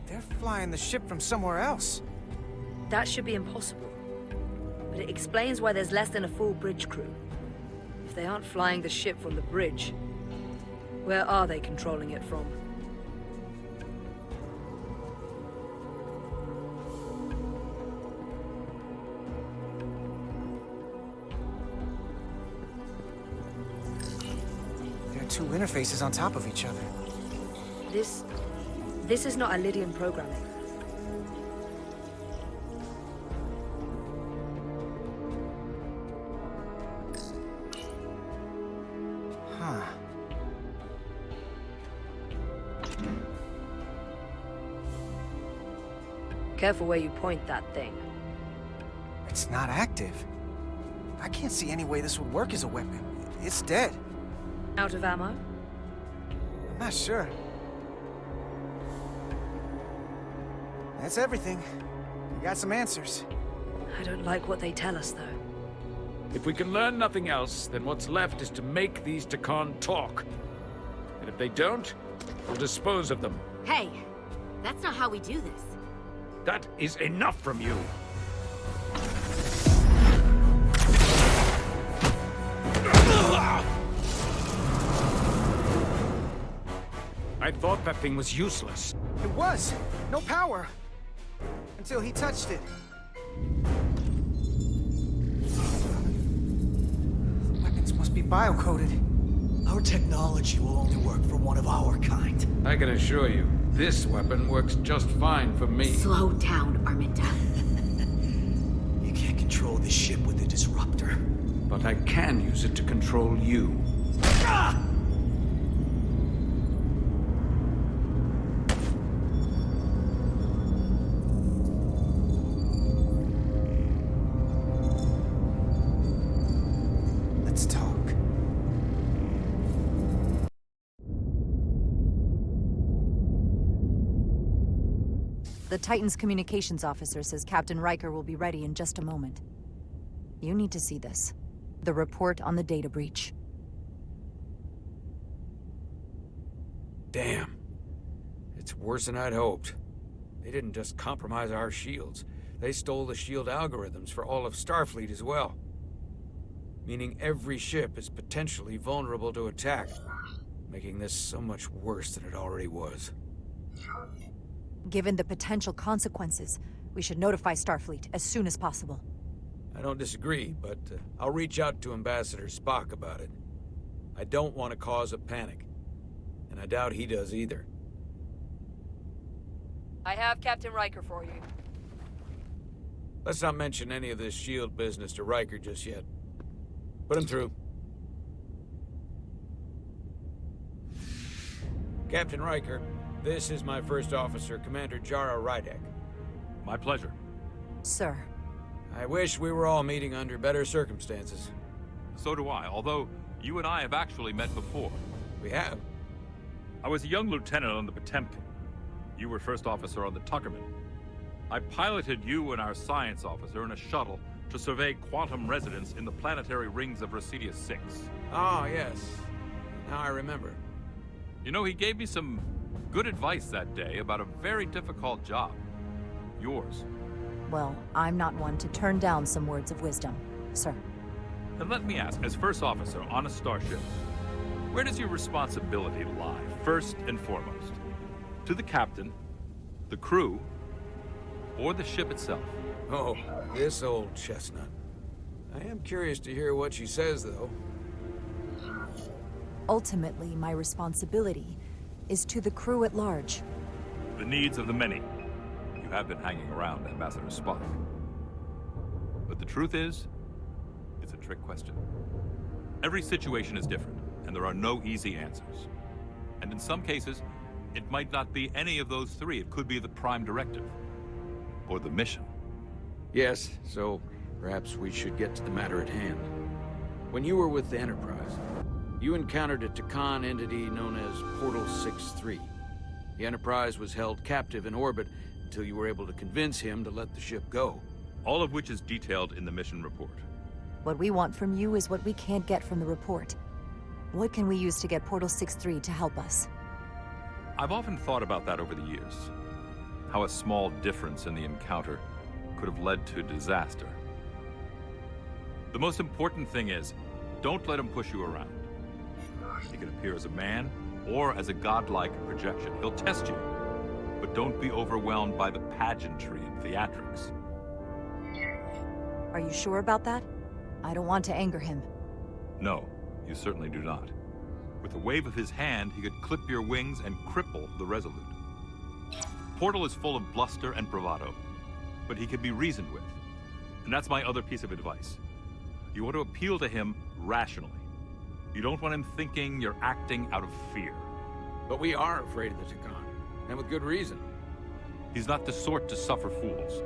They're flying the ship from somewhere else. That should be impossible. But it explains why there's less than a full bridge crew. If they aren't flying the ship from the bridge, where are they controlling it from? There are two interfaces on top of each other. This is not Lydian programming. Huh. Careful where you point that thing. It's not active. I can't see any way this would work as a weapon. It's dead. Out of ammo? I'm not sure. That's everything. We got some answers. I don't like what they tell us, though. If we can learn nothing else, then what's left is to make these Tkon talk. And if they don't, we'll dispose of them. Hey, that's not how we do this. That is enough from you. I thought that thing was useless. It was. No power. Until he touched it. The weapons must be biocoded. Our technology will only work for one of our kind. I can assure you, this weapon works just fine for me. Slow down, Arminda. You can't control the ship with a disruptor. But I can use it to control you. Ah! Let's talk. The Titan's communications officer says Captain Riker will be ready in just a moment. You need to see this. The report on the data breach. Damn. It's worse than I'd hoped. They didn't just compromise our shields. They stole the shield algorithms for all of Starfleet as well. Meaning every ship is potentially vulnerable to attack, making this so much worse than it already was. Given the potential consequences, we should notify Starfleet as soon as possible. I don't disagree, but I'll reach out to Ambassador Spock about it. I don't want to cause a panic, and I doubt he does either. I have Captain Riker for you. Let's not mention any of this shield business to Riker just yet. Put him through. Captain Riker, this is my first officer, Commander Jara Rydek. My pleasure. Sir. I wish we were all meeting under better circumstances. So do I, although you and I have actually met before. We have? I was a young lieutenant on the Potemkin. You were first officer on the Tuckerman. I piloted you and our science officer in a shuttle to survey quantum resonance in the planetary rings of Residius 6. Ah, yes. Now I remember. You know, he gave me some good advice that day about a very difficult job. Yours. Well, I'm not one to turn down some words of wisdom, sir. And let me ask, as first officer on a starship, where does your responsibility lie, first and foremost? To the captain, the crew, or the ship itself? Oh, this old chestnut. I am curious to hear what she says, though. ultimately my responsibility is to the crew at large. The needs of the many. You have been hanging around Ambassador Spock. But the truth is, it's a trick question. Every situation is different, and there are no easy answers. And in some cases, it might not be any of those three. It could be the Prime Directive. Or the mission. Yes, so perhaps we should get to the matter at hand. When you were with the Enterprise, you encountered a Tkon entity known as Portal 6-3. The Enterprise was held captive in orbit until you were able to convince him to let the ship go. All of which is detailed in the mission report. What we want from you is what we can't get from the report. What can we use to get Portal 6-3 to help us? I've often thought about that over the years. How a small difference in the encounter could have led to disaster. The most important thing is, don't let him push you around. He can appear as a man, or as a godlike projection. He'll test you. But don't be overwhelmed by the pageantry and theatrics. Are you sure about that? I don't want to anger him. No, you certainly do not. With a wave of his hand, he could clip your wings and cripple the Resolute. Portal is full of bluster and bravado, but he can be reasoned with. And that's my other piece of advice. You want to appeal to him rationally. You don't want him thinking you're acting out of fear. But we are afraid of the Tkon, and with good reason. He's not the sort to suffer fools.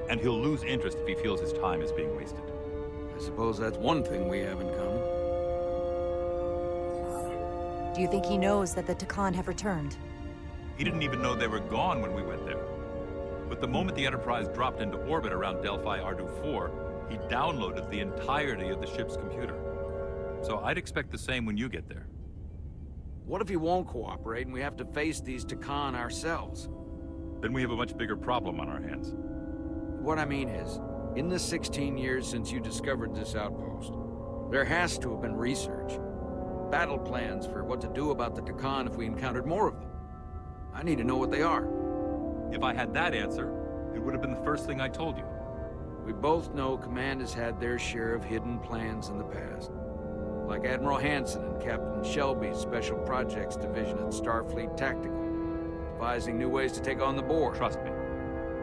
And he'll lose interest if he feels his time is being wasted. I suppose that's one thing we have in common. Do you think he knows that the Tkon have returned? He didn't even know they were gone when we went there. But the moment the Enterprise dropped into orbit around Delphi Ardu 4, he downloaded the entirety of the ship's computer. So I'd expect the same when you get there. What if he won't cooperate and we have to face these Tkon ourselves? Then we have a much bigger problem on our hands. What I mean is, in the 16 years since you discovered this outpost, there has to have been research. Battle plans for what to do about the Tkon if we encountered more of them. I need to know what they are. If I had that answer, it would have been the first thing I told you. We both know Command has had their share of hidden plans in the past. Like Admiral Hansen and Captain Shelby's Special Projects Division at Starfleet Tactical, devising new ways to take on the Borg. Trust me,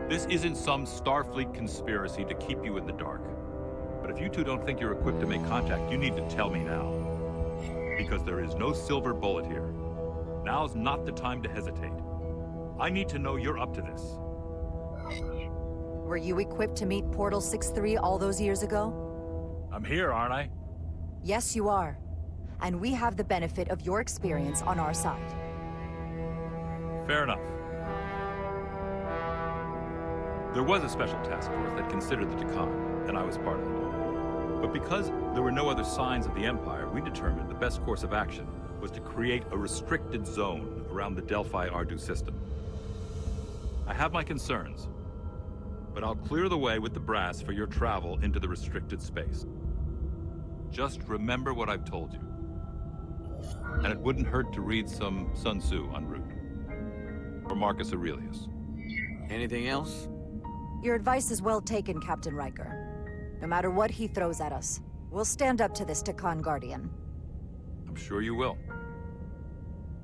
this isn't some Starfleet conspiracy to keep you in the dark. But if you two don't think you're equipped to make contact, you need to tell me now. Because there is no silver bullet here. Now's not the time to hesitate. I need to know you're up to this. Were you equipped to meet Portal 6-3 all those years ago? I'm here, aren't I? Yes, you are. And we have the benefit of your experience on our side. Fair enough. There was a special task force that considered the Tkon, and I was part of it. But because there were no other signs of the Empire, we determined the best course of action was to create a restricted zone around the Delphi Ardu system. I have my concerns, but I'll clear the way with the brass for your travel into the restricted space. Just remember what I've told you. And it wouldn't hurt to read some Sun Tzu en route. Or Marcus Aurelius. Anything else? Your advice is well taken, Captain Riker. No matter what he throws at us, we'll stand up to this Tkon Guardian. I'm sure you will.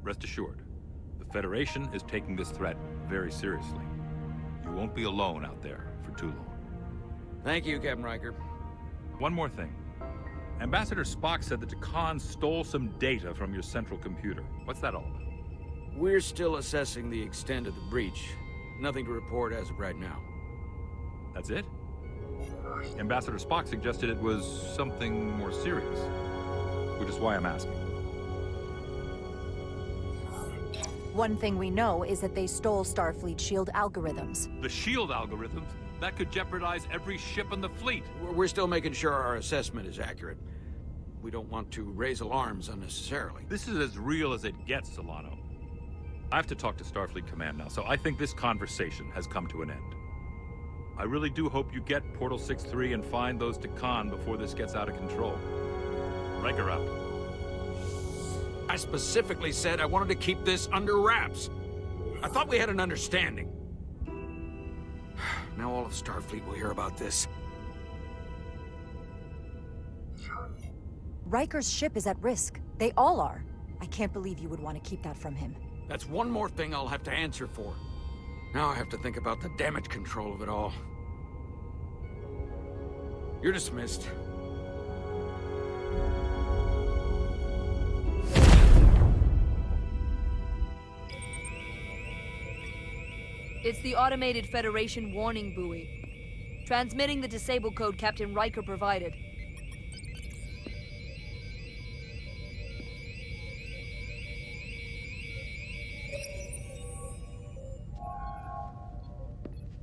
Rest assured, the Federation is taking this threat very seriously. You won't be alone out there for too long. Thank you, Captain Riker. One more thing. Ambassador Spock said that Tkon stole some data from your central computer. What's that all about? We're still assessing the extent of the breach. Nothing to report as of right now. That's it? Ambassador Spock suggested it was something more serious, which is why I'm asking. One thing we know is that they stole Starfleet SHIELD algorithms. The SHIELD algorithms? That could jeopardize every ship in the fleet. We're still making sure our assessment is accurate. We don't want to raise alarms unnecessarily. This is as real as it gets, Solano. I have to talk to Starfleet Command now, so I think this conversation has come to an end. I really do hope you get Portal 6-3 and find those Tkon before this gets out of control. Riker out. I specifically said I wanted to keep this under wraps. I thought we had an understanding. Now all of Starfleet will hear about this. Riker's ship is at risk. They all are. I can't believe you would want to keep that from him. That's one more thing I'll have to answer for. Now I have to think about the damage control of it all. You're dismissed. It's the automated Federation warning buoy. Transmitting the disable code Captain Riker provided.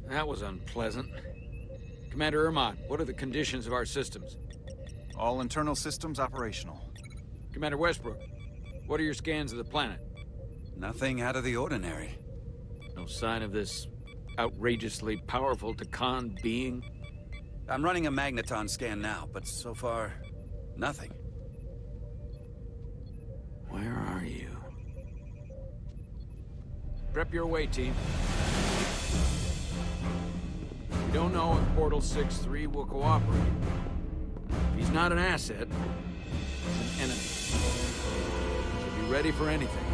That was unpleasant. Commander Ermont, what are the conditions of our systems? All internal systems operational. Commander Westbrook, what are your scans of the planet? Nothing out of the ordinary. No sign of this outrageously powerful Tkon being? I'm running a magneton scan now, but so far, nothing. Where are you? Prep your way, team. We don't know if Portal 6-3 will cooperate. If he's not an asset, he's an enemy. So be ready for anything.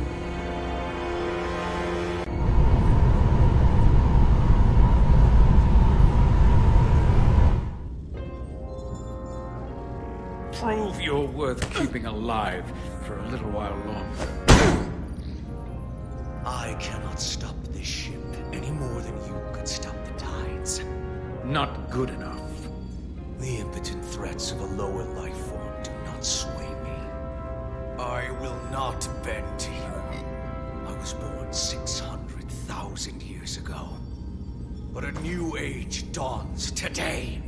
Prove you're worth keeping alive for a little while longer. I cannot stop this ship any more than you could stop the tides. Not good enough. The impotent threats of a lower life form do not sway me. I will not bend to you. I was born 600,000 years ago. But a new age dawns today.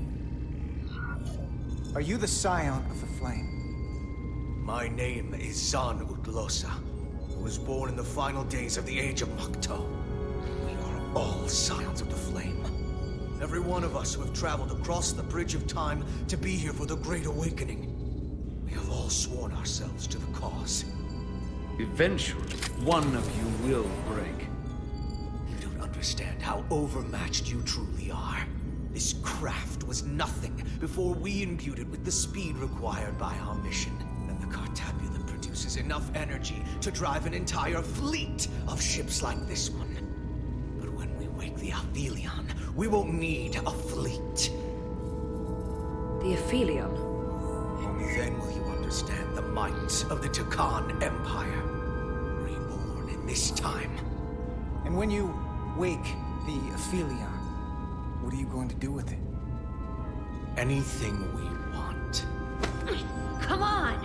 Are you the scion of the flame? My name is Zan Utlosa. I was born in the final days of the Age of Makto. We are all scions of the flame. Every one of us who have traveled across the Bridge of Time to be here for the Great Awakening. We have all sworn ourselves to the cause. Eventually, one of you will break. You don't understand how overmatched you truly are. This craft was nothing before we imbued it with the speed required by our mission. And the Cartabulum produces enough energy to drive an entire fleet of ships like this one. But when we wake the Aphelion, we won't need a fleet. The Aphelion? Only then will you understand the might of the Tkon Empire. Reborn in this time. And when you wake the Aphelion, what are you going to do with it? Anything we want. Come on!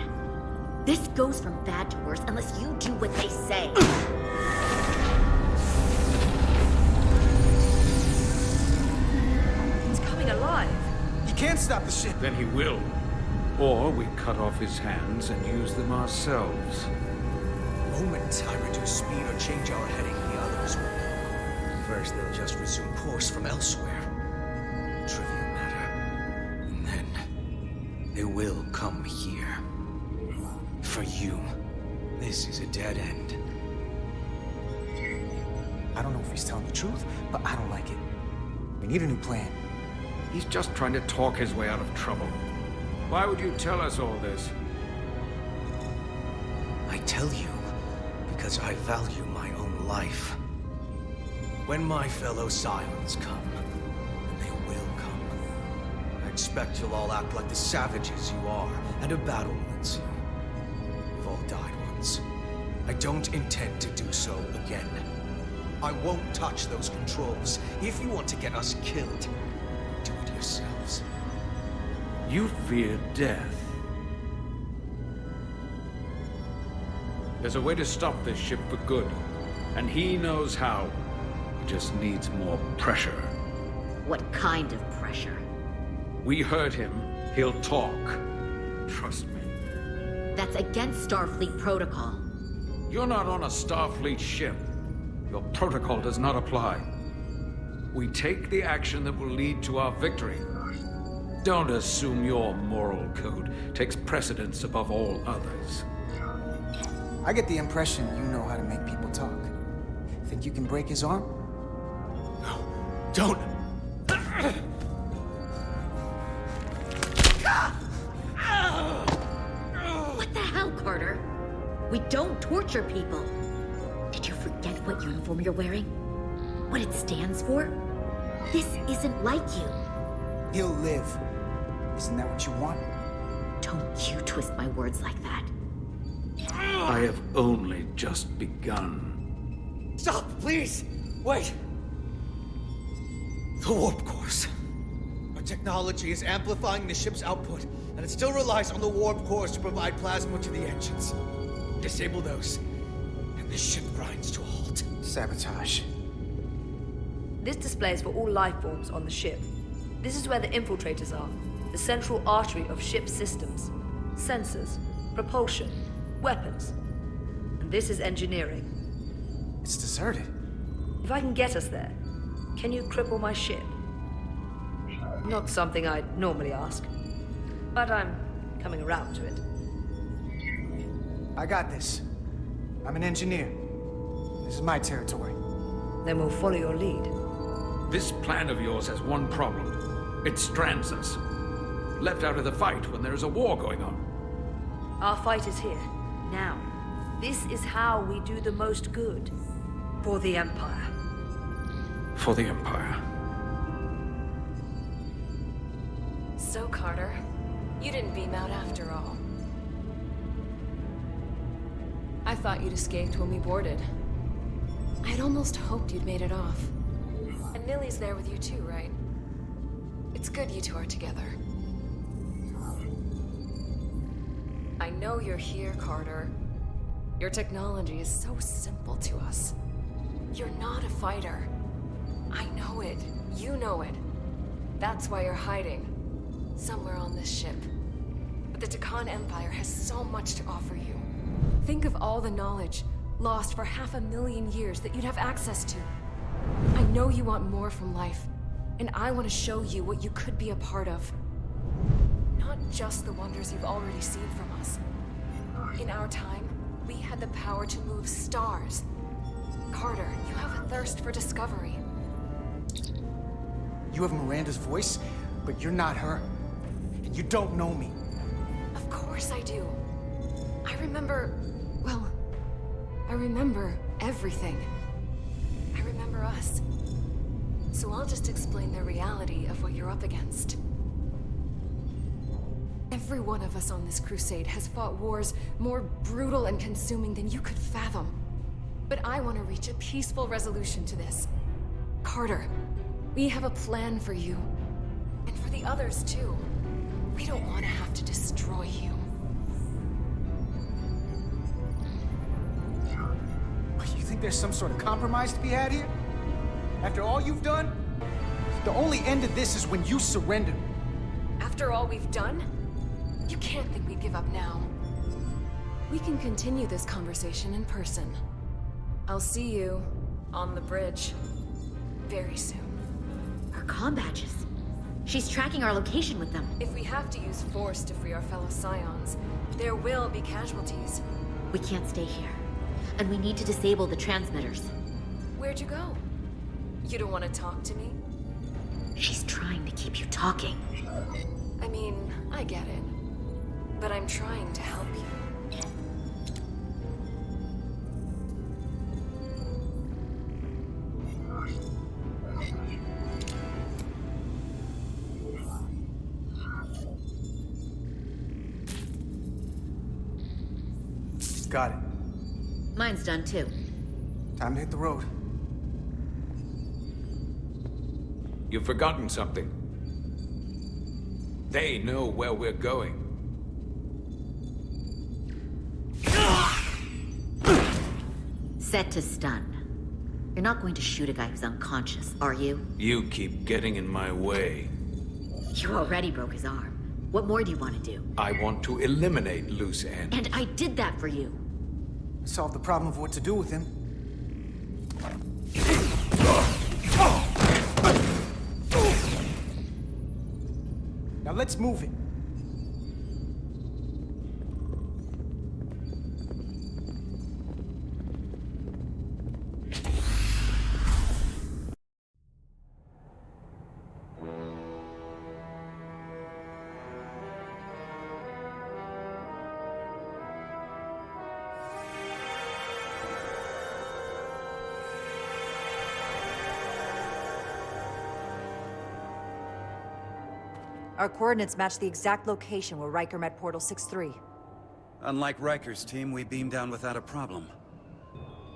This goes from bad to worse unless you do what they say. He's coming alive. You can't stop the ship. Then he will. Or we cut off his hands and use them ourselves. The moment I reduce speed or change our heading, the others will know. First, they'll just resume course from elsewhere. Trivial matter. And then, they will come here. For you, this is a dead end. I don't know if he's telling the truth, but I don't like it. We need a new plan. He's just trying to talk his way out of trouble. Why would you tell us all this? I tell you because I value my own life. When my fellow Scions come, and they will come, I expect you'll all act like the savages you are, and a battle will ensue. We've all died once. I don't intend to do so again. I won't touch those controls. If you want to get us killed, do it yourselves. You fear death. There's a way to stop this ship for good, and he knows how. He just needs more pressure. What kind of pressure? We hurt him, he'll talk. Trust me. That's against Starfleet protocol. You're not on a Starfleet ship. Your protocol does not apply. We take the action that will lead to our victory. Don't assume your moral code takes precedence above all others. I get the impression you know how to make people talk. Think you can break his arm? No, don't! What the hell, Carter? We don't torture people. Did you forget what uniform you're wearing? What it stands for? This isn't like you. He'll live. Isn't that what you want? Don't you twist my words like that. I have only just begun. Stop, please! Wait! The warp cores. Our technology is amplifying the ship's output, and it still relies on the warp cores to provide plasma to the engines. Disable those, and the ship grinds to a halt. Sabotage. This display is for all life forms on the ship. This is where the infiltrators are, the central artery of ship systems. Sensors, propulsion, weapons. And this is engineering. It's deserted. If I can get us there, can you cripple my ship? Not something I'd normally ask, but I'm coming around to it. I got this. I'm an engineer. This is my territory. Then we'll follow your lead. This plan of yours has one problem. It strands us. Left out of the fight when there's a war going on. Our fight is here, now. This is how we do the most good. For the Empire. For the Empire. So, Carter, you didn't beam out after all. I thought you'd escaped when we boarded. I'd almost hoped you'd made it off. And Nilly's there with you too, right? It's good you two are together. I know you're here, Carter. Your technology is so simple to us. You're not a fighter. I know it. You know it. That's why you're hiding. Somewhere on this ship. But the Tkon Empire has so much to offer you. Think of all the knowledge lost for 500,000 years that you'd have access to. I know you want more from life, and I want to show you what you could be a part of. Not just the wonders you've already seen from us. In our time, we had the power to move stars. Carter, you have a thirst for discovery. You have Miranda's voice, but you're not her. And you don't know me. Of course I do. I remember... well, I remember everything. I remember us. So I'll just explain the reality of what you're up against. Every one of us on this crusade has fought wars more brutal and consuming than you could fathom. But I want to reach a peaceful resolution to this. Carter, we have a plan for you. And for the others, too. We don't want to have to destroy you. You think there's some sort of compromise to be had here? After all you've done? The only end of this is when you surrender. After all we've done? You can't think we'd give up now. We can continue this conversation in person. I'll see you on the bridge very soon. Our comm badges. She's tracking our location with them. If we have to use force to free our fellow Scions, there will be casualties. We can't stay here. And we need to disable the transmitters. Where'd you go? You don't want to talk to me? She's trying to keep you talking. I mean, I get it. But I'm trying to help you. Got it. Mine's done too. Time to hit the road. You've forgotten something. They know where we're going. Set to stun. You're not going to shoot a guy who's unconscious, are you? You keep getting in my way. You already broke his arm. What more do you want to do? I want to eliminate loose ends. And I did that for you. Solve the problem of what to do with him. Now let's move it. Our coordinates match the exact location where Riker met Portal 6-3. Unlike Riker's team, we beamed down without a problem.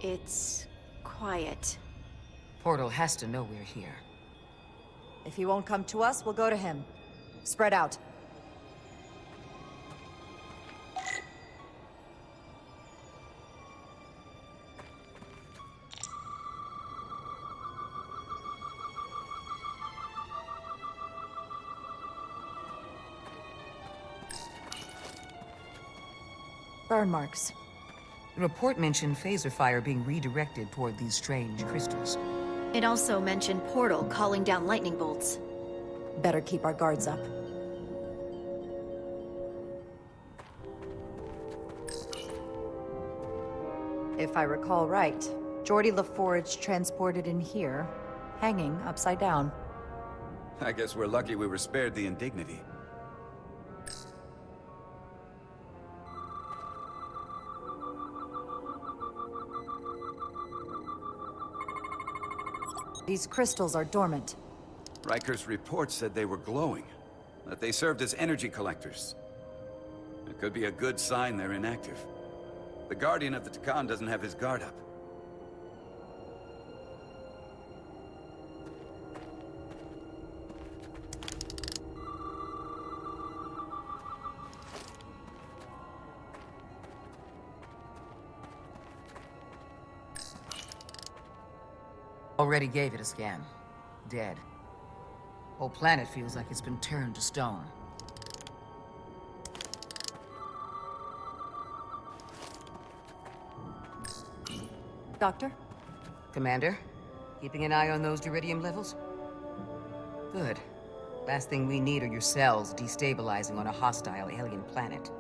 It's quiet. Portal has to know we're here. If he won't come to us, we'll go to him. Spread out. Burn marks. The report mentioned phaser fire being redirected toward these strange crystals. It also mentioned Portal calling down lightning bolts. Better keep our guards up. If I recall right, Geordi LaForge transported in here, hanging upside down. I guess we're lucky we were spared the indignity. These crystals are dormant. Riker's report said they were glowing, that they served as energy collectors. It could be a good sign they're inactive. The Guardian of the Tkon doesn't have his guard up. Already gave it a scan. Dead. Whole planet feels like it's been turned to stone. Doctor? Commander, keeping an eye on those Duridium levels? Good. Last thing we need are your cells destabilizing on a hostile alien planet.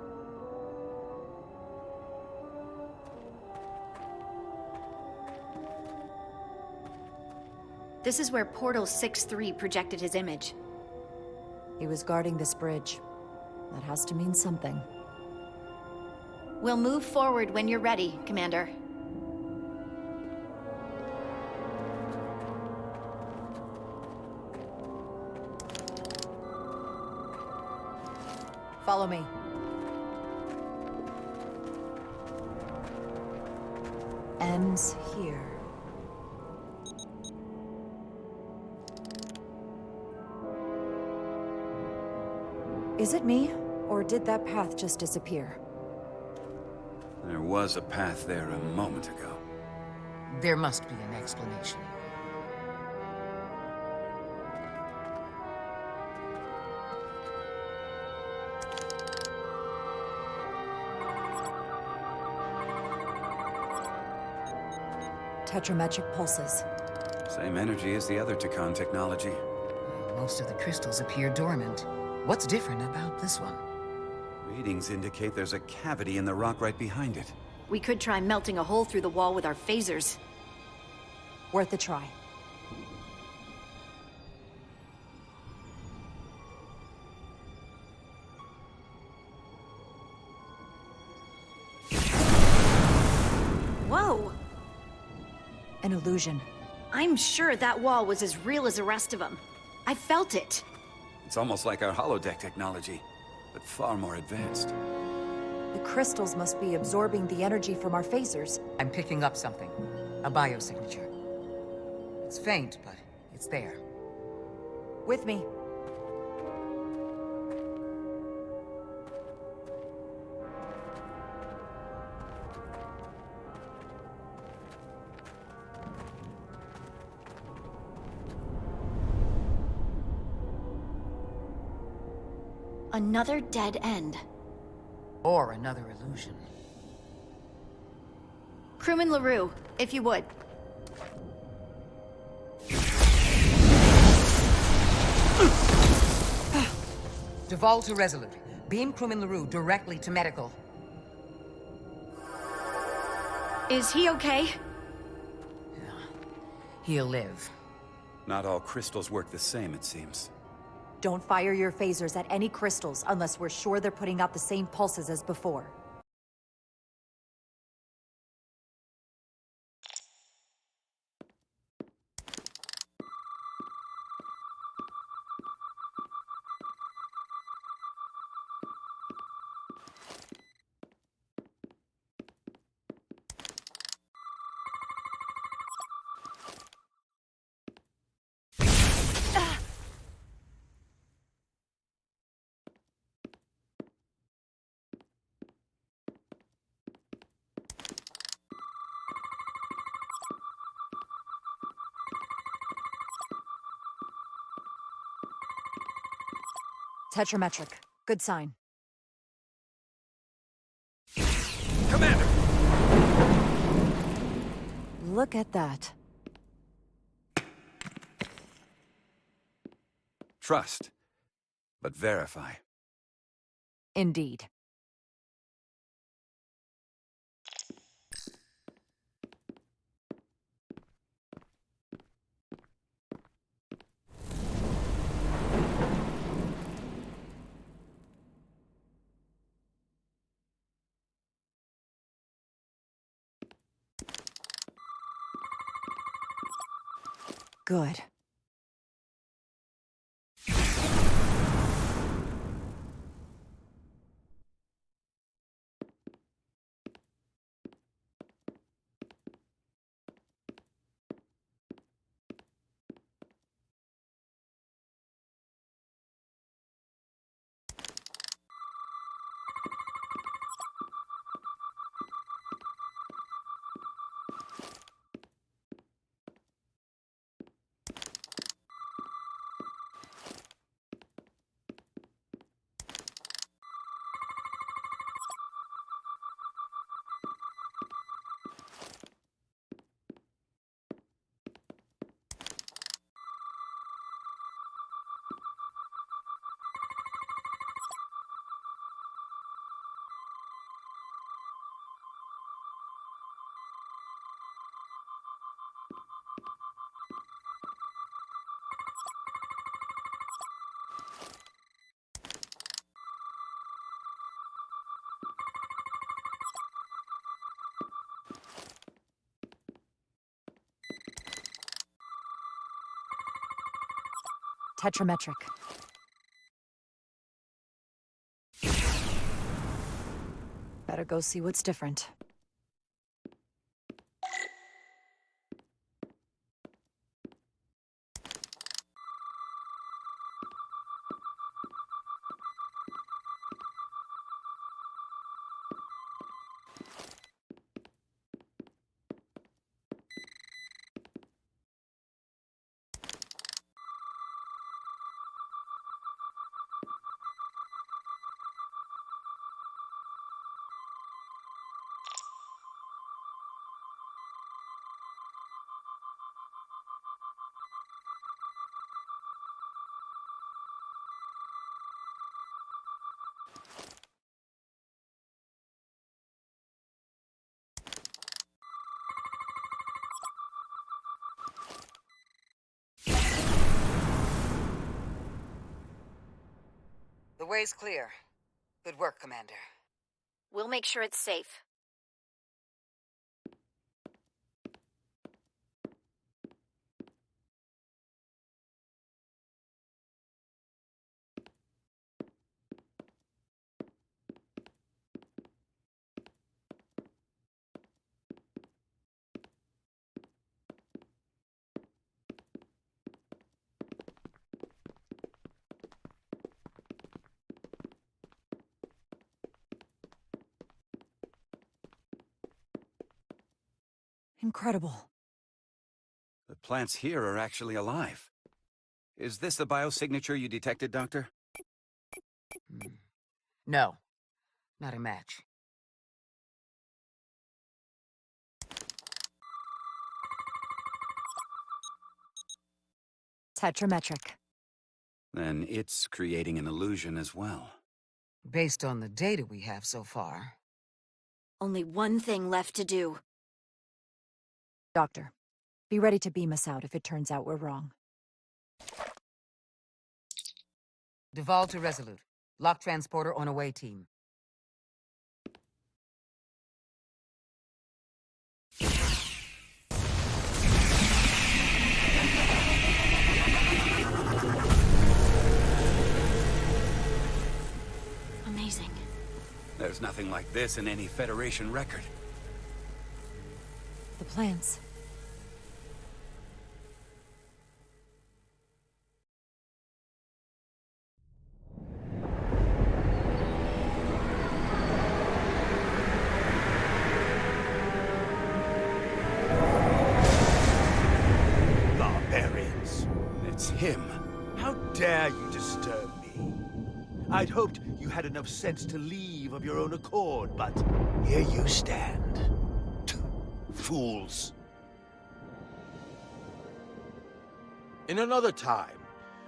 This is where Portal 6-3 projected his image. He was guarding this bridge. That has to mean something. We'll move forward when you're ready, Commander. Follow me. Ends here. Is it me, or did that path just disappear? There was a path there a moment ago. There must be an explanation. Tetrametric pulses. Same energy as the other Tkon technology. Most of the crystals appear dormant. What's different about this one? Readings indicate there's a cavity in the rock right behind it. We could try melting a hole through the wall with our phasers. Worth a try. Whoa! An illusion. I'm sure that wall was as real as the rest of them. I felt it. It's almost like our holodeck technology, but far more advanced. The crystals must be absorbing the energy from our phasers. I'm picking up something. A biosignature. It's faint, but it's there. With me. Another dead end. Or another illusion. Crewman LaRue, if you would. Duval to Resolute. Beam Crewman LaRue directly to medical. Is he okay? He'll live. Not all crystals work the same, it seems. Don't fire your phasers at any crystals unless we're sure they're putting out the same pulses as before. Tetrametric. Good sign. Commander! Look at that. Trust, but verify. Indeed. Good. Tetrametric. Better go see what's different. The way's clear. Good work, Commander. We'll make sure it's safe. Incredible. The plants here are actually alive. Is this the biosignature you detected, Doctor? No, not a match. Tetrametric. Then it's creating an illusion as well. Based on the data we have so far. Only one thing left to do. Doctor, be ready to beam us out if it turns out we're wrong. Duval to Resolute. Lock transporter on away team. Amazing. There's nothing like this in any Federation record. The plants. Barbarians. It's him. How dare you disturb me? I'd hoped you had enough sense to leave of your own accord, but here you stand. Fools. In another time,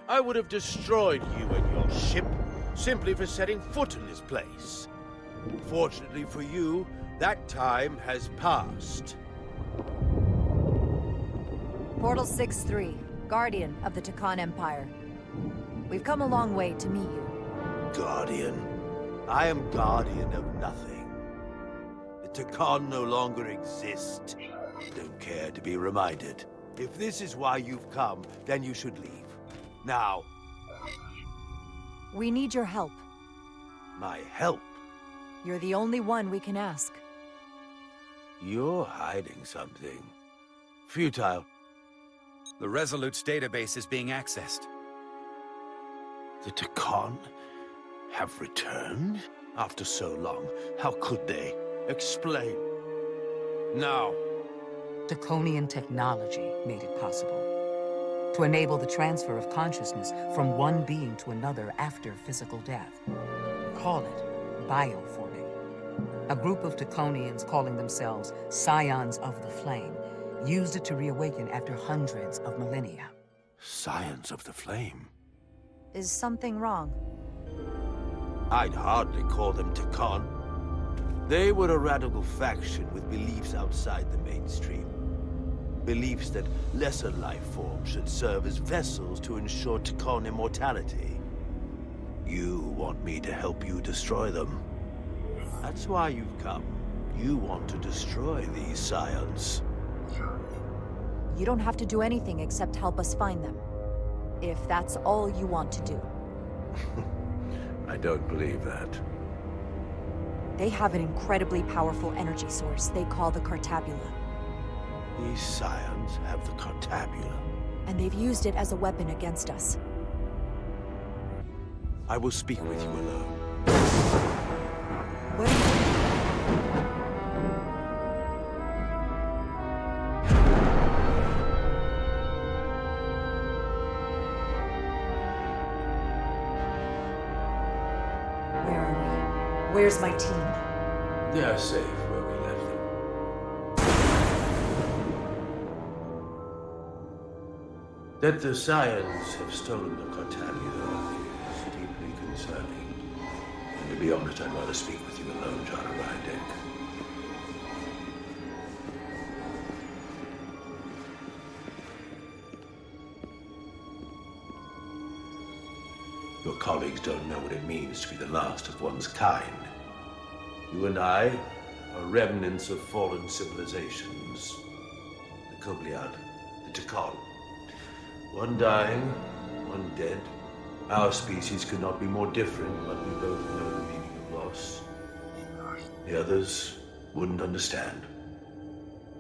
I would have destroyed you and your ship simply for setting foot in this place. Fortunately for you, that time has passed. Portal 6-3, Guardian of the Tkon Empire. We've come a long way to meet you. Guardian? I am Guardian of nothing. The Tkon no longer exist. Don't care to be reminded. If this is why you've come, then you should leave. Now. We need your help. My help? You're the only one we can ask. You're hiding something. Futile. The Resolute's database is being accessed. The Tkon have returned? After so long, how could they? Explain. Now. Tkonian technology made it possible to enable the transfer of consciousness from one being to another after physical death. Call it bioforming. A group of Tkonians calling themselves Scions of the Flame used it to reawaken after hundreds of millennia. Scions of the Flame? Is something wrong? I'd hardly call them Tkon. They were a radical faction with beliefs outside the mainstream. Beliefs that lesser life forms should serve as vessels to ensure Tkon immortality. You want me to help you destroy them. That's why you've come. You want to destroy these Scions. You don't have to do anything except help us find them. If that's all you want to do. I don't believe that. They have an incredibly powerful energy source they call the Cartabula. These Scions have the Cartabula. And they've used it as a weapon against us. I will speak with you alone. What do you... Where are we? Where's my team? They are safe where we left them. That the Scions have stolen the Cartabula is deeply concerning. And to be honest, I'd rather speak with you alone, John Rydick. Your colleagues don't know what it means to be the last of one's kind. You and I are remnants of fallen civilizations. The Kobliad, the Tkon. One dying, one dead. Our species could not be more different, but we both know the meaning of loss. The others wouldn't understand.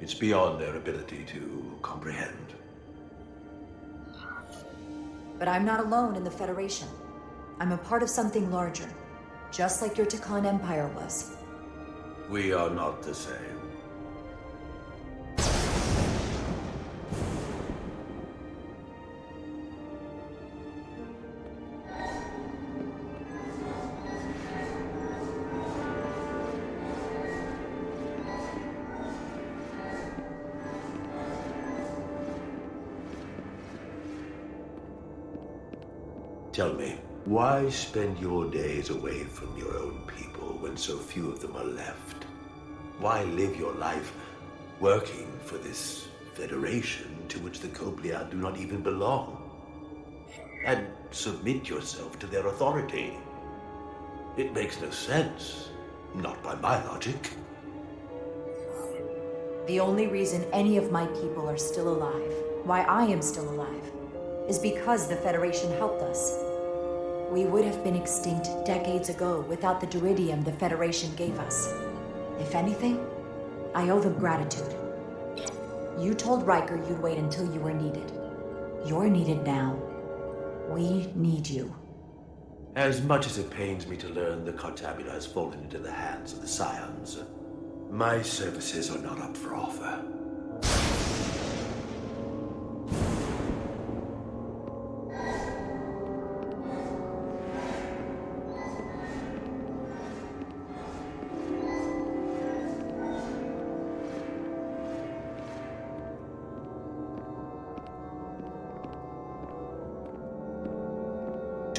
It's beyond their ability to comprehend. But I'm not alone in the Federation. I'm a part of something larger, just like your Tkon Empire was. We are not the same. Tell me, why spend your days away from your own people when so few of them are left? Why live your life working for this federation to which the Kobliad do not even belong? And submit yourself to their authority? It makes no sense. Not by my logic. The only reason any of my people are still alive, why I am still alive, is because the Federation helped us. We would have been extinct decades ago without the Duridium the Federation gave us. If anything, I owe them gratitude. You told Riker you'd wait until you were needed. You're needed now. We need you. As much as it pains me to learn the Cartabula has fallen into the hands of the Scions, my services are not up for offer.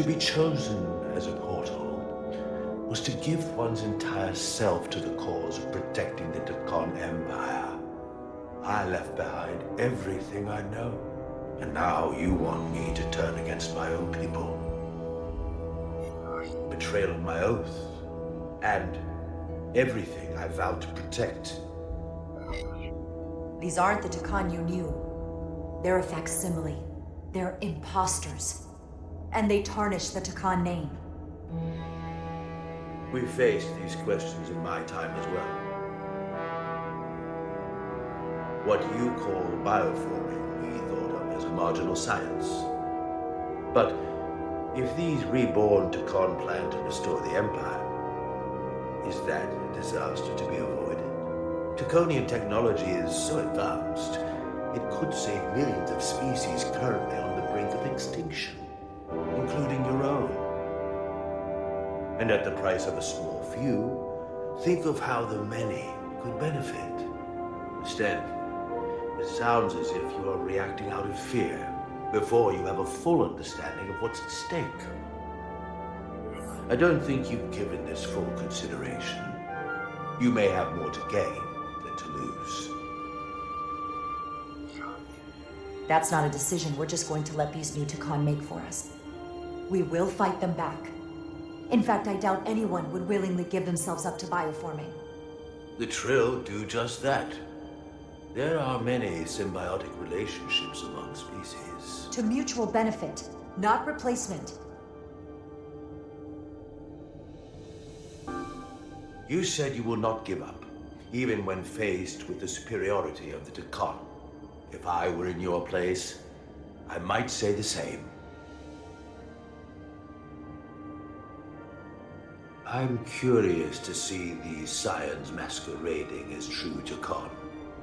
To be chosen as a portal was to give one's entire self to the cause of protecting the Tkon Empire. I left behind everything I know, and now you want me to turn against my own people. Betrayal of my oath, and everything I vowed to protect. These aren't the Tkon you knew. They're a facsimile. They're imposters. And they tarnish the Tkon name. We faced these questions in my time as well. What you call bioforming, we thought of as a marginal science. But if these reborn Tkon plan to restore the Empire, is that a disaster to be avoided? Tkonian technology is so advanced, it could save millions of species currently on the brink of extinction, including your own. And at the price of a small few, think of how the many could benefit. Instead, it sounds as if you are reacting out of fear before you have a full understanding of what's at stake. I don't think you've given this full consideration. You may have more to gain than to lose. That's not a decision we're just going to let these new Tkon make for us. We will fight them back. In fact, I doubt anyone would willingly give themselves up to bioforming. The Trill do just that. There are many symbiotic relationships among species. To mutual benefit, not replacement. You said you will not give up, even when faced with the superiority of the Tkon. If I were in your place, I might say the same. I'm curious to see these scions masquerading as true Tkon.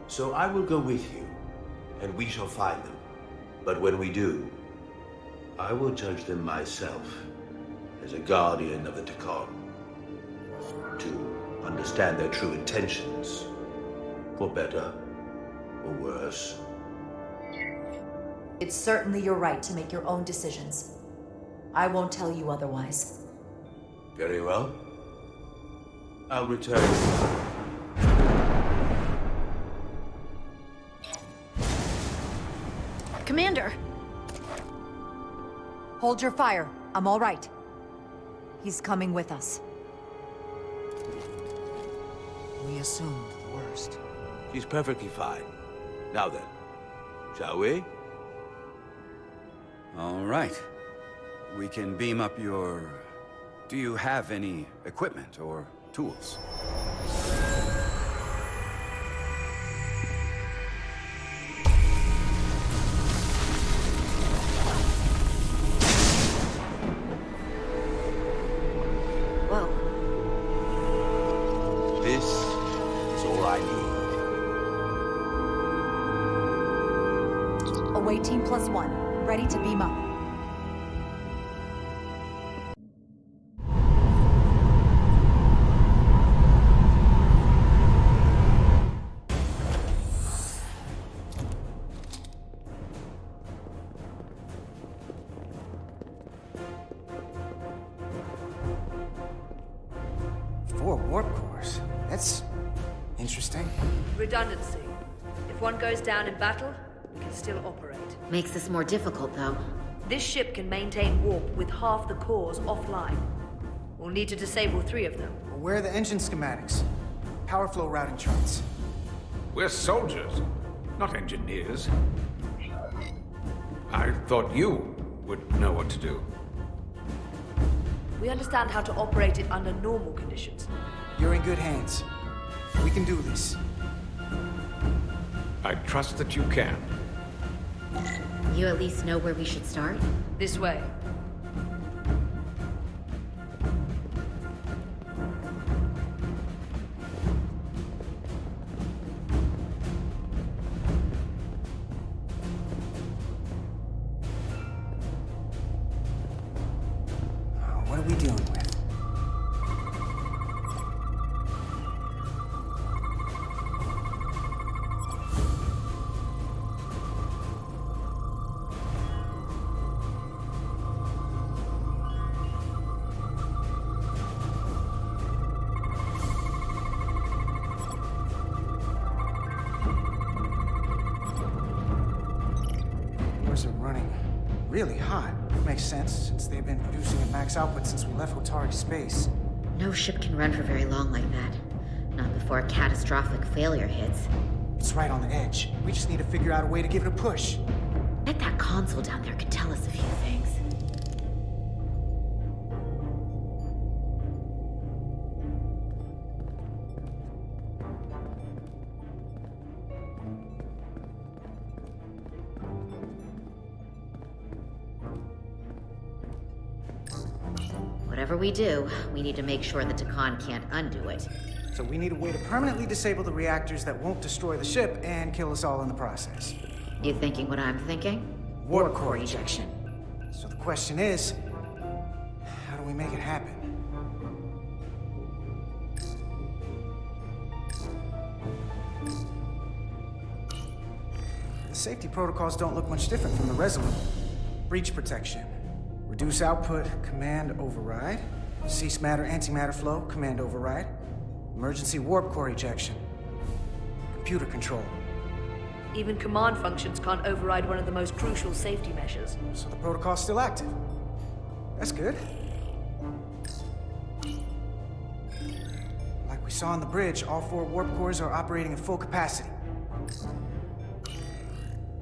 So I will go with you, and we shall find them. But when we do, I will judge them myself as a guardian of the Tkon, to understand their true intentions, for better or worse. It's certainly your right to make your own decisions. I won't tell you otherwise. Very well. I'll return. Commander! Hold your fire. I'm all right. He's coming with us. We assumed the worst. She's perfectly fine. Now then, shall we? All right. We can beam up your... Do you have any equipment or tools? Whoa. This is all I need. Away team +1, ready to beam up. Redundancy. If one goes down in battle, we can still operate. Makes this more difficult, though. This ship can maintain warp with half the cores offline. We'll need to disable 3 of them. Where are the engine schematics? Power flow routing charts. We're soldiers, not engineers. I thought you would know what to do. We understand how to operate it under normal conditions. You're in good hands. We can do this. I trust that you can. You at least know where we should start? This way. What are we dealing with? really hot. Makes sense, since they've been producing at max output since we left Hotari space. No ship can run for very long like that. Not before a catastrophic failure hits. It's right on the edge. We just need to figure out a way to give it a push. Bet that console down there could tell us a few things. Whatever we do, we need to make sure the Tkon can't undo it. So we need a way to permanently disable the reactors that won't destroy the ship and kill us all in the process. You thinking what I'm thinking? Warp core ejection. So the question is, how do we make it happen? The safety protocols don't look much different from the Resolute. Breach protection. Reduce output, command override. Cease matter, antimatter flow, command override. Emergency warp core ejection. Computer control. Even command functions can't override one of the most crucial safety measures. So the protocol's still active. That's good. Like we saw on the bridge, all 4 warp cores are operating at full capacity.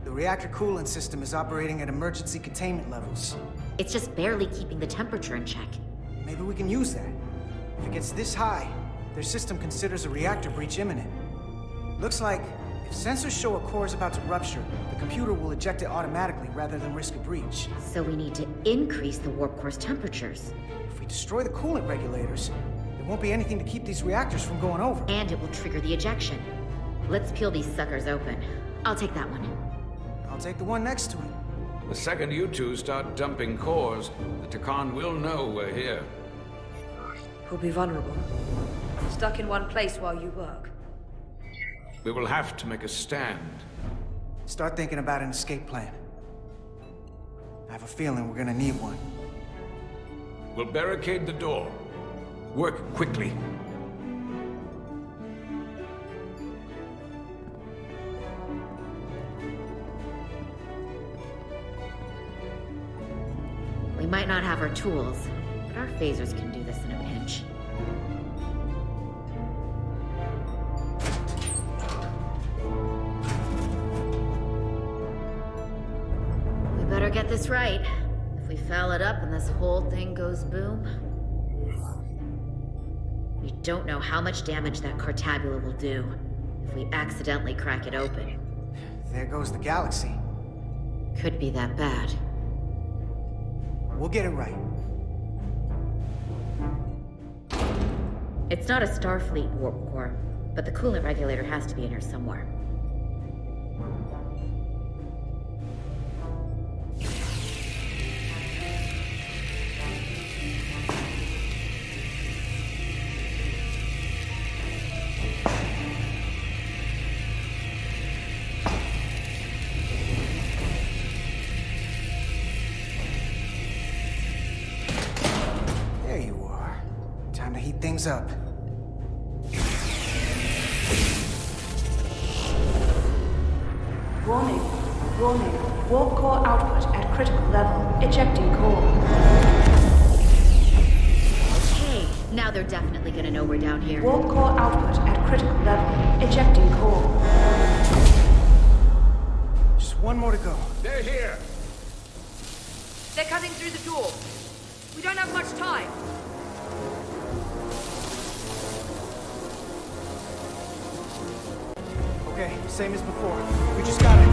The reactor coolant system is operating at emergency containment levels. It's just barely keeping the temperature in check. Maybe we can use that. If it gets this high, their system considers a reactor breach imminent. Looks like if sensors show a core is about to rupture, the computer will eject it automatically rather than risk a breach. So we need to increase the warp core's temperatures. If we destroy the coolant regulators, there won't be anything to keep these reactors from going over. And it will trigger the ejection. Let's peel these suckers open. I'll take that one. I'll take the one next to it. The second you two start dumping cores, the Tkon will know we're here. We'll be vulnerable. Stuck in one place while you work. We will have to make a stand. Start thinking about an escape plan. I have a feeling we're gonna need one. We'll barricade the door. Work quickly. We might not have our tools, but our phasers can do this in a pinch. We better get this right. If we foul it up and this whole thing goes boom... We don't know how much damage that Cartabula will do if we accidentally crack it open. There goes the galaxy. Could be that bad. We'll get it right. It's not a Starfleet warp core, but the coolant regulator has to be in here somewhere. Things up. Warning. Warning. Warp core output at critical level. Ejecting core. Okay, now they're definitely gonna know we're down here. Warp core output at critical level. Ejecting core. Just one more to go. They're here. They're cutting through the door. We don't have much time. Okay, same as before. We just gotta...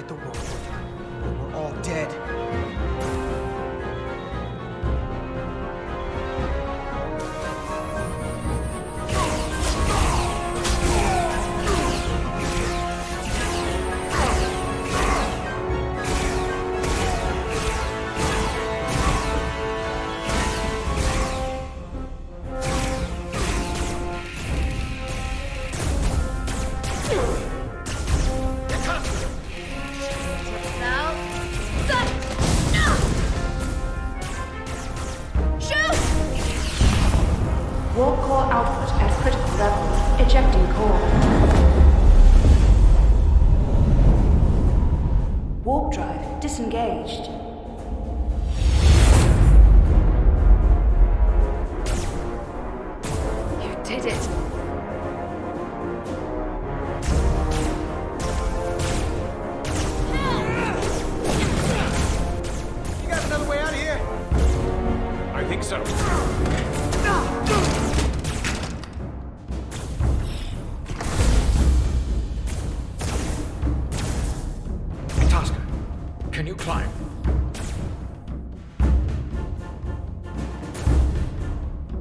hit the wall, we're all dead. Warp core output at critical level. Ejecting core. Warp drive disengaged. You did it. You got another way out of here? I think so. Can you climb?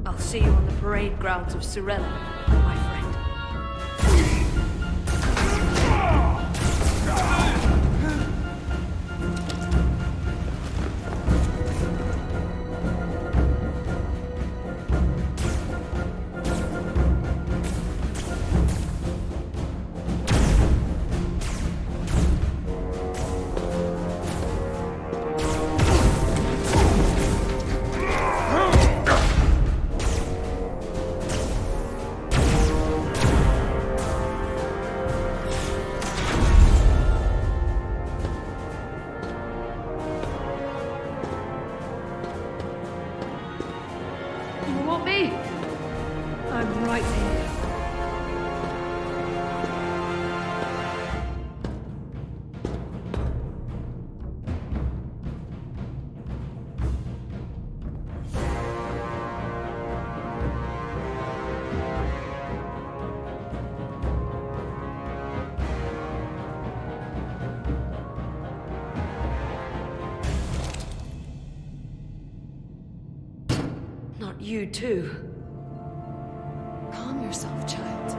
I'll see you on the parade grounds of Surrella, my friend. You want me? I'm right here. Not you too. Calm yourself, child.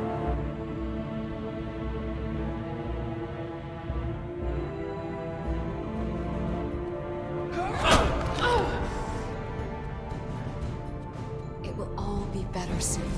It will all be better soon.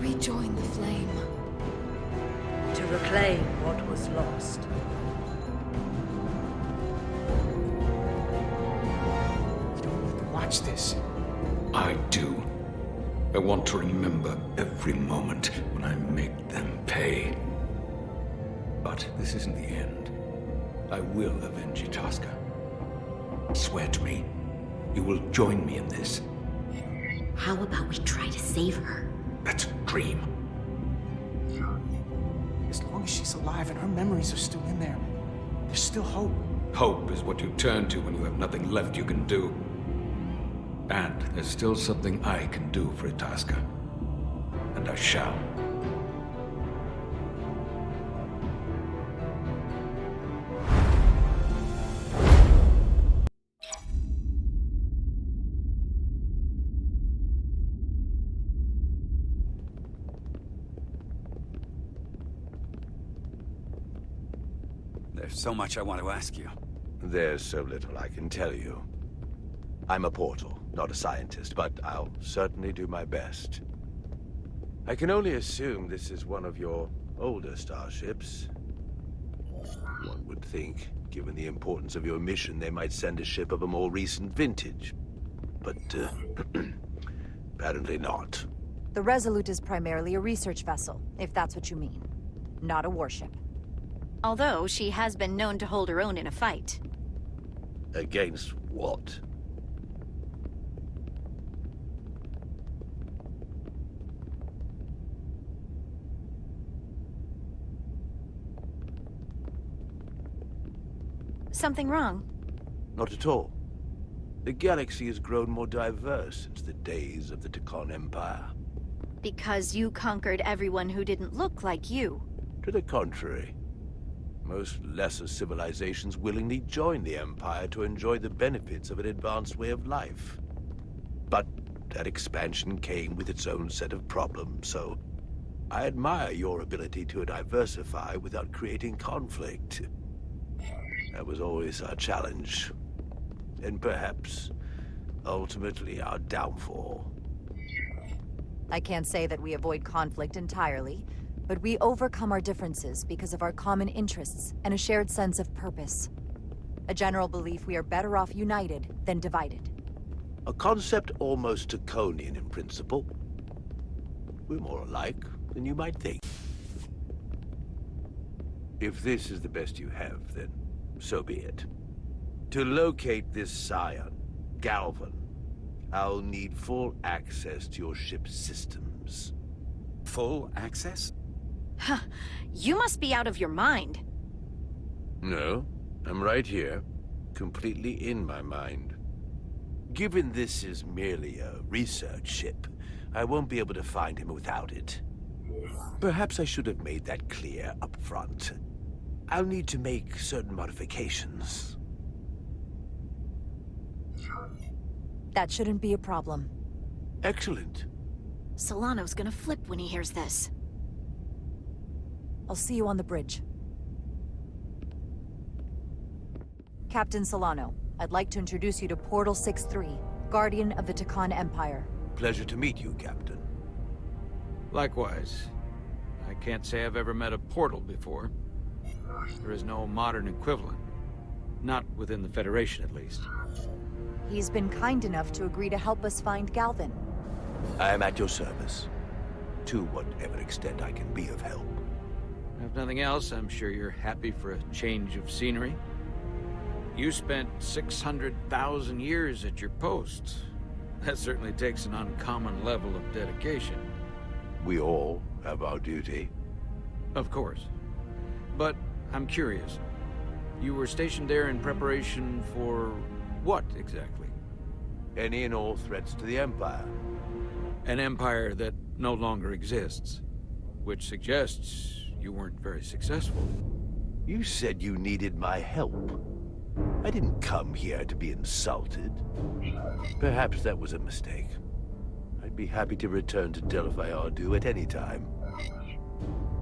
Rejoin the flame. To reclaim what was lost. You don't need to watch this. I do. I want to remember every moment when I make them pay. But this isn't the end. I will avenge Itasca. Swear to me, you will join me in this. How about we try to save her? That's a dream. As long as she's alive and her memories are still in there, there's still hope. Hope is what you turn to when you have nothing left you can do. And there's still something I can do for Itasca. And I shall. There's so much I want to ask you. There's so little I can tell you. I'm a portal, not a scientist, but I'll certainly do my best. I can only assume this is one of your older starships. One would think, given the importance of your mission, they might send a ship of a more recent vintage. But, apparently not. The Resolute is primarily a research vessel, if that's what you mean. Not a warship. Although she has been known to hold her own in a fight. Against what? Something wrong? Not at all. The galaxy has grown more diverse since the days of the Tkon Empire. Because you conquered everyone who didn't look like you. To the contrary. Most lesser civilizations willingly joined the Empire to enjoy the benefits of an advanced way of life. But that expansion came with its own set of problems, so I admire your ability to diversify without creating conflict. That was always our challenge. And perhaps, ultimately, our downfall. I can't say that we avoid conflict entirely, but we overcome our differences because of our common interests and a shared sense of purpose. A general belief we are better off united than divided. A concept almost Tkonian in principle. We're more alike than you might think. If this is the best you have, then so be it. To locate this scion, Galvan, I'll need full access to your ship's systems. Full access? Huh. You must be out of your mind. No, I'm right here, completely in my mind. Given this is merely a research ship, I won't be able to find him without it. Perhaps I should have made that clear up front. I'll need to make certain modifications. That shouldn't be a problem. Excellent. Solano's gonna flip when he hears this. I'll see you on the bridge. Captain Solano, I'd like to introduce you to Portal 6-3, Guardian of the Tkon Empire. Pleasure to meet you, Captain. Likewise. I can't say I've ever met a portal before. There is no modern equivalent. Not within the Federation, at least. He's been kind enough to agree to help us find Galvan. I am at your service. To whatever extent I can be of help. If nothing else, I'm sure you're happy for a change of scenery. You spent 600,000 years at your post. That certainly takes an uncommon level of dedication. We all have our duty. Of course. But I'm curious. You were stationed there in preparation for what, exactly? Any and all threats to the Empire. An empire that no longer exists. Which suggests you weren't very successful. You said you needed my help. I didn't come here to be insulted. Perhaps that was a mistake. I'd be happy to return to Delphi Ardu at any time.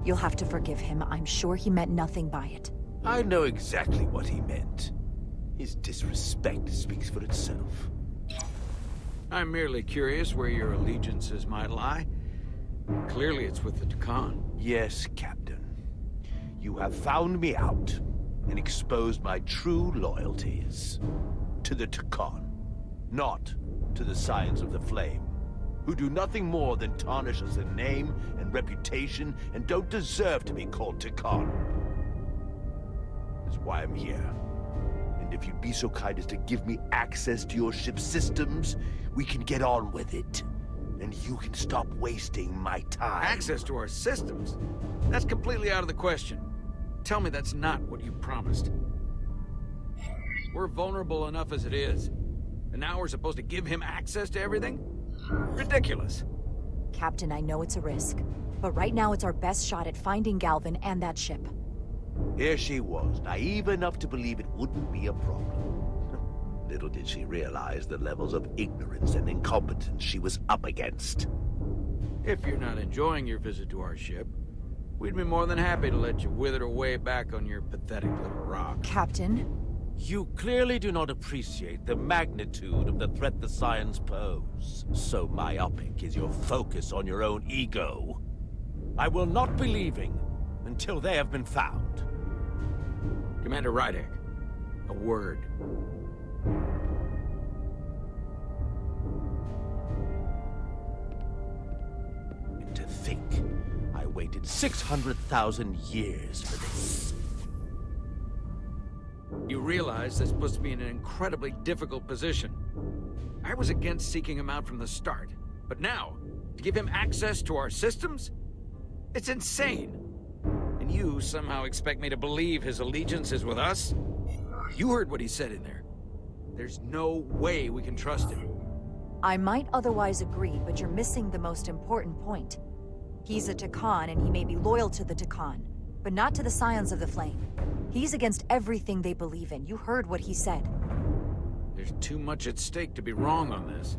You'll have to forgive him. I'm sure he meant nothing by it. I know exactly what he meant. His disrespect speaks for itself. I'm merely curious where your allegiances might lie. Clearly it's with the Tkon. Yes, Captain. You have found me out and exposed my true loyalties. To the Tkon, not to the Scions of the Flame, who do nothing more than tarnish us in name and reputation and don't deserve to be called Tkon. That's why I'm here. And if you'd be so kind as to give me access to your ship's systems, we can get on with it. And you can stop wasting my time. Access to our systems? That's completely out of the question. Tell me that's not what you promised. We're vulnerable enough as it is. And now we're supposed to give him access to everything? Ridiculous. Captain, I know it's a risk. But right now it's our best shot at finding Galvan and that ship. Here she was, naive enough to believe it wouldn't be a problem. Little did she realize the levels of ignorance and incompetence she was up against. If you're not enjoying your visit to our ship, we'd be more than happy to let you wither away back on your pathetic little rock. Captain? You clearly do not appreciate the magnitude of the threat the Scions pose. So myopic is your focus on your own ego. I will not be leaving until they have been found. Commander Rydek, a word. And to think, I waited 600,000 years for this. You realize this puts me in an incredibly difficult position. I was against seeking him out from the start, but now, to give him access to our systems? It's insane. And you somehow expect me to believe his allegiance is with us? You heard what he said in there. There's no way we can trust him. I might otherwise agree, but you're missing the most important point. He's a Tkon, and he may be loyal to the Tkon, but not to the Scions of the Flame. He's against everything they believe in. You heard what he said. There's too much at stake to be wrong on this.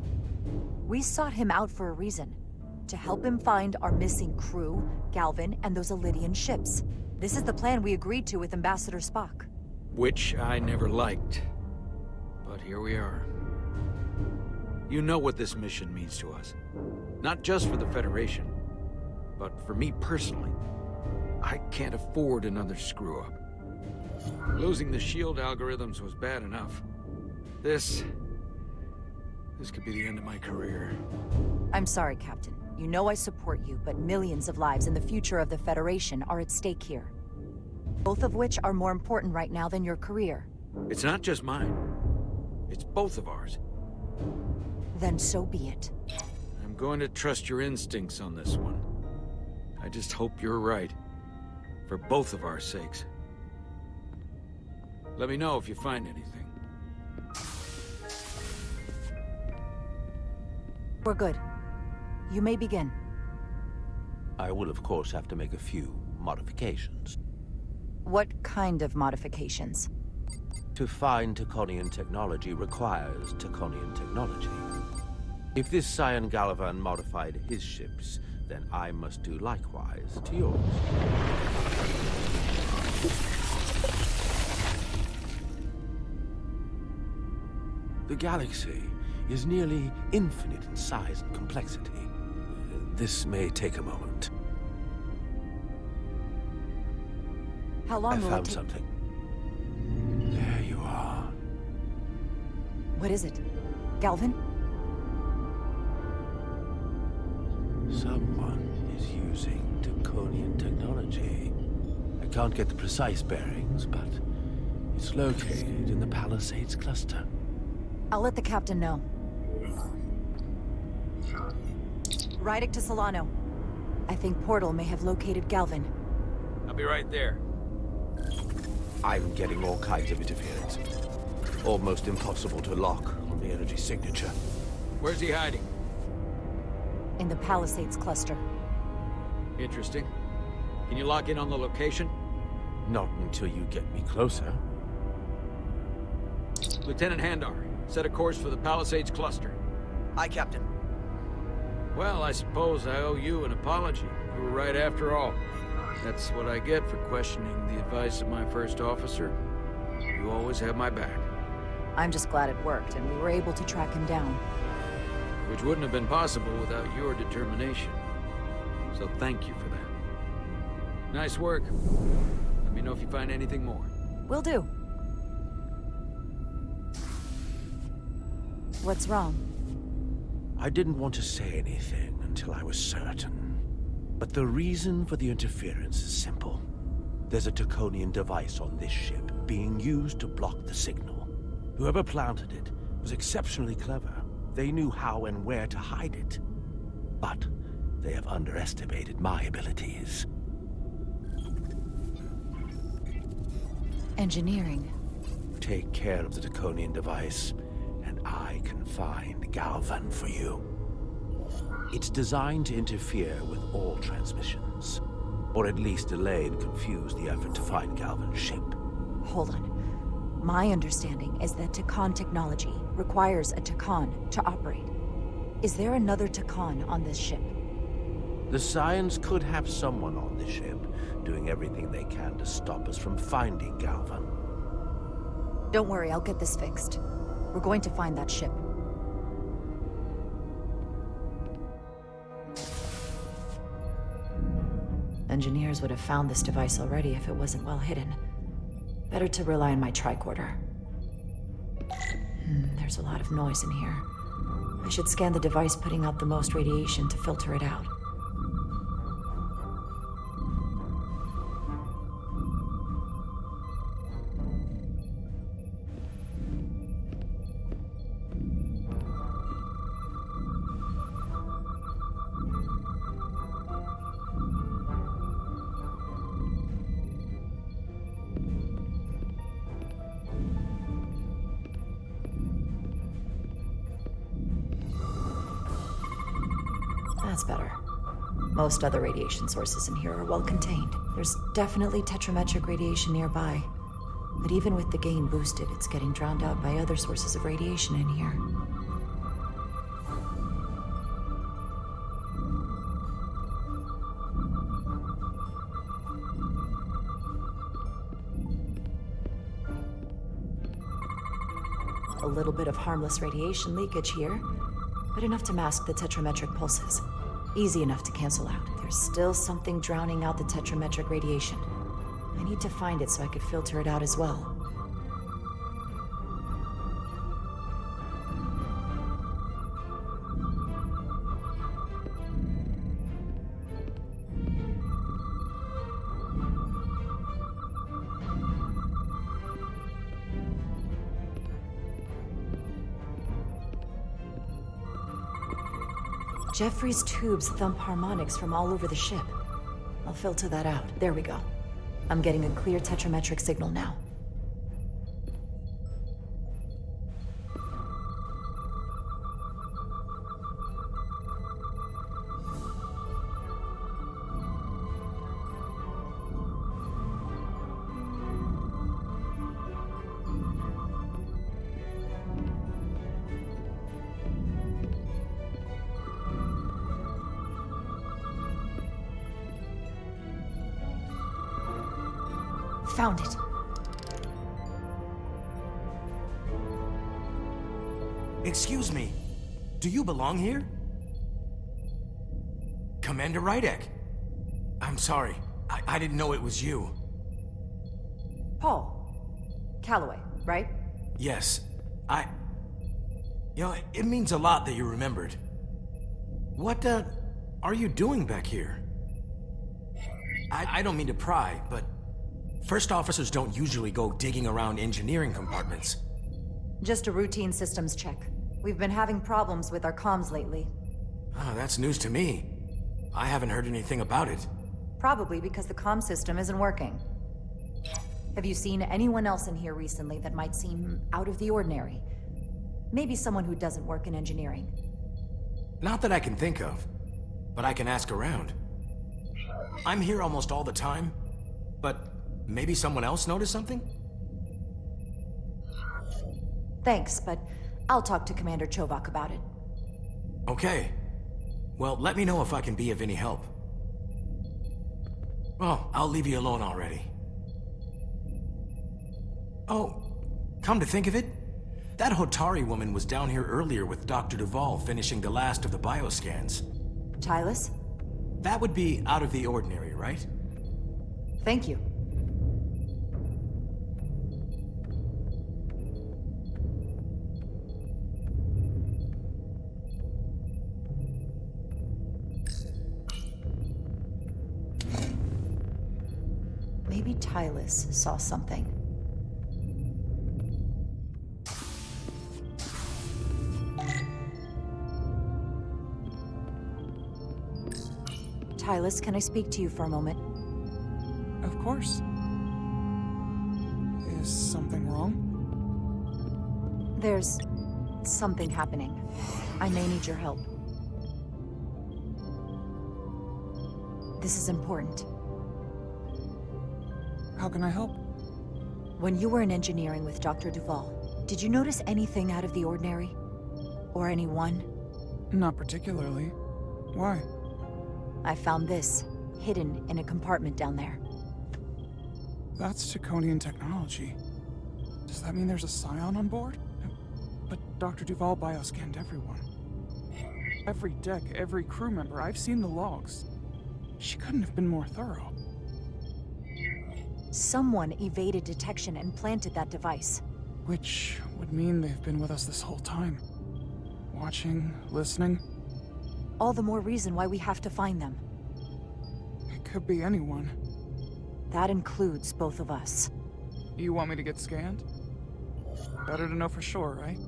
We sought him out for a reason. To help him find our missing crew, Galvin, and those Elydian ships. This is the plan we agreed to with Ambassador Spock. Which I never liked. But here we are. You know what this mission means to us. Not just for the Federation, but for me personally. I can't afford another screw-up. Losing the shield algorithms was bad enough. This could be the end of my career. I'm sorry, Captain. You know I support you, but millions of lives and the future of the Federation are at stake here. Both of which are more important right now than your career. It's not just mine. It's both of ours. Then so be it. I'm going to trust your instincts on this one. I just hope you're right. For both of our sakes. Let me know if you find anything. We're good. You may begin. I will, of course, have to make a few modifications. What kind of modifications? To find Tkonian technology requires Tkonian technology. If this Scion Galvan modified his ships, then I must do likewise to yours. The galaxy is nearly infinite in size and complexity. This may take a moment. How long I will it found take? something. There you are. What is it? Galvin? Someone is using Tkonian technology. I can't get the precise bearings, but it's located in the Palisades cluster. I'll let the captain know. Rydick to Solano. I think Portal may have located Galvin. I'll be right there. I'm getting all kinds of interference. Almost impossible to lock on the energy signature. Where's he hiding? In the Palisades cluster. Interesting. Can you lock in on the location? Not until you get me closer. Lieutenant Handar, set a course for the Palisades cluster. Aye, Captain. Well, I suppose I owe you an apology. You were right after all. That's what I get for questioning the advice of my first officer. You always have my back. I'm just glad it worked, and we were able to track him down. Which wouldn't have been possible without your determination. So thank you for that. Nice work. Let me know if you find anything more. Will do. What's wrong? I didn't want to say anything until I was certain. But the reason for the interference is simple. There's a Tkonian device on this ship being used to block the signal. Whoever planted it was exceptionally clever. They knew how and where to hide it. But they have underestimated my abilities. Engineering. Take care of the Tkonian device, and I can find Galvan for you. It's designed to interfere with all transmissions, or at least delay and confuse the effort to find Galvan's ship. Hold on. My understanding is that Tkon technology requires a Tkon to operate. Is there another Tkon on this ship? The Scions could have someone on the ship, doing everything they can to stop us from finding Galvan. Don't worry, I'll get this fixed. We're going to find that ship. Engineers would have found this device already if it wasn't well hidden. Better to rely on my tricorder. There's a lot of noise in here. I should scan the device putting out the most radiation to filter it out. That's better. Most other radiation sources in here are well contained. There's definitely tetrametric radiation nearby. But even with the gain boosted, it's getting drowned out by other sources of radiation in here. A little bit of harmless radiation leakage here, but enough to mask the tetrametric pulses. Easy enough to cancel out. There's still something drowning out the tetrametric radiation. I need to find it so I could filter it out as well. Jeffrey's tubes thump harmonics from all over the ship. I'll filter that out. There we go. I'm getting a clear tetrametric signal now. Found it. Excuse me. Do you belong here? Commander Rydek. I'm sorry. I didn't know it was you. Paul. Calloway, right? Yes. You know, it means a lot that you remembered. What, are you doing back here? I don't mean to pry, but first officers don't usually go digging around engineering compartments. Just a routine systems check. We've been having problems with our comms lately. Oh, that's news to me. I haven't heard anything about it. Probably because the comm system isn't working. Have you seen anyone else in here recently that might seem out of the ordinary? Maybe someone who doesn't work in engineering. Not that I can think of, but I can ask around. I'm here almost all the time, but maybe someone else noticed something? Thanks, but I'll talk to Commander Chovak about it. Okay. Well, let me know if I can be of any help. Well, I'll leave you alone already. Oh, come to think of it, that Hotari woman was down here earlier with Dr. Duvall finishing the last of the bioscans. Tylis? That would be out of the ordinary, right? Thank you. Maybe Tylis saw something. Tylis, can I speak to you for a moment? Of course. Is something wrong? There's something happening. I may need your help. This is important. How can I help? When you were in engineering with Dr. Duvall, did you notice anything out of the ordinary? Or anyone? Not particularly. Why? I found this, hidden in a compartment down there. That's Tkonian technology. Does that mean there's a scion on board? But Dr. Duvall bioscanned everyone. Every deck, every crew member, I've seen the logs. She couldn't have been more thorough. Someone evaded detection and planted that device. Which would mean they've been with us this whole time. Watching, listening. All the more reason why we have to find them. It could be anyone. That includes both of us. You want me to get scanned? Better to know for sure, right?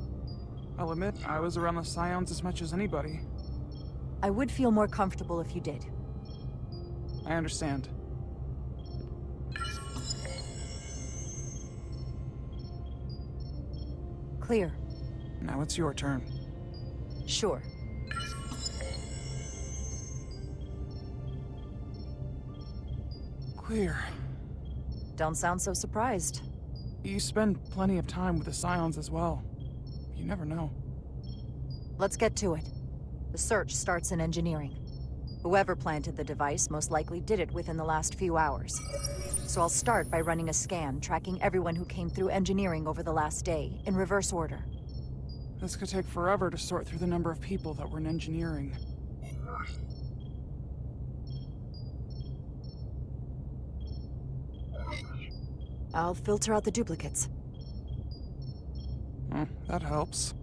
I'll admit, I was around the Scions as much as anybody. I would feel more comfortable if you did. I understand. Clear. Now it's your turn. Sure. Clear. Don't sound so surprised. You spend plenty of time with the Scions as well. You never know. Let's get to it. The search starts in engineering. Whoever planted the device most likely did it within the last few hours. So I'll start by running a scan, tracking everyone who came through engineering over the last day, in reverse order. This could take forever to sort through the number of people that were in engineering. I'll filter out the duplicates. That helps.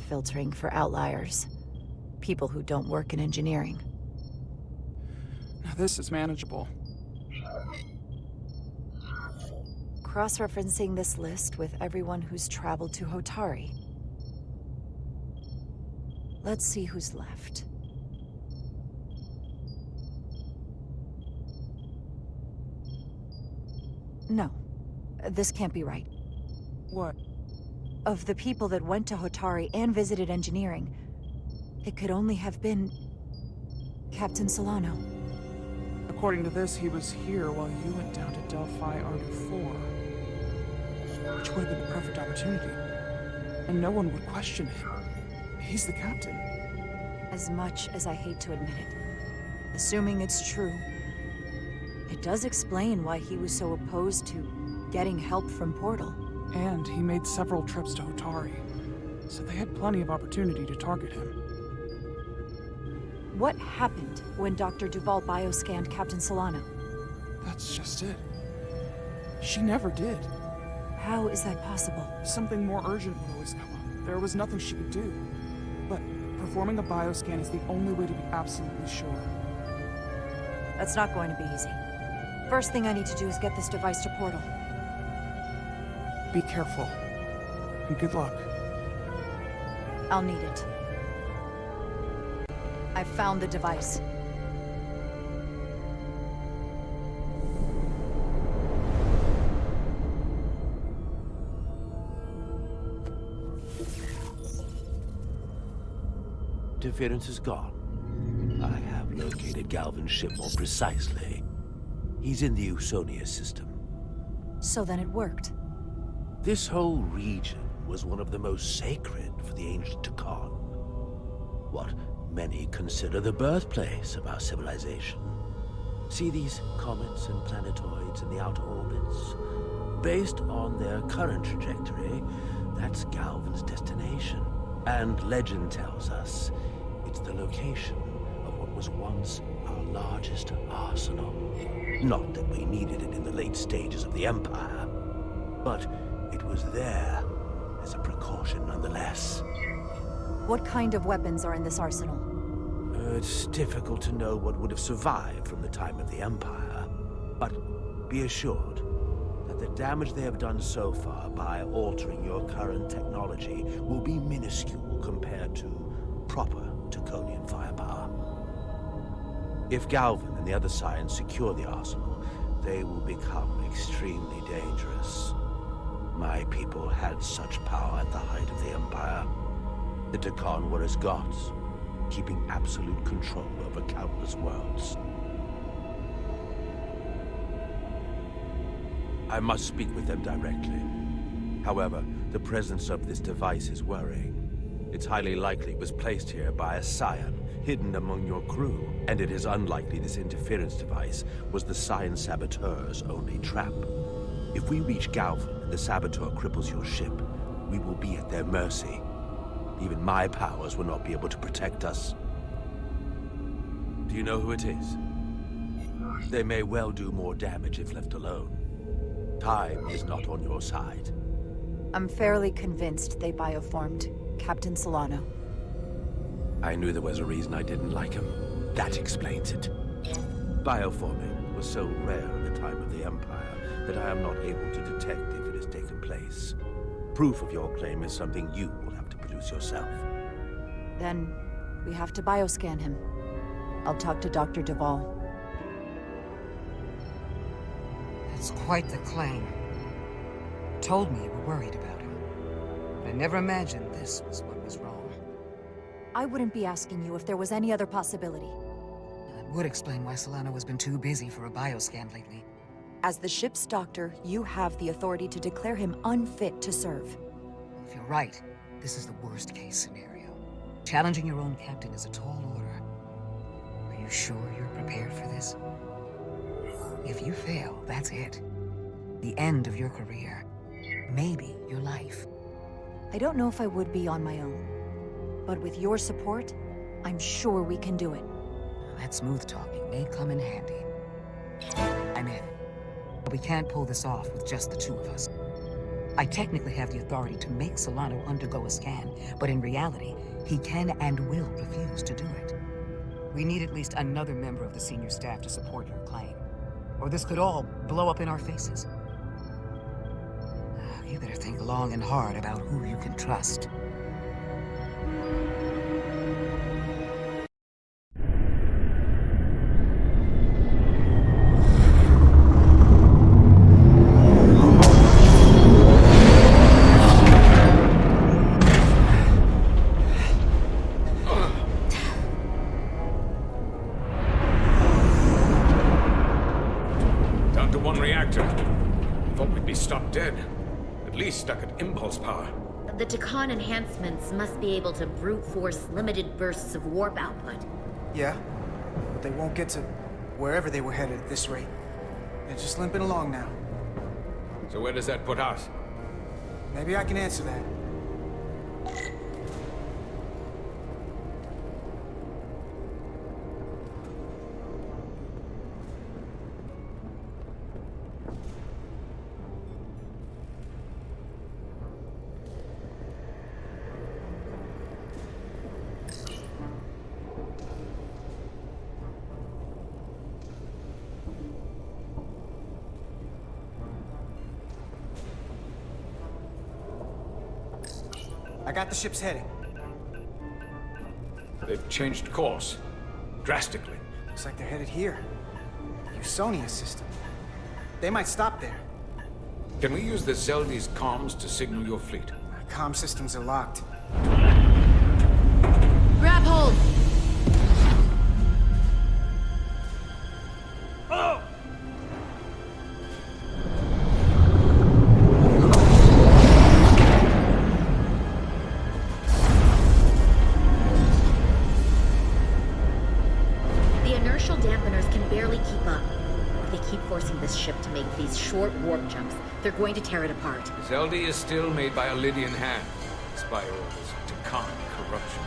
Filtering for outliers. People who don't work in engineering. Now this is manageable. Cross-referencing this list with everyone who's traveled to Hotari. Let's see who's left. No. This can't be right. What? Of the people that went to Hotari and visited engineering, it could only have been Captain Solano. According to this, he was here while you went down to Delphi Ardu 4. Which would have been the perfect opportunity. And no one would question him. He's the captain. As much as I hate to admit it, assuming it's true, it does explain why he was so opposed to getting help from Portal. And he made several trips to Hotari, so they had plenty of opportunity to target him. What happened when Dr. Duval bioscanned Captain Solano? That's just it. She never did. How is that possible? Something more urgent would always come up. There was nothing she could do. But performing a bioscan is the only way to be absolutely sure. That's not going to be easy. First thing I need to do is get this device to Portal. Be careful. And good luck. I'll need it. I found the device. Interference is gone. I have located Galvin's ship more precisely. He's in the Usonia system. So then it worked. This whole region was one of the most sacred for the ancient Tkon. What many consider the birthplace of our civilization. See these comets and planetoids in the outer orbits? Based on their current trajectory, that's Galvin's destination. And legend tells us it's the location of what was once our largest arsenal. Not that we needed it in the late stages of the Empire, but it was there as a precaution nonetheless. What kind of weapons are in this arsenal? It's difficult to know what would have survived from the time of the Empire, but be assured that the damage they have done so far by altering your current technology will be minuscule compared to proper Tkonian firepower. If Galvin and the other Scions secure the arsenal, they will become extremely dangerous. My people had such power at the height of the Empire. The Tkon were as gods, keeping absolute control over countless worlds. I must speak with them directly. However, the presence of this device is worrying. It's highly likely it was placed here by a Scion, hidden among your crew, and it is unlikely this interference device was the Scion saboteur's only trap. If we reach Galvin and the saboteur cripples your ship, we will be at their mercy. Even my powers will not be able to protect us. Do you know who it is? They may well do more damage if left alone. Time is not on your side. I'm fairly convinced they bioformed Captain Solano. I knew there was a reason I didn't like him. That explains it. Bioforming was so rare at the time of the Empire that I am not able to detect if it has taken place. Proof of your claim is something you will have to produce yourself. Then we have to bioscan him. I'll talk to Dr. Duval. That's quite the claim. Told me you were worried about him. But I never imagined this was what was wrong. I wouldn't be asking you if there was any other possibility. Let Would explain why Solano has been too busy for a bioscan lately. As the ship's doctor, you have the authority to declare him unfit to serve. If you're right, this is the worst-case scenario. Challenging your own captain is a tall order. Are you sure you're prepared for this? If you fail, that's it. The end of your career. Maybe your life. I don't know if I would be on my own. But with your support, I'm sure we can do it. That smooth talking may come in handy. I'm in. But we can't pull this off with just the two of us. I technically have the authority to make Solano undergo a scan, but in reality, he can and will refuse to do it. We need at least another member of the senior staff to support your claim. Or this could all blow up in our faces. You better think long and hard about who you can trust. Down to one reactor. Thought we'd be stopped dead. At least stuck at impulse power. The Tkon enhancements must be able to brute force limited bursts of warp output. Yeah, but they won't get to wherever they were headed at this rate. They're just limping along now. So where does that put us? Maybe I can answer that. I got the ship's heading. They've changed course. Drastically. Looks like they're headed here. The Usonia system. They might stop there. Can we use the Zeldi's comms to signal your fleet? Our comm systems are locked. Grab hold! Oh! Forcing this ship to make these short warp jumps, they're going to tear it apart. Zeldi is still made by a Lydian hand, despite all this Tkon corruption.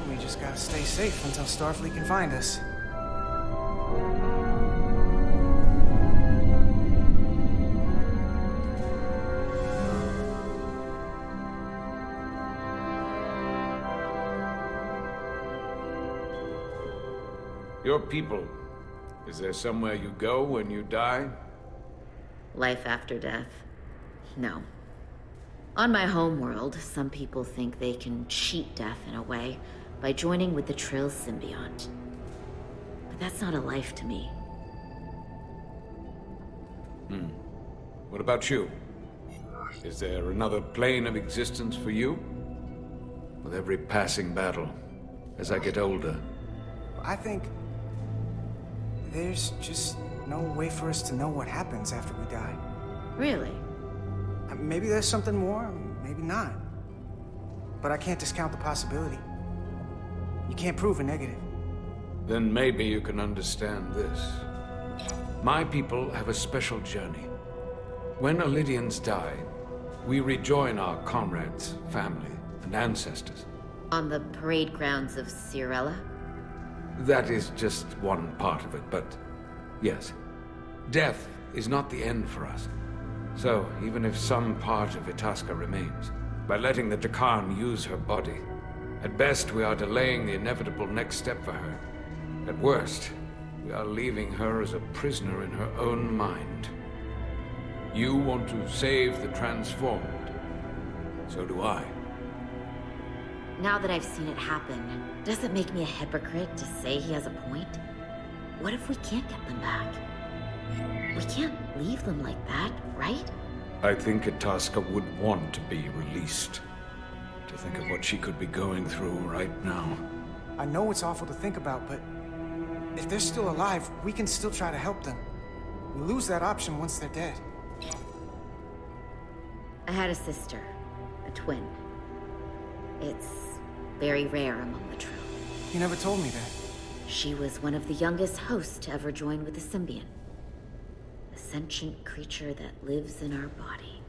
We just gotta stay safe until Starfleet can find us. Your people. Is there somewhere you go when you die? Life after death? No. On my homeworld, some people think they can cheat death in a way by joining with the Trill symbiont. But that's not a life to me. What about you? Is there another plane of existence for you? With every passing battle, as I get older. I think there's just no way for us to know what happens after we die. Really? Maybe there's something more, maybe not. But I can't discount the possibility. You can't prove a negative. Then maybe you can understand this. My people have a special journey. When Lydians die, we rejoin our comrades, family, and ancestors. On the parade grounds of Cirella? That is just one part of it, but yes. Death is not the end for us. So, even if some part of Itasca remains, by letting the Tkon use her body, at best we are delaying the inevitable next step for her. At worst, we are leaving her as a prisoner in her own mind. You want to save the transformed. So do I. Now that I've seen it happen, does it make me a hypocrite to say he has a point? What if we can't get them back? We can't leave them like that, right? I think Itasca would want to be released. To think of what she could be going through right now. I know it's awful to think about, but if they're still alive, we can still try to help them. We lose that option once they're dead. I had a sister, a twin. It's very rare among the True. You never told me that. She was one of the youngest hosts to ever join with the symbiont. A sentient creature that lives in our body.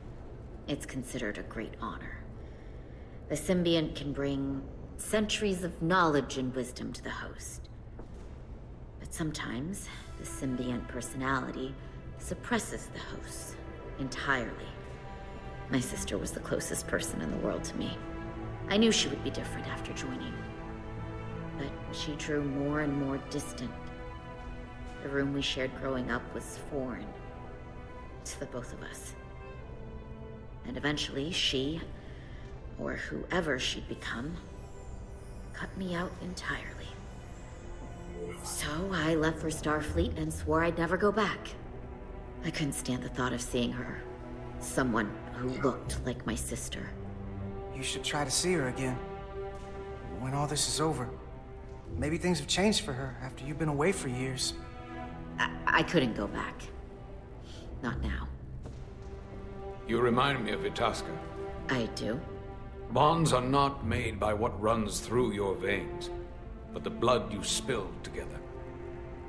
It's considered a great honor. The symbiont can bring centuries of knowledge and wisdom to the host. But sometimes, the symbiont personality suppresses the host entirely. My sister was the closest person in the world to me. I knew she would be different after joining. But she drew more and more distant. The room we shared growing up was foreign to the both of us. And eventually she, or whoever she'd become, cut me out entirely. So I left for Starfleet and swore I'd never go back. I couldn't stand the thought of seeing her. Someone who looked like my sister. You should try to see her again. When all this is over. Maybe things have changed for her after you've been away for years. I couldn't go back. Not now. You remind me of Itasca. I do? Bonds are not made by what runs through your veins, but the blood you spilled together.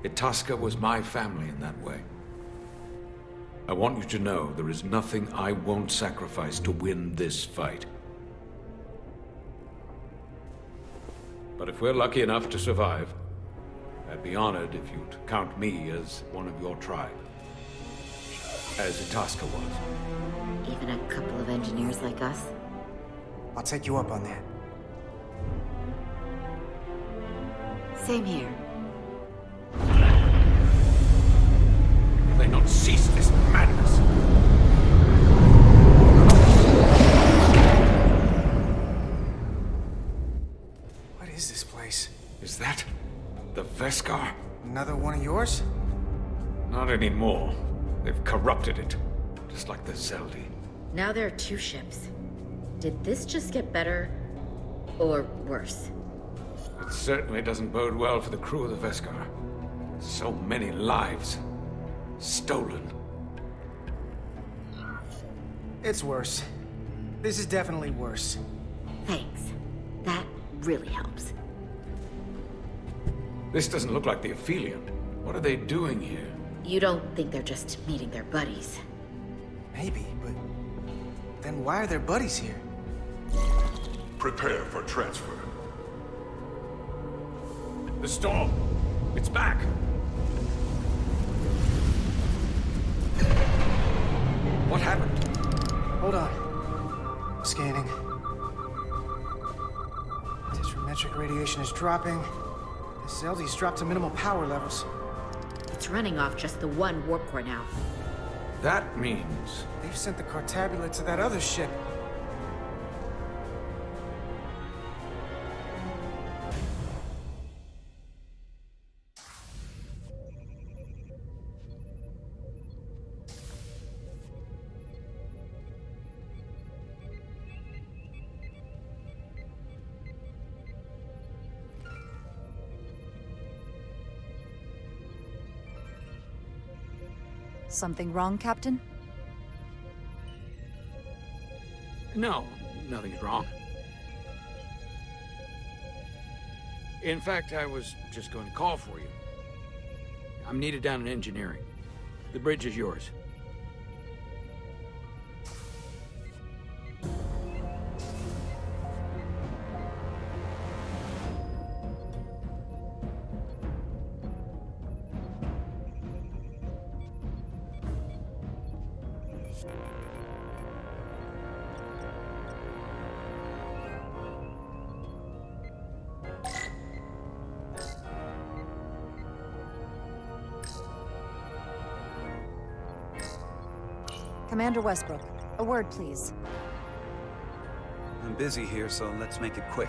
Itasca was my family in that way. I want you to know there is nothing I won't sacrifice to win this fight. But if we're lucky enough to survive, I'd be honored if you'd count me as one of your tribe. As Itasca was. Even a couple of engineers like us? I'll take you up on that. Same here. Will they not cease this madness? What is this place? Is that the Veskar? Another one of yours? Not anymore. They've corrupted it, just like the Zeldi. Now there are 2 ships. Did this just get better, or worse? It certainly doesn't bode well for the crew of the Veskar. So many lives stolen. It's worse. This is definitely worse. Thanks. That really helps. This doesn't look like the Aphelion. What are they doing here? You don't think they're just meeting their buddies? Maybe, but then why are their buddies here? Prepare for transfer. The storm! It's back! What happened? Hold on. Scanning. Metric radiation is dropping. The Zeldi's dropped to minimal power levels. It's running off just the one warp core now. That means... They've sent the Cartabula to that other ship. Something wrong, Captain? No, nothing's wrong. In fact, I was just going to call for you. I'm needed down in engineering. The bridge is yours. Commander Westbrook, a word, please. I'm busy here, so let's make it quick.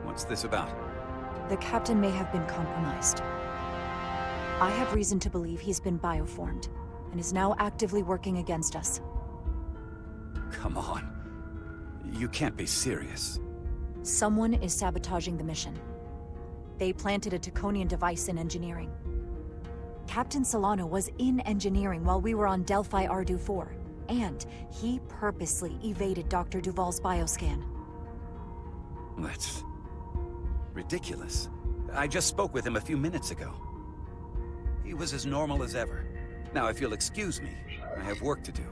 What's this about? The captain may have been compromised. I have reason to believe he's been bioformed. and is now actively working against us. Come on. You can't be serious. Someone is sabotaging the mission. They planted a Tkonian device in engineering. Captain Solano was in engineering while we were on Delphi Ardu 4, and he purposely evaded Dr. Duval's bioscan. That's ridiculous. I just spoke with him a few minutes ago. He was as normal as ever. Now, if you'll excuse me, I have work to do.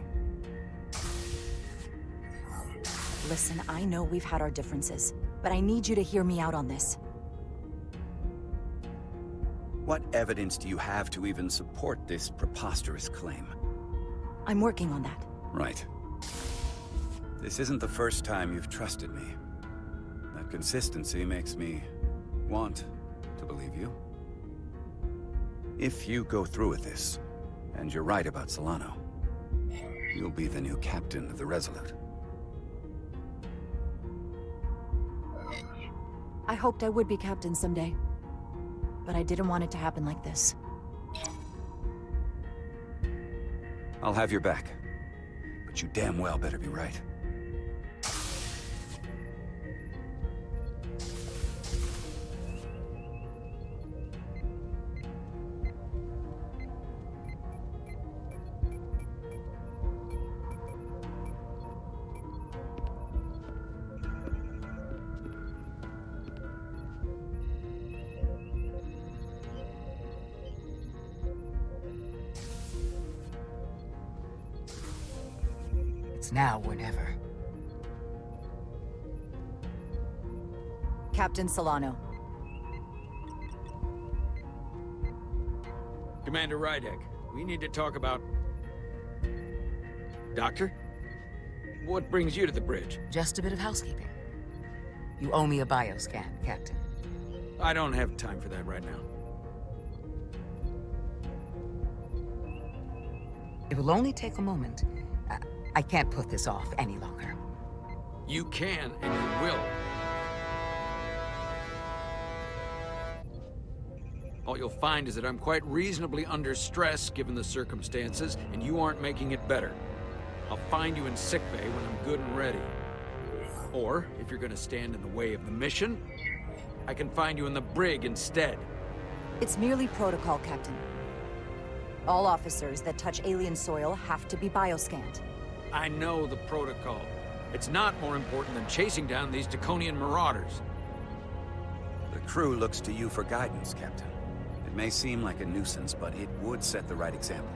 Listen, I know we've had our differences, but I need you to hear me out on this. What evidence do you have to even support this preposterous claim? I'm working on that. Right. This isn't the first time you've trusted me. That consistency makes me want to believe you. If you go through with this, and you're right about Solano, you'll be the new captain of the Resolute. I hoped I would be captain someday, but I didn't want it to happen like this. I'll have your back, but you damn well better be right. It's now or never. Captain Solano. Commander Rydek, we need to talk about... Doctor? What brings you to the bridge? Just a bit of housekeeping. You owe me a bioscan, Captain. I don't have time for that right now. It will only take a moment. I can't put this off any longer. You can, and you will. All you'll find is that I'm quite reasonably under stress given the circumstances, and you aren't making it better. I'll find you in sickbay when I'm good and ready. Or, if you're gonna stand in the way of the mission, I can find you in the brig instead. It's merely protocol, Captain. All officers that touch alien soil have to be bioscanned. I know the protocol. It's not more important than chasing down these Tkonian marauders. The crew looks to you for guidance, Captain. It may seem like a nuisance, but it would set the right example.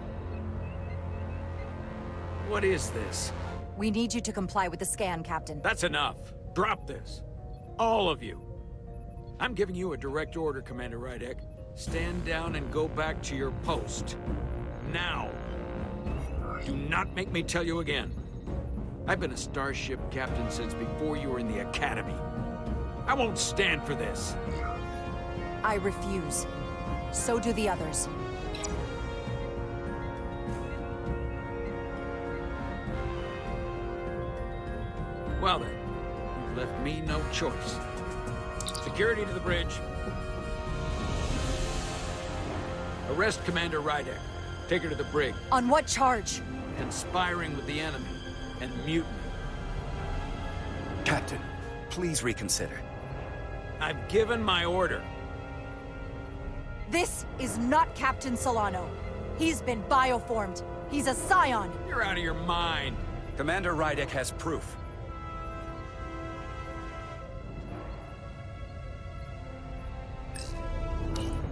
What is this? We need you to comply with the scan, Captain. That's enough. Drop this. All of you. I'm giving you a direct order, Commander Rydek. Stand down and go back to your post. Now. Do not make me tell you again. I've been a starship captain since before you were in the Academy. I won't stand for this. I refuse. So do the others. Well then, you've left me no choice. Security to the bridge. Arrest Commander Rydek. Take her to the brig. On what charge? Conspiring with the enemy and mutiny. Captain, please reconsider. I've given my order. This is not Captain Solano. He's been bioformed. He's a scion. You're out of your mind. Commander Rydek has proof.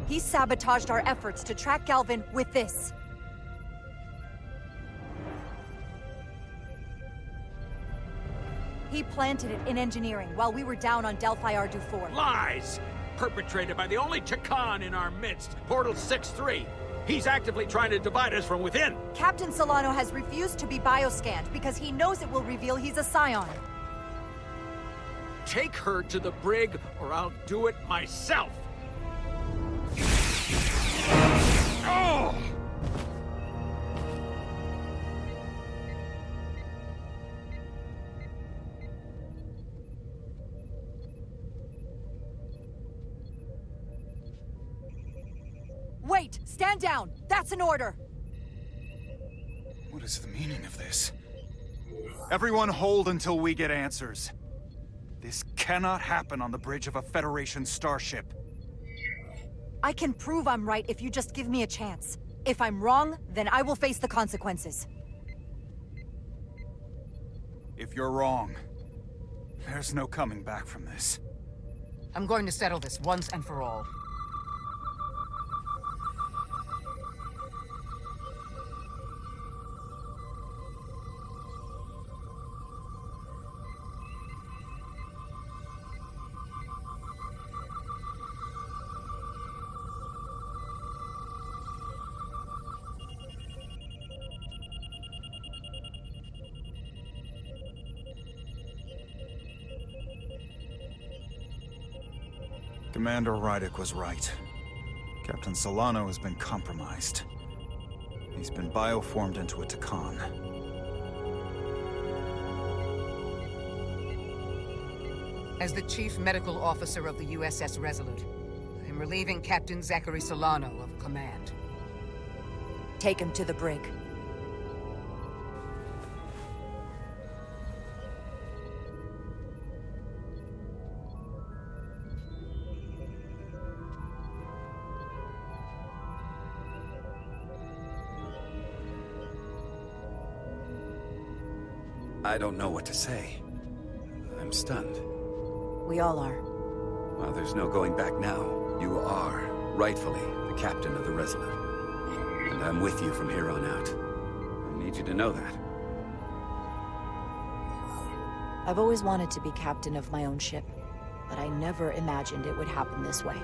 He sabotaged our efforts to track Galvin with this. He planted it in engineering while we were down on Delphi Ardu 4. Lies! Perpetrated by the only Tkon in our midst, Portal 6-3. He's actively trying to divide us from within. Captain Solano has refused to be bioscanned because he knows it will reveal he's a scion. Take her to the brig, or I'll do it myself. Oh! Wait! Stand down! That's an order! What is the meaning of this? Everyone hold until we get answers. This cannot happen on the bridge of a Federation starship. I can prove I'm right if you just give me a chance. If I'm wrong, then I will face the consequences. If you're wrong, there's no coming back from this. I'm going to settle this once and for all. Commander Rydick was right. Captain Solano has been compromised. He's been bioformed into a Tkon. As the Chief Medical Officer of the USS Resolute, I'm relieving Captain Zachary Solano of command. Take him to the brig. I don't know what to say. I'm stunned. We all are. Well, there's no going back now. You are, rightfully, the captain of the Resolute. And I'm with you from here on out. I need you to know that. I've always wanted to be captain of my own ship, but I never imagined it would happen this way.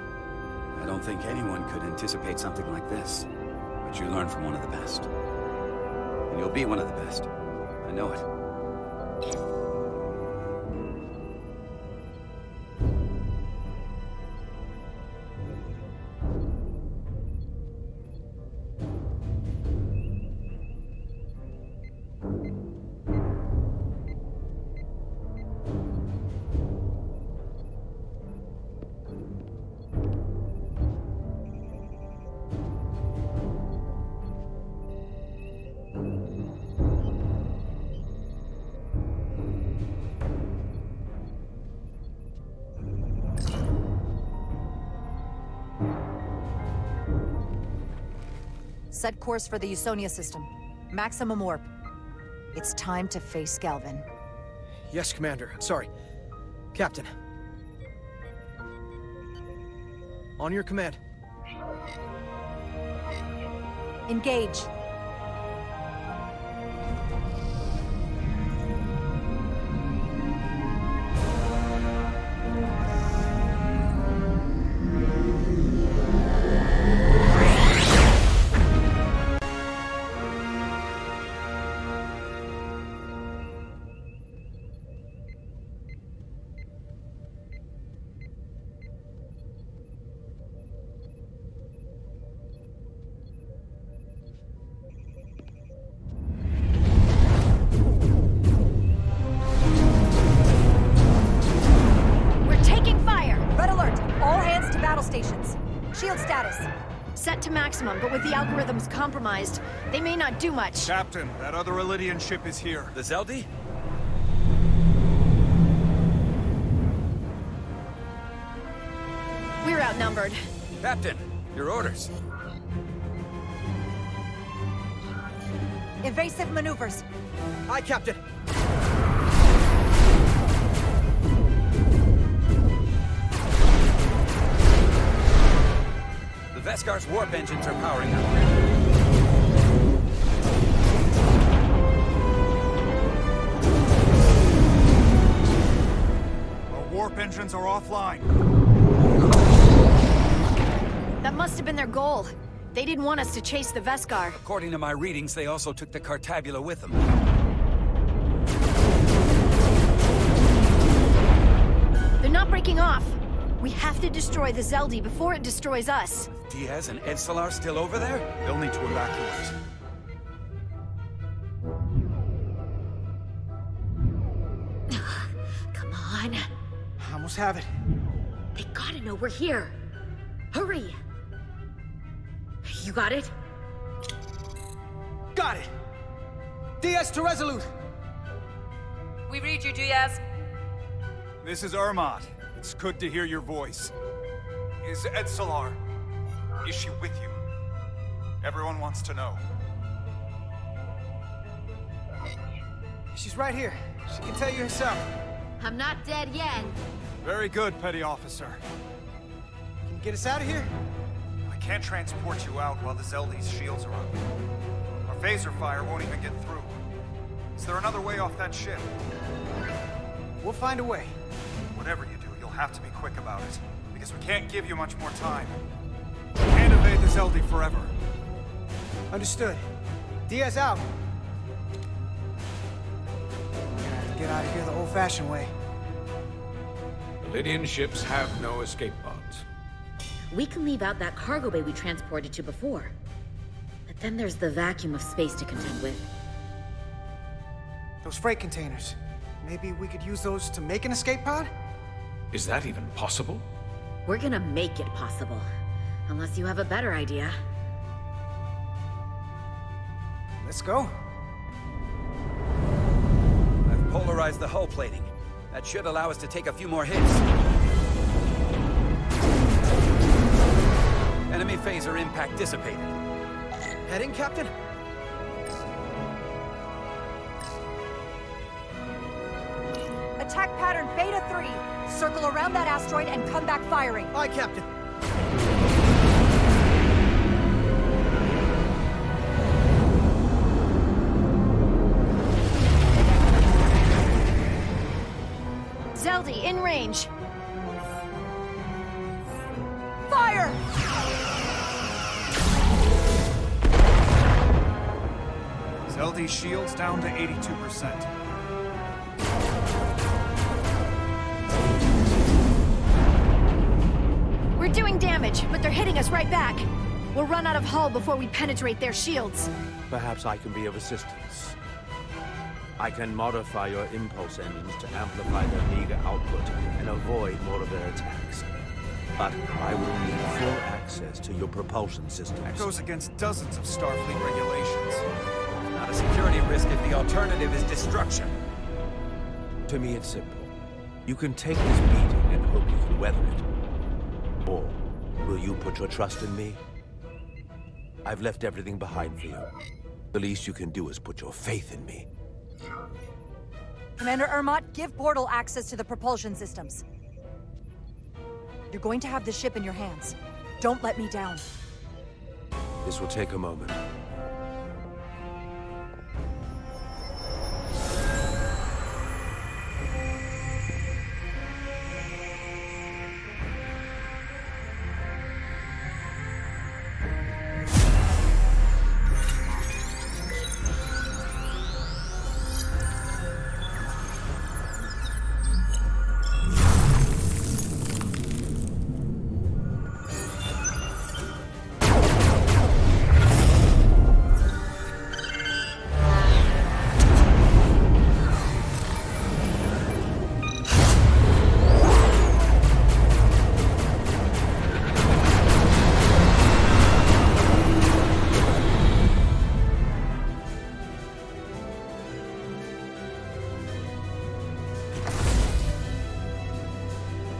I don't think anyone could anticipate something like this. But you learn from one of the best. And you'll be one of the best. I know it. Set course for the Usonia system. Maximum warp. It's time to face Galvin. Yes, Commander. Sorry. Captain. On your command. Engage. Shield status. Set to maximum, but with the algorithms compromised, they may not do much. Captain, that other Elydian ship is here. The Zeldi? We're outnumbered. Captain, your orders. Evasive maneuvers. Aye, Captain. The Veskar's warp engines are powering up. Our warp engines are offline. That must have been their goal. They didn't want us to chase the Veskar. According to my readings, they also took the Cartabula with them. They're not breaking off. We have to destroy the Zeldi before it destroys us. Diaz and Edsalar still over there? They'll need to evacuate. Come on. I almost have it. They gotta know we're here. Hurry! You got it? Got it! DS to Resolute! We read you, DS. This is Ermot. It's good to hear your voice. Is Edsolar... is she with you? Everyone wants to know. She's right here. She can tell you herself. I'm not dead yet. Very good, Petty Officer. Can you get us out of here? I can't transport you out while the Zeldy's shields are up. Our phaser fire won't even get through. Is there another way off that ship? We'll find a way. Whatever you do, you'll have to be quick about it, because we can't give you much more time. We can't evade the Zeldy forever. Understood. Diaz out. We're gonna have to get out of here the old-fashioned way. The Lydian ships have no escape pods. We can leave out that cargo bay we transported to before. But then there's the vacuum of space to contend with. Those freight containers. Maybe we could use those to make an escape pod? Is that even possible? We're gonna make it possible. Unless you have a better idea. Let's go. I've polarized the hull plating. That should allow us to take a few more hits. Enemy phaser impact dissipated. Heading, Captain? Attack pattern Beta 3. Circle around that asteroid and come back firing. Aye, Captain. Zeldy, in range. Fire! Zeldy's shields down to 82%. We're doing damage, but they're hitting us right back. We'll run out of hull before we penetrate their shields. Perhaps I can be of assistance. I can modify your impulse engines to amplify their meager output and avoid more of their attacks. But I will need full access to your propulsion systems. That goes against dozens of Starfleet regulations. It's not a security risk if the alternative is destruction. To me, it's simple. You can take this beating and hope you can weather it. Or will you put your trust in me? I've left everything behind for you. The least you can do is put your faith in me. Commander Ermot, give Portal access to the propulsion systems. You're going to have the ship in your hands. Don't let me down. This will take a moment.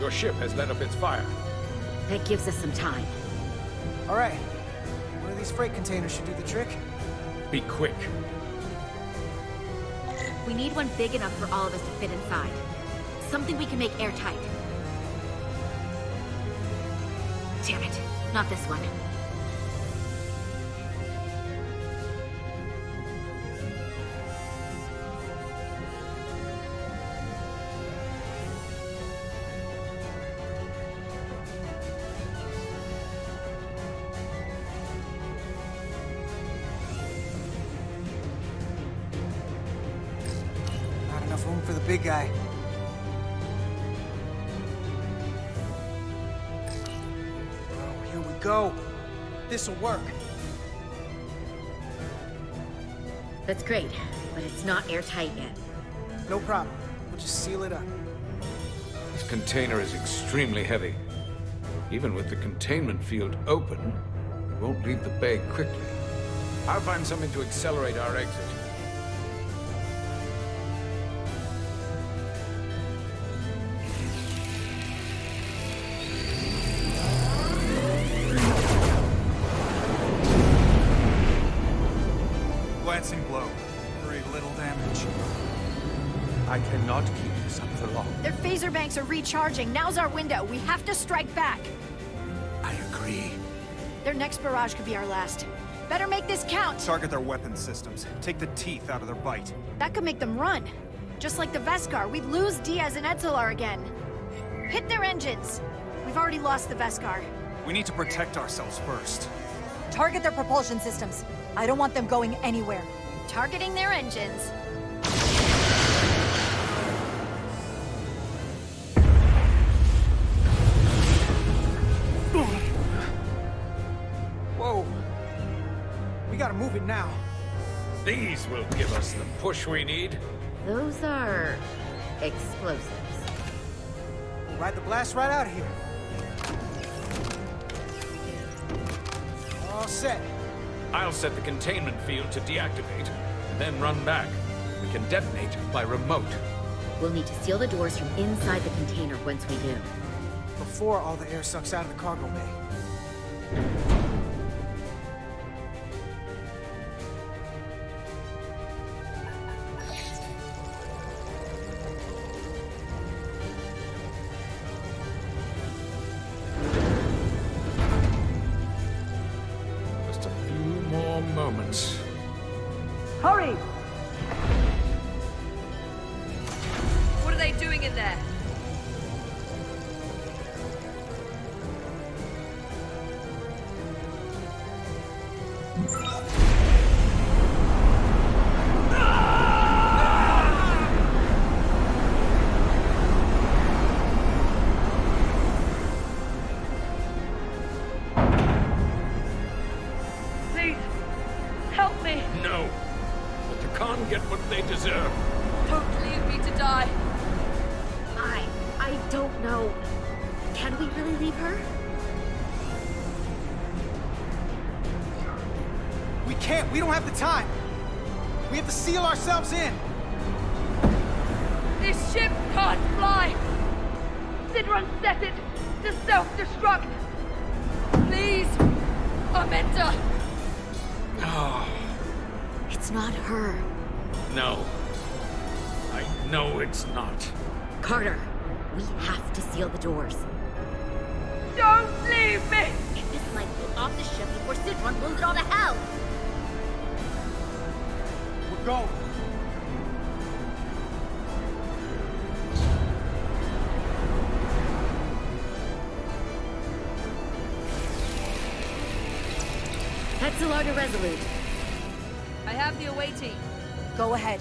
Your ship has let up its fire. That gives us some time. All right. One of these freight containers should do the trick. Be quick. We need one big enough for all of us to fit inside. Something we can make airtight. Damn it, not this one. Not enough room for the big guy. Oh, here we go. This'll work. That's great, but it's not airtight yet. No problem. We'll just seal it up. This container is extremely heavy. Even with the containment field open, it won't leave the bay quickly. I'll find something to accelerate our exit. very little damage. I cannot keep this up for long. Their phaser banks are recharging. Now's our window. We have to strike back. I agree. Their next barrage could be our last. Better make this count. Target their weapon systems. Take the teeth out of their bite. That could make them run. Just like the Veskar, we'd lose Diaz and Etzelar again. Hit their engines. We've already lost the Veskar. We need to protect ourselves first. Target their propulsion systems. I don't want them going anywhere. Targeting their engines. Whoa. We gotta move it now. These will give us the push we need. Those are explosives. We'll ride the blast right out of here. All set. I'll set the containment field to deactivate, then run back. We can detonate by remote. We'll need to seal the doors from inside the container once we do. Before all the air sucks out of the cargo bay. Just a few more moments. Hurry! What are they doing in there? Please, help me. No. Let the Tkon get what they deserve. Don't leave me to die. I don't know. Can we really leave her? We can't. We don't have the time. We have to seal ourselves in. This ship can't fly. Sidron set it to self-destruct. Please, Amenta. Oh, It's not her. no. I know it's not. Carter, we have to seal the doors. Don't leave me! Get this light fuel off the ship before Sidron blows it all to hell! We're going. Etzelar to Resolute. I have the away team. Go ahead.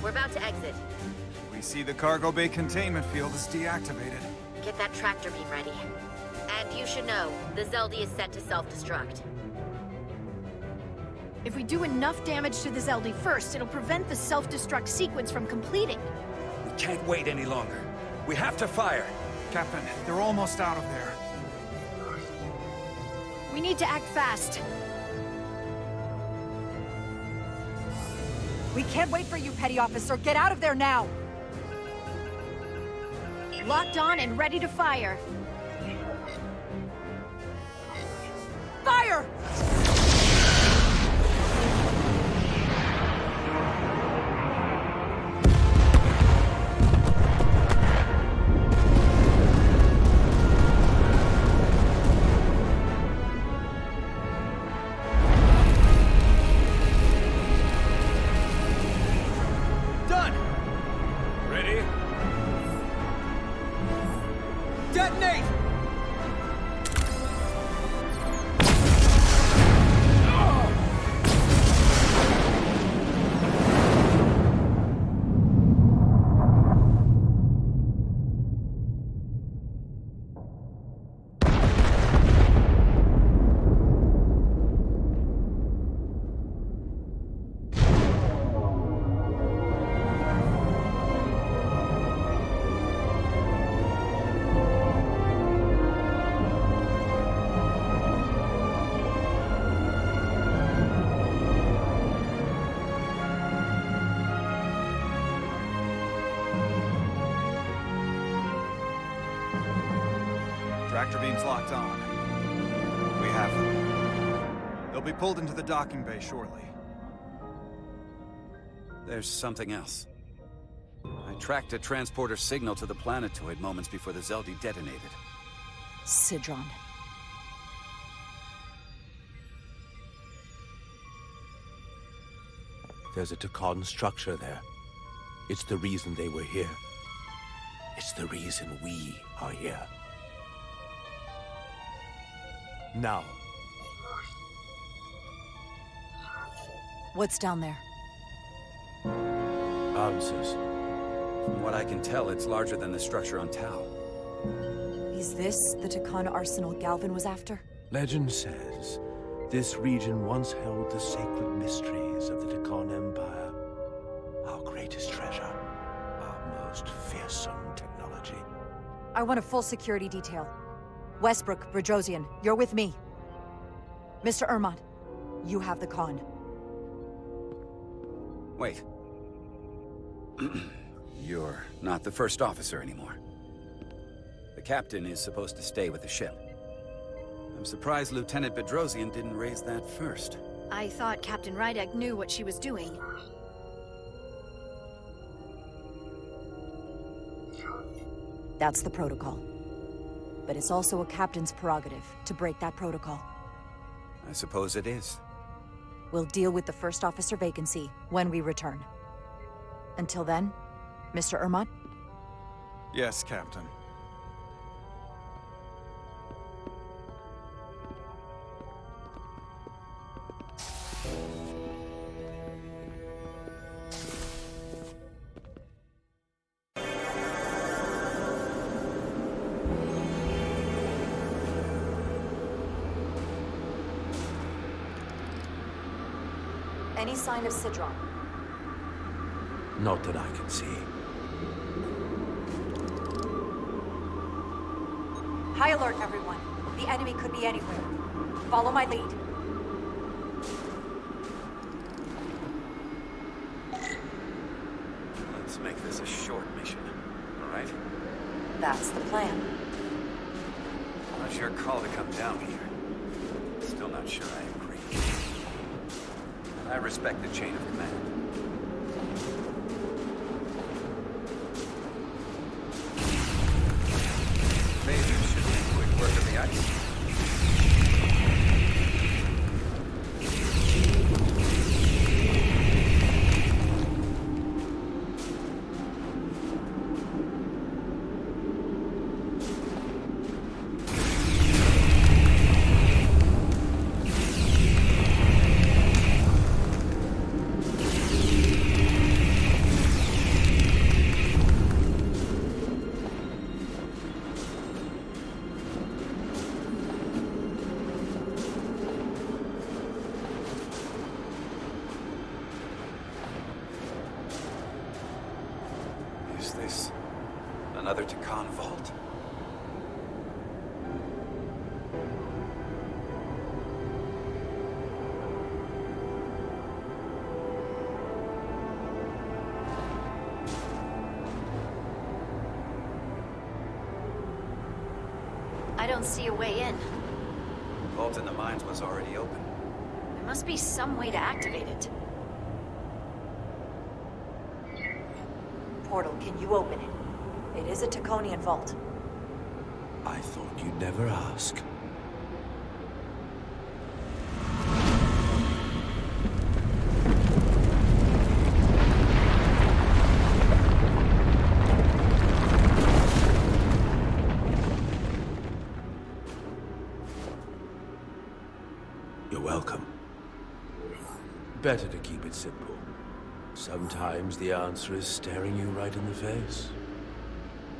We're about to exit. We see the cargo bay containment field is deactivated. Get that tractor beam ready. And you should know, the Zeldy is set to self-destruct. If we do enough damage to the Zeldy first, it'll prevent the self-destruct sequence from completing. We can't wait any longer. We have to fire. Captain, they're almost out of there. We need to act fast. We can't wait for you, Petty Officer. Get out of there now! Locked on and ready to fire. Fire! Done! Ready? Detonate! Tractor beams locked on. We have them. They'll be pulled into the docking bay shortly. There's something else. I tracked a transporter signal to the planetoid moments before the Zeldi detonated. Sidron. There's a Tkon structure there. It's the reason they were here. It's the reason we are here. Now. What's down there? Answers. From what I can tell, it's larger than the structure on Tau. Is this the Tkon arsenal Galvin was after? Legend says this region once held the sacred mysteries of the Tkon Empire. Our greatest treasure. Our most fearsome technology. I want a full security detail. Westbrook, Brodrosian, you're with me. Mr. Ermont, you have the con. Wait. You're not the first officer anymore. The captain is supposed to stay with the ship. I'm surprised Lieutenant Bedrosian didn't raise that first. I thought Captain Rydek knew what she was doing. That's the protocol. But it's also a captain's prerogative to break that protocol. I suppose it is. We'll deal with the first officer vacancy when we return. Until then, Mr. Ermont? Yes, Captain. Any sign of Sidron? Not that I can see. High alert, everyone. The enemy could be anywhere. Follow my lead. Let's make this a short mission, all right? That's the plan. Not your call to come down here. Still not sure I agree. I respect the chain of command. Maybe you should make quick work of the ice. Is this another Tkon vault? I don't see a way in. The vault in the mines was already open. There must be some way to activate it. Portal, can you open it? It is a Tkonian vault. I thought you'd never ask. You're welcome. Better to keep it simple. Sometimes the answer is staring you right in the face.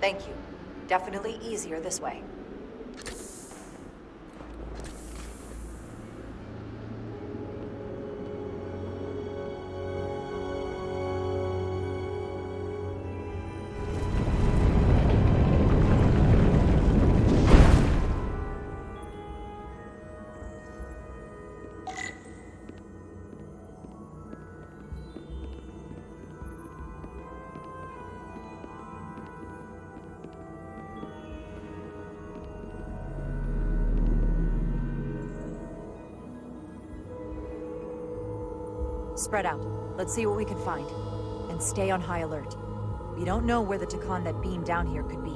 Thank you. Definitely easier this way. Spread out. Let's see what we can find. and stay on high alert. We don't know where the Tkon that beamed down here could be.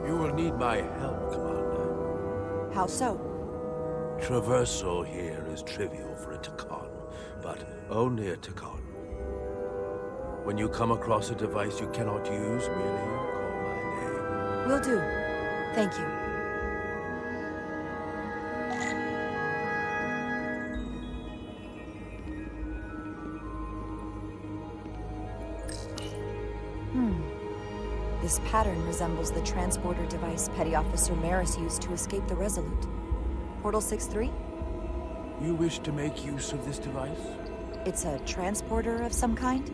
You will need my help, Commander. How so? Traversal here is trivial for a Tkon, but only a Tkon. When you come across a device you cannot use, merely call my name. Will do. Thank you. This pattern resembles the transporter device Petty Officer Maris used to escape the Resolute. Portal 6-3? You wish to make use of this device? It's a transporter of some kind?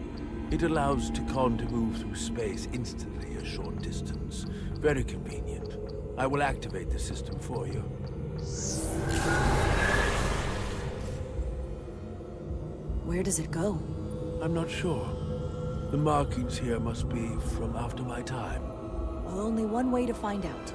It allows Tkon to move through space instantly a short distance. Very convenient. I will activate the system for you. Where does it go? I'm not sure. The markings here must be from after my time. Well, only one way to find out.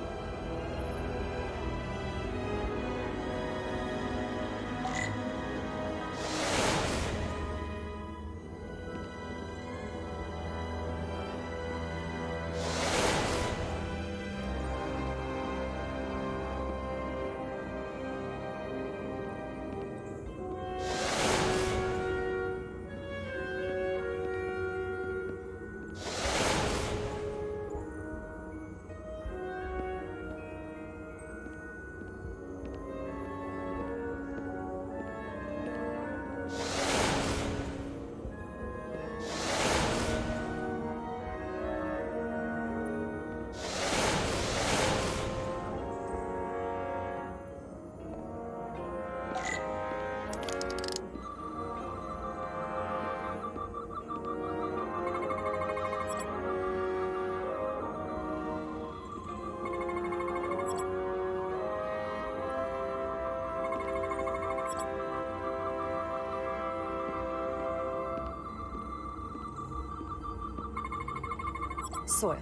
Soil.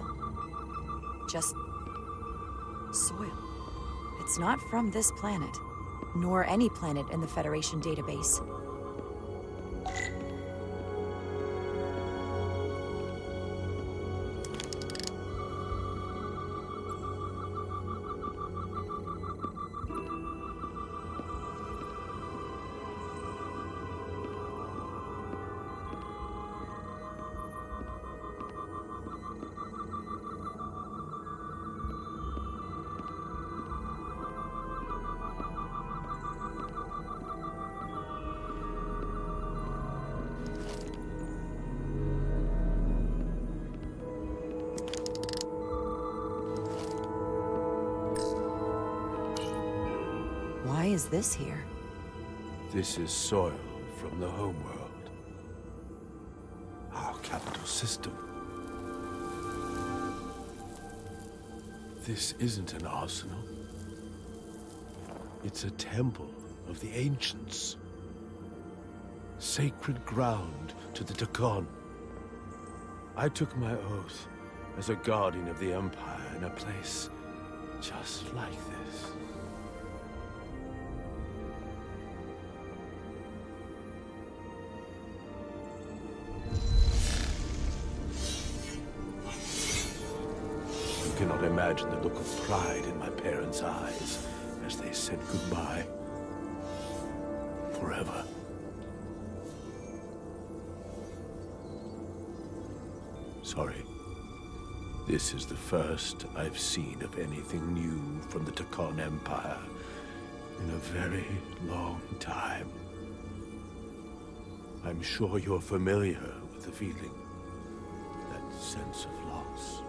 Just soil. It's not from this planet, nor any planet in the Federation database. Why is this here? This is soil from the homeworld. Our capital system. This isn't an arsenal. It's a temple of the ancients. Sacred ground to the Tkon. I took my oath as a guardian of the Empire in a place just like this. You cannot imagine the look of pride in my parents' eyes as they said goodbye. Forever. Sorry. This is the first I've seen of anything new from the Tkon Empire in a very long time. I'm sure you're familiar with the feeling, that sense of loss.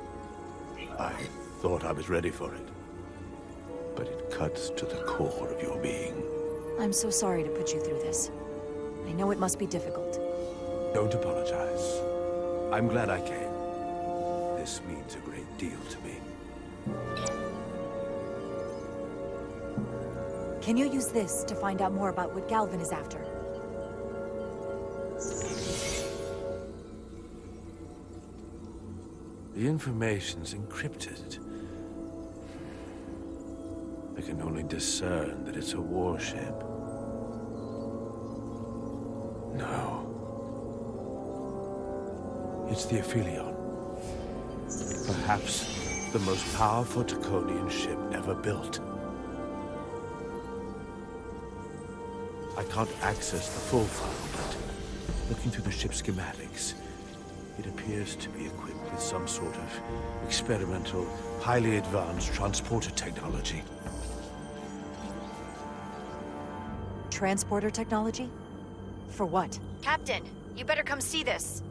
I thought I was ready for it, but it cuts to the core of your being. I'm so sorry to put you through this. I know it must be difficult. Don't apologize. I'm glad I came. This means a great deal to me. Can you use this to find out more about what Galvin is after? The information's encrypted. I can only discern that it's a warship. No. It's the Aphelion. Perhaps the most powerful Tkonian ship ever built. I can't access the full file, but looking through the ship's schematics, it appears to be equipped with some sort of experimental, highly advanced transporter technology. Transporter technology? For what? Captain, you better come see this.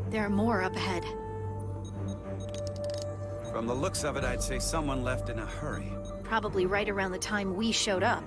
There are more up ahead. From the looks of it, I'd say someone left in a hurry. Probably right around the time we showed up.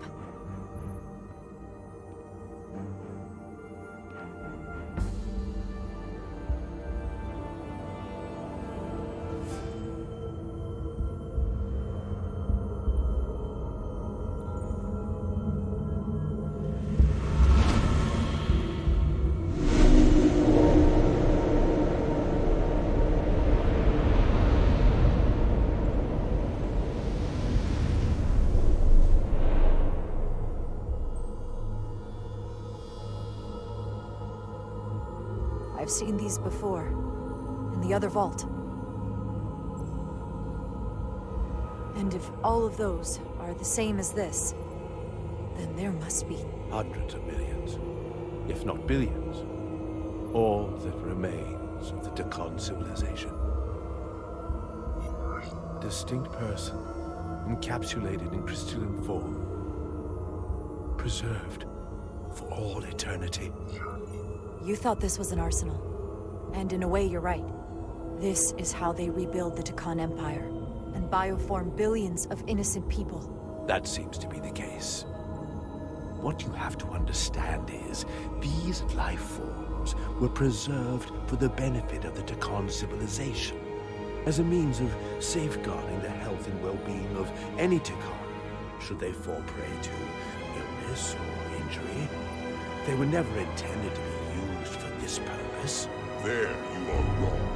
I've seen these before. In the other vault. And if all of those are the same as this, then there must be... Hundreds of millions, if not billions. All that remains of the Tkon civilization. A distinct person, encapsulated in crystalline form. Preserved for all eternity. You thought this was an arsenal. And in a way, you're right. This is how they rebuild the Tkon Empire, and bioform billions of innocent people. That seems to be the case. What you have to understand is, these life forms were preserved for the benefit of the Tkon civilization, as a means of safeguarding the health and well-being of any Tkon, should they fall prey to illness or injury. They were never intended to be used for this purpose. There you are wrong.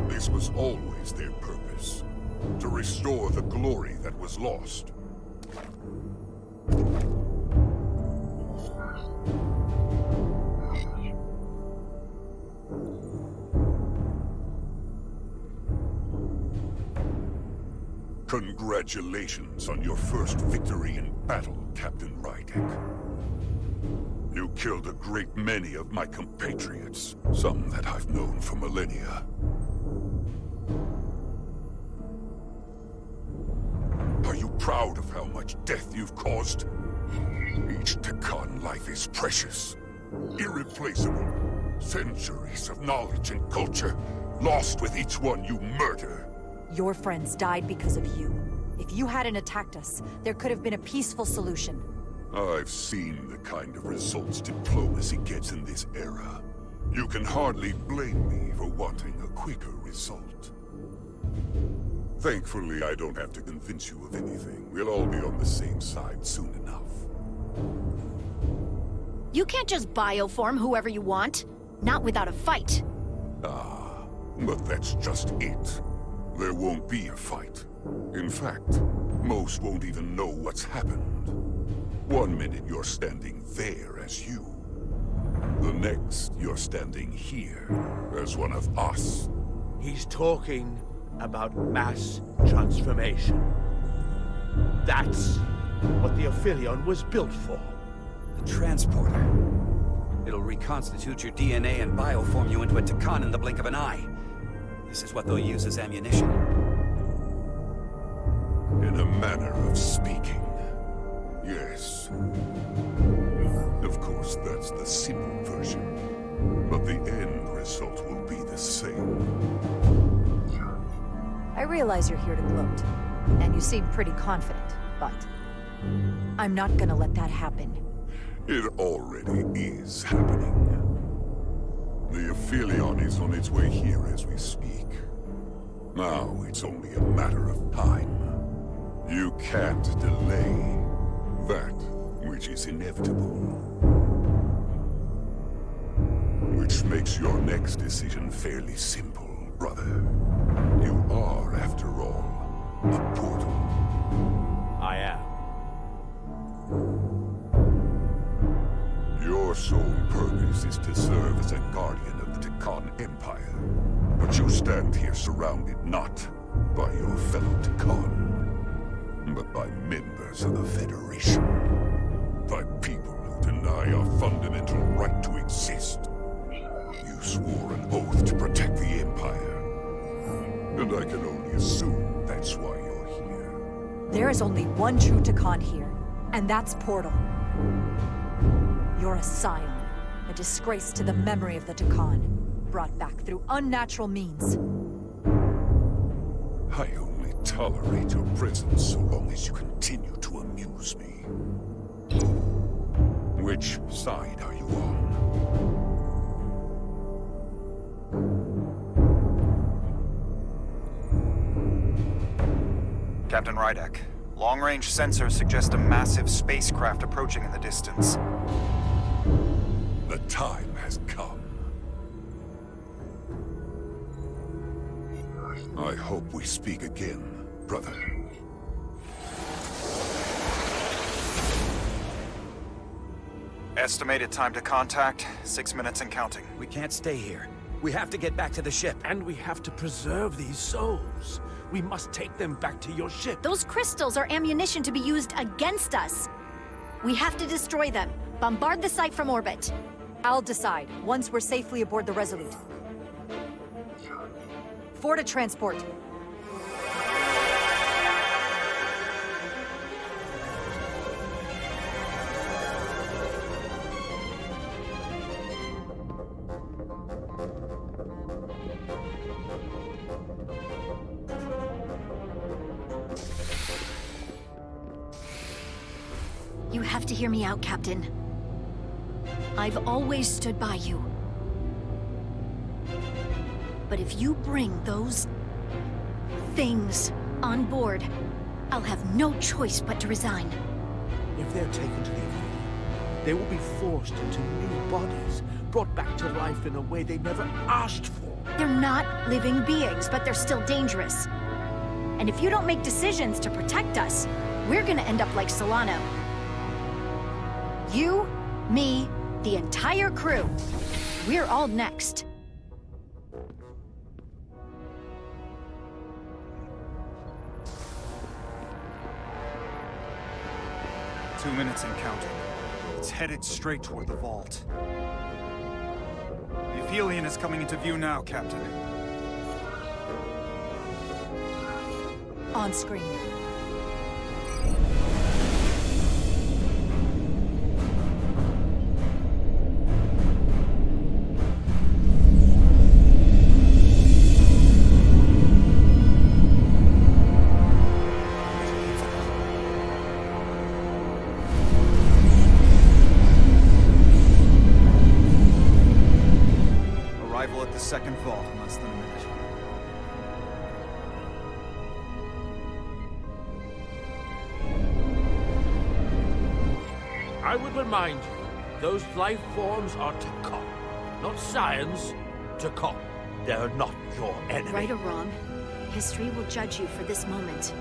This was always their purpose, to restore the glory that was lost. Congratulations on your first victory in battle, Captain Rydek. You killed a great many of my compatriots, some that I've known for millennia. Are you proud of how much death you've caused? Each Tkon life is precious, irreplaceable. Centuries of knowledge and culture, lost with each one you murder. Your friends died because of you. If you hadn't attacked us, there could have been a peaceful solution. I've seen the kind of results diplomacy gets in this era. You can hardly blame me for wanting a quicker result. Thankfully, I don't have to convince you of anything. We'll all be on the same side soon enough. You can't just bioform whoever you want. Not without a fight. Ah, but that's just it. There won't be a fight. In fact, most won't even know what's happened. One minute you're standing there as you. The next, you're standing here as one of us. He's talking about mass transformation. That's what the Aphelion was built for. The transporter. It'll reconstitute your DNA and bioform you into a Tkon in the blink of an eye. This is what they'll use as ammunition. In a manner of speaking, yes. Of course, that's the simple version. But the end result will be the same. I realize you're here to gloat, And you seem pretty confident, but I'm not gonna let that happen. It already is happening. The Aphelion is on its way here as we speak. Now it's only a matter of time. You can't delay that which is inevitable. Which makes your next decision fairly simple, brother. You are, after all, a portal. I am. Your sole purpose is to serve as a guardian of the Tkon Empire. But you stand here surrounded not by your fellow Tkon, but by members of the Federation. By people who deny our fundamental right to exist. You swore an oath to protect the Empire. And I can only assume that's why you're here. There is only one true Tkon here, and that's Portal. You're a scion, a disgrace to the memory of the Tkon, brought back through unnatural means. I only tolerate your presence so long as you continue to amuse me. Which side are you on? Captain Rydek, long-range sensors suggest a massive spacecraft approaching in the distance. The time has come. I hope we speak again, brother. Estimated time to contact, 6 minutes and counting. We can't stay here. We have to get back to the ship. And we have to preserve these souls. We must take them back to your ship. Those crystals are ammunition to be used against us. We have to destroy them. Bombard the site from orbit. I'll decide, once we're safely aboard the Resolute. For to transport. You have to hear me out, Captain. I've always stood by you. But if you bring those things on board, I'll have no choice but to resign. If they're taken to the Aphelion, they will be forced into new bodies, brought back to life in a way they never asked for. They're not living beings, but they're still dangerous. And if you don't make decisions to protect us, we're gonna end up like Solano. You, me, the entire crew. We're all next. Two minutes and counting. It's headed straight toward the vault. The Aphelion is coming into view now, Captain. On screen. Second vault in less than a minute. I would remind you, those life forms are Tkon, not science. Tkon. They're not your enemy. Right or wrong, history will judge you for this moment.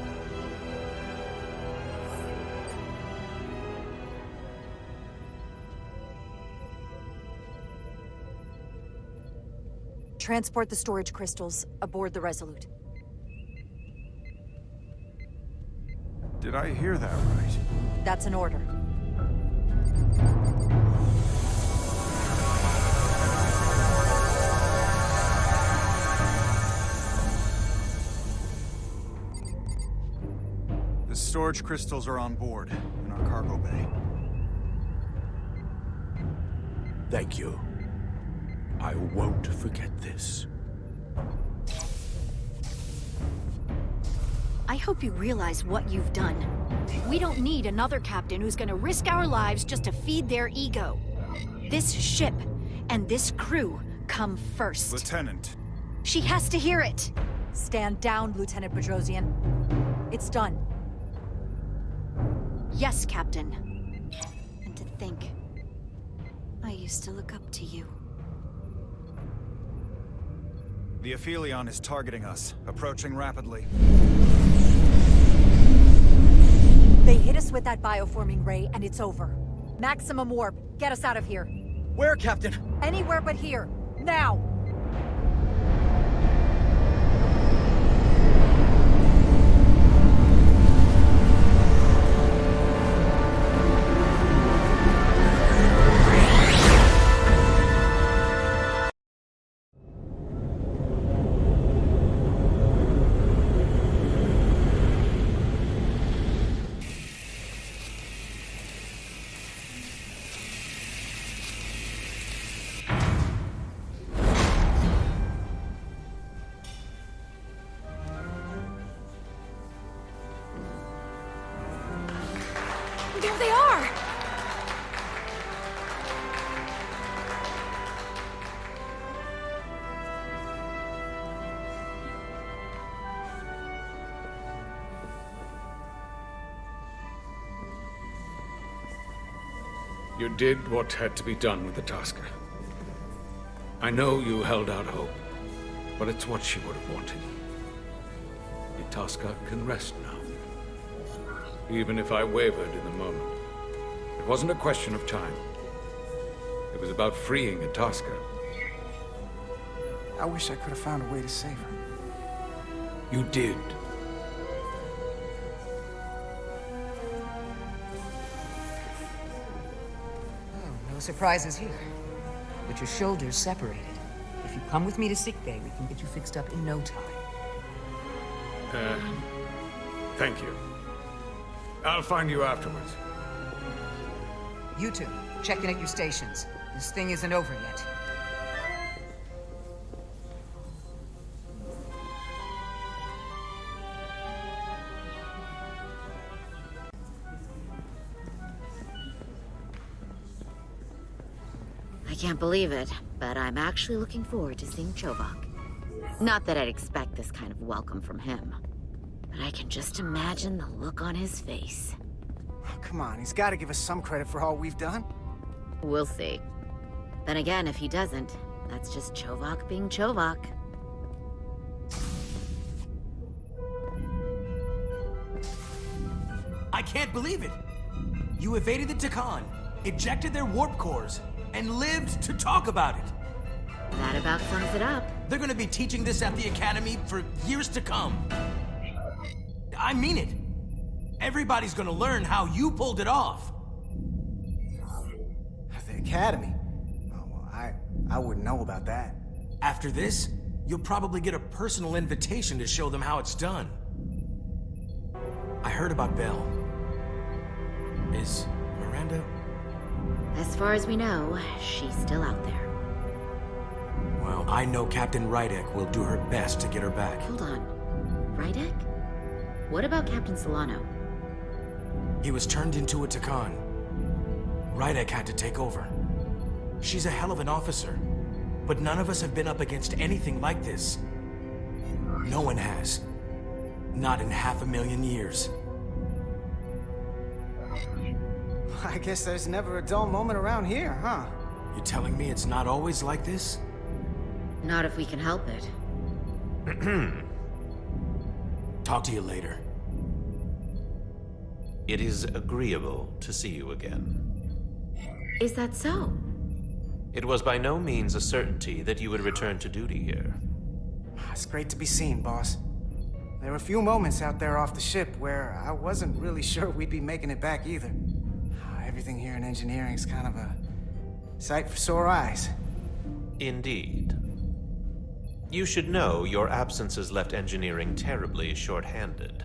Transport the storage crystals aboard the Resolute. Did I hear that right? That's an order. The storage crystals are on board in our cargo bay. Thank you. I won't forget this. I hope you realize what you've done. We don't need another captain who's gonna risk our lives just to feed their ego. This ship and this crew come first. Lieutenant. She has to hear it. Stand down, Lieutenant Bedrosian. It's done. Yes, Captain. And to think, I used to look up to you. The Aphelion is targeting us, approaching rapidly. They hit us with that bioforming ray, and it's over. Maximum warp. Get us out of here. Where, Captain? Anywhere but here. Now! There they are! You did what had to be done with the Tasker. I know you held out hope, but it's what she would have wanted. The Tasker can rest now. Even if I wavered in the moment. It wasn't a question of time. It was about freeing a Tasker. I wish I could have found a way to save her. You did. No surprises here. But your shoulders separated. If you come with me to sickbay, we can get you fixed up in no time. Thank you. I'll find you afterwards. You two, check in at your stations. This thing isn't over yet. I can't believe it, but I'm actually looking forward to seeing Chovok. Not that I'd expect this kind of welcome from him, but I can just imagine the look on his face. Oh, come on, he's got to give us some credit for all we've done. We'll see. Then again, if he doesn't, that's just Chovok being Chovok. I can't believe it! You evaded the Tkon, ejected their warp cores, and lived to talk about it! That about sums it up. They're gonna be teaching this at the Academy for years to come. I mean it. Everybody's gonna learn how you pulled it off. The Academy? Oh, well, I wouldn't know about that. After this, you'll probably get a personal invitation to show them how it's done. I heard about Belle. Is Miranda? As far as we know, she's still out there. Well, I know Captain Rydek will do her best to get her back. Hold on. Rydek? What about Captain Solano? He was turned into a Tkon. Rydek had to take over. She's a hell of an officer, but none of us have been up against anything like this. No one has. Not in 500,000 years. I guess there's never a dull moment around here, huh? You telling me it's not always like this? Not if we can help it. Talk to you later. It is agreeable to see you again. Is that so? It was by no means a certainty that you would return to duty here. It's great to be seen, boss. There were a few moments out there off the ship where I wasn't really sure we'd be making it back either. Everything here in engineering is kind of a sight for sore eyes. Indeed. You should know your absence has left engineering terribly short-handed.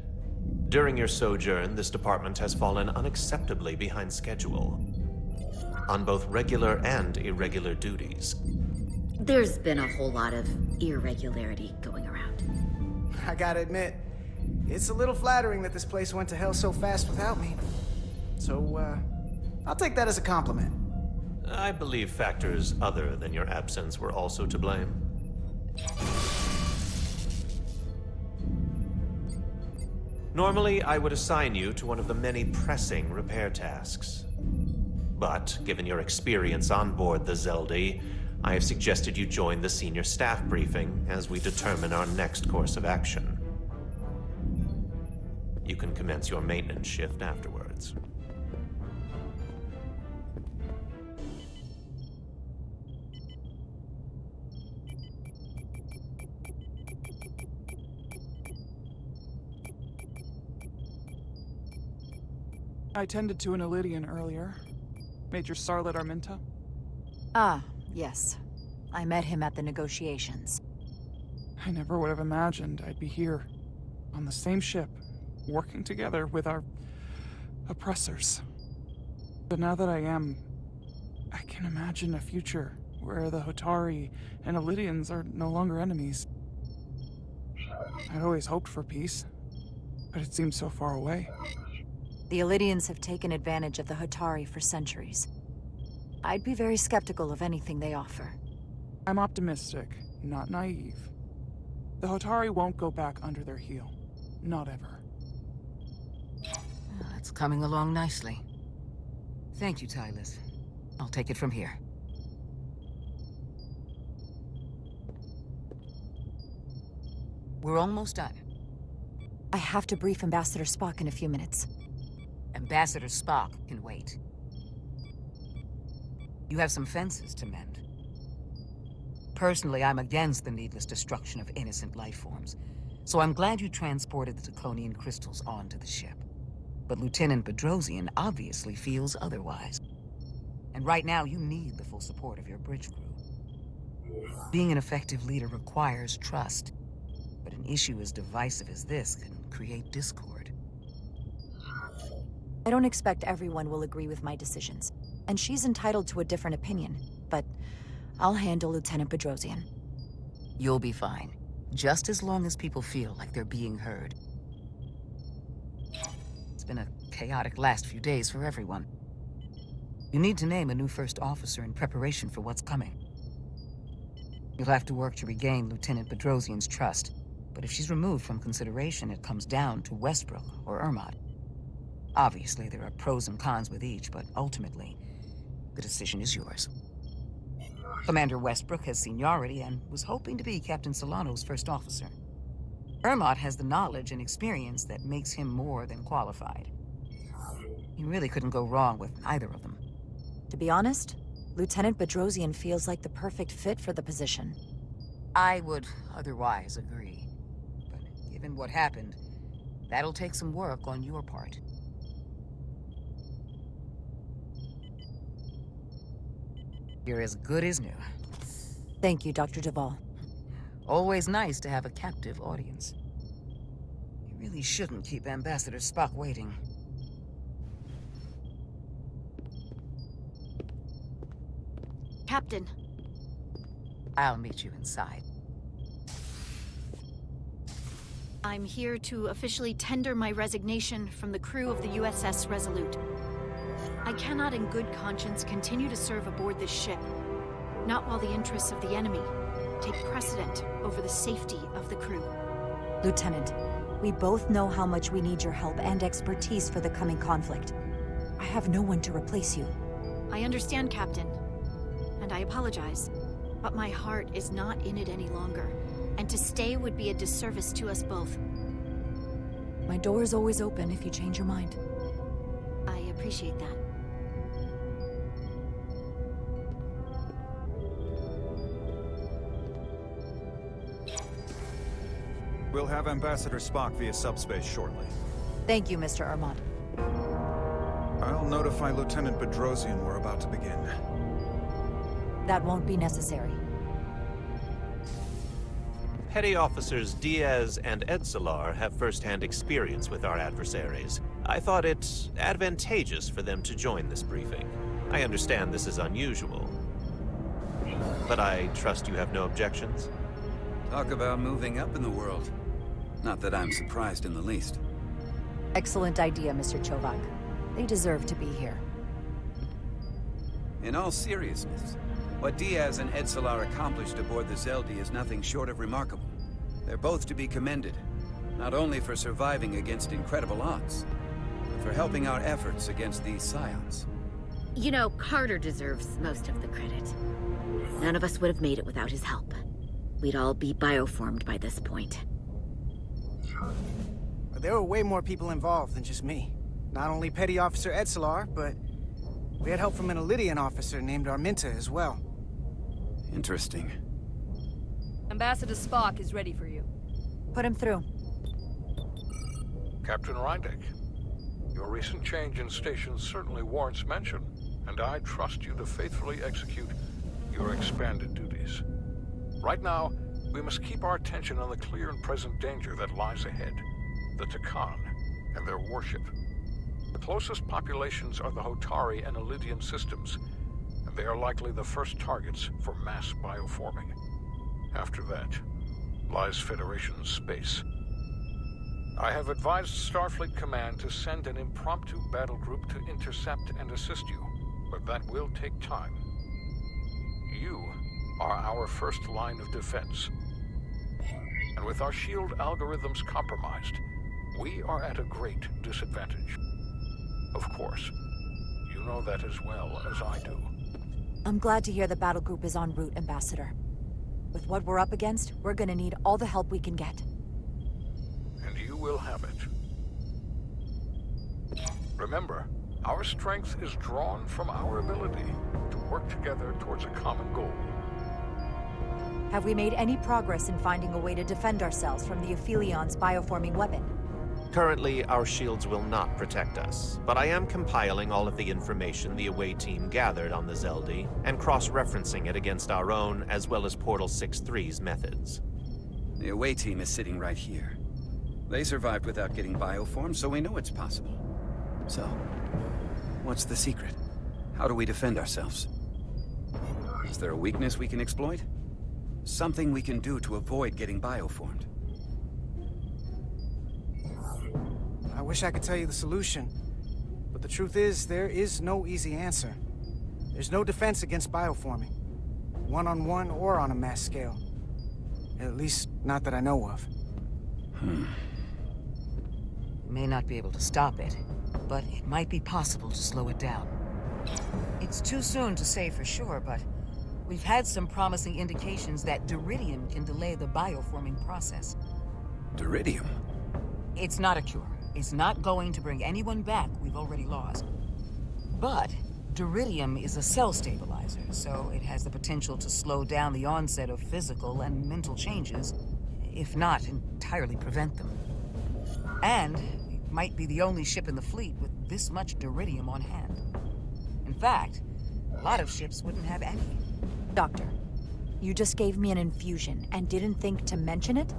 During your sojourn, this department has fallen unacceptably behind schedule. On both regular and irregular duties. There's been a whole lot of irregularity going around. I gotta admit, It's a little flattering that this place went to hell so fast without me. So, I'll take that as a compliment. I believe factors other than your absence were also to blame. Normally, I would assign you to one of the many pressing repair tasks. But, given your experience on board the Zelda, I have suggested you join the senior staff briefing as we determine our next course of action. You can commence your maintenance shift afterwards. I tended to an Elydian earlier. Major Sarlet Arminta. Ah, yes. I met him at the negotiations. I never would have imagined I'd be here, on the same ship, working together with our oppressors. But now that I am, I can imagine a future where the Hotari and Elydians are no longer enemies. I'd always hoped for peace, but it seems so far away. The Elydians have taken advantage of the Hotari for centuries. I'd be very skeptical of anything they offer. I'm optimistic, not naive. The Hotari won't go back under their heel. Not ever. It's coming along nicely. Thank you, Tylus. I'll take it from here. We're almost done. I have to brief Ambassador Spock in a few minutes. Ambassador Spock can wait. You have some fences to mend. Personally, I'm against the needless destruction of innocent life forms, so I'm glad you transported the Tkonian crystals onto the ship. But Lieutenant Bedrosian obviously feels otherwise. And right now, you need the full support of your bridge crew. Being an effective leader requires trust, but an issue as divisive as this can create discord. I don't expect everyone will agree with my decisions, and she's entitled to a different opinion, but I'll handle Lieutenant Bedrosian. You'll be fine, just as long as people feel like they're being heard. It's been a chaotic last few days for everyone. You need to name a new first officer in preparation for what's coming. You'll have to work to regain Lieutenant Bedrosian's trust, but if she's removed from consideration, it comes down to Westbrook or Ermod. Obviously, there are pros and cons with each, but ultimately, the decision is yours. Commander Westbrook has seniority and was hoping to be Captain Solano's first officer. Ermod has the knowledge and experience that makes him more than qualified. You really couldn't go wrong with either of them. To be honest, Lieutenant Bedrosian feels like the perfect fit for the position. I would otherwise agree. But given what happened, that'll take some work on your part. You're as good as new. Thank you, Dr. Duvall. Always nice to have a captive audience. You really shouldn't keep Ambassador Spock waiting. Captain. I'll meet you inside. I'm here to officially tender my resignation from the crew of the USS Resolute. I cannot in good conscience continue to serve aboard this ship, not while the interests of the enemy take precedent over the safety of the crew. Lieutenant, we both know how much we need your help and expertise for the coming conflict. I have no one to replace you. I understand, Captain, and I apologize, but my heart is not in it any longer, and to stay would be a disservice to us both. My door is always open if you change your mind. I appreciate that. We'll have Ambassador Spock via subspace shortly. Thank you, Mr. Ermod. I'll notify Lieutenant Bedrosian we're about to begin. That won't be necessary. Petty Officers Diaz and Edsalar have first-hand experience with our adversaries. I thought it advantageous for them to join this briefing. I understand this is unusual, but I trust you have no objections? Talk about moving up in the world. Not that I'm surprised in the least. Excellent idea, Mr. Chovak. They deserve to be here. In all seriousness, what Diaz and Edsalar accomplished aboard the Zeldi is nothing short of remarkable. They're both to be commended, not only for surviving against incredible odds, but for helping our efforts against these scions. You know, Carter deserves most of the credit. None of us would have made it without his help. We'd all be bioformed by this point. There were way more people involved than just me. Not only Petty Officer Edsalar, but we had help from an Elydian officer named Arminta as well. Interesting. Ambassador Spark is ready for you. Put him through. Captain Rydek, your recent change in station certainly warrants mention, and I trust you to faithfully execute your expanded duties. Right now, we must keep our attention on the clear and present danger that lies ahead. The Tkon and their warship. The closest populations are the Hotari and Elydian systems, and they are likely the first targets for mass bioforming. After that, lies Federation space. I have advised Starfleet Command to send an impromptu battle group to intercept and assist you, but that will take time. You are our first line of defense. And with our shield algorithms compromised, we are at a great disadvantage. Of course, you know that as well as I do. I'm glad to hear the battle group is en route, Ambassador. With what we're up against, we're gonna need all the help we can get. And you will have it. Remember, our strength is drawn from our ability to work together towards a common goal. Have we made any progress in finding a way to defend ourselves from the Aphilion's bioforming weapon? Currently, our shields will not protect us, but I am compiling all of the information the away team gathered on the Zeldi and cross-referencing it against our own as well as Portal 6-3's methods. The away team is sitting right here. They survived without getting bioformed, so we know it's possible. So, what's the secret? How do we defend ourselves? Is there a weakness we can exploit? Something we can do to avoid getting bioformed? I wish I could tell you the solution, but the truth is, there is no easy answer. There's no defense against bioforming, one-on-one or on a mass scale. At least, not that I know of. You may not be able to stop it, but it might be possible to slow it down. It's too soon to say for sure, but we've had some promising indications that Duridium can delay the bioforming process. Duridium? It's not a cure. It's not going to bring anyone back we've already lost. But Duridium is a cell stabilizer, so it has the potential to slow down the onset of physical and mental changes, if not entirely prevent them. And it might be the only ship in the fleet with this much Duridium on hand. In fact, a lot of ships wouldn't have any. Doctor, you just gave me an infusion and didn't think to mention it?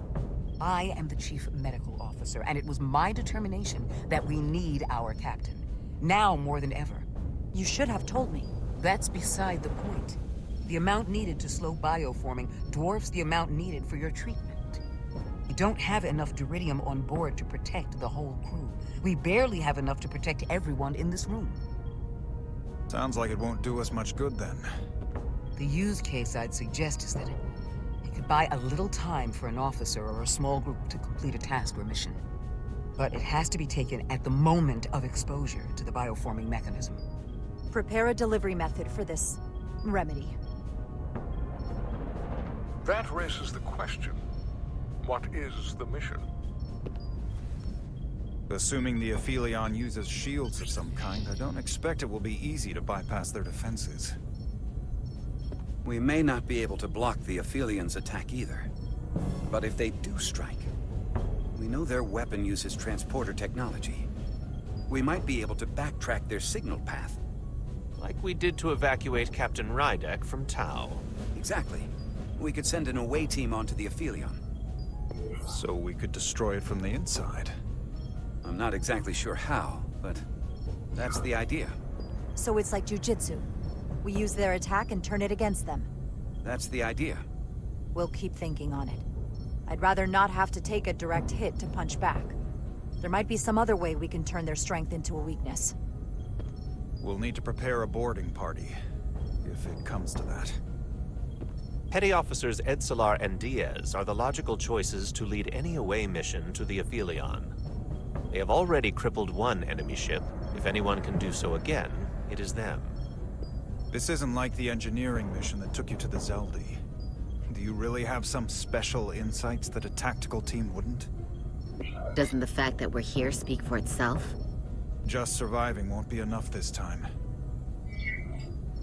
I am the chief medical officer, and it was my determination that we need our captain. Now more than ever. You should have told me. That's beside the point. The amount needed to slow bioforming dwarfs the amount needed for your treatment. We don't have enough Duridium on board to protect the whole crew. We barely have enough to protect everyone in this room. Sounds like it won't do us much good then. The use case I'd suggest is that it could buy a little time for an officer or a small group to complete a task or mission. But it has to be taken at the moment of exposure to the bioforming mechanism. Prepare a delivery method for this remedy. That raises the question. What is the mission? Assuming the Aphelion uses shields of some kind, I don't expect it will be easy to bypass their defenses. We may not be able to block the Aphelions' attack either. But if they do strike, we know their weapon uses transporter technology. We might be able to backtrack their signal path. Like we did to evacuate Captain Rydek from Tau. Exactly. We could send an away team onto the Aphelion. So we could destroy it from the inside. I'm not exactly sure how, but that's the idea. So it's like jujitsu. We use their attack and turn it against them. That's the idea. We'll keep thinking on it. I'd rather not have to take a direct hit to punch back. There might be some other way we can turn their strength into a weakness. We'll need to prepare a boarding party, if it comes to that. Petty Officers Edsalar and Diaz are the logical choices to lead any away mission to the Aphelion. They have already crippled one enemy ship. If anyone can do so again, it is them. This isn't like the engineering mission that took you to the Zeldi. Do you really have some special insights that a tactical team wouldn't? Doesn't the fact that we're here speak for itself? Just surviving won't be enough this time.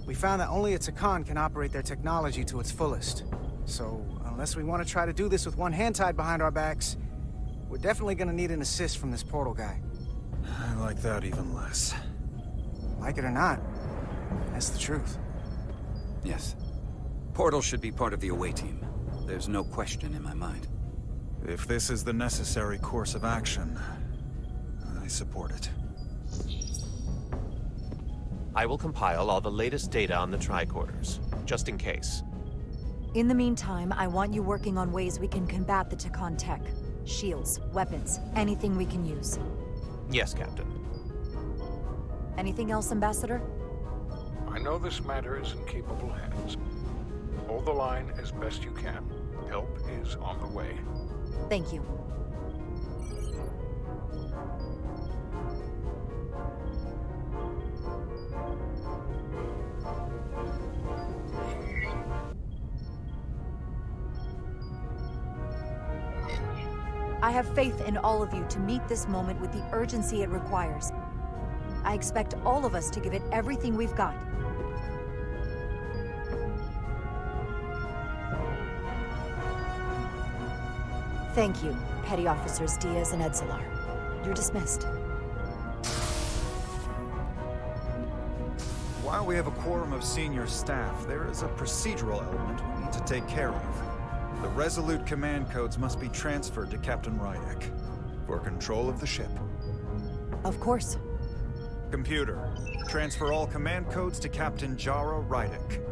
We found that only a Tkon can operate their technology to its fullest. So, unless we want to try to do this with one hand tied behind our backs, we're definitely gonna need an assist from this portal guy. I like that even less. Like it or not, that's the truth. Yes. Portal should be part of the away team. There's no question in my mind. If this is the necessary course of action, I support it. I will compile all the latest data on the tricorders, just in case. In the meantime, I want you working on ways we can combat the Tkon tech. Shields, weapons, anything we can use. Yes, Captain. Anything else, Ambassador? I know this matter is in capable hands. Hold the line as best you can. Help is on the way. Thank you. I have faith in all of you to meet this moment with the urgency it requires. I expect all of us to give it everything we've got. Thank you, Petty Officers Diaz and Edsalar. You're dismissed. While we have a quorum of senior staff, there is a procedural element we need to take care of. The Resolute command codes must be transferred to Captain Rydek for control of the ship. Of course. Computer, transfer all command codes to Captain Jara Rydek.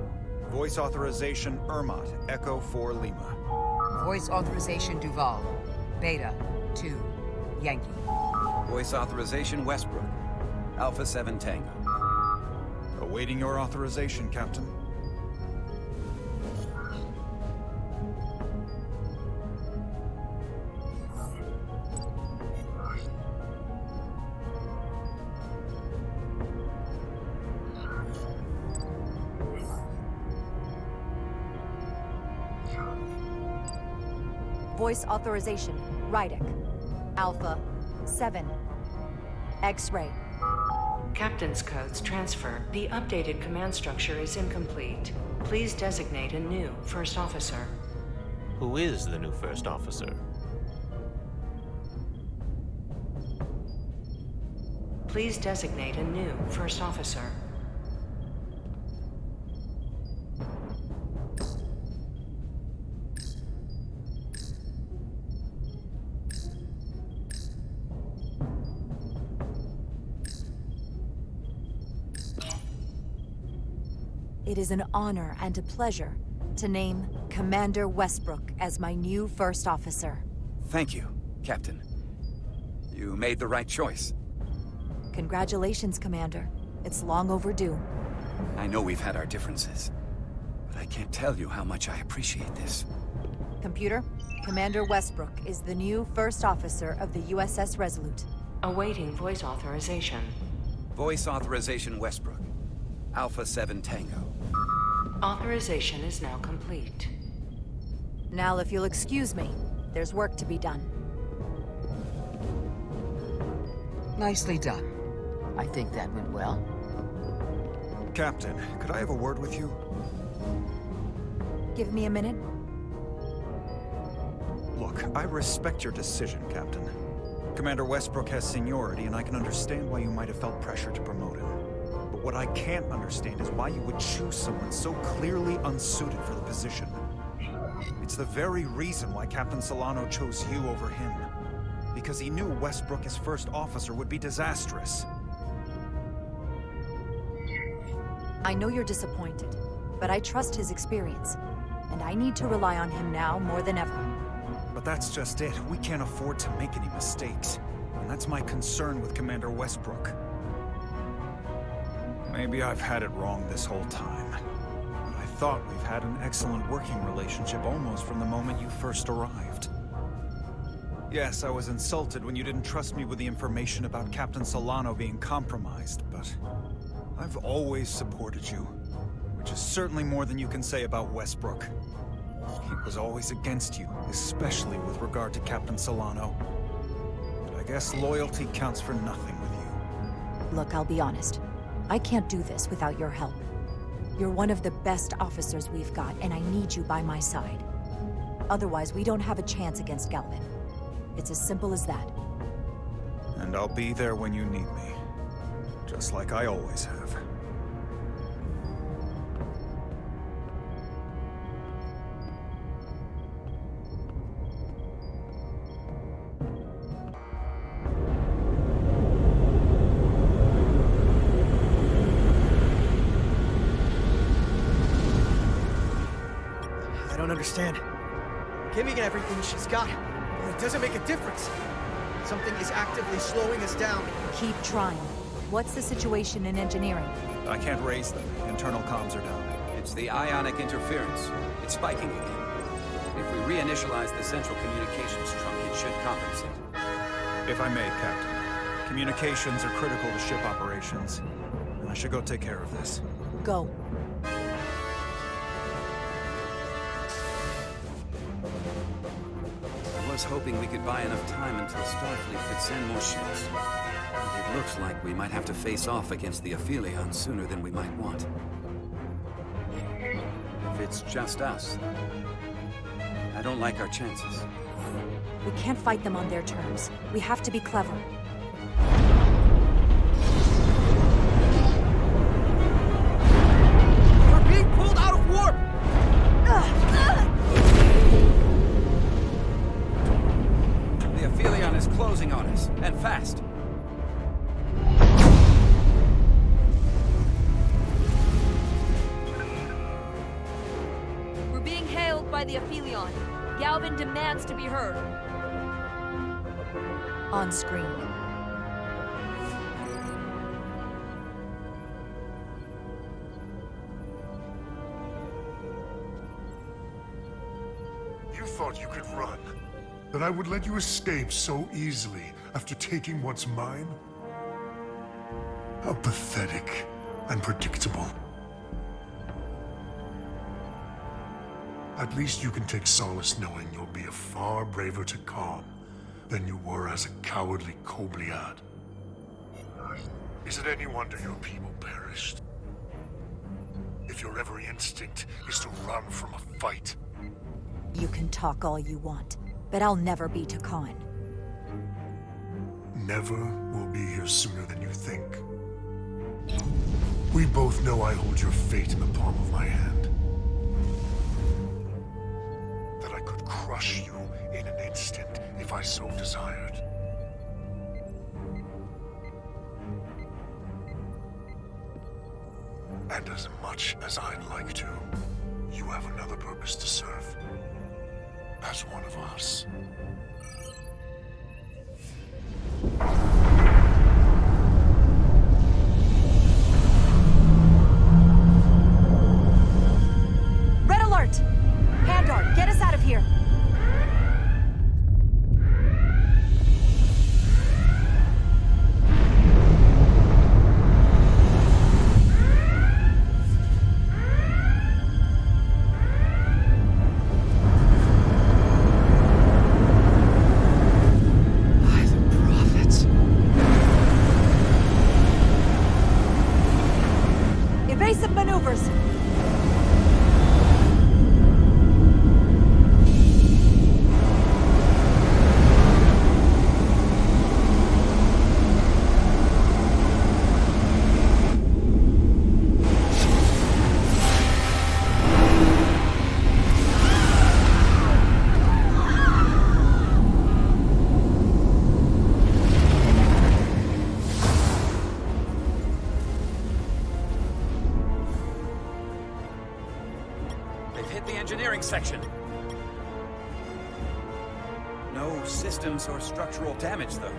Voice authorization Ermat, Echo 4 Lima. Voice authorization Duval. Beta 2 Yankee. Voice authorization Westbrook. Alpha 7 Tango. Awaiting your authorization, Captain. Voice authorization, Rydek. Alpha 7. X-ray. Captain's codes transfer. The updated command structure is incomplete. Please designate a new first officer. Who is the new first officer? Please designate a new first officer. It is an honor and a pleasure to name Commander Westbrook as my new first officer. Thank you, Captain. You made the right choice. Congratulations, Commander. It's long overdue. I know we've had our differences, but I can't tell you how much I appreciate this. Computer, Commander Westbrook is the new first officer of the USS Resolute. Awaiting voice authorization. Voice authorization Westbrook. Alpha 7 Tango. Authorization is now complete. Now, if you'll excuse me, there's work to be done. Nicely done. I think that went well. Captain, could I have a word with you? Give me a minute. Look, I respect your decision, Captain. Commander Westbrook has seniority, and I can understand why you might have felt pressure to promote him. But what I can't understand is why you would choose someone so clearly unsuited for the position. It's the very reason why Captain Solano chose you over him. Because he knew Westbrook as first officer would be disastrous. I know you're disappointed, but I trust his experience. And I need to rely on him now more than ever. But that's just it. We can't afford to make any mistakes. And that's my concern with Commander Westbrook. Maybe I've had it wrong this whole time. But I thought we've had an excellent working relationship almost from the moment you first arrived. Yes, I was insulted when you didn't trust me with the information about Captain Solano being compromised, but I've always supported you, which is certainly more than you can say about Westbrook. He was always against you, especially with regard to Captain Solano. But I guess loyalty counts for nothing with you. Look, I'll be honest. I can't do this without your help. You're one of the best officers we've got, and I need you by my side. Otherwise, we don't have a chance against Galvin. It's as simple as that. And I'll be there when you need me. Just like I always have. I don't understand. Giving everything she's got, well, it doesn't make a difference. Something is actively slowing us down. Keep trying. What's the situation in engineering? I can't raise them. Internal comms are down. It's the ionic interference. It's spiking again. If we reinitialize the central communications trunk, it should compensate. If I may, Captain. Communications are critical to ship operations. I should go take care of this. Go. I was hoping we could buy enough time until Starfleet could send more ships. It looks like we might have to face off against the Aphelion sooner than we might want. If it's just us, I don't like our chances. We can't fight them on their terms. We have to be clever. We're being pulled out of warp! The Aphelion is closing on us, and fast. We're being hailed by the Aphelion. Galvin demands to be heard. On screen. You thought you could run? That I would let you escape so easily after taking what's mine? How pathetic and predictable. At least you can take solace knowing you'll be a far braver Tkon than you were as a cowardly Kobliad. Is it any wonder your people perished? If your every instinct is to run from a fight. You can talk all you want, but I'll never be Tkon. Never will be here sooner than you think. We both know I hold your fate in the palm of my hand. That I could crush you in an instant if I so desired. And as much as I'd like to, you have another purpose to serve. As one of us. Red alert! Pandar, get us out of here! Evasive maneuvers! Section. No systems or structural damage, though.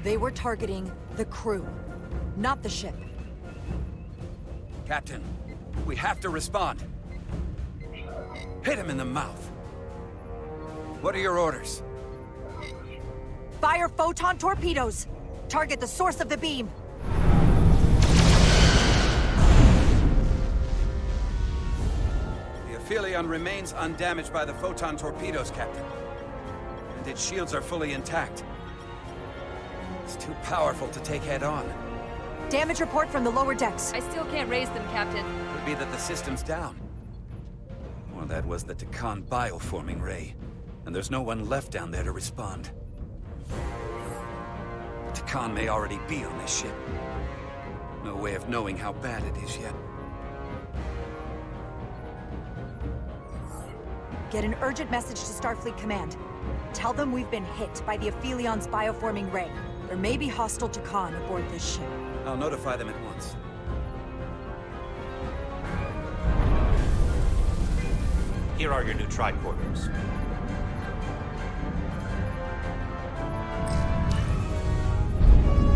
They were targeting the crew, not the ship. Captain, we have to respond. Hit him in the mouth. What are your orders? Fire photon torpedoes! Target the source of the beam! The Aphelion remains undamaged by the photon torpedoes, Captain. And its shields are fully intact. It's too powerful to take head-on. Damage report from the lower decks. I still can't raise them, Captain. Could be that the system's down. Or that was the Tkon bioforming ray. And there's no one left down there to respond. The Tkon may already be on this ship. No way of knowing how bad it is yet. Get an urgent message to Starfleet Command. Tell them we've been hit by the Aphelion's bioforming ray. There may be hostile Tkon aboard this ship. I'll notify them at once. Here are your new tricorders.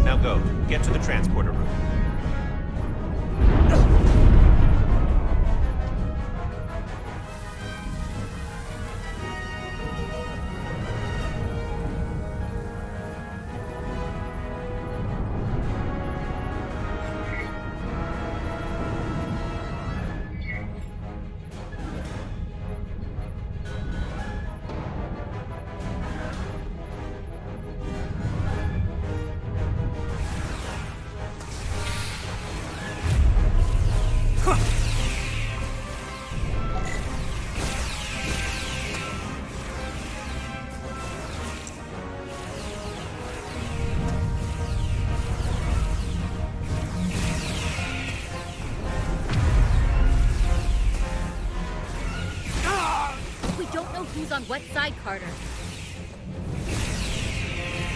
Now go. Get to the transporter room. Who's on what side, Carter?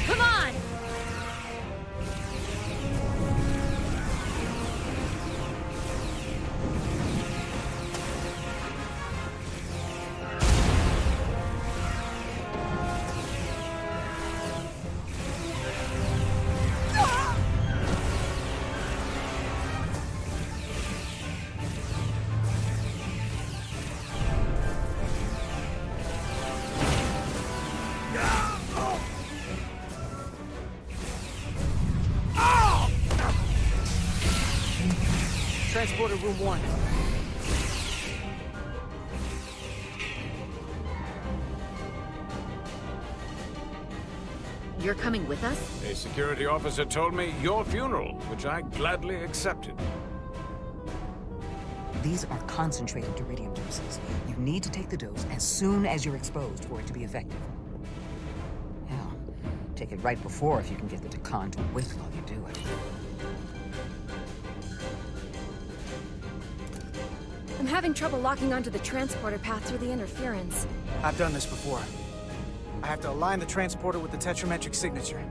Come on! Transporter room 1. You're coming with us? A security officer told me your funeral, which I gladly accepted. These are concentrated iridium doses. You need to take the dose as soon as you're exposed for it to be effective. Hell, take it right before if you can get the Tkon to wait while you do it. I'm having trouble locking onto the transporter path through the interference. I've done this before. I have to align the transporter with the tetrametric signature.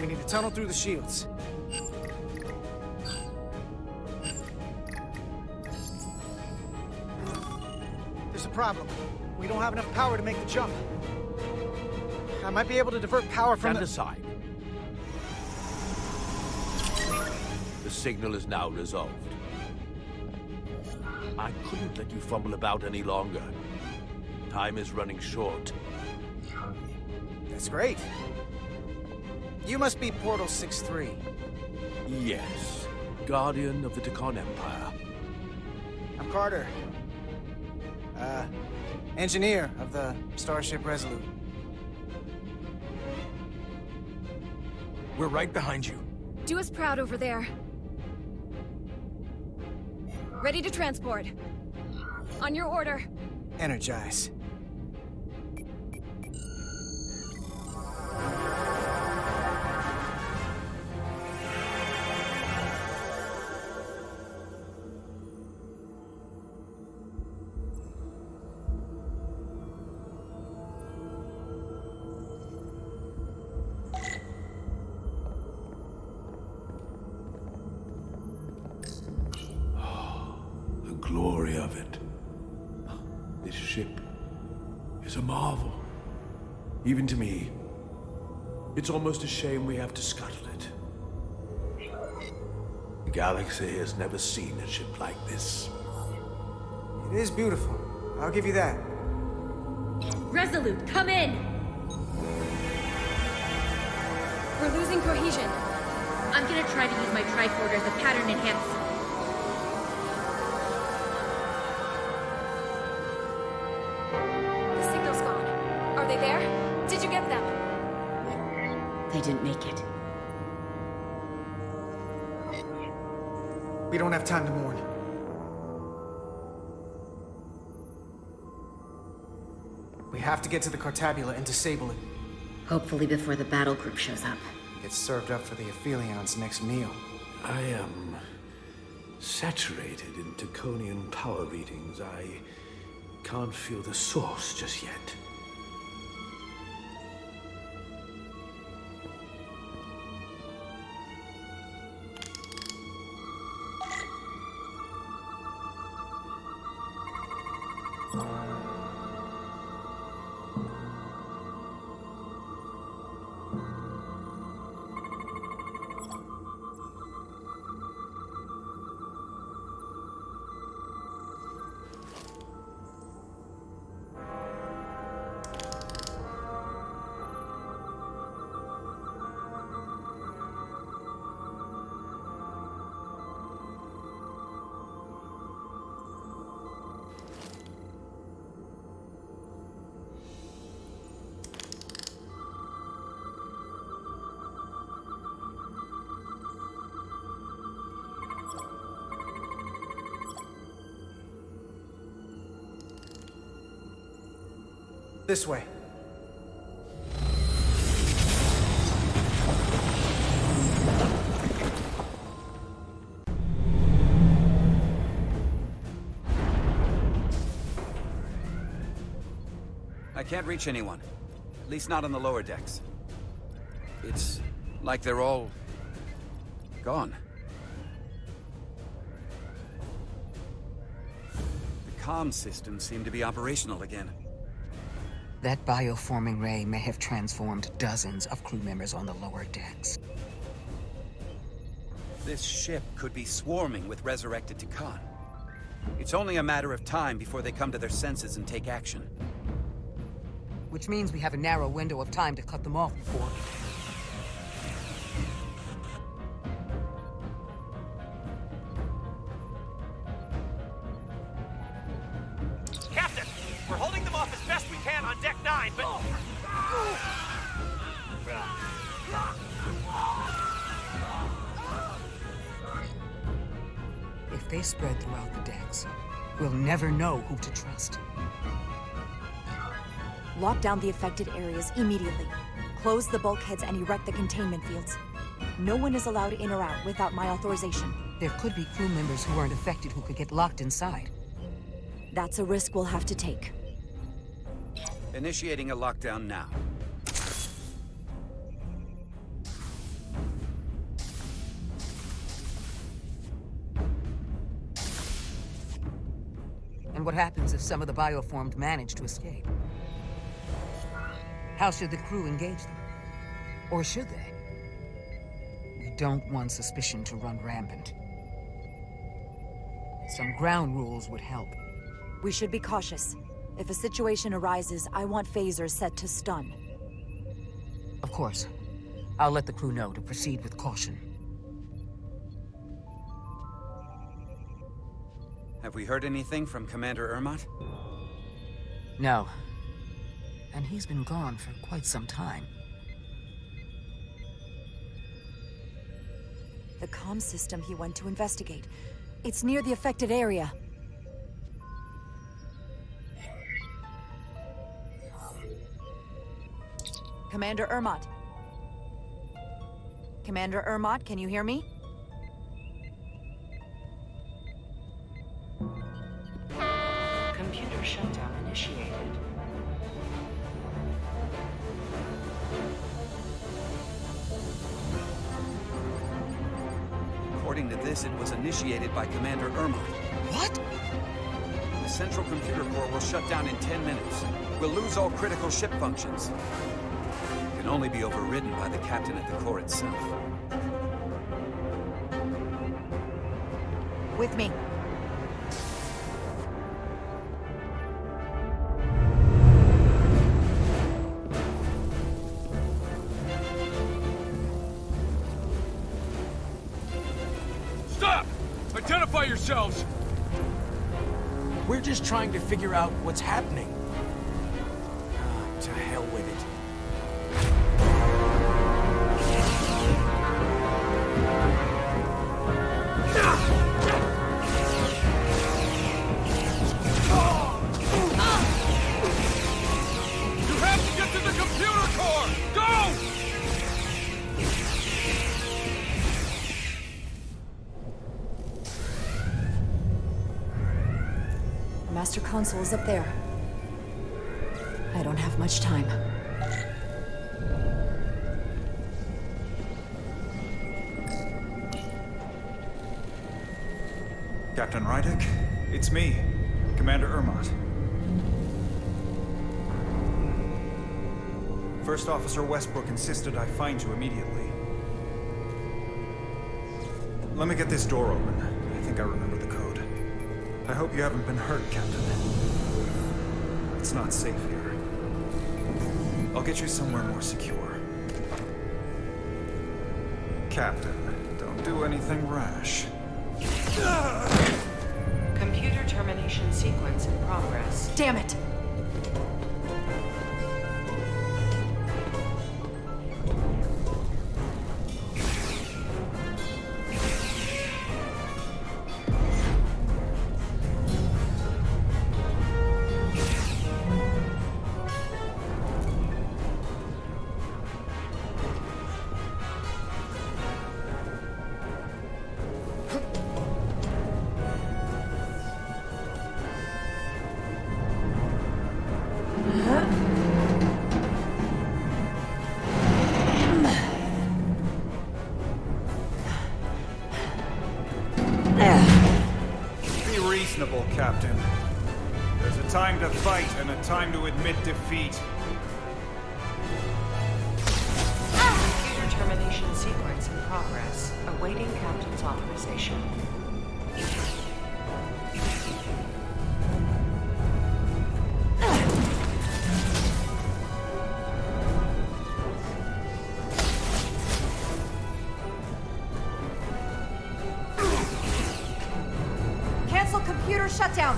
We need to tunnel through the shields. There's a problem. We don't have enough power to make the jump. I might be able to divert power from Stand aside. The signal is now resolved. I couldn't let you fumble about any longer. Time is running short. That's great. You must be Portal 6-3. Yes. Guardian of the Tkon Empire. I'm Carter. Engineer of the Starship Resolute. We're right behind you. Do us proud over there. Ready to transport. On your order. Energize. ship is a marvel. Even to me. It's almost a shame we have to scuttle it. The galaxy has never seen a ship like this. It is beautiful. I'll give you that. Resolute, come in! We're losing cohesion. I'm gonna try to use my tricorder as a pattern enhancer. The signal's gone. Are they there? Did you get them? They didn't make it. We don't have time to mourn. We have to get to the Cartabula and disable it. Hopefully before the battle group shows up. Get served up for the Aphelions' next meal. I am saturated in Tkonian power readings. I can't feel the source just yet. This way. I can't reach anyone. At least not on the lower decks. It's like they're all gone. The comm systems seem to be operational again. That bioforming ray may have transformed dozens of crew members on the lower decks. This ship could be swarming with resurrected Tkon. It's only a matter of time before they come to their senses and take action. Which means we have a narrow window of time to cut them off before... Captain! We're holding them off as best we can on Deck 9, but... If they spread throughout the decks, we'll never know who to trust. Lock down the affected areas immediately. Close the bulkheads and erect the containment fields. No one is allowed in or out without my authorization. There could be crew members who aren't affected who could get locked inside. That's a risk we'll have to take. Initiating a lockdown now. And what happens if some of the bioformed manage to escape? How should the crew engage them? Or should they? We don't want suspicion to run rampant. Some ground rules would help. We should be cautious. If a situation arises, I want phasers set to stun. Of course. I'll let the crew know to proceed with caution. Have we heard anything from Commander Ermat? No. And he's been gone for quite some time. The comm system he went to investigate. It's near the affected area. Commander Ermat. Commander Ermat, can you hear me? Computer shutdown initiated. According to this, it was initiated by Commander Ermat. What? The central computer core will shut down in 10 minutes. We'll lose all critical ship functions. It can only be overridden by the captain at the core itself. With me. Stop! Identify yourselves! We're just trying to figure out what's happening. To hell with it. You have to get to the computer core! Go! Master Console is up there. I don't have much time. Captain Rydick, it's me, Commander Ermot. First Officer Westbrook insisted I find you immediately. Let me get this door open. I think I remember the code. I hope you haven't been hurt, Captain. It's not safe here. I'll get you somewhere more secure. Captain, don't do anything rash. Computer termination sequence in progress. Damn it! Captain. There's a time to fight and a time to admit defeat. Computer termination sequence in progress. Awaiting Captain's authorization. Shutdown!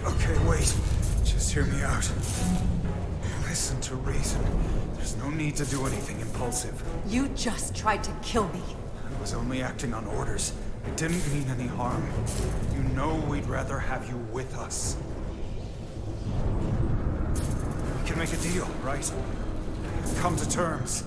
Okay, wait. Just hear me out. Listen to reason. There's no need to do anything impulsive. You just tried to kill me. I was only acting on orders. It didn't mean any harm. You know we'd rather have you with us. We can make a deal, right? Come to terms.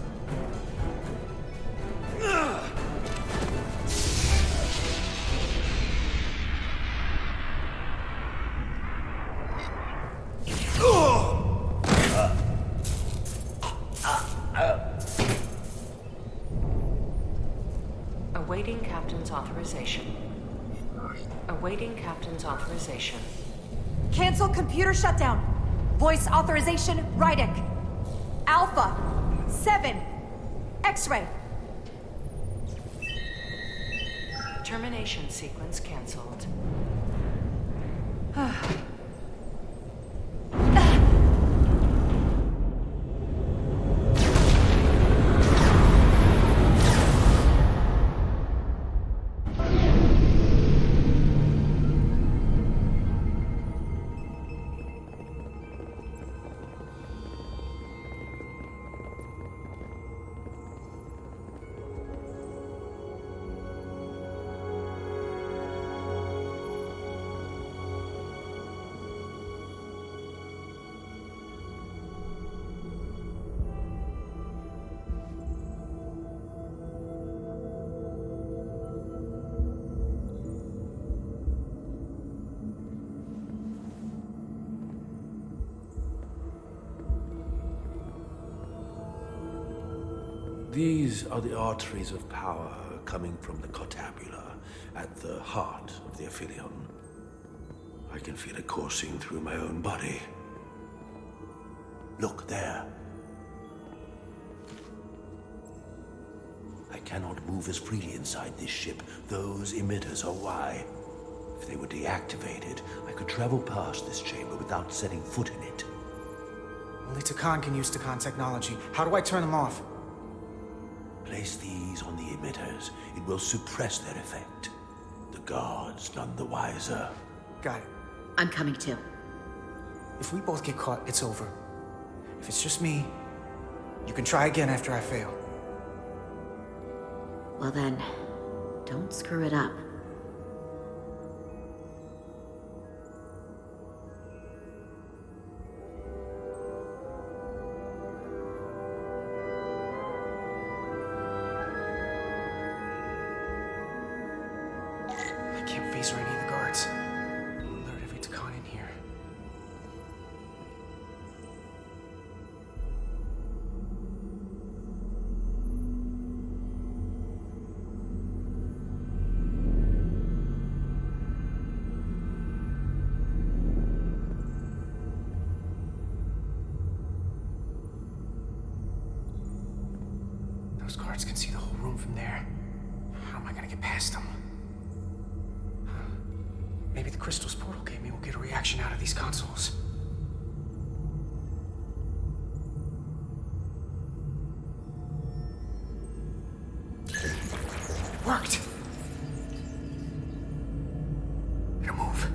Awaiting Captain's authorization. Awaiting Captain's authorization. Cancel computer shutdown. Voice authorization, Rydick. Alpha 7. X-ray. Termination sequence cancelled. These are the arteries of power coming from the Cortabula at the heart of the Aphelion. I can feel it coursing through my own body. Look there. I cannot move as freely inside this ship. Those emitters are why. If they were deactivated, I could travel past this chamber without setting foot in it. Only Tkon can use Tkon technology. How do I turn them off? Place these on the emitters. It will suppress their effect. The guards none the wiser. Got it. I'm coming too. If we both get caught, it's over. If it's just me, you can try again after I fail. Well then, don't screw it up. I can't face or any of the guards. Alert every Tkon in here. Those guards can see the whole room from there. How am I gonna get past them? Maybe the crystals portal gave me will get a reaction out of these consoles. Worked! Better move.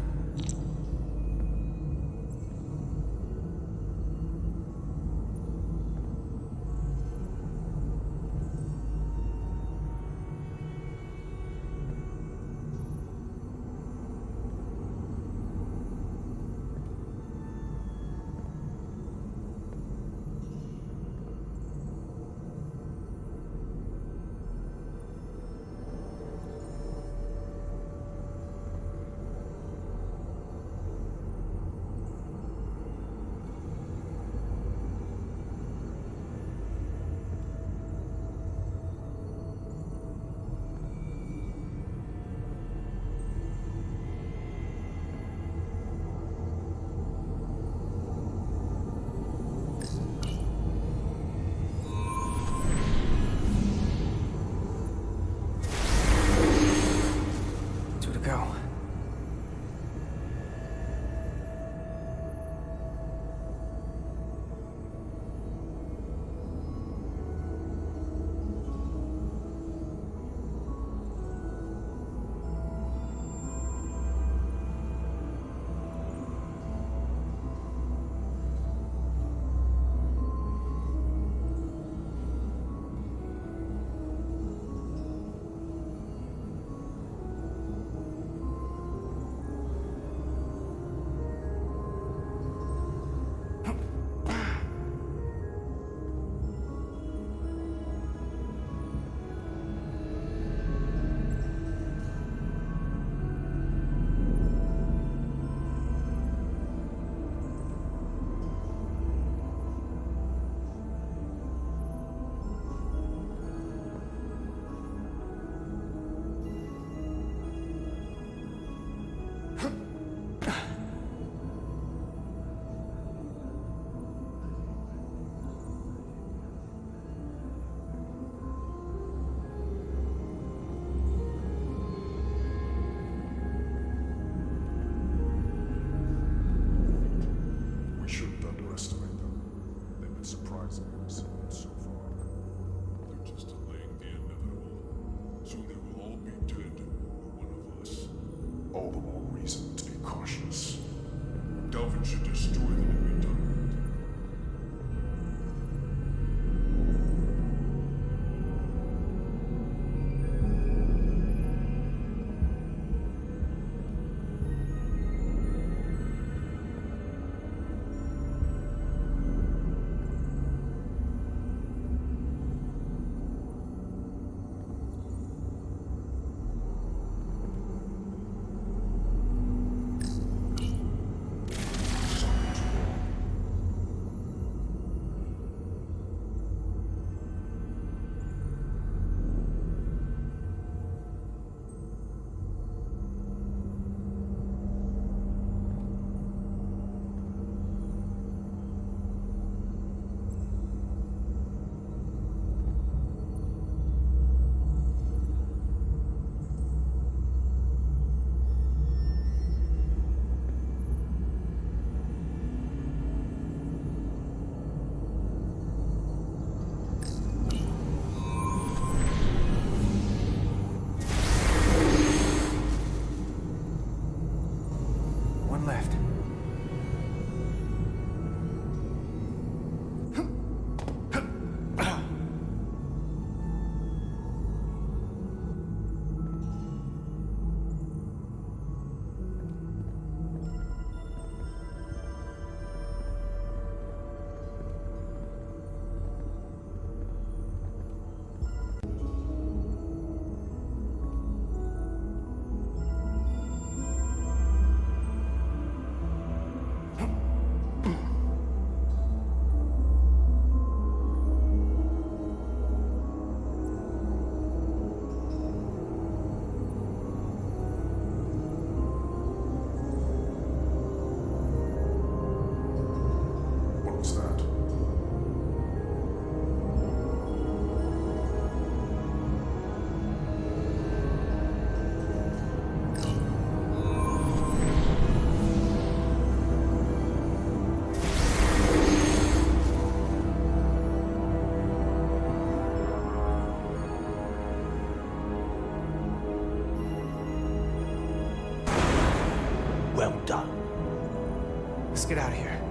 Let's get out of here.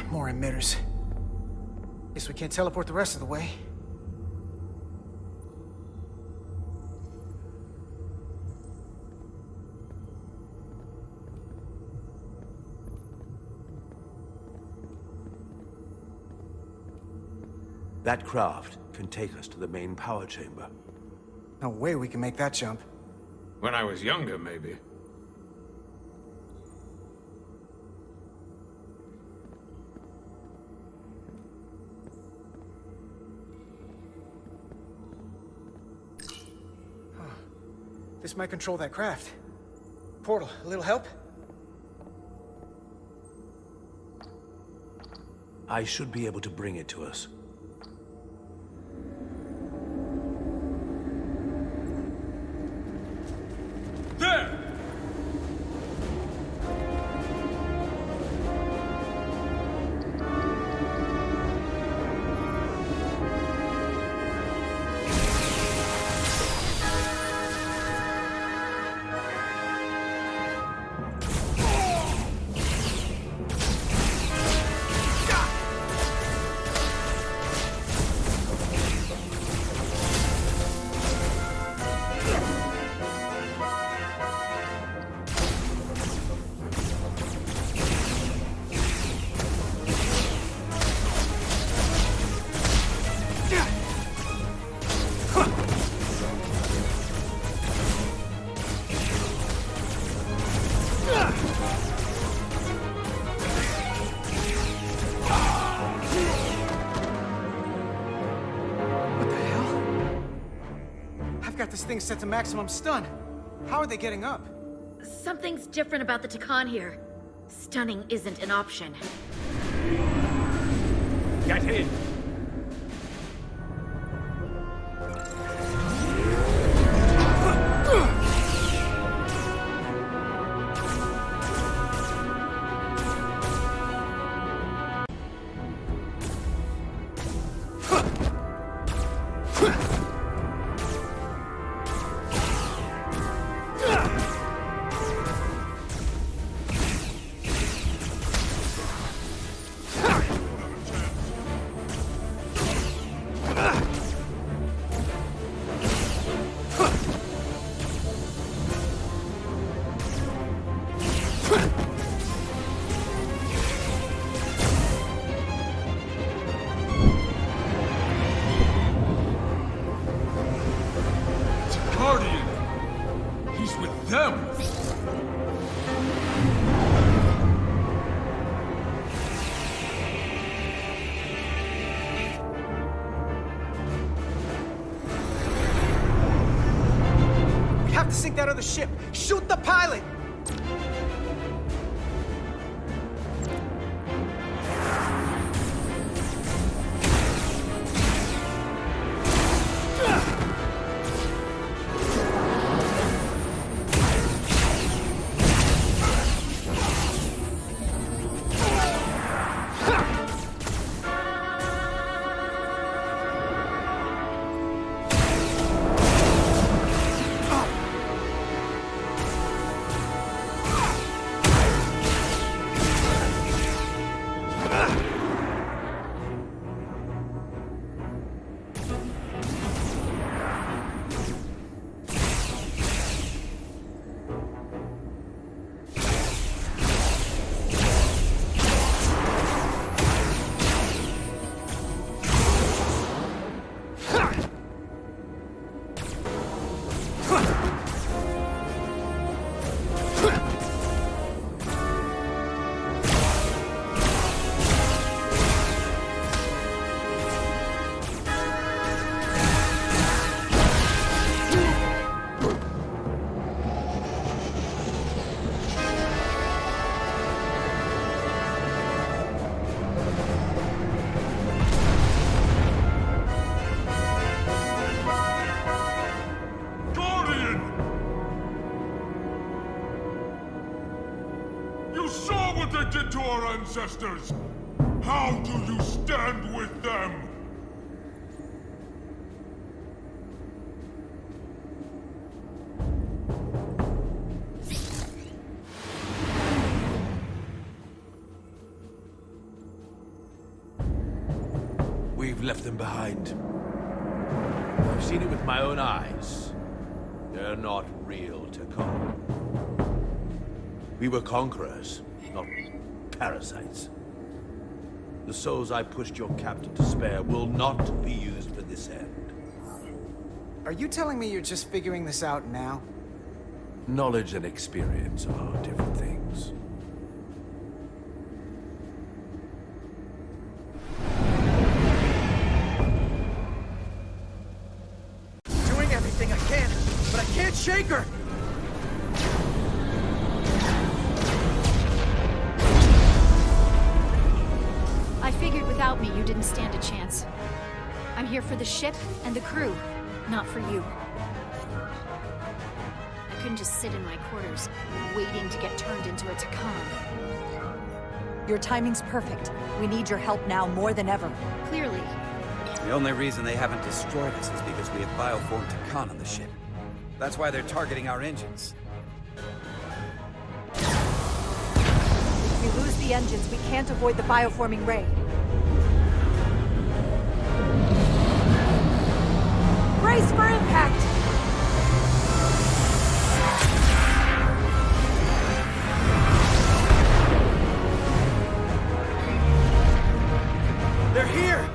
More emitters. Guess we can't teleport the rest of the way. That craft can take us to the main power chamber. No way we can make that jump. When I was younger, maybe. This might control that craft. Portal, a little help? I should be able to bring it to us. There! This thing's set to maximum stun. How are they getting up? Something's different about the Tkon here. Stunning isn't an option. Get in! Sink that other ship! Shoot the pilot! did to our ancestors. How do you stand with them? left them behind. I've seen it with my own eyes. They're not real Tkon. We were conquerors, not parasites. The souls I pushed your captain to spare will not be used for this end. Are you telling me you're just figuring this out now? Knowledge and experience are different things. Doing everything I can, but I can't shake her! I figured without me you didn't stand a chance. I'm here for the ship and the crew, not for you. I couldn't just sit in my quarters, waiting to get turned into a Tkon. Your timing's perfect. We need your help now more than ever. Clearly. The only reason they haven't destroyed us is because we have bioformed Tkon on the ship. That's why they're targeting our engines. If we lose the engines, we can't avoid the bioforming ray. Brace for impact! They're here!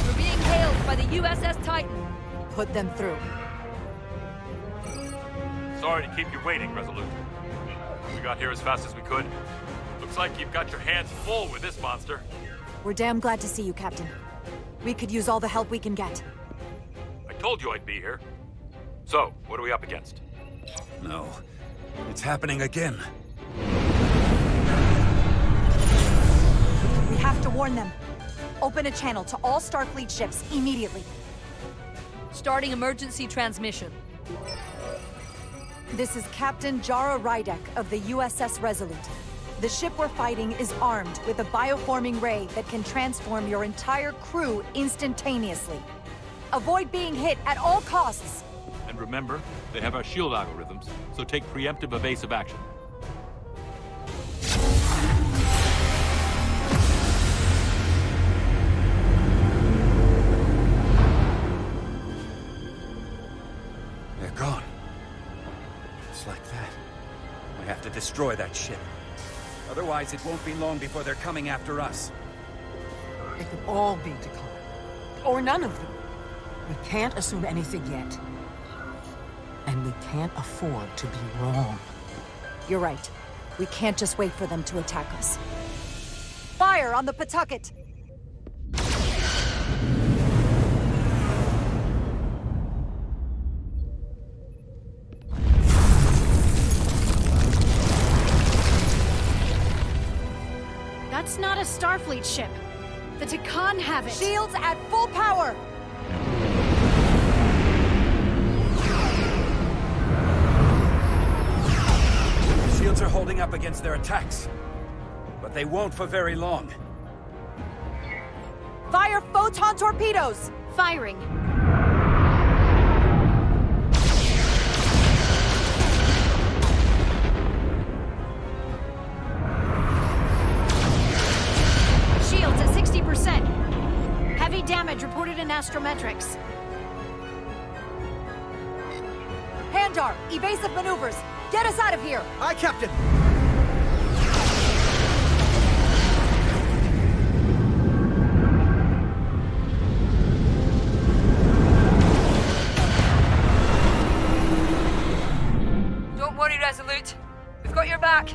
We're being hailed by the USS Titan. Put them through. Sorry to keep you waiting, Resolute. We got here as fast as we could. Looks like you've got your hands full with this monster. We're damn glad to see you, Captain. We could use all the help we can get. I told you I'd be here. So, what are we up against? No. It's happening again. We have to warn them. Open a channel to all Starfleet ships immediately. Starting emergency transmission. This is Captain Jara Rydek of the USS Resolute. The ship we're fighting is armed with a bioforming ray that can transform your entire crew instantaneously. Avoid being hit at all costs. And remember, they have our shield algorithms, so take preemptive evasive action. They're gone. Just like that. We have to destroy that ship. Otherwise, it won't be long before they're coming after us. It could all be Tkon. Or none of them. We can't assume anything yet. And we can't afford to be wrong. You're right. We can't just wait for them to attack us. Fire on the Pawtucket! That's not a Starfleet ship. The Tkon have it. Shields at full power! The shields are holding up against their attacks. But they won't for very long. Fire photon torpedoes! Firing. Shields at 60%. Heavy damage reported in astrometrics. Handar, evasive maneuvers. Get us out of here! Aye, Captain! Don't worry, Resolute. We've got your back.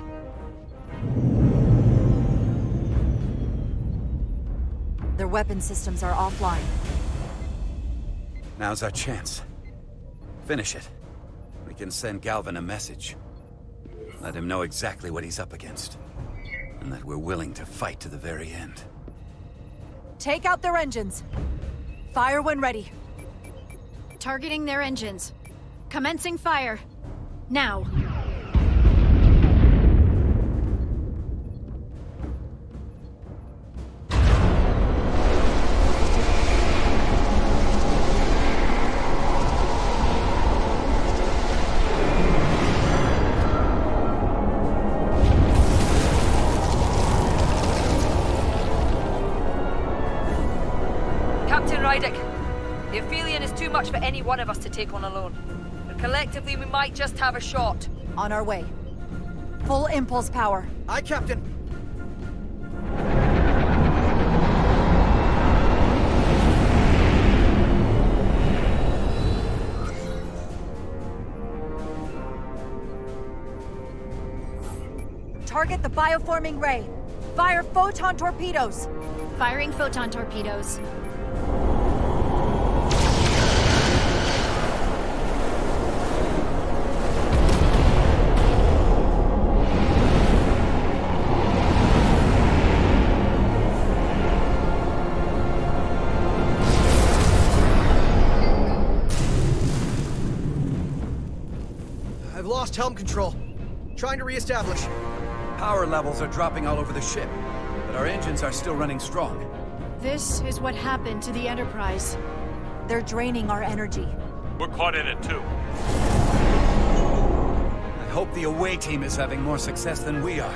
Their weapon systems are offline. Now's our chance. Finish it. We can send Galvin a message. Let him know exactly what he's up against. And that we're willing to fight to the very end. Take out their engines. Fire when ready. Targeting their engines. Commencing fire. Now. Rydek. The Aphelion is too much for any one of us to take on alone. But collectively, we might just have a shot. On our way. Full impulse power. Aye, Captain. Target the bioforming ray. Fire photon torpedoes. Firing photon torpedoes. I've lost helm control. Trying to reestablish. Power levels are dropping all over the ship, but our engines are still running strong. This is what happened to the Enterprise. They're draining our energy. We're caught in it too. I hope the away team is having more success than we are.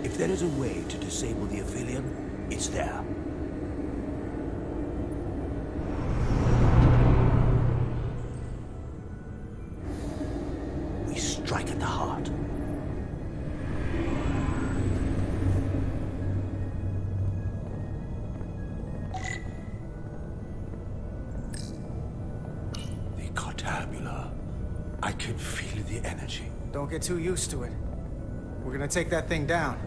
If there is a way to disable the Aphelion, it's there. We strike at the heart. The Cartabula. I can feel the energy. Don't get too used to it. We're gonna take that thing down.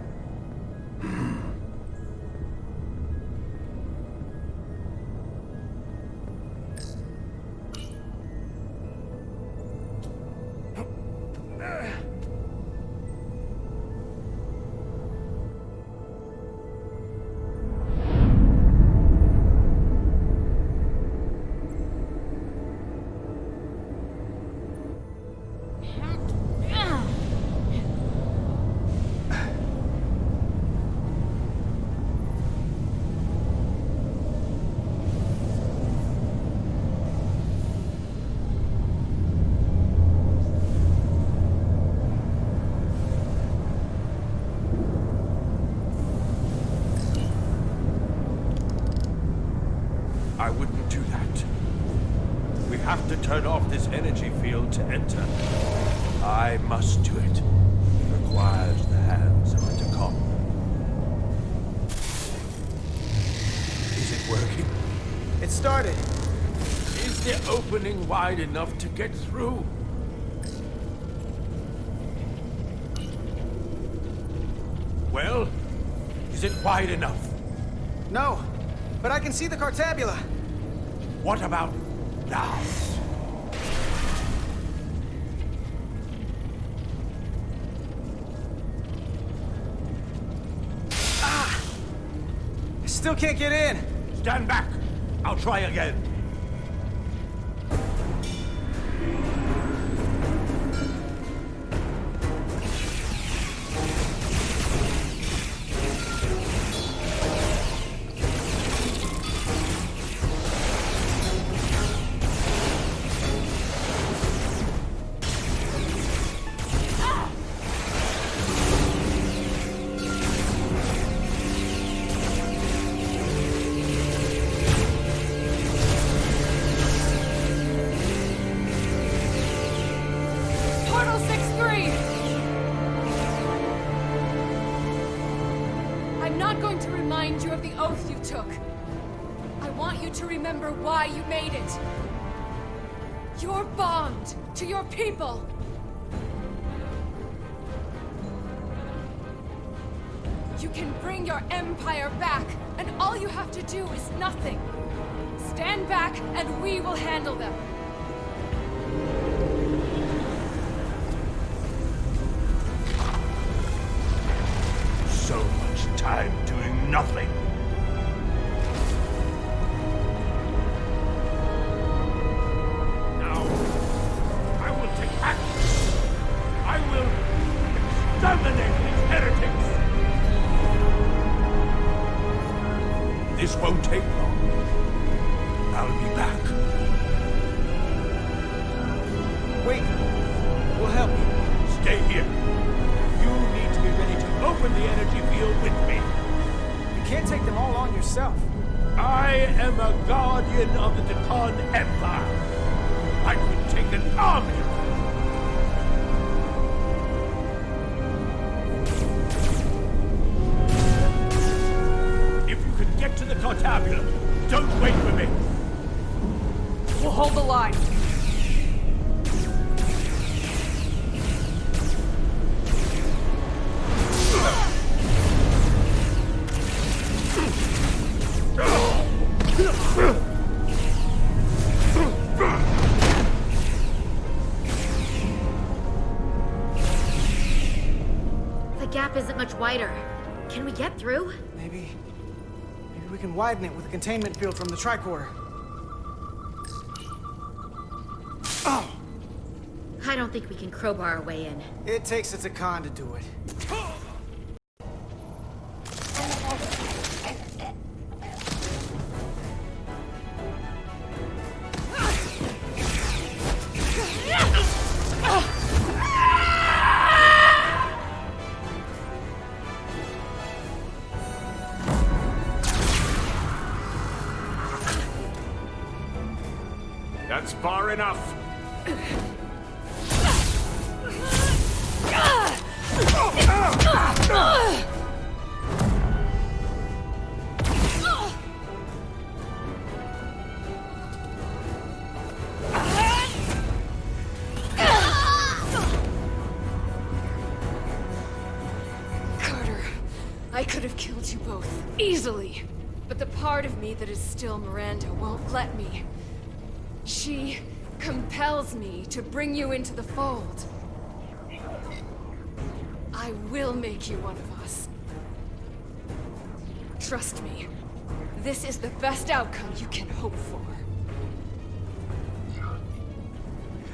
I wouldn't do that. We have to turn off this energy field to enter. I must do it. It requires the hands of a Tkon. Is it working? It started. Is the opening wide enough to get through? Well, is it wide enough? No, but I can see the Cartabula. What about now? Ah! I still can't get in. Stand back. I'll try again. Why you made it. Your bond to your people. You can bring your empire back, and all you have to do is nothing. Stand back, and we will handle them. So much time doing nothing. I will exterminate won't take long. I'll be back. Wait. We'll help you. Stay here. You need to be ready to open the energy field with me. You can't take them all on yourself. I am a guardian of the Tkon Empire. I could take an army. If you can get to the Containment, don't wait for me. We'll hold the line. The gap isn't much wider. Can we get through? Maybe we can widen it with a containment field from the tricorder. Oh! I don't think we can crowbar our way in. It takes a Tkon to do it. That's far enough. Carter, I could have killed you both, easily. But the part of me that is still Miranda won't let me. She compels me to bring you into the fold. I will make you one of us. Trust me, this is the best outcome you can hope for.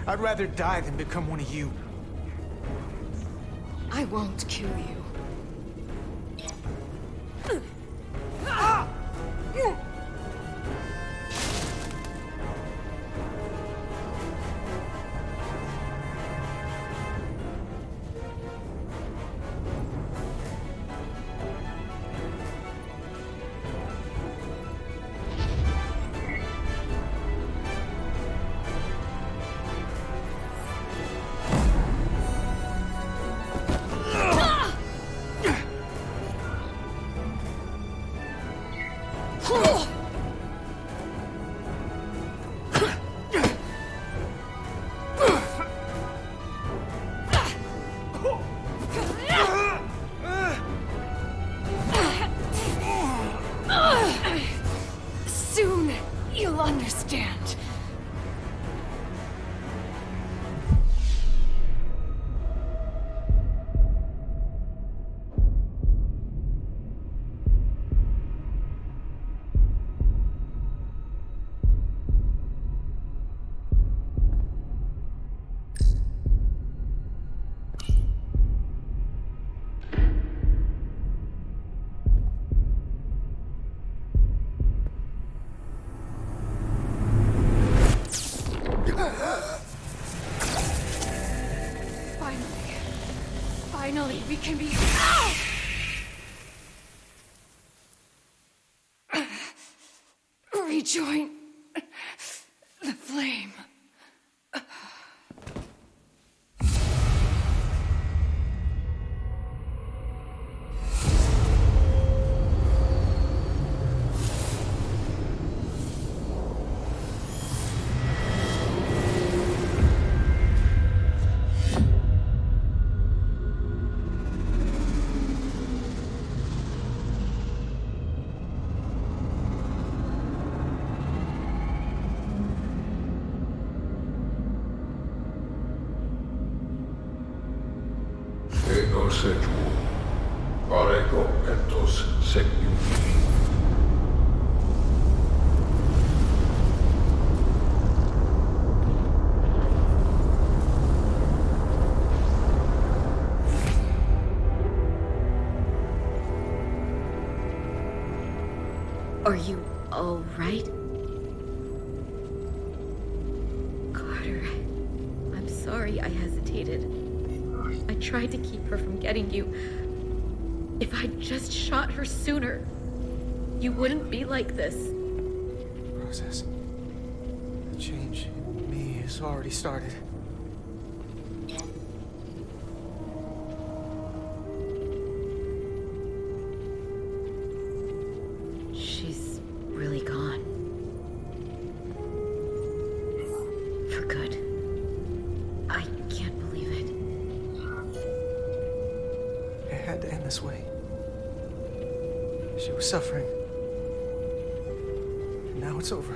I'd rather die than become one of you. I won't kill you. Soon, you'll understand. Finally, we can be... rejoin the flame. Are you all right? Carter, I'm sorry I hesitated. I tried to keep her from getting you. If I'd just shot her sooner, you wouldn't be like this. Process. The change in me has already started. She's really gone. For good. I can't believe it. It had to end this way. She was suffering. And now it's over.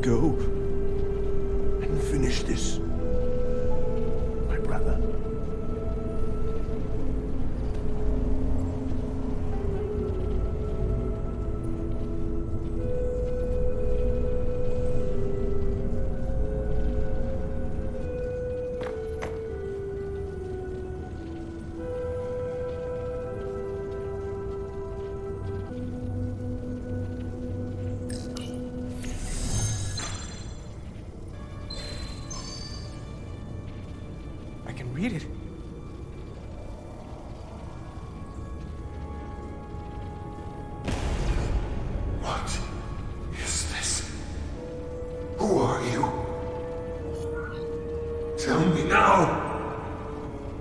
Go and finish this, my brother. Read it. What is this? Who are you? Tell me now.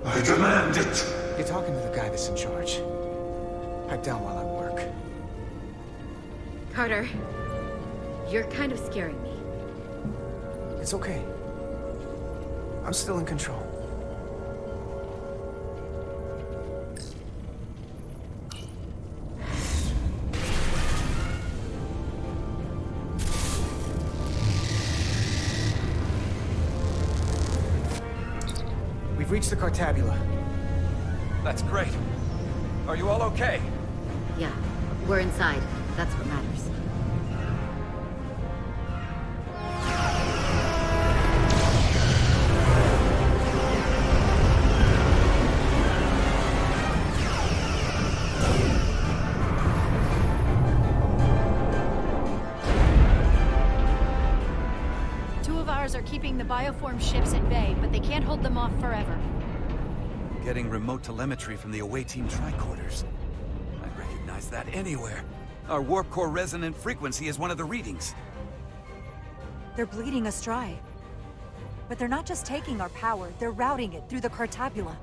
I demand it. You're talking to the guy that's in charge. Pipe down while I work. Carter, you're kind of scaring me. It's okay. I'm still in control. We've reached the Cartabula. That's great. Are you all okay? Yeah, we're inside. That's what matters. Are keeping the bioform ships at bay, but they can't hold them off forever. Getting remote telemetry from the away team tricorders. I'd recognize that anywhere. Our warp core resonant frequency is one of the readings. They're bleeding us dry. But they're not just taking our power, they're routing it through the Cartabula.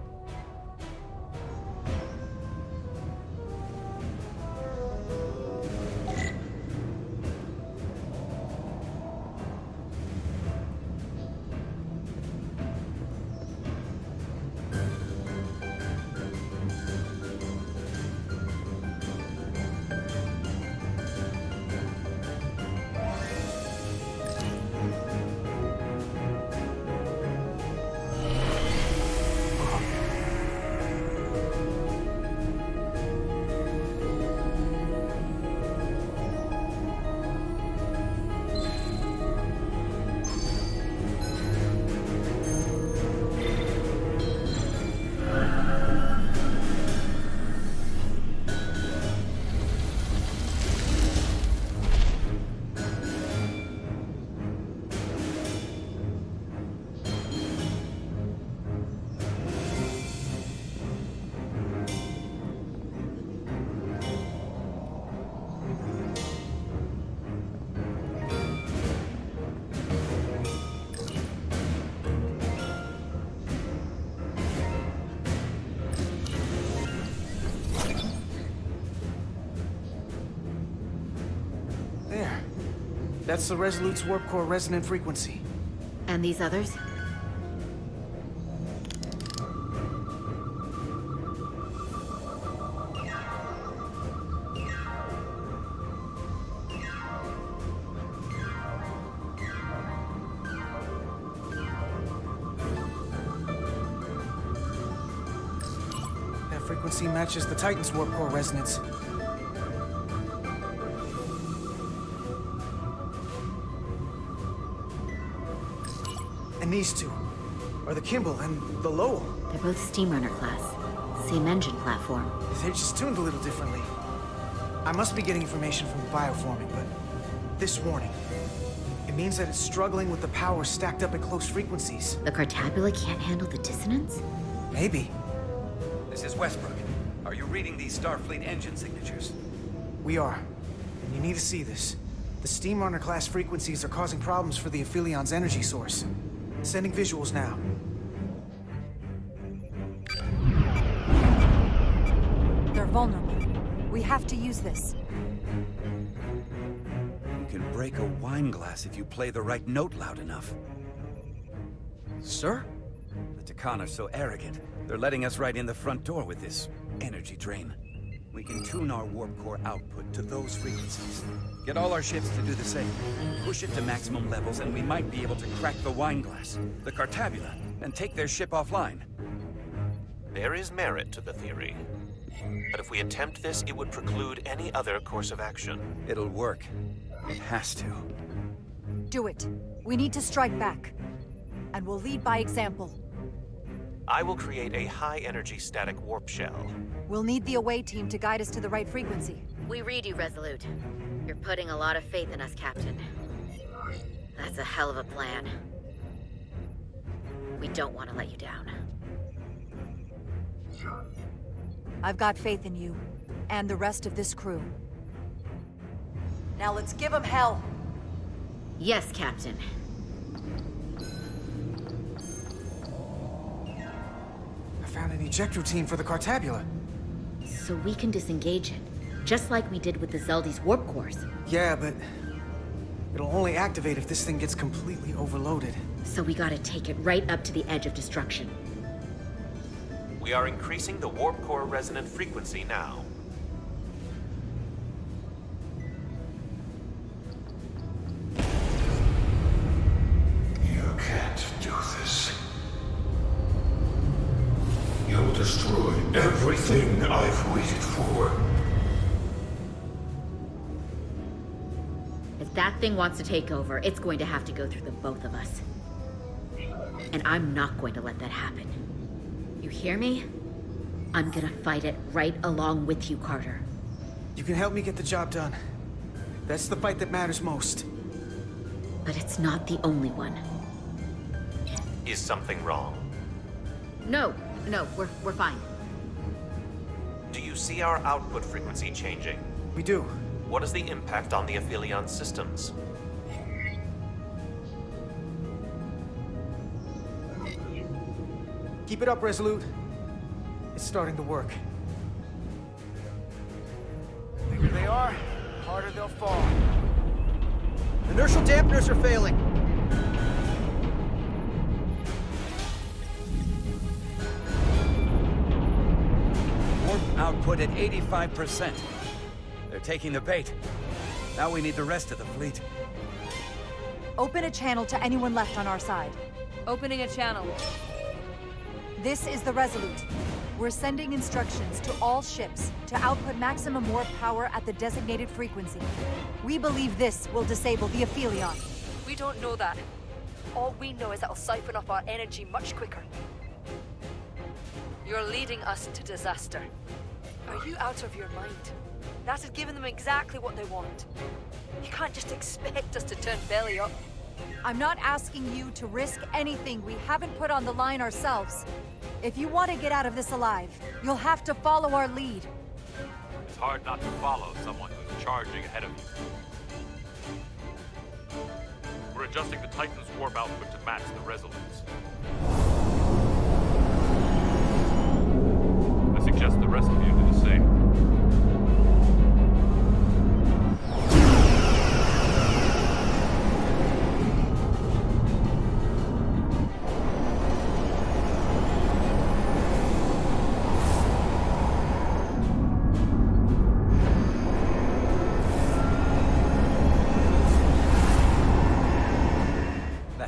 That's the Resolute's warp core resonant frequency. And these others? That frequency matches the Titan's warp core resonance. And these two are the Kimball and the Lowell. They're both Steamrunner class. Same engine platform. They're just tuned a little differently. I must be getting information from the bioforming, but this warning, it means that it's struggling with the power stacked up at close frequencies. The Cartabula can't handle the dissonance? Maybe. This is Westbrook. Are you reading these Starfleet engine signatures? We are. And you need to see this. The Steamrunner class frequencies are causing problems for the Aphilion's energy source. Sending visuals now. They're vulnerable. We have to use this. You can break a wine glass if you play the right note loud enough. Sir? The Tkon are so arrogant. They're letting us right in the front door with this energy drain. We can tune our warp core output to those frequencies. Get all our ships to do the same. Push it to maximum levels and we might be able to crack the wine glass, the Cartabula, and take their ship offline. There is merit to the theory. But if we attempt this, it would preclude any other course of action. It'll work. It has to. Do it. We need to strike back. And we'll lead by example. I will create a high-energy static warp shell. We'll need the away team to guide us to the right frequency. We read you, Resolute. You're putting a lot of faith in us, Captain. That's a hell of a plan. We don't want to let you down. I've got faith in you, and the rest of this crew. Now let's give them hell! Yes, Captain. I found an ejector team for the Cartabula. So we can disengage it, just like we did with the Zeldy's warp cores. Yeah, but it'll only activate if this thing gets completely overloaded. So we gotta take it right up to the edge of destruction. We are increasing the warp core resonant frequency now. You can't do this. You'll destroy everything I've waited for. If that thing wants to take over, it's going to have to go through the both of us. And I'm not going to let that happen. You hear me? I'm gonna fight it right along with you, Carter. You can help me get the job done. That's the fight that matters most. But it's not the only one. Is something wrong? No, we're fine. Do you see our output frequency changing? We do. What is the impact on the Aphelion systems? Keep it up, Resolute. It's starting to work. The bigger they are, the harder they'll fall. Inertial dampeners are failing. Warp output at 85%. They're taking the bait. Now we need the rest of the fleet. Open a channel to anyone left on our side. Opening a channel. This is the Resolute. We're sending instructions to all ships to output maximum warp power at the designated frequency. We believe this will disable the Aphelion. We don't know that. All we know is that it'll siphon off our energy much quicker. You're leading us to disaster. Are you out of your mind? That has given them exactly what they want. You can't just expect us to turn belly up. I'm not asking you to risk anything we haven't put on the line ourselves. If you want to get out of this alive, you'll have to follow our lead. It's hard not to follow someone who's charging ahead of you. We're adjusting the Titan's warp output to match the Resolute's. I suggest the rest of you do the same.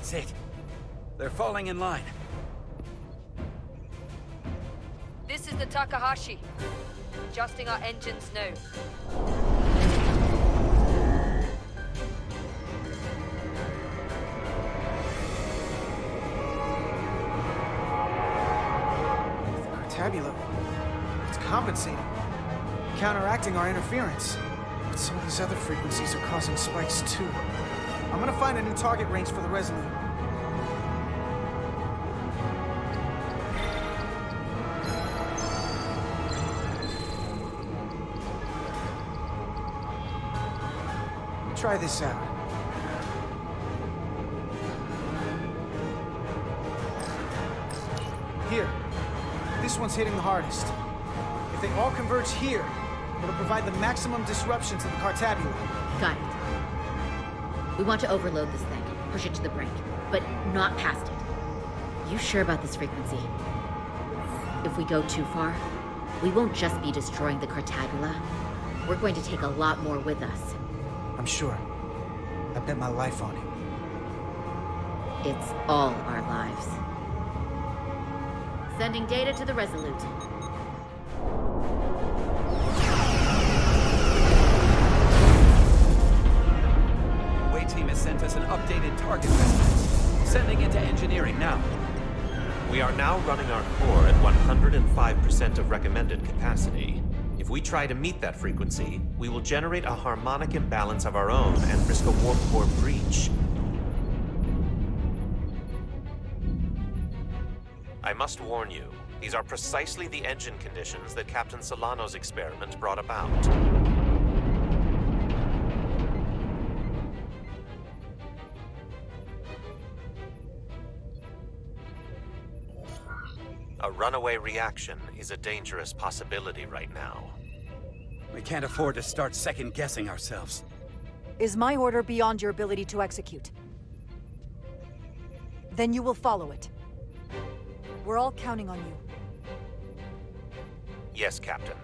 That's it. They're falling in line. This is the Takahashi. Adjusting our engines now. Tabula. It's compensating. Counteracting our interference. But some of these other frequencies are causing spikes too. I'm gonna find a new target range for the Resolute. Try this out. Here. This one's hitting the hardest. If they all converge here, it'll provide the maximum disruption to the Cartabula. Got it. We want to overload this thing, push it to the brink, but not past it. You sure about this frequency? If we go too far, we won't just be destroying the Cartabula. We're going to take a lot more with us. I'm sure. I bet my life on it. It's all our lives. Sending data to the Resolute. Way team has sent us an updated target list. Sending it to engineering now. We are now running our core at 105% of recommended capacity. If we try to meet that frequency, we will generate a harmonic imbalance of our own and risk a warp core breach. I must warn you, these are precisely the engine conditions that Captain Solano's experiment brought about. A runaway reaction is a dangerous possibility right now. We can't afford to start second-guessing ourselves. Is my order beyond your ability to execute? Then you will follow it. We're all counting on you. Yes, Captain.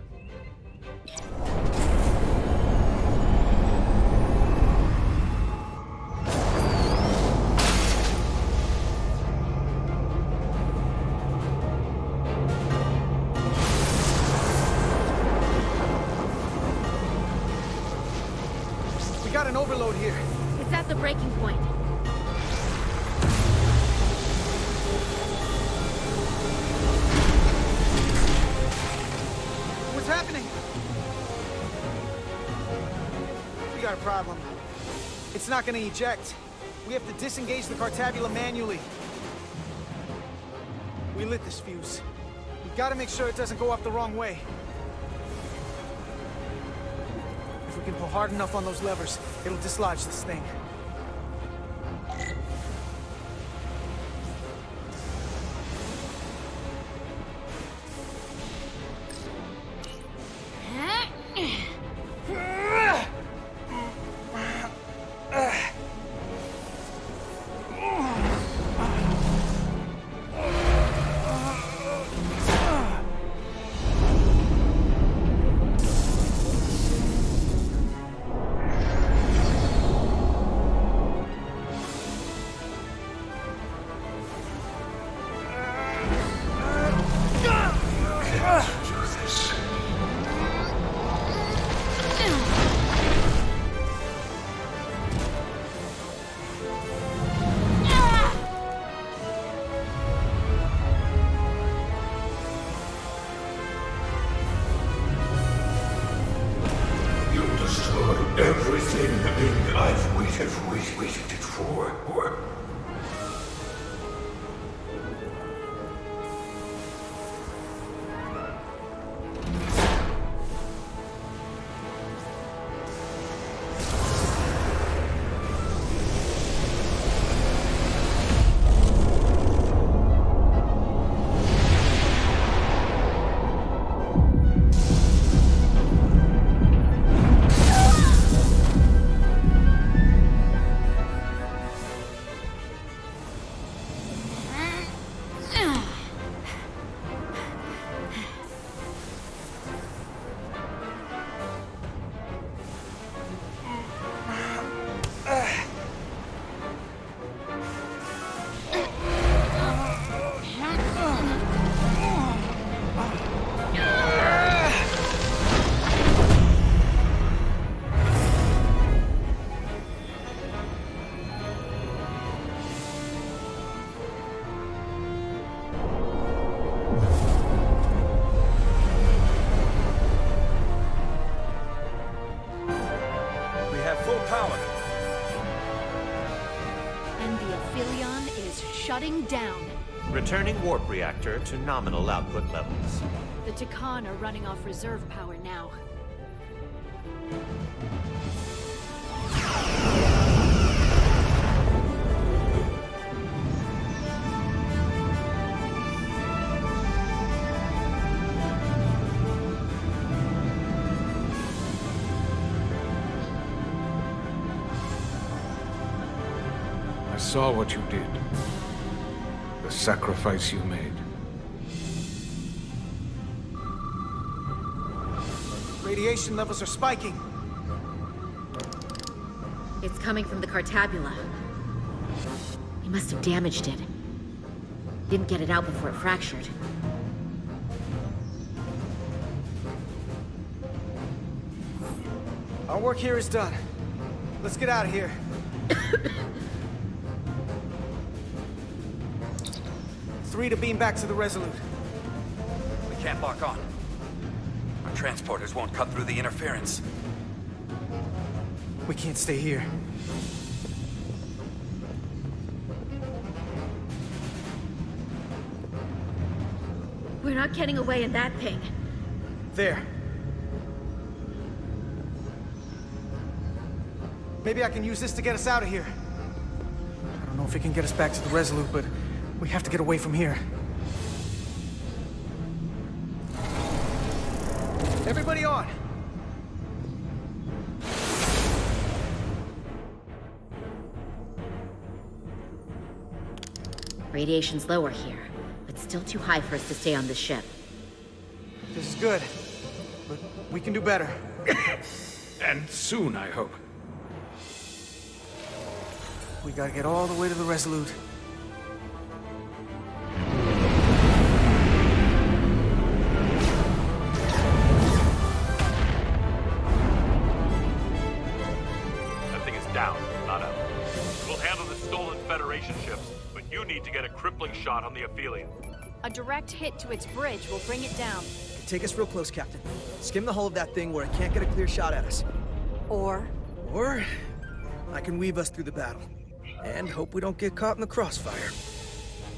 We got an overload here. It's at the breaking point. What's happening? We got a problem. It's not gonna eject. We have to disengage the Cartabula manually. We lit this fuse. We gotta make sure it doesn't go off the wrong way. If we can pull hard enough on those levers, it'll dislodge this thing. Everything I've waited for. power. And the Aphelion is shutting down. Returning warp reactor to nominal output levels. The Tkon are running off reserve power now. I saw what you did. The sacrifice you made. Radiation levels are spiking. It's coming from the Cartabula. We must have damaged it. Didn't get it out before it fractured. Our work here is done. Let's get out of here. 3 to beam back to the Resolute. We can't lock on. Our transporters won't cut through the interference. We can't stay here. We're not getting away in that thing. There. Maybe I can use this to get us out of here. I don't know if it can get us back to the Resolute, but we have to get away from here. Everybody on! Radiation's lower here, but still too high for us to stay on this ship. This is good, but we can do better. And soon, I hope. We gotta get all the way to the Resolute. That thing is down, not up. We'll handle the stolen Federation ships, but you need to get a crippling shot on the Aphelion. A direct hit to its bridge will bring it down. Take us real close, Captain. Skim the hull of that thing where it can't get a clear shot at us. Or I can weave us through the battle. And hope we don't get caught in the crossfire.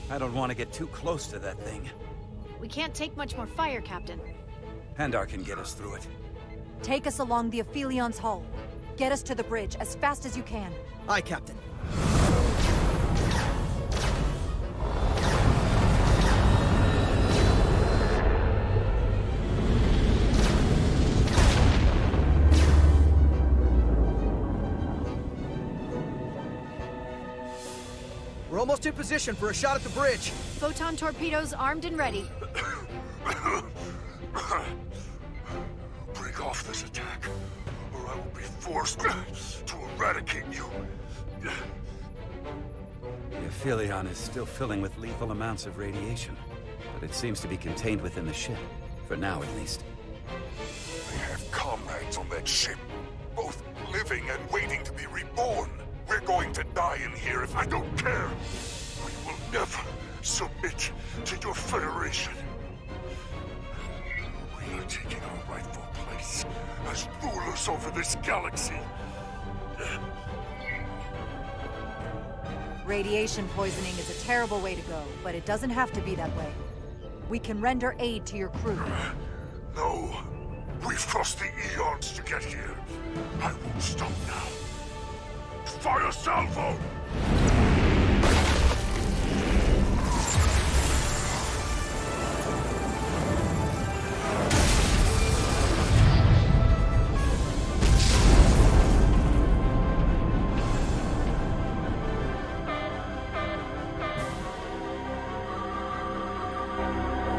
I don't want to get too close to that thing. We can't take much more fire, Captain. Handar can get us through it. Take us along the Aphelion's hull. Get us to the bridge as fast as you can. Aye, Captain. We're almost in position for a shot at the bridge. Photon torpedoes armed and ready. Break off this attack, or I will be forced to eradicate you. The Aphelion is still filling with lethal amounts of radiation, but it seems to be contained within the ship, for now at least. I have comrades on that ship, both living and waiting to be reborn. We're going to die in here if I don't care. We will never submit to your Federation. We are taking our rightful place as rulers over this galaxy. Radiation poisoning is a terrible way to go, but it doesn't have to be that way. We can render aid to your crew. No. We've crossed the eons to get here. I won't stop now. Fire salvo!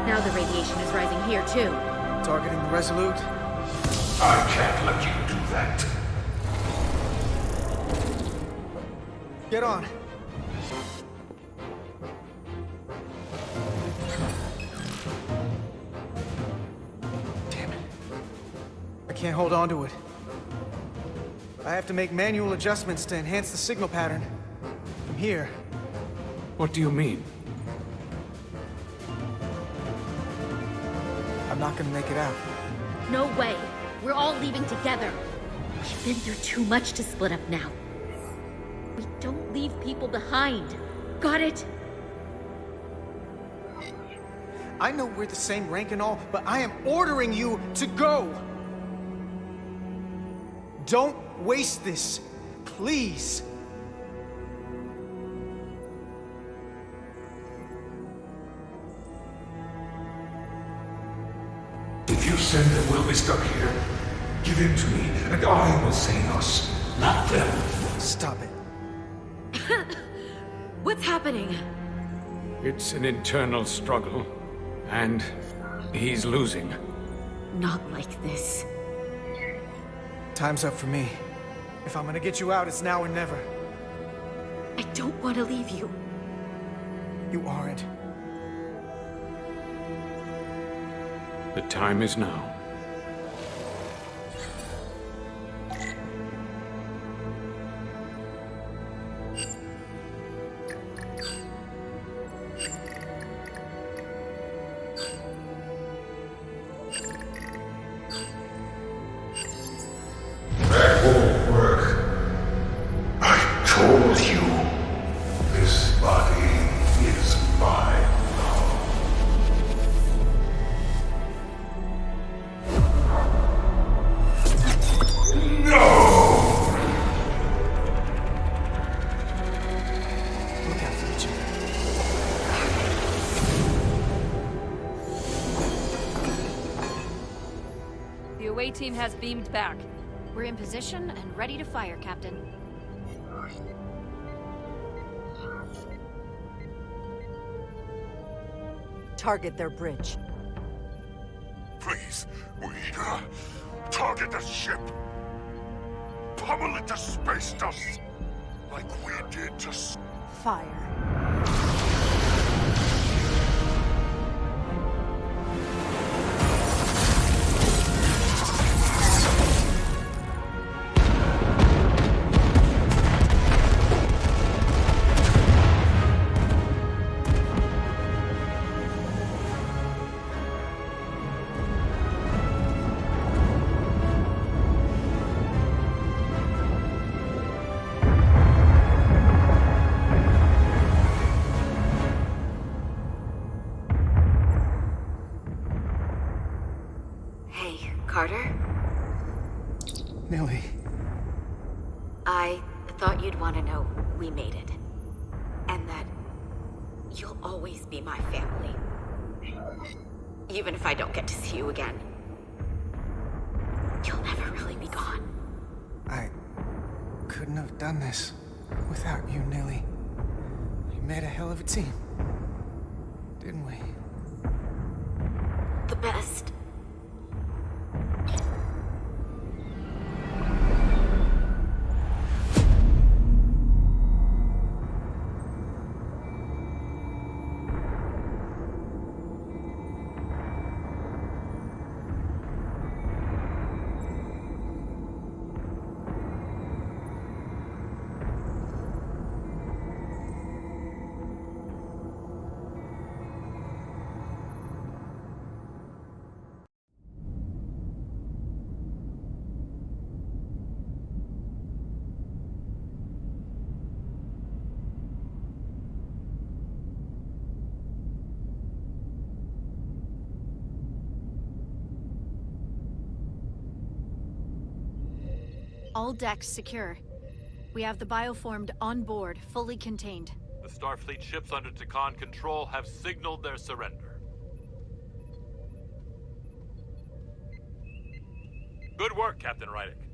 Now the radiation is rising here, too. Targeting the Resolute? I can't let you do that. Get on. Damn it. I can't hold on to it. I have to make manual adjustments to enhance the signal pattern. From here. What do you mean? I'm not gonna make it out. No way. We're all leaving together. We've been through too much to split up now. We don't leave people behind. Got it? I know we're the same rank and all, but I am ordering you to go! Don't waste this, please! If you send them, we'll be stuck here. Give him to me, and I will save us, not them. Stop it. What's happening? It's an internal struggle, and he's losing. Not like this. Time's up for me. If I'm gonna get you out, it's now or never. I don't want to leave you. You aren't. The time is now. That won't work. I told you. This body is mine. The away team has beamed back. We're in position and ready to fire, Captain. Target their bridge. Please, we target the ship. Pummel it to space dust, like we did to Fire. Carter? Millie. I thought you'd want to know we made it. And that you'll always be my family. Even if I don't get to see you again. You'll never really be gone. I couldn't have done this without you, Nilly. We made a hell of a team. Didn't we? The best. All decks secure. We have the bioformed on board, fully contained. The Starfleet ships under Tkon control have signaled their surrender. Good work, Captain Rydick.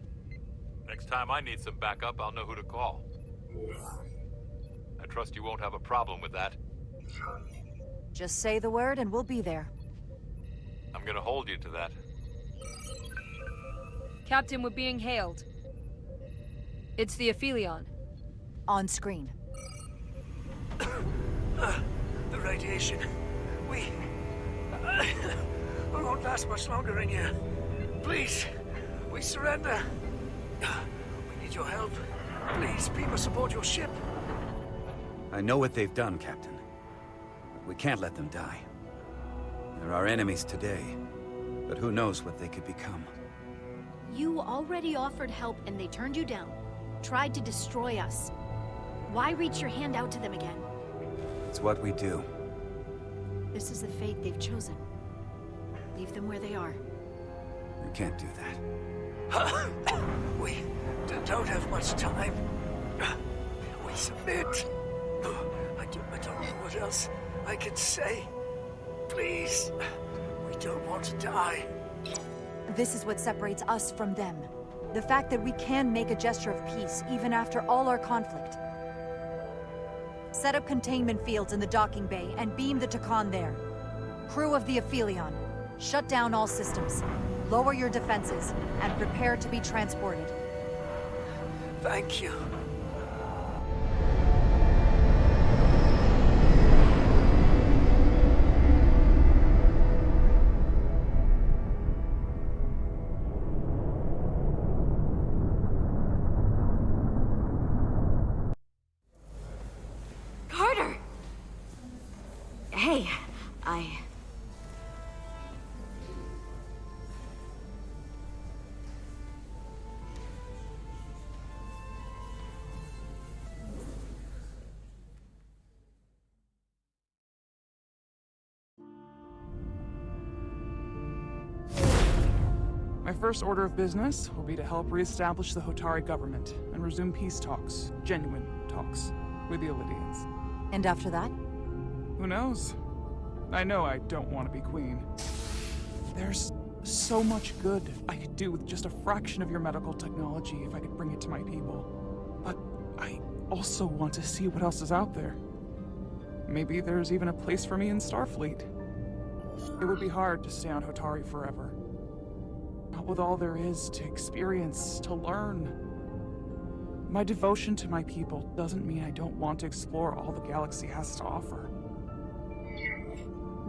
Next time I need some backup, I'll know who to call. I trust you won't have a problem with that. Just say the word and we'll be there. I'm gonna hold you to that. Captain, we're being hailed. It's the Aphelion. On screen. The radiation. We won't last much longer in here. Please, we surrender. We need your help. Please, people support your ship. I know what they've done, Captain. We can't let them die. They're our enemies today, but who knows what they could become. You already offered help and they turned you down. Tried to destroy us. Why reach your hand out to them again? It's what we do. This is the fate they've chosen. Leave them where they are. You can't do that. We don't have much time. We submit. I don't know what else I can say. Please. We don't want to die. This is what separates us from them. The fact that we can make a gesture of peace even after all our conflict. Set up containment fields in the docking bay and beam the Tkon there. Crew of the Aphelion, shut down all systems. Lower your defenses and prepare to be transported. Thank you. Carter! Hey, My first order of business will be to help reestablish the Hotari government and resume peace talks, genuine talks, with the Illidians. And after that? Who knows? I know I don't want to be queen. There's so much good I could do with just a fraction of your medical technology if I could bring it to my people. But I also want to see what else is out there. Maybe there's even a place for me in Starfleet. It would be hard to stay on Hotari forever. Not with all there is to experience, to learn. My devotion to my people doesn't mean I don't want to explore all the galaxy has to offer.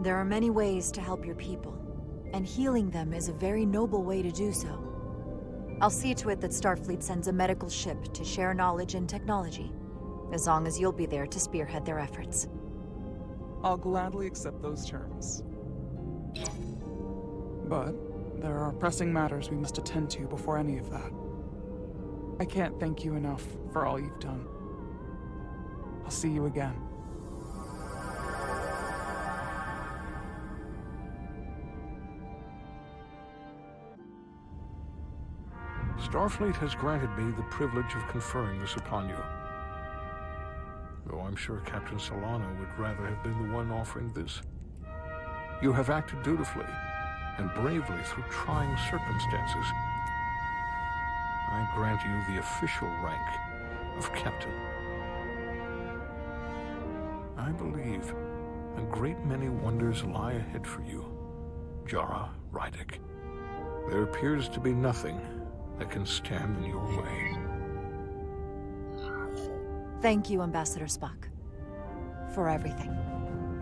There are many ways to help your people, and healing them is a very noble way to do so. I'll see to it that Starfleet sends a medical ship to share knowledge and technology, as long as you'll be there to spearhead their efforts. I'll gladly accept those terms. But there are pressing matters we must attend to before any of that. I can't thank you enough for all you've done. I'll see you again. Starfleet has granted me the privilege of conferring this upon you. Though I'm sure Captain Solano would rather have been the one offering this. You have acted dutifully and bravely through trying circumstances. I grant you the official rank of Captain. I believe a great many wonders lie ahead for you, Jara Rydek. There appears to be nothing that can stand in your way. Thank you, Ambassador Spock, for everything.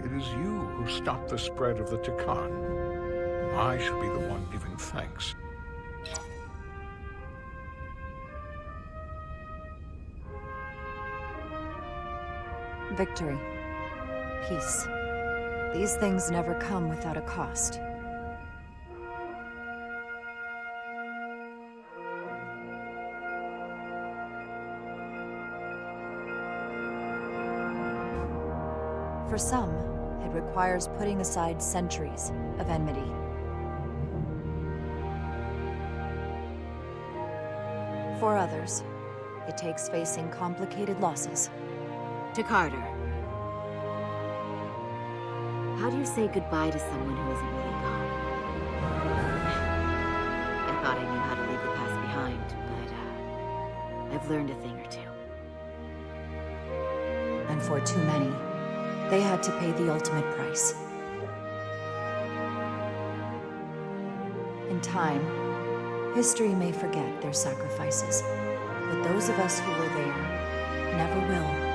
It is you who stopped the spread of the Tkon. I should be the one giving thanks. Victory. Peace. These things never come without a cost. For some, it requires putting aside centuries of enmity. For others, it takes facing complicated losses. To Carter. How do you say goodbye to someone who isn't really gone? I thought I knew how to leave the past behind, but I've learned a thing or two. And for too many, they had to pay the ultimate price. In time, history may forget their sacrifices, but those of us who were there never will.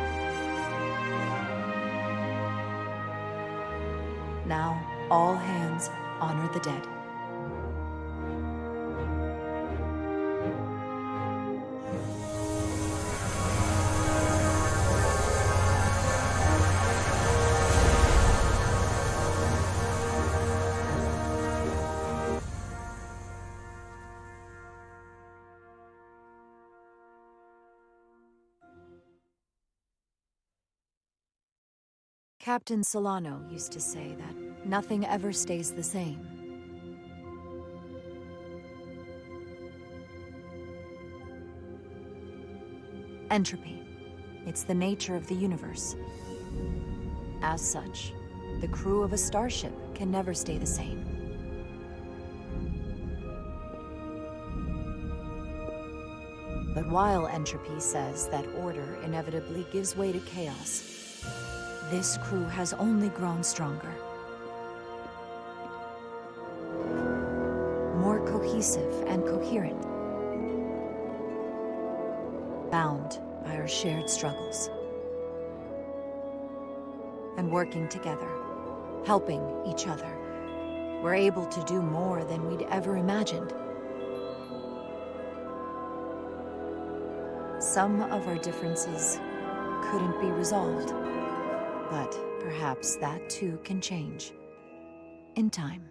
Now, all hands honor the dead. Captain Solano used to say that nothing ever stays the same. Entropy. It's the nature of the universe. As such, the crew of a starship can never stay the same. But while entropy says that order inevitably gives way to chaos, this crew has only grown stronger. More cohesive and coherent. Bound by our shared struggles. And working together, helping each other, we're able to do more than we'd ever imagined. Some of our differences couldn't be resolved, but perhaps that too can change in time.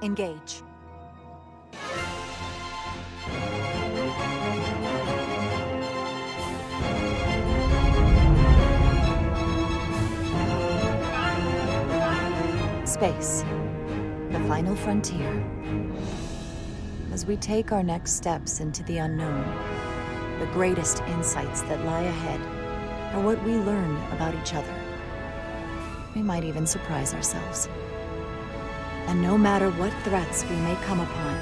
Engage. Space, the final frontier. As we take our next steps into the unknown, the greatest insights that lie ahead are what we learn about each other. We might even surprise ourselves. And no matter what threats we may come upon,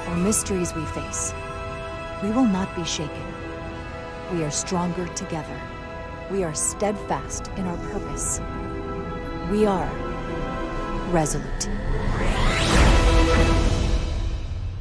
or mysteries we face, we will not be shaken. We are stronger together. We are steadfast in our purpose. We are Resolute.